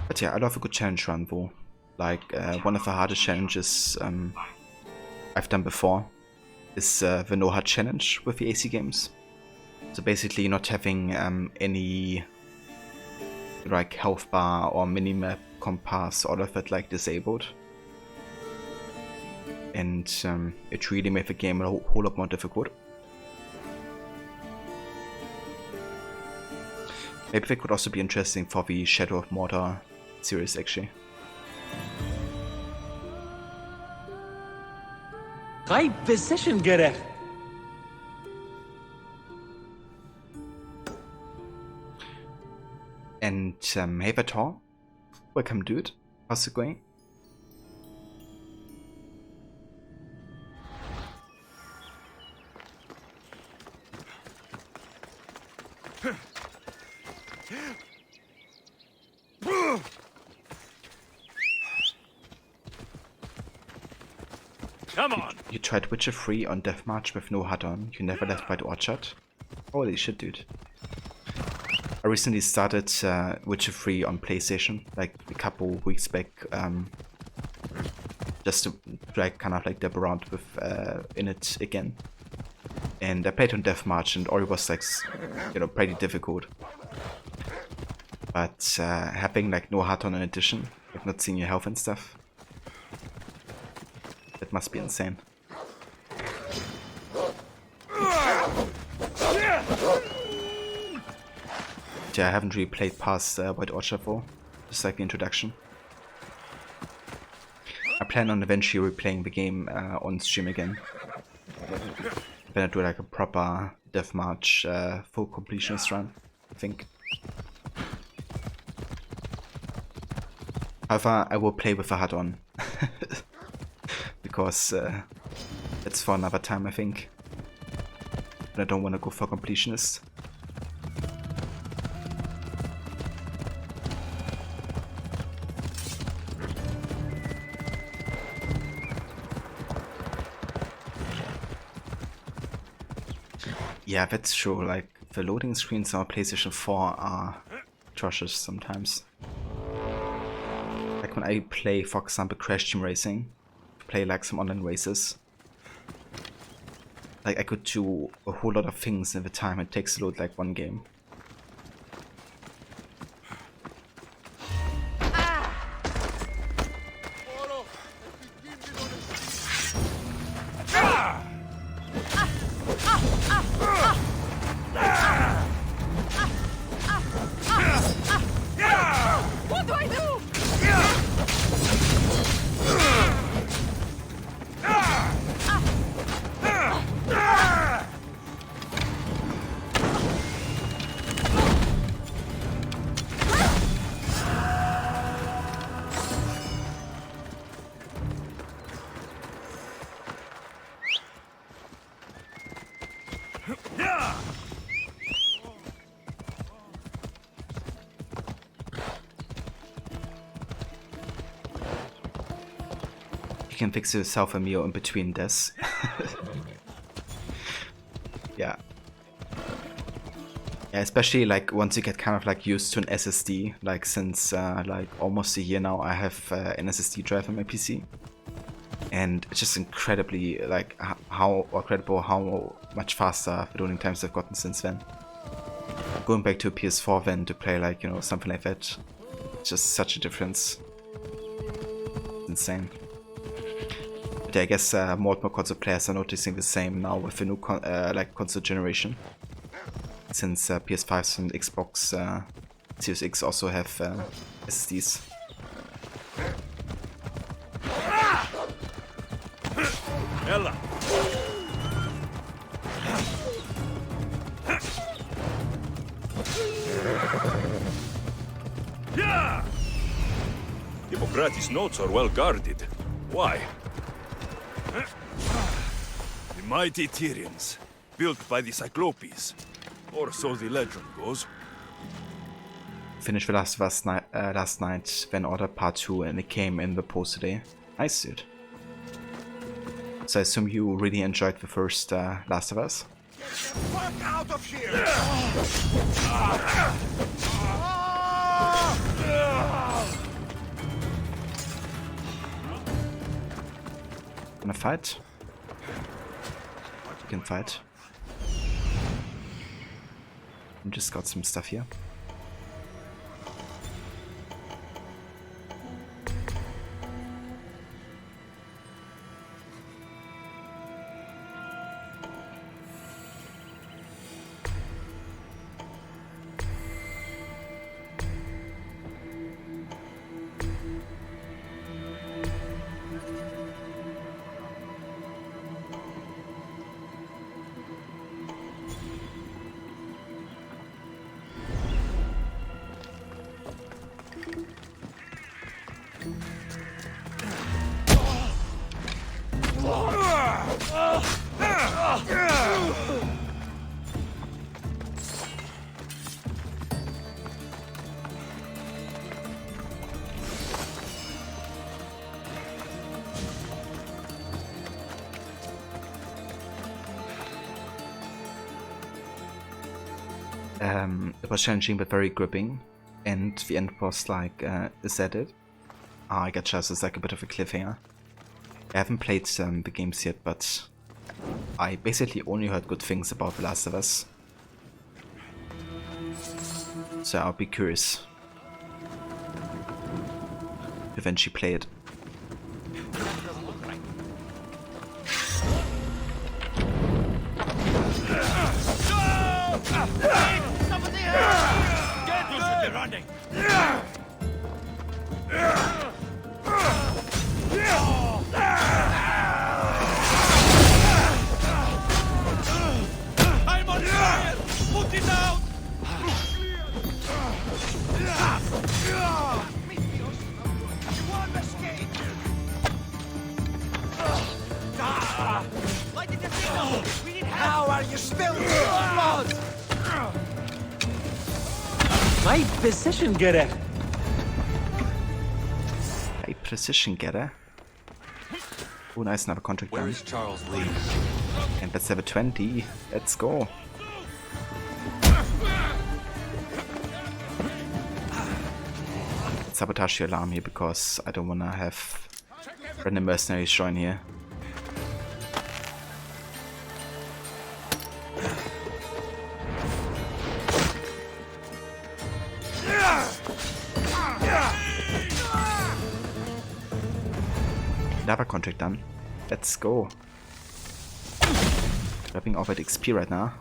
But yeah, I love a good challenge run though. Like, one of the hardest challenges I've done before is the no HUD challenge with the AC games. So basically not having any like health bar or minimap compass, all of that like disabled. And it really made the game a whole lot more difficult. Maybe that could also be interesting for the Shadow of Mordor series actually. High position, gerecht. And hey Vator, welcome dude, how's it going? Come on! You tried Witcher 3 on Death March with no HUD on, you never left White Orchard? Holy shit dude. I recently started Witcher 3 on PlayStation, like a couple weeks back, just to like kind of like dab around with in it again. And I played on Death March and Ori was like, you know, pretty difficult. But having like no HUD on in addition, like not seeing your health and stuff, that must be insane. Yeah, I haven't really played past White Orchard 4, just like the introduction. I plan on eventually replaying the game on stream again. Then I do like a proper deathmatch full completionist run, I think. However, I will play with the HUD on. Because it's for another time, I think. But I don't want to go for completionist. Yeah, that's true. Like, the loading screens on PlayStation 4 are atrocious sometimes. Like when I play, for example, Crash Team Racing, play like some online races. Like, I could do a whole lot of things in the time it takes to load like one game. What do I do? You can fix yourself a meal in between this. Yeah. Yeah, especially like once you get kind of like used to an SSD, like since like almost a year now I have an SSD drive on my PC. And it's just incredibly like how much faster the loading times have gotten since then. Going back to a PS4 then to play like, you know, something like that, it's just such a difference. It's insane. But I guess more and more console players are noticing the same now with the new like console generation. Since PS5s and Xbox Series X also have SSDs. Ella! Yeah! Hippocrates' notes are well guarded. Why? The mighty Tyrians, built by the Cyclopes, or so the legend goes. Finished The Last of Us last night, then ordered part 2 and it came in the post today. Nice, dude. So I assume you really enjoyed the first Last of Us? Fuck out of here! Wanna fight? You can fight. I just got some stuff here. It was challenging but very gripping, and the end was like, is that it? I gotcha, so it's like a bit of a cliffhanger. I haven't played the games yet, but I basically only heard good things about The Last of Us. So I'll be curious to eventually play it. be running. I'm on fire! Put it out! You won't escape! Lighting the signal! We need help! How are you spilling blood? My precision getter. A precision getter. Oh, nice, another contract. Where is Charles Lee? And that's level 20. Let's go. Let's sabotage the alarm here because I don't wanna have random mercenaries join here. Another contract done. Let's go. Grabbing off at XP right now.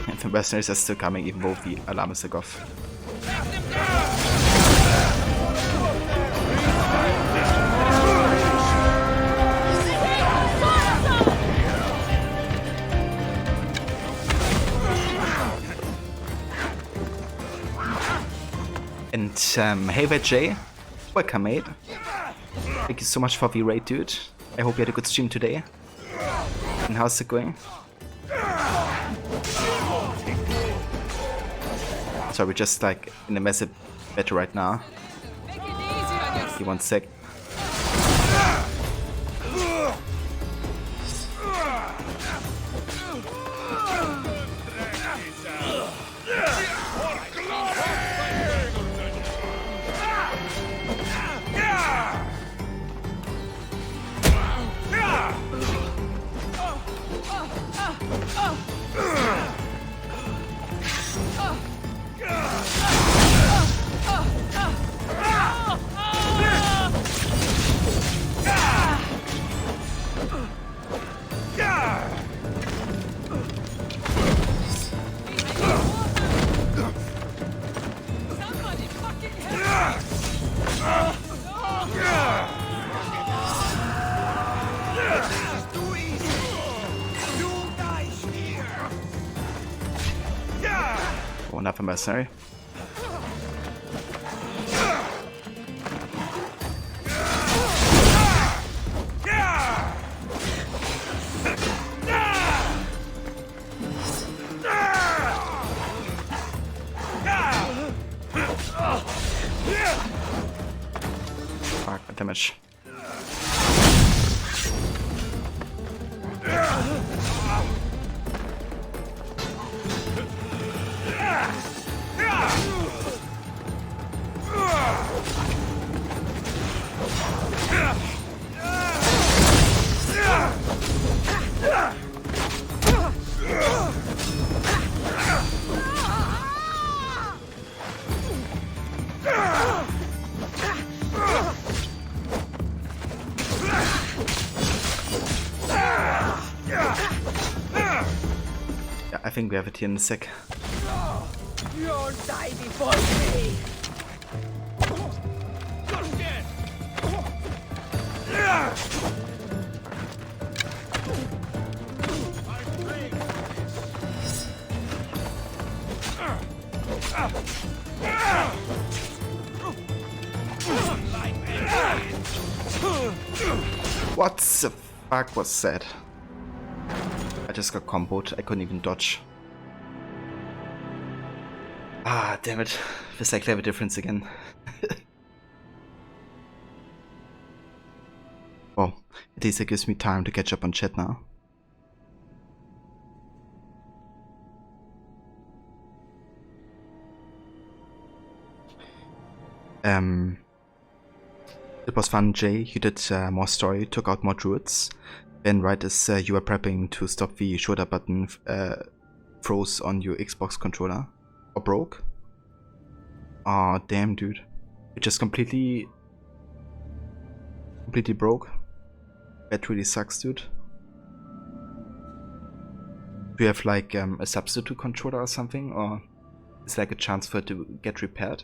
And the mercenaries are still coming even though the alarm is off. And hey there Jay, welcome mate. Thank you so much for the raid, dude. I hope you had a good stream today. And how's it going? So we're just like in a massive battle right now. Give me 1 sec. Oh, enough of mercenary. Fuck, damage. I think we have it here in a sec. You'll die before me! What the fuck was that? I just got comboed. I couldn't even dodge. Ah, damn it. There's like level difference again. Well, at least it gives me time to catch up on chat now. It was fun, Jay. You did more story, took out more druids. Then right as you were prepping to stop the shoulder button froze on your Xbox controller. Or broke. Aw, damn dude. It just completely Completely broke. That really sucks, dude. Do you have like a substitute controller or something, or is like a chance for it to get repaired?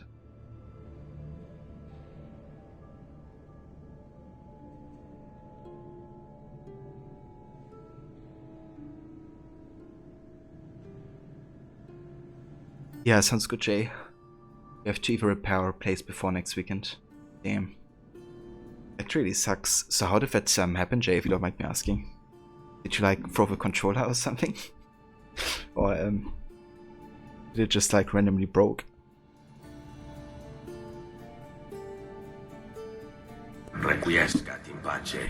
Yeah, sounds good, Jay. We have to either repair or replace before next weekend. Damn. It really sucks. So how did that happen, Jay, if you don't mind me asking? Did you like throw the controller or something? Or did it just like randomly broke? Requiescat in pace.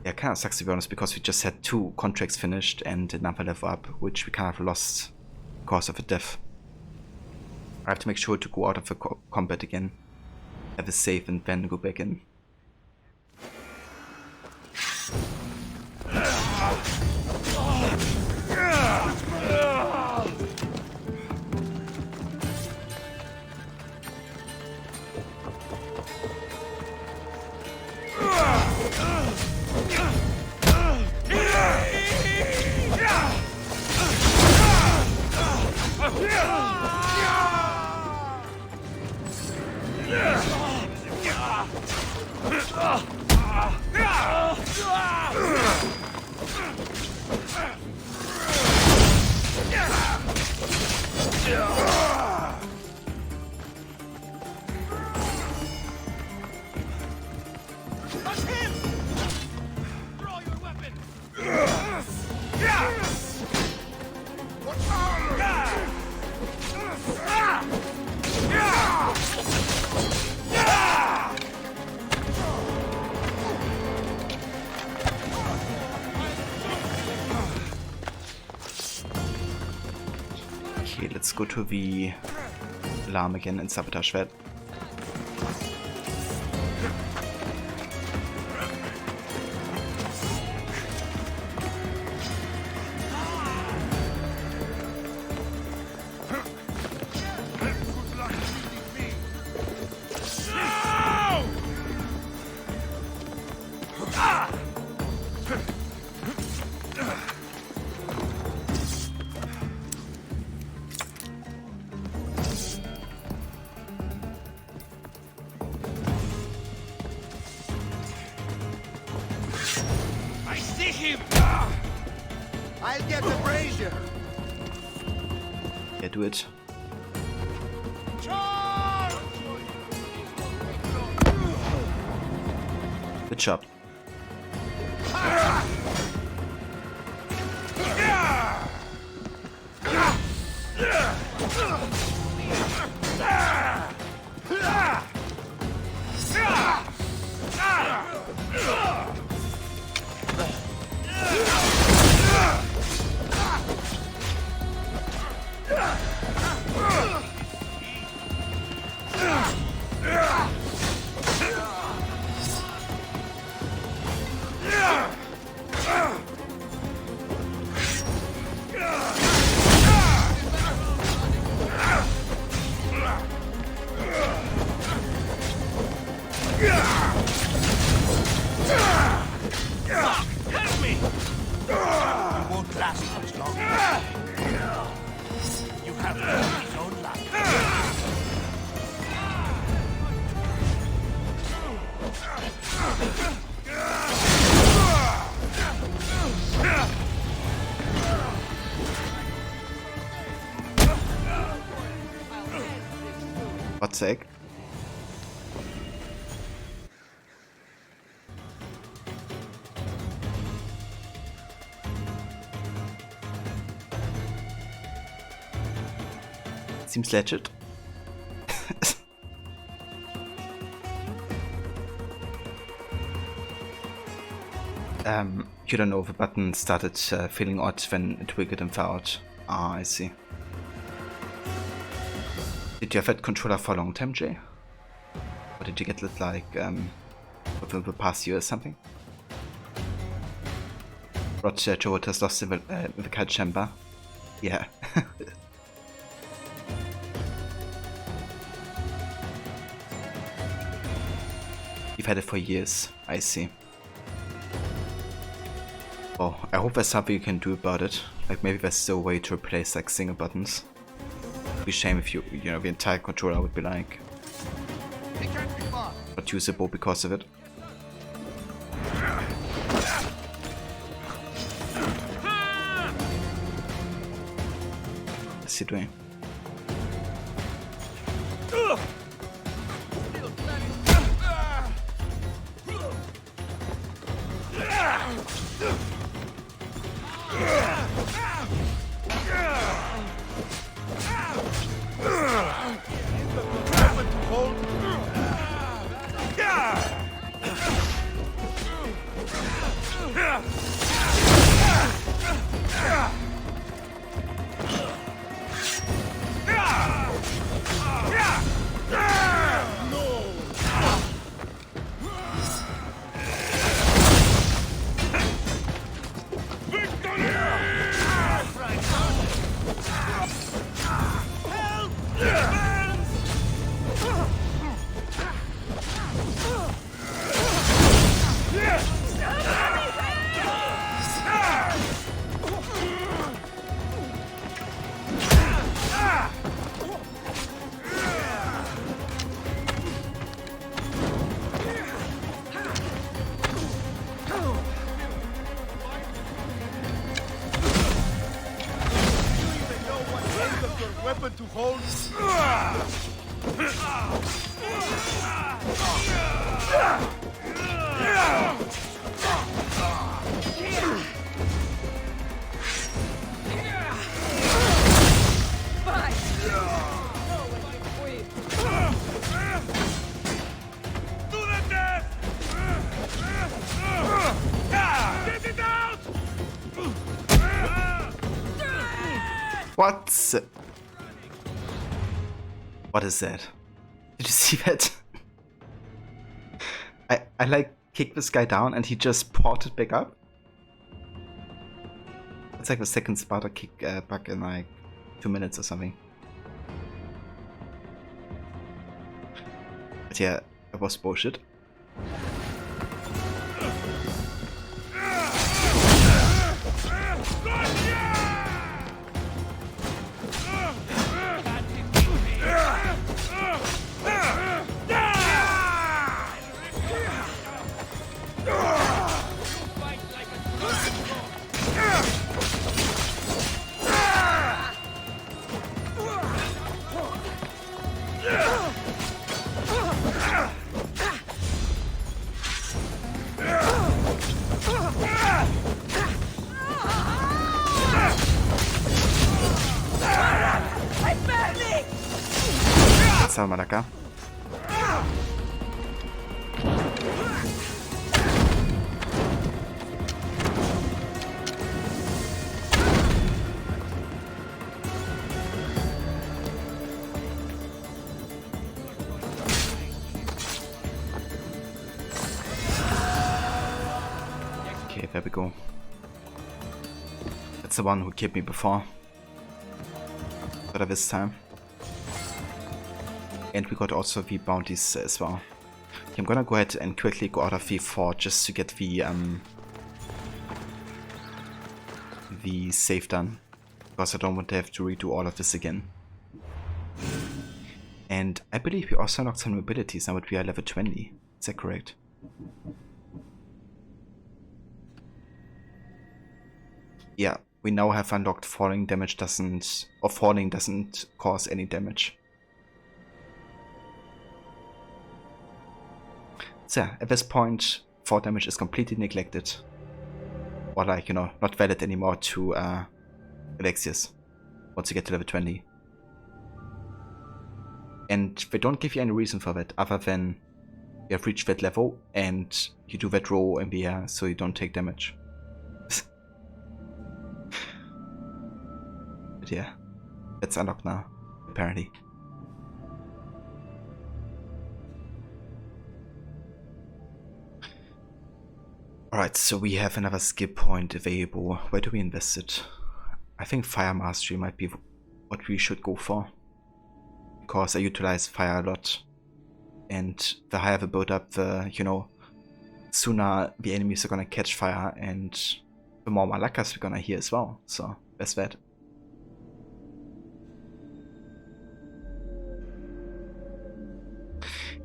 Yeah, kind of sucks to be honest, because we just had 2 contracts finished and another level up, which we kind of lost because of a death. I have to make sure to go out of the combat again, have a save, and then go back in. Okay, let's go to the alarm again and sabotage that. I'll get the brazier. Yeah, do it. Good job. Help me! You won't last much longer. You have his own luck. What's sake? Seems legit. You don't know, the button started feeling odd when it wiggled and fell out. Ah, I see. Did you have that controller for a long time, Jay? Or did you get it like within the past year or something? Roger Joe has lost in the cult chamber. Yeah. You've had it for years, I see. Oh, I hope there's something you can do about it. Like maybe there's still a way to replace like single buttons. It'd be a shame if you know, the entire controller would be like not usable because of it. What's he doing? Weapon to hold. What? What is that? Did you see that? I like kicked this guy down and he just ported back up. It's like the second Sparta kick back in like 2 minutes or something. But yeah, it was bullshit. Mal acá. Okay, there we go. That's the one who killed me before. Better this time. And we got also the bounties as well. Okay, I'm gonna go ahead and quickly go out of V4 just to get the save done, because I don't want to have to redo all of this again. And I believe we also unlocked some abilities now that we are level 20. Is that correct? Yeah, we now have unlocked falling doesn't cause any damage. So yeah, at this point, fall damage is completely neglected. Or like, you know, not valid anymore to Alexius once you get to level 20. And they don't give you any reason for that other than you have reached that level and you do that roll in the air so you don't take damage. But yeah, that's unlocked now, apparently. Alright, so we have another skill point available. Where do we invest it? I think Fire Mastery might be what we should go for, because I utilize fire a lot. And the higher the build up, the, you know, sooner the enemies are gonna catch fire, and the more malakas we're gonna hear as well. So there's that.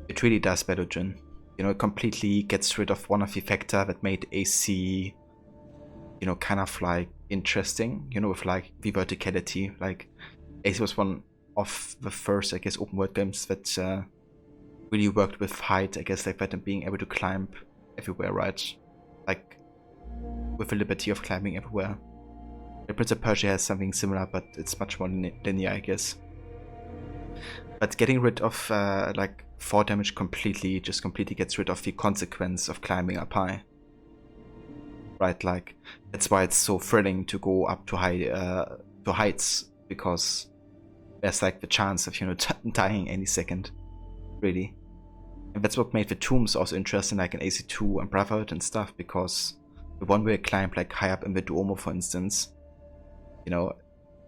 It really does better, Jin. You know, it completely gets rid of one of the factor that made AC, you know, kind of like interesting, you know, with like the verticality. Like AC was one of the first, I guess, open world games that really worked with height, I guess, like that, and being able to climb everywhere, right? Like with the liberty of climbing everywhere. The Prince of Persia has something similar, but it's much more linear, I guess. But getting rid of like 4 damage completely just completely gets rid of the consequence of climbing up high. Right, like that's why it's so thrilling to go up to heights, because there's like the chance of, you know, dying any second, really. And that's what made the tombs also interesting, like in AC2 and Brotherhood and stuff, because the one where you climbed like high up in the Duomo, for instance, you know,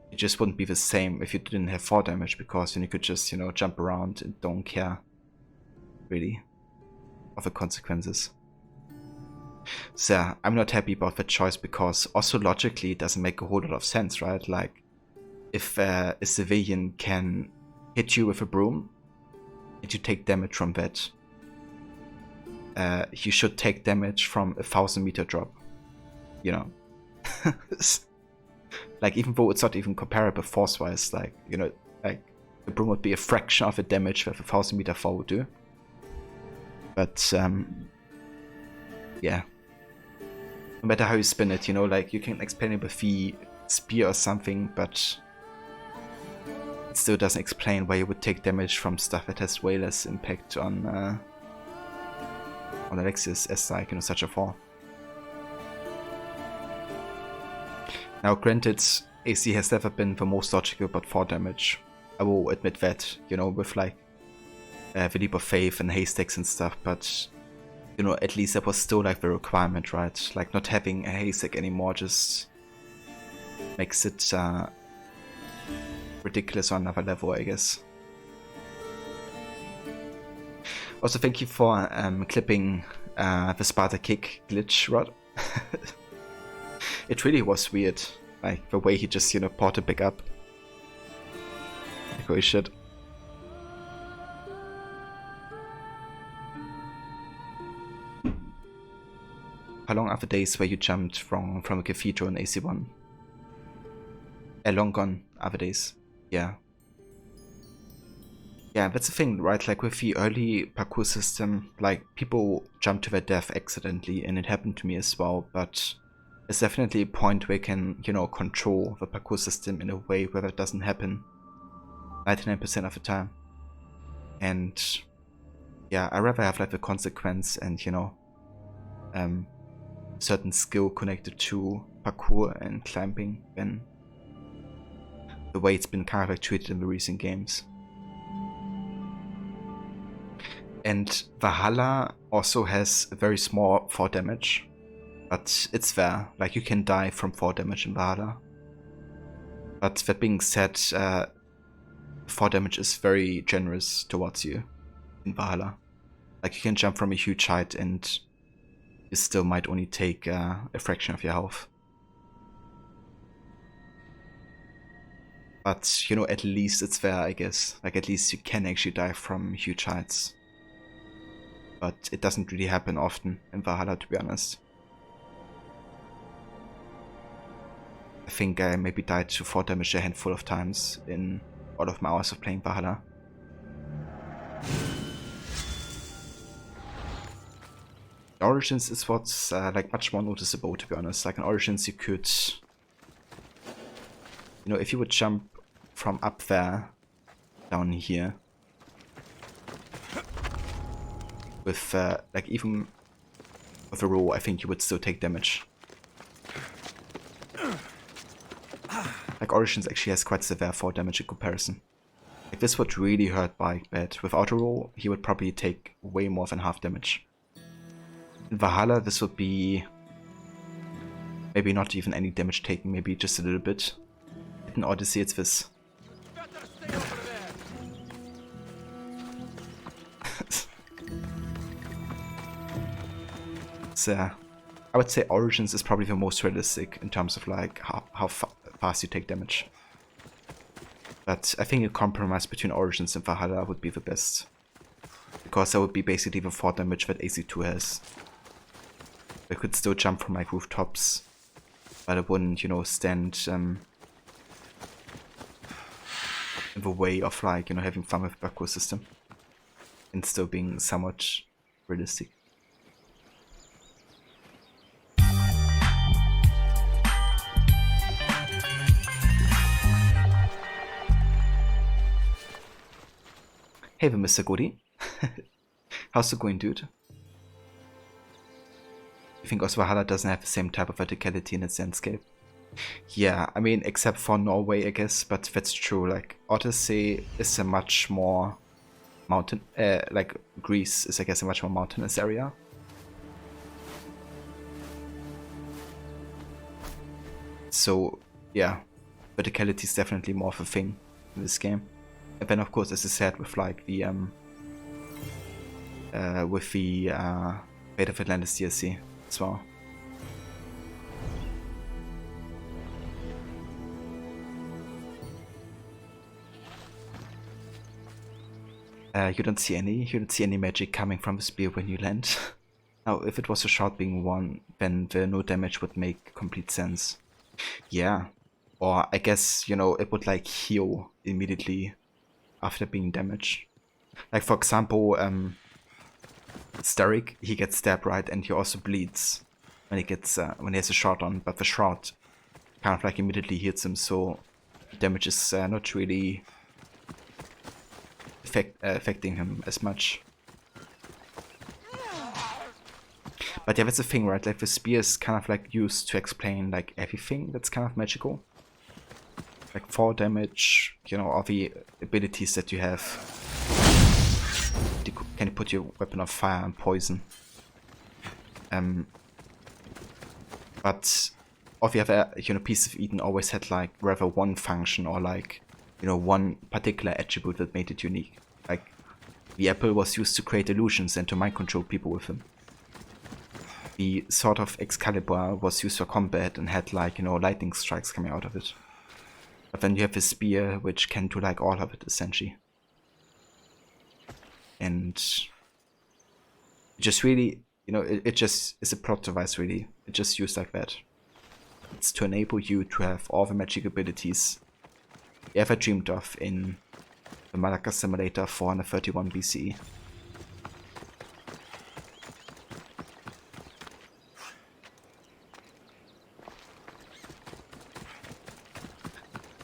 it just wouldn't be the same if you didn't have 4 damage, because then you could just, you know, jump around and don't care, really, of the consequences. So yeah, I'm not happy about that choice, because also logically it doesn't make a whole lot of sense, right? Like, if a civilian can hit you with a broom and you take damage from that, you should take damage from a 1,000-meter drop, you know? Like, even though it's not even comparable force-wise, like, you know, like, the broom would be a fraction of the damage that a 1,000-meter fall would do. But, yeah. No matter how you spin it, you know, like, you can explain it with the spear or something, but it still doesn't explain why you would take damage from stuff that has way less impact on Alexios as, like, you know, such a fall. Now, granted, AC has never been the most logical about 4 damage. I will admit that, you know, with like the leap of faith and haystacks and stuff, but, you know, at least that was still like the requirement, right? Like, not having a haystack anymore just makes it ridiculous on another level, I guess. Also, thank you for clipping the Sparta kick glitch, Rod. It really was weird, like the way he just, you know, ported back up. Like, holy shit. How long are the days where you jumped from a cathedral in AC1? Long gone are the days, yeah. Yeah, that's the thing, right? Like, with the early parkour system, like, people jump to their death accidentally, and it happened to me as well, but there's definitely a point where you can, you know, control the parkour system in a way where that doesn't happen 99% of the time. And yeah, I rather have like the consequence and, you know, certain skill connected to parkour and climbing than the way it's been kind of like treated in the recent games. And Valhalla also has a very small 4 damage. But it's there, like, you can die from 4 damage in Valhalla. But that being said, 4 damage is very generous towards you in Valhalla. Like, you can jump from a huge height and you still might only take a fraction of your health. But, you know, at least it's there, I guess. Like, at least you can actually die from huge heights. But it doesn't really happen often in Valhalla, to be honest. I think I maybe died to 4 damage a handful of times in all of my hours of playing Valhalla. Origins is what's like much more noticeable, to be honest. Like, in Origins you could, you know, if you would jump from up there down here with like, even with a roll, I think you would still take damage. Like, Origins actually has quite severe 4 damage in comparison. Like, this would really hurt Bike, but without a roll, he would probably take way more than half damage. In Valhalla, this would be maybe not even any damage taken, maybe just a little bit. In Odyssey, it's this. So I would say Origins is probably the most realistic in terms of like how fast you take damage. But I think a compromise between Origins and Valhalla would be the best. Because that would be basically the 4 damage that AC2 has. I could still jump from like rooftops, but I wouldn't, you know, stand in the way of like, you know, having fun with the Baku system. And still being somewhat realistic. Hey there, Mr. Goody. How's it going, dude? I think also Valhalla doesn't have the same type of verticality in its landscape. Yeah, I mean, except for Norway, I guess, but that's true. Like, Odyssey is a much more mountain, like Greece is, I guess, a much more mountainous area. So, yeah, verticality is definitely more of a thing in this game. And then, of course, as I said, with like the Fate of Atlantis DLC as well. You don't see any magic coming from the spear when you land. Now, if it was a shot being won, then the no damage would make complete sense. Yeah, or I guess, you know, it would like heal immediately after being damaged. Like, for example, Starik, he gets stabbed, right, and he also bleeds when he gets when he has a shot on, but the shot kind of like immediately hits him, so damage is not really affecting him as much. But yeah, that's the thing, right? Like, the spear is kind of like used to explain like everything that's kind of magical. Like 4 damage, you know, all the abilities that you have. Can you put your weapon on fire and poison? But all the other, you know, pieces of Eden always had like rather one function or like, you know, one particular attribute that made it unique. Like, the apple was used to create illusions and to mind control people with them. The sword of Excalibur was used for combat and had like, you know, lightning strikes coming out of it. But then you have a spear which can do like all of it essentially. And just really, you know, it just is a plot device really. It just used like that. It's to enable you to have all the magic abilities you ever dreamed of in the Malacca Simulator 431 BCE.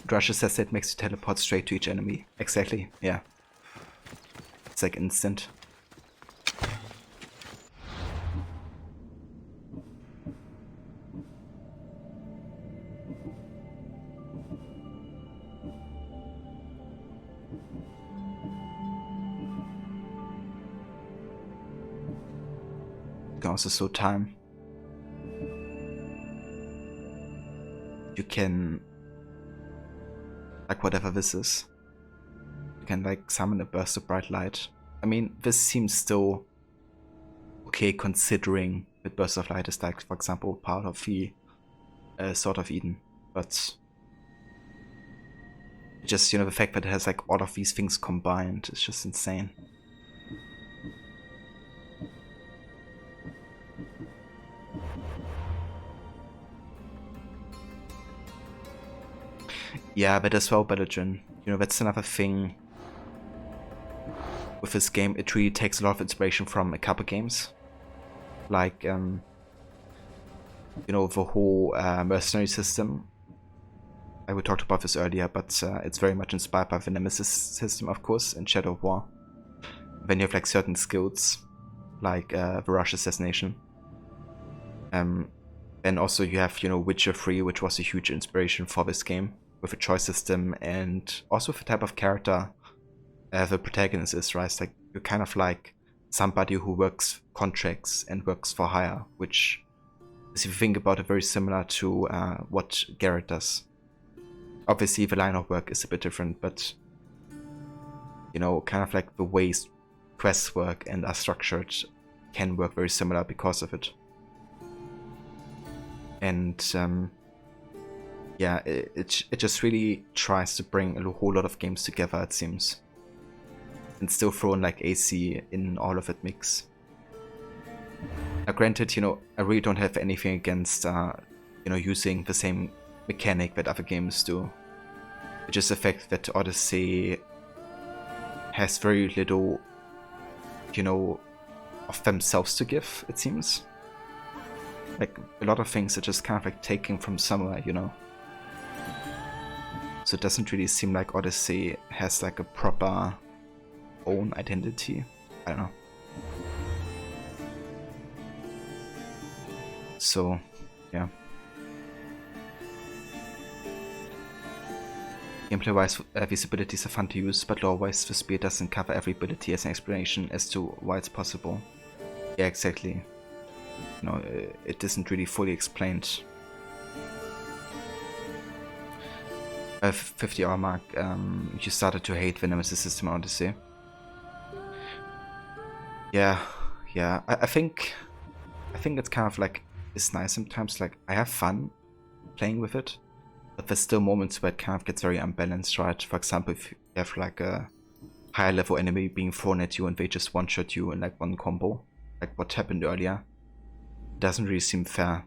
Drusha says that makes you teleport straight to each enemy. Exactly, yeah. It's like instant. You can also slow time. You can, like, whatever this is, you can like summon a burst of bright light. I mean, this seems still okay considering that burst of light is like, for example, part of the Sword of Eden, but just, you know, the fact that it has like all of these things combined is just insane. Yeah, but as well, Belladrin, you know, that's another thing with this game. It really takes a lot of inspiration from a couple games, like you know, the whole mercenary system. We talked about this earlier, but it's very much inspired by the Nemesis system, of course, in Shadow of War. Then you have like certain skills, like the Rush Assassination. Then also you have, you know, Witcher 3, which was a huge inspiration for this game, with a choice system and also with the type of character the protagonist is, right? It's like, you're kind of like somebody who works contracts and works for hire, which is, if you think about it, very similar to what Garrett does. Obviously the line of work is a bit different, but you know, kind of like the ways quests work and are structured can work very similar because of it. And yeah, it just really tries to bring a whole lot of games together, it seems, and still throw in like AC in all of it mix. Now granted, I really don't have anything against using the same mechanic that other games do, which is the fact that Odyssey has very little of themselves to give, it seems. Like, a lot of things are just kind of like taken from somewhere, So it doesn't really seem like Odyssey has like a proper own identity. I don't know. So, yeah. Gameplay-wise, these abilities are fun to use, but lore-wise, the spear doesn't cover every ability as an explanation as to why it's possible. Yeah, exactly. It isn't really fully explained. 50-hour mark, you started to hate the Nemesis system on Odyssey. Yeah. I think it's kind of like, it's nice sometimes, like, I have fun playing with it, but there's still moments where it kind of gets very unbalanced, right? For example, if you have like a higher level enemy being thrown at you and they just one-shot you in like one combo, like what happened earlier, it doesn't really seem fair.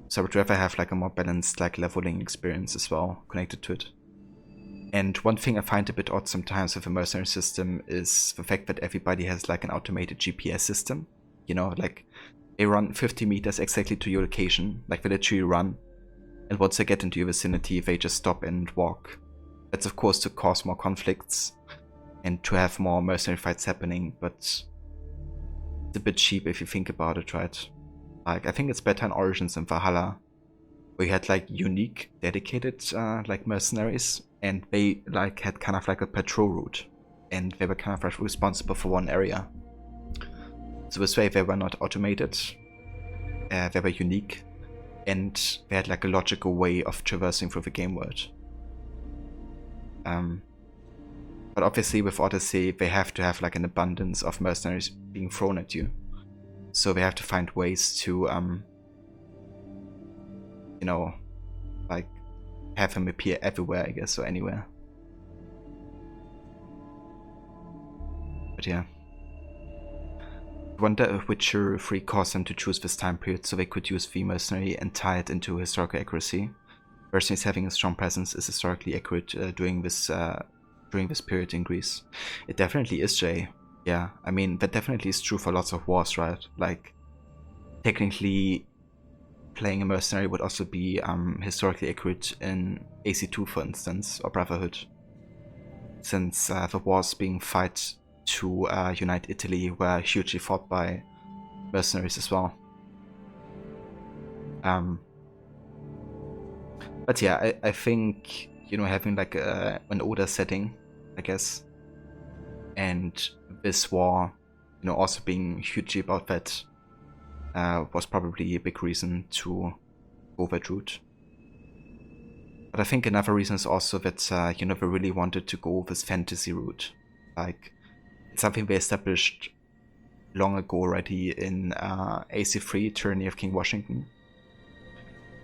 So I would rather have like a more balanced like leveling experience as well connected to it. And one thing I find a bit odd sometimes with a mercenary system is the fact that everybody has like an automated GPS system. Like they run 50 meters exactly to your location, like they literally run. And once they get into your vicinity, they just stop and walk. That's of course to cause more conflicts and to have more mercenary fights happening, but it's a bit cheap if you think about it, right? Like, I think it's better in Origins and Valhalla, where you had like unique, dedicated like mercenaries, and they like had kind of like a patrol route, and they were kind of like responsible for one area. So this way they were not automated, they were unique, and they had like a logical way of traversing through the game world. But obviously with Odyssey, they have to have like an abundance of mercenaries being thrown at you. So they have to find ways to, like, have them appear everywhere, I guess, or anywhere. But yeah. I wonder if Witcher 3 caused them to choose this time period so they could use the mercenary and tie it into historical accuracy. Mercenaries having a strong presence is historically accurate during this period in Greece. It definitely is, Jay. Yeah, I mean, that definitely is true for lots of wars, right? Like, technically, playing a mercenary would also be historically accurate in AC2, for instance, or Brotherhood. Since the wars being fought to unite Italy were hugely fought by mercenaries as well. But yeah, I think, having like an older setting, I guess, and this war, also being hugely about that, was probably a big reason to go that route. But I think another reason is also that, they really wanted to go this fantasy route. Like, it's something they established long ago already in AC3, Tyranny of King Washington.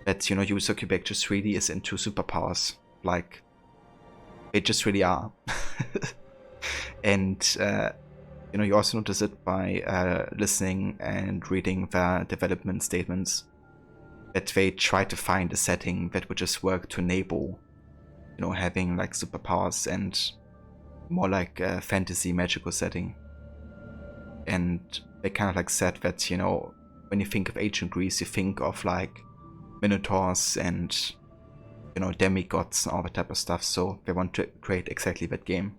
That, user Quebec just really is into superpowers. Like, they just really are. And, you also notice it by listening and reading their development statements, that they try to find a setting that would just work to enable, having like superpowers and more like a fantasy magical setting. And they kind of like said that, when you think of ancient Greece, you think of like minotaurs and, demigods and all that type of stuff, so they want to create exactly that game.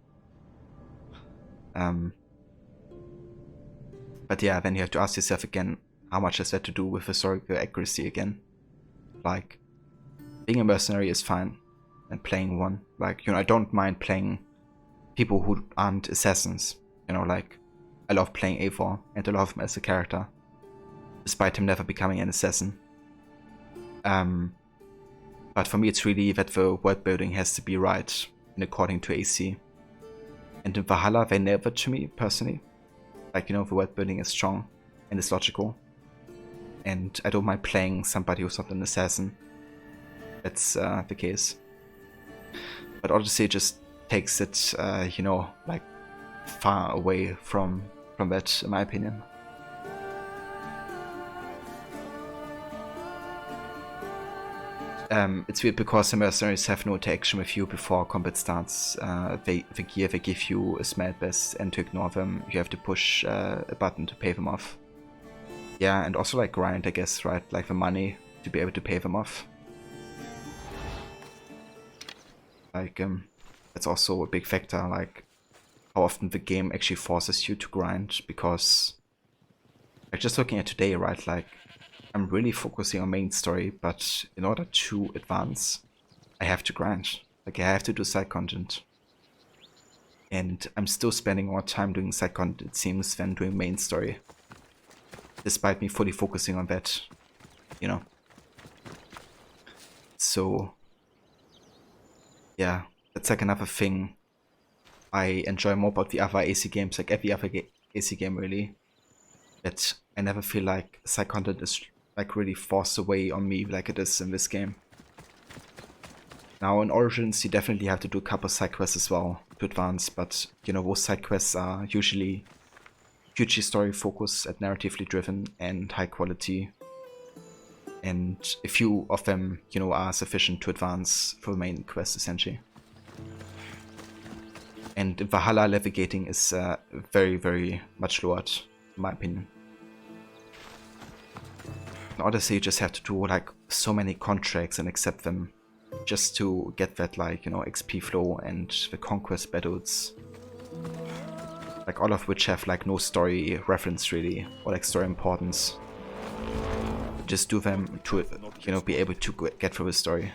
But yeah, then you have to ask yourself again, how much has that to do with historical accuracy again? Like, being a mercenary is fine, and playing one. Like, I don't mind playing people who aren't assassins. Like, I love playing Eivor, and I love him as a character, despite him never becoming an assassin. But for me, it's really that the world building has to be right, and according to AC. And in Valhalla, they nailed it to me, personally. Like, the world building is strong and it's logical. and I don't mind playing somebody who's not an assassin. That's the case. But Odyssey just takes it, you know, like far away from that, in my opinion. It's weird because the mercenaries have no interaction with you before combat starts. The gear they give you is mad best, and to ignore them, you have to push a button to pay them off. Yeah, and also like grind, I guess, right? Like the money to be able to pay them off. Like, that's also a big factor, like how often the game actually forces you to grind, because like just looking at today, right, like I'm really focusing on main story, but in order to advance, I have to grind. Like I have to do side content. And I'm still spending more time doing side content, it seems, than doing main story. Despite me fully focusing on that, you know. So yeah, that's like another thing I enjoy more about the other AC games, like every other AC game really, that I never feel like side content is like really forced away on me like it is in this game. Now in Origins you definitely have to do a couple side quests as well to advance, but you know, those side quests are usually hugely story focused and narratively driven and high quality. And a few of them, you know, are sufficient to advance for the main quest essentially. And in Valhalla, level gating is very, very much lowered, in my opinion. In Odyssey, you just have to do like so many contracts and accept them just to get that, like, you know, XP flow and the Conquest Battles. Like all of which have like no story reference really, or like story importance. Just do them to, you know, be able to get through the story.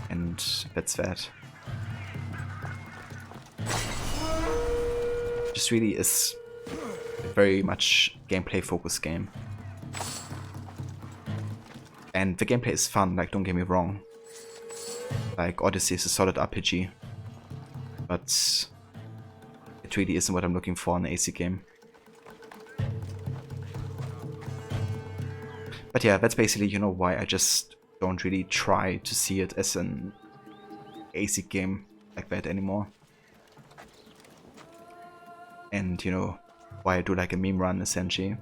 And that's that. Just really is a very much gameplay focused game. And the gameplay is fun, like don't get me wrong. Like Odyssey is a solid RPG. But it really isn't what I'm looking for in an AC game. But yeah, that's basically, you know, why I just don't really try to see it as an AC game like that anymore. And, you know, why I do like a meme run essentially.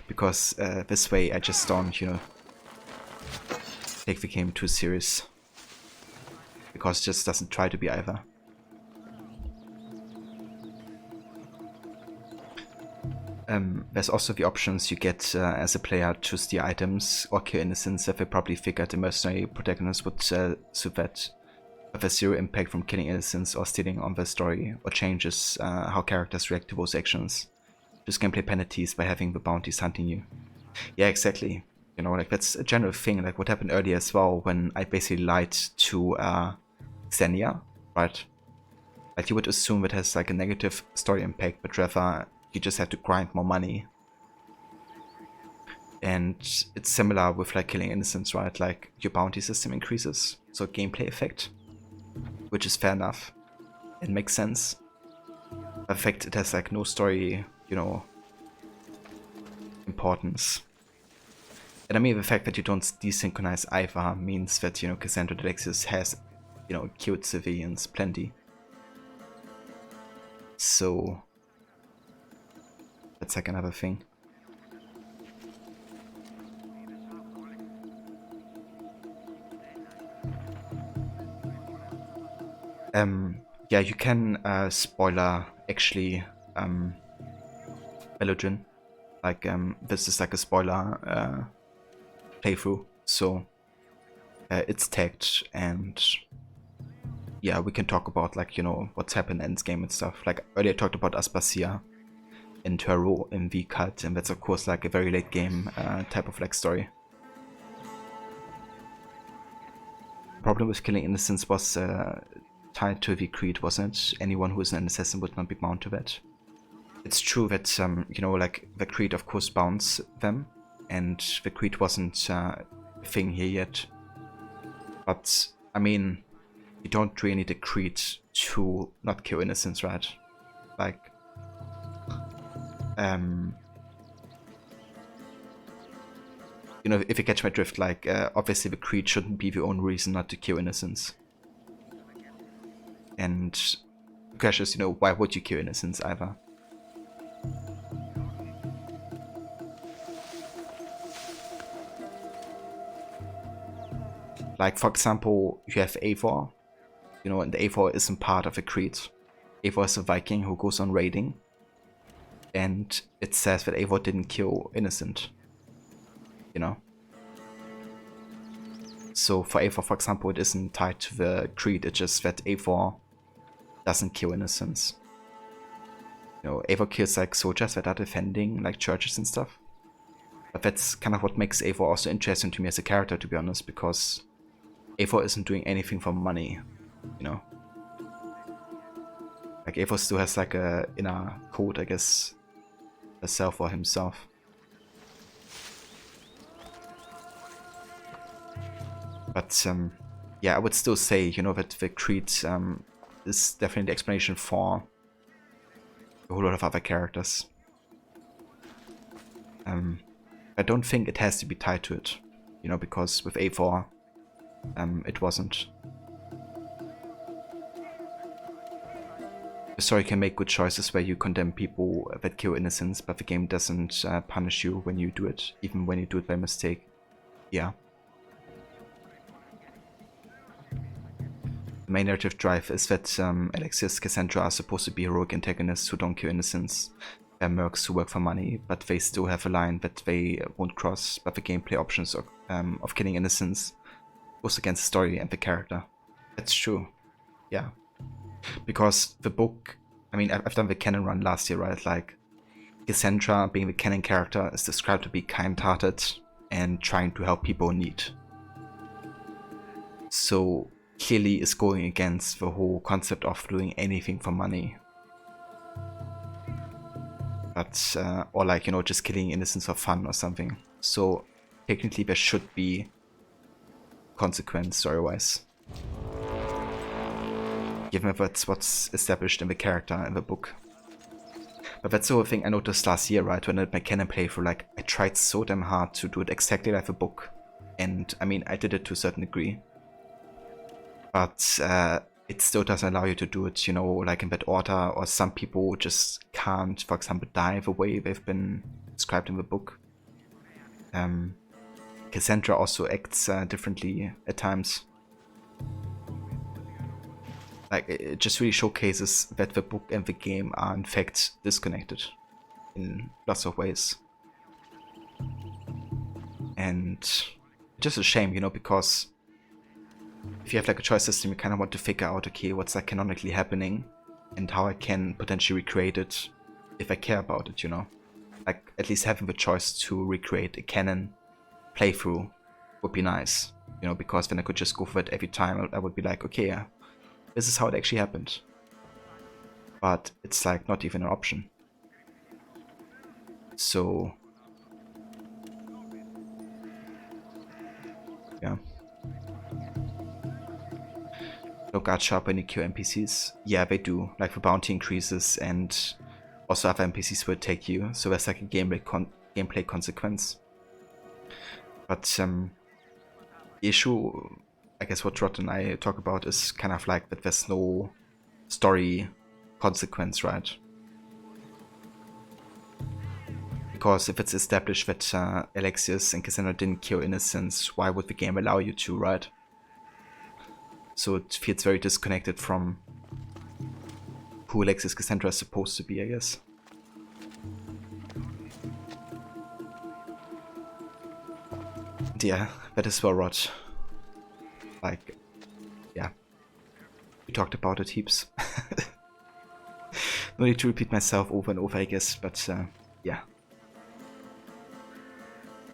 Because this way I just don't, you know, take the game too serious. Because it just doesn't try to be either. There's also the options you get as a player to steal items or kill innocents that they probably figured the mercenary protagonist would suit that. But there's zero impact from killing innocents or stealing on the story, or changes how characters react to those actions. Just gameplay penalties by having the bounties hunting you. Yeah, exactly. You know, like that's a general thing, like what happened earlier as well when I basically lied to Xenia, right? Like you would assume it has like a negative story impact, but rather you just have to grind more money. And it's similar with like killing innocents, right? Like your bounty system increases, so gameplay effect, which is fair enough and makes sense. But in fact, it has like no story, you know, importance. And I mean, the fact that you don't desynchronize either means that, you know, Psycholexios has, you know, killed civilians plenty. So that's like another thing. Yeah, you can spoiler actually Melodin. Like this is like a spoiler playthrough, so it's tagged, and yeah, we can talk about like, you know, what's happened in endgame and stuff. Like earlier I talked about Aspasia and her role in the cult, and that's of course like a very late game type of like story. The problem with killing innocents was tied to the creed, wasn't it? Anyone who is an assassin would not be bound to that. It's true that you know, like the creed of course bounds them, and the creed wasn't a thing here yet. But I mean, you don't really need a creed to not kill innocents, right? Like you know, if you catch my drift, like, obviously the creed shouldn't be the only reason not to kill innocents. And the question is, you know, why would you kill innocents either? Like, for example, you have Eivor, you know, and Eivor isn't part of the creed. Eivor is a Viking who goes on raiding, and it says that Eivor didn't kill innocent, you know. So for Eivor, for example, it isn't tied to the creed, it's just that Eivor doesn't kill innocents. You know, Eivor kills like soldiers that are defending like churches and stuff. But that's kind of what makes Eivor also interesting to me as a character, to be honest, because Eivor isn't doing anything for money, you know. Like, Eivor still has like a inner code, I guess, herself or himself. But yeah, I would still say, you know, that the creed is definitely the explanation for a whole lot of other characters. I don't think it has to be tied to it, you know, because with Eivor, it wasn't. The story can make good choices where you condemn people that kill innocents, but the game doesn't punish you when you do it, even when you do it by mistake. Yeah. The main narrative drive is that Alexios, Cassandra are supposed to be heroic antagonists who don't kill innocents. They're mercs who work for money, but they still have a line that they won't cross, but the gameplay options of killing innocents goes against the story and the character. That's true. Yeah. Because the book, I mean, I've done the canon run last year, right? Like, Cassandra, being the canon character, is described to be kind-hearted and trying to help people in need. So, clearly is going against the whole concept of doing anything for money. But, or like, you know, just killing innocents for fun or something. So, technically there should be consequence story-wise. Given that's what's established in the character in the book. But that's the whole thing I noticed last year, right? When I did my canon playthrough, like, I tried so damn hard to do it exactly like the book. And, I mean, I did it to a certain degree. But it still doesn't allow you to do it, you know, like in that order, or some people just can't, for example, die the way they've been described in the book. Cassandra also acts differently at times. Like, it just really showcases that the book and the game are in fact disconnected in lots of ways. And it's just a shame, you know, because if you have like a choice system, you kind of want to figure out, okay, what's like canonically happening and how I can potentially recreate it if I care about it, you know. Like, at least having the choice to recreate a canon playthrough would be nice, you know, because then I could just go for it every time. I would be like, okay, yeah, this is how it actually happened. But it's like not even an option. So yeah. No gacha when you kill NPCs. Yeah, they do. Like, the bounty increases and also other NPCs will take you. So there's like a gameplay consequence. But the issue, I guess what Rod and I talk about, is kind of like that there's no story consequence, right? Because if it's established that Alexios and Cassandra didn't kill innocents, why would the game allow you to, right? So it feels very disconnected from who Alexios Cassandra is supposed to be, I guess. And yeah, that is well, Rod. Like, yeah. We talked about it heaps. No need to repeat myself over and over, I guess, but yeah.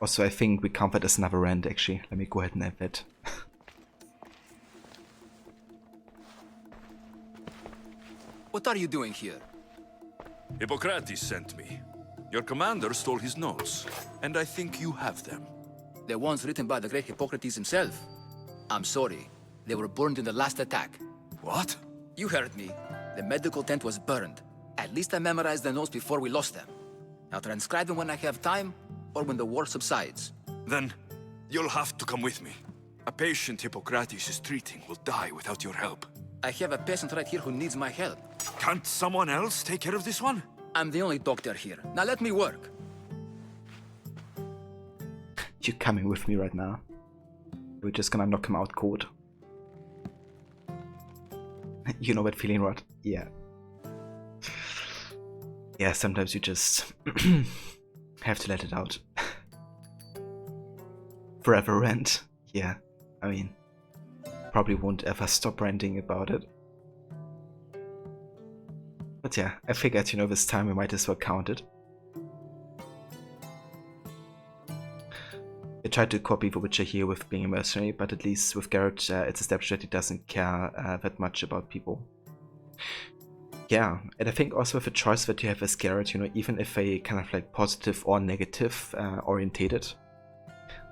Also, I think we count that as another rant, actually. Let me go ahead and add that. What are you doing here? Hippocrates sent me. Your commander stole his notes, and I think you have them. The ones written by the great Hippocrates himself. I'm sorry. They were burned in the last attack. What? You heard me. The medical tent was burned. At least I memorized the notes before we lost them. I'll transcribe them when I have time, or when the war subsides. Then you'll have to come with me. A patient Hippocrates is treating will die without your help. I have a patient right here who needs my help. Can't someone else take care of this one? I'm the only doctor here. Now let me work. You're coming with me right now. We're just gonna knock him out cold. You know that feeling, right? Yeah. Yeah, sometimes you just have to let it out. Forever rant. Yeah, I mean, probably won't ever stop ranting about it. But yeah, I figured, you know, this time we might as well count it. I tried to copy The Witcher here with being a mercenary, but at least with Geralt, it's established that he doesn't care that much about people. Yeah, and I think also with the choice that you have as Geralt, you know, even if they kind of like positive or negative orientated,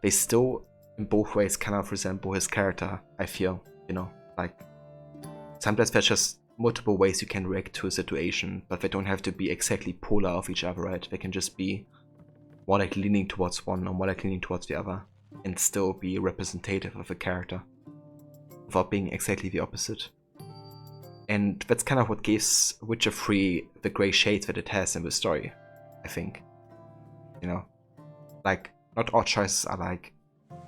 they still in both ways kind of resemble his character, I feel, you know, like sometimes there's just multiple ways you can react to a situation, but they don't have to be exactly polar of each other, right? They can just be more like leaning towards one or more like leaning towards the other and still be representative of a character without being exactly the opposite. And that's kind of what gives Witcher 3 the grey shades that it has in the story, I think. You know, like not all choices are like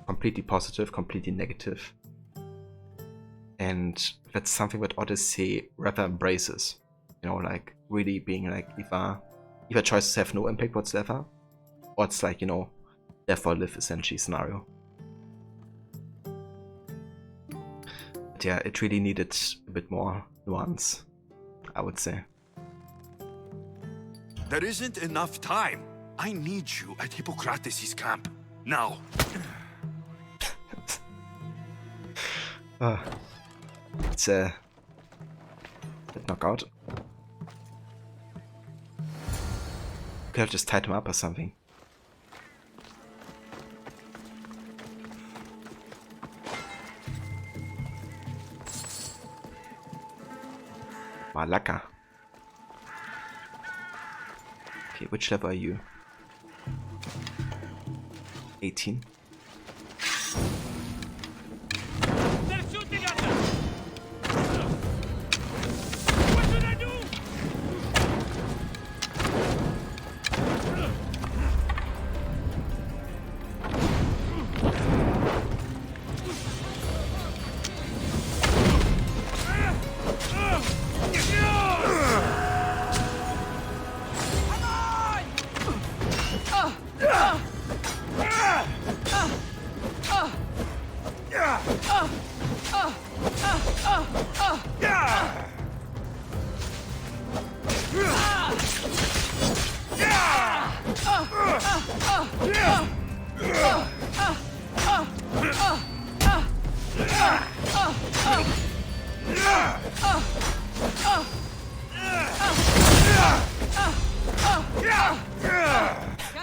completely positive, completely negative. And that's something that Odyssey rather embraces. You know, like really being like either choices have no impact whatsoever, or it's like, you know, death or live essentially scenario. But yeah, it really needed a bit more nuance, I would say. There isn't enough time. I need you at Hippocrates' camp. Now. It's a knockout. Could have just tied him up or something. Malaka. Okay, which level are you? 18. They're shooting at us! What should I do?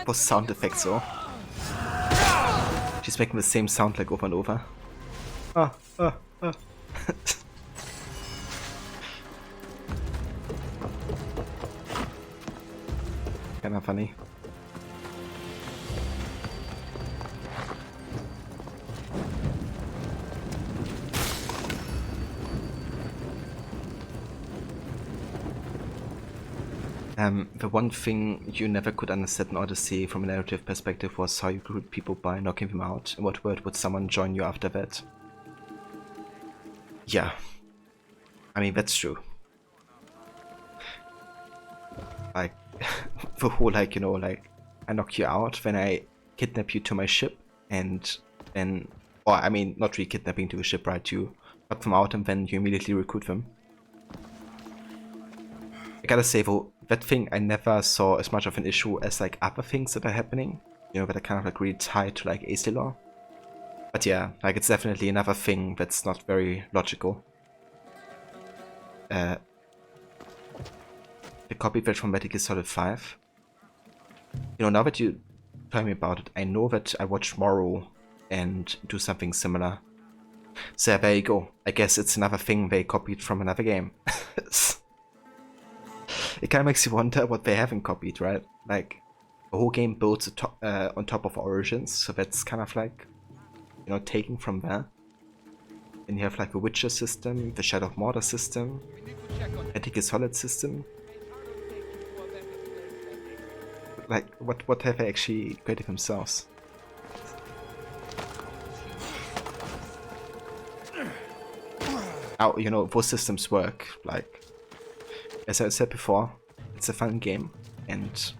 Those sound effects, so she's making the same sound like over and over. Kinda funny. The one thing you never could understand in Odyssey from a narrative perspective was how you greet people by knocking them out. In what word would someone join you after that? Yeah. I mean, that's true. Like, the whole, like, you know, like, I knock you out when I kidnap you to my ship, and then, or I mean, not really kidnapping to a ship, right? You knock them out and then you immediately recruit them. I gotta say though, that thing I never saw as much of an issue as like other things that are happening, you know, that are kind of like really tied to like AC lore. But yeah, like it's definitely another thing that's not very logical. The copy that from Metal Gear Solid 5. You know, now that you tell me about it, I know that I watched Morrow and do something similar. So yeah, there you go. I guess it's another thing they copied from another game. It kind of makes you wonder what they haven't copied, right? Like, the whole game builds on top of Origins, so that's kind of like, you know, taking from there. And you have like a Witcher system, the Shadow of Mordor system, Attica Solid system. Like, what have they actually created themselves? How, you know, those systems work. Like, as I said before, it's a fun game, and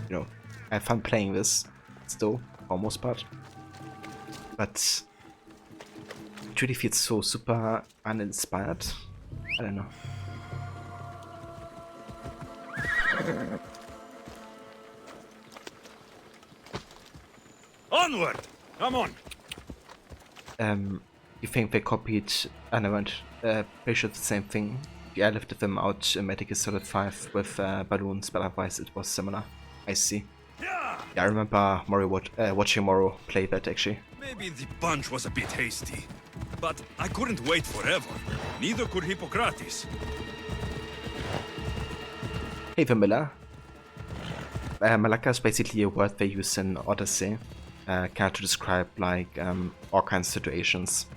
you know, I have fun playing this still, for the most part. But it really feels so super uninspired. I don't know. Onward! Come on! You think they copied, I know, pretty sure the same thing. Yeah, I lifted them out in Metal Gear Solid 5 with balloons, but otherwise it was similar. I see. Yeah, I remember watching Moro play that actually. Maybe the punch was a bit hasty, but I couldn't wait forever. Neither could Hippocrates. Hey Vanilla. Malaka is basically a word they use in Odyssey, kind of to describe like all kinds of situations.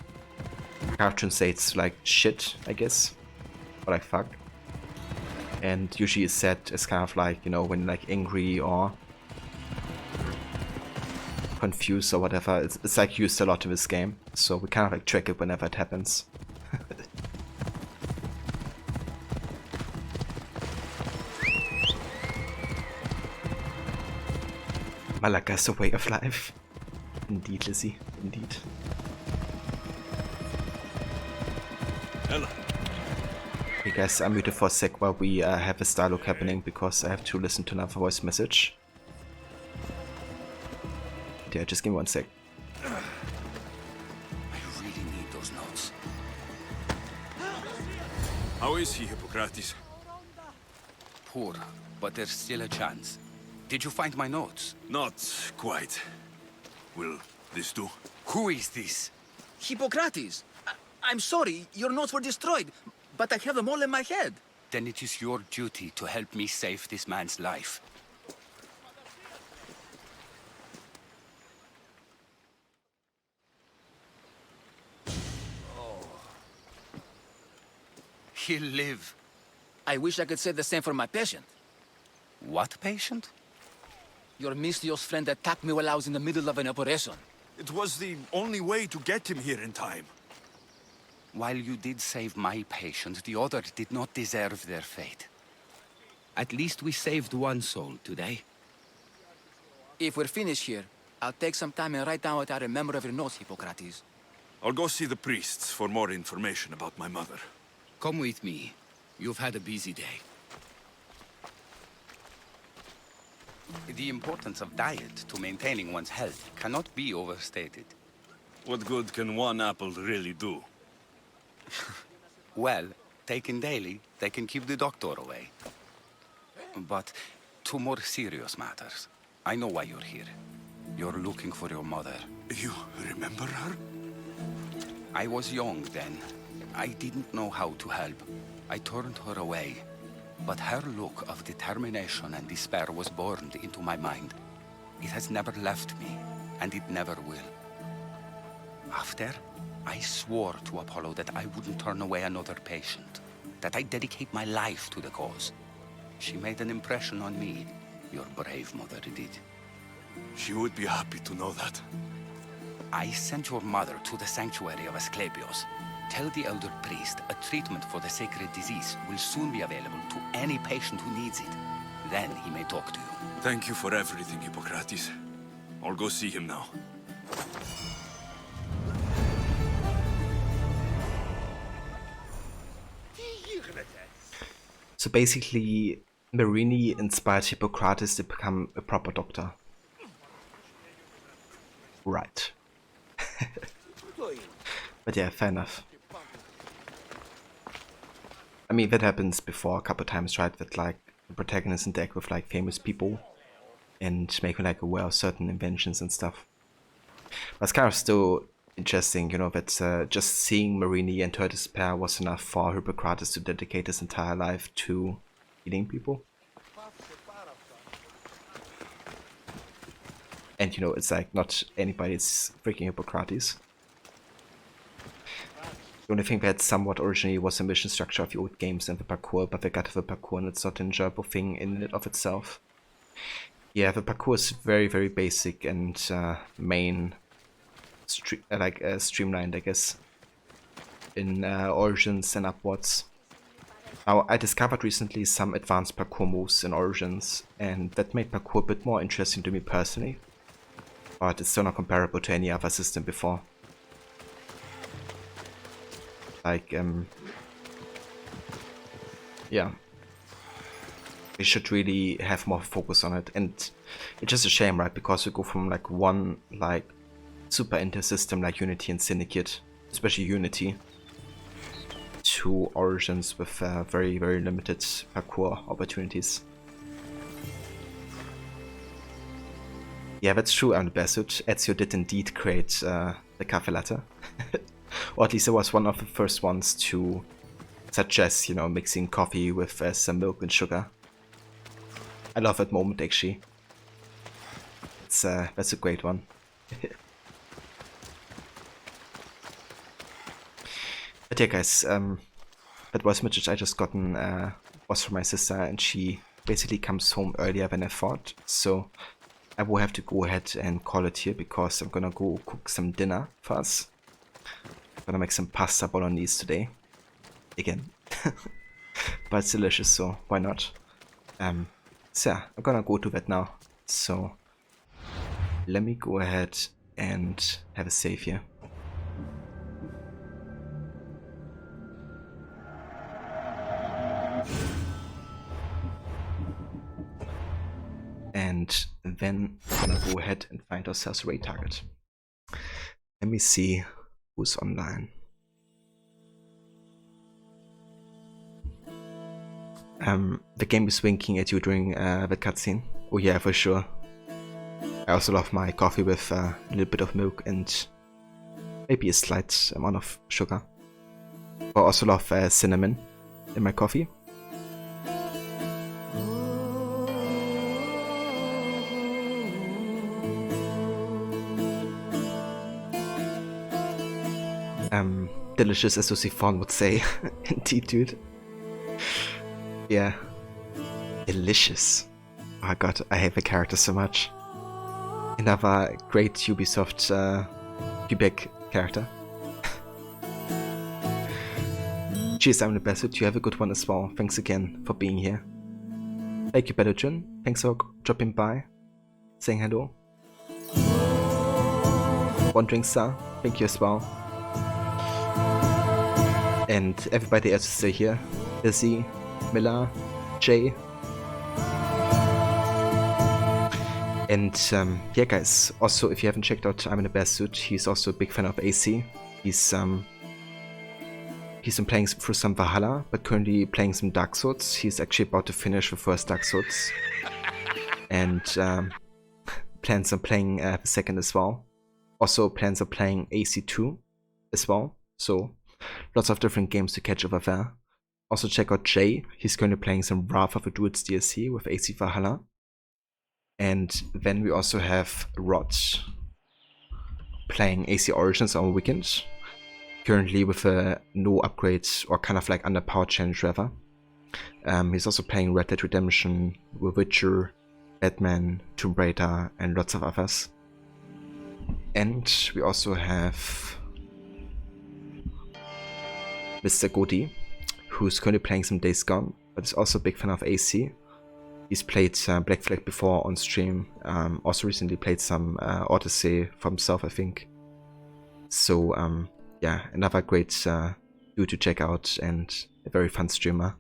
Kind of translates like shit, I guess, or like fuck. And usually it's said as kind of like, you know, when like angry or confused or whatever. It's like used a lot in this game, so we kind of like trick it whenever it happens. Malaka is a way of life. Indeed, Lizzie. Indeed. Ella. Hey guys, I'm muted for a sec while we have this dialogue happening because I have to listen to another voice message. Yeah, just give me 1 sec. I really need those notes. How is he, Hippocrates? Poor, but there's still a chance. Did you find my notes? Not quite. Will this do? Who is this? Hippocrates! I'm sorry, your notes were destroyed, but I have them all in my head. Then it is your duty to help me save this man's life. He'll live. I wish I could say the same for my patient. What patient? Your mysterious friend attacked me while I was in the middle of an operation. It was the only way to get him here in time. While you did save my patient, the others did not deserve their fate. At least we saved one soul today. If we're finished here, I'll take some time and write down what I remember of your notes, Hippocrates. I'll go see the priests for more information about my mother. Come with me. You've had a busy day. The importance of diet to maintaining one's health cannot be overstated. What good can one apple really do? Well, taken daily, they can keep the doctor away. But to more serious matters, I know why you're here. You're looking for your mother. You remember her? I was young then. I didn't know how to help. I turned her away. But her look of determination and despair was burned into my mind. It has never left me, and it never will. After, I swore to Apollo that I wouldn't turn away another patient, that I'd dedicate my life to the cause. She made an impression on me. Your brave mother did. She would be happy to know that. I sent your mother to the sanctuary of Asclepios. Tell the elder priest a treatment for the sacred disease will soon be available to any patient who needs it. Then he may talk to you. Thank you for everything, Hippocrates. I'll go see him now. So basically, Marini inspired Hippocrates to become a proper doctor. Right. But yeah, fair enough. I mean, that happens before a couple times, right? That like the protagonist interact with like famous people and make them like aware of certain inventions and stuff. But it's kind of still interesting, you know, that just seeing Marini and her despair was enough for Hippocrates to dedicate his entire life to healing people. And you know, it's like not anybody's freaking Hippocrates. The only thing that somewhat originally was the mission structure of the old games and the parkour, but they got to the parkour and it's not an enjoyable thing in and of itself. Yeah, the parkour is very, very basic and streamlined, I guess, in Origins and upwards. Now, I discovered recently some advanced parkour moves in Origins, and that made parkour a bit more interesting to me personally. But it's still not comparable to any other system before. Like, yeah. We should really have more focus on it, and it's just a shame, right? Because we go from like one like super inter-system like Unity and Syndicate, especially Unity, to Origins with very, very limited parkour opportunities. Yeah, that's true, Basut. Ezio did indeed create the cafe latte. Or at least it was one of the first ones to suggest, you know, mixing coffee with some milk and sugar. I love that moment, actually. It's that's a great one. But yeah, guys, that voice message I just gotten was from my sister, and she basically comes home earlier than I thought. So I will have to go ahead and call it here because I'm gonna go cook some dinner for us. I'm gonna make some pasta bolognese today. Again. But it's delicious, so why not? So yeah, I'm gonna go to that now. So let me go ahead and have a save here. And then we're gonna go ahead and find ourselves a raid target. Let me see who's online. The game is winking at you during the cutscene. Oh yeah, for sure. I also love my coffee with a little bit of milk and maybe a slight amount of sugar. I also love cinnamon in my coffee. Delicious, as Lucy Fawn would say. Indeed, dude. Yeah. Delicious. Oh my god, I hate the character so much. Another great Ubisoft Quebec character. Cheers, I'm the best. You have a good one as well. Thanks again for being here. Thank you, Belgian. Thanks for dropping by, saying hello. Wandering Star, thank you as well. And everybody else is still here. Izzy, Miller, Jay. And yeah, guys, also if you haven't checked out I'm in a Bear Suit, he's also a big fan of AC. He's been playing through some Valhalla, but currently playing some Dark Souls. He's actually about to finish the first Dark Souls. And plans on playing the second as well. Also plans on playing AC2 as well. So lots of different games to catch over there. Also check out Jay, he's currently playing some Wrath of the Druids DLC with AC Valhalla. And then we also have Rod playing AC Origins on weekend. Currently with a no upgrades or kind of like underpowered challenge rather. He's also playing Red Dead Redemption, The Witcher, Batman, Tomb Raider and lots of others. And we also have Mr. Godi, who's currently playing some Days Gone, but is also a big fan of AC. He's played Black Flag before on stream, also recently played some Odyssey for himself, I think. So yeah, another great dude to check out and a very fun streamer.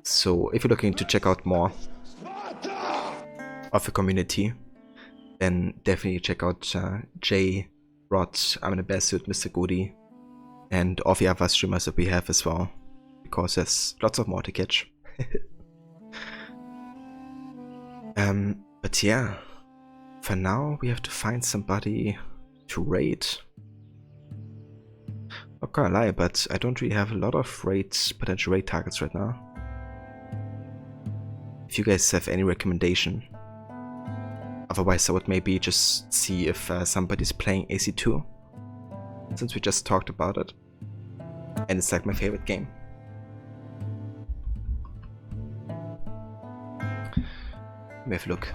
So if you're looking to check out more of the community, then definitely check out Jay, Rod, I'm in a Bear Suit, Mr. Goody, and all the other streamers that we have as well, because there's lots of more to catch. But yeah, for now we have to find somebody to raid. Not gonna lie, but I don't really have a lot of potential raid targets right now. If you guys have any recommendation, Otherwise I would maybe just see if somebody's playing AC2, since we just talked about it. And it's like my favorite game. Let me have a look.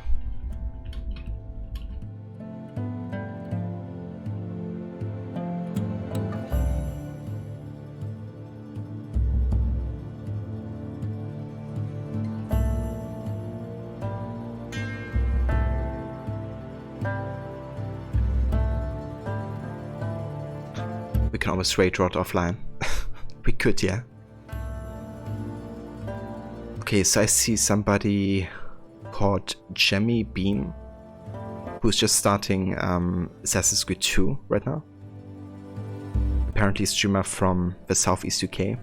We can always raid rot offline. We could, yeah. Okay, so I see somebody called Jemmy Bean, who's just starting Assassin's Creed 2 right now. Apparently a streamer from the Southeast UK.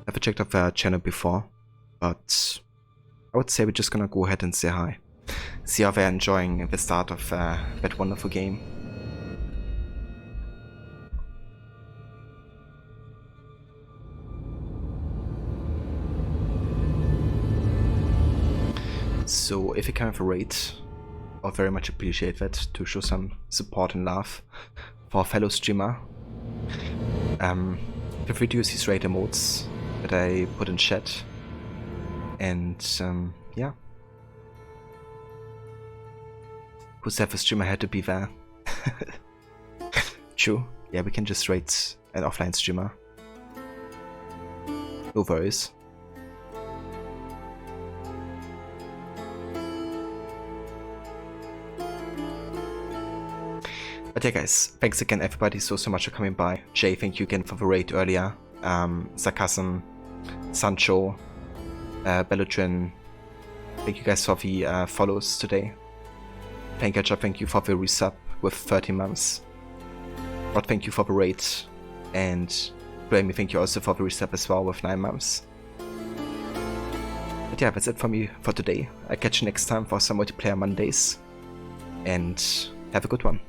Never checked out their channel before, but I would say we're just gonna go ahead and say hi. See how they're enjoying the start of that wonderful game. So if you can have a rate, I would very much appreciate that, to show some support and love for a fellow streamer. Feel free to use these raid emotes that I put in chat. And yeah. Who said the streamer had to be there? True, yeah, we can just raid an offline streamer. No worries. But yeah guys, thanks again everybody so much for coming by. Jay, thank you again for the raid earlier. Sarcasm, Sancho, Bellotrin, thank you guys for the follows today. Pancatcher, thank you for the resub with 30 months. Rod, thank you for the raid. And Blamey, thank you also for the resub as well with 9 months. But yeah, that's it for me for today. I'll catch you next time for some multiplayer Mondays. And have a good one.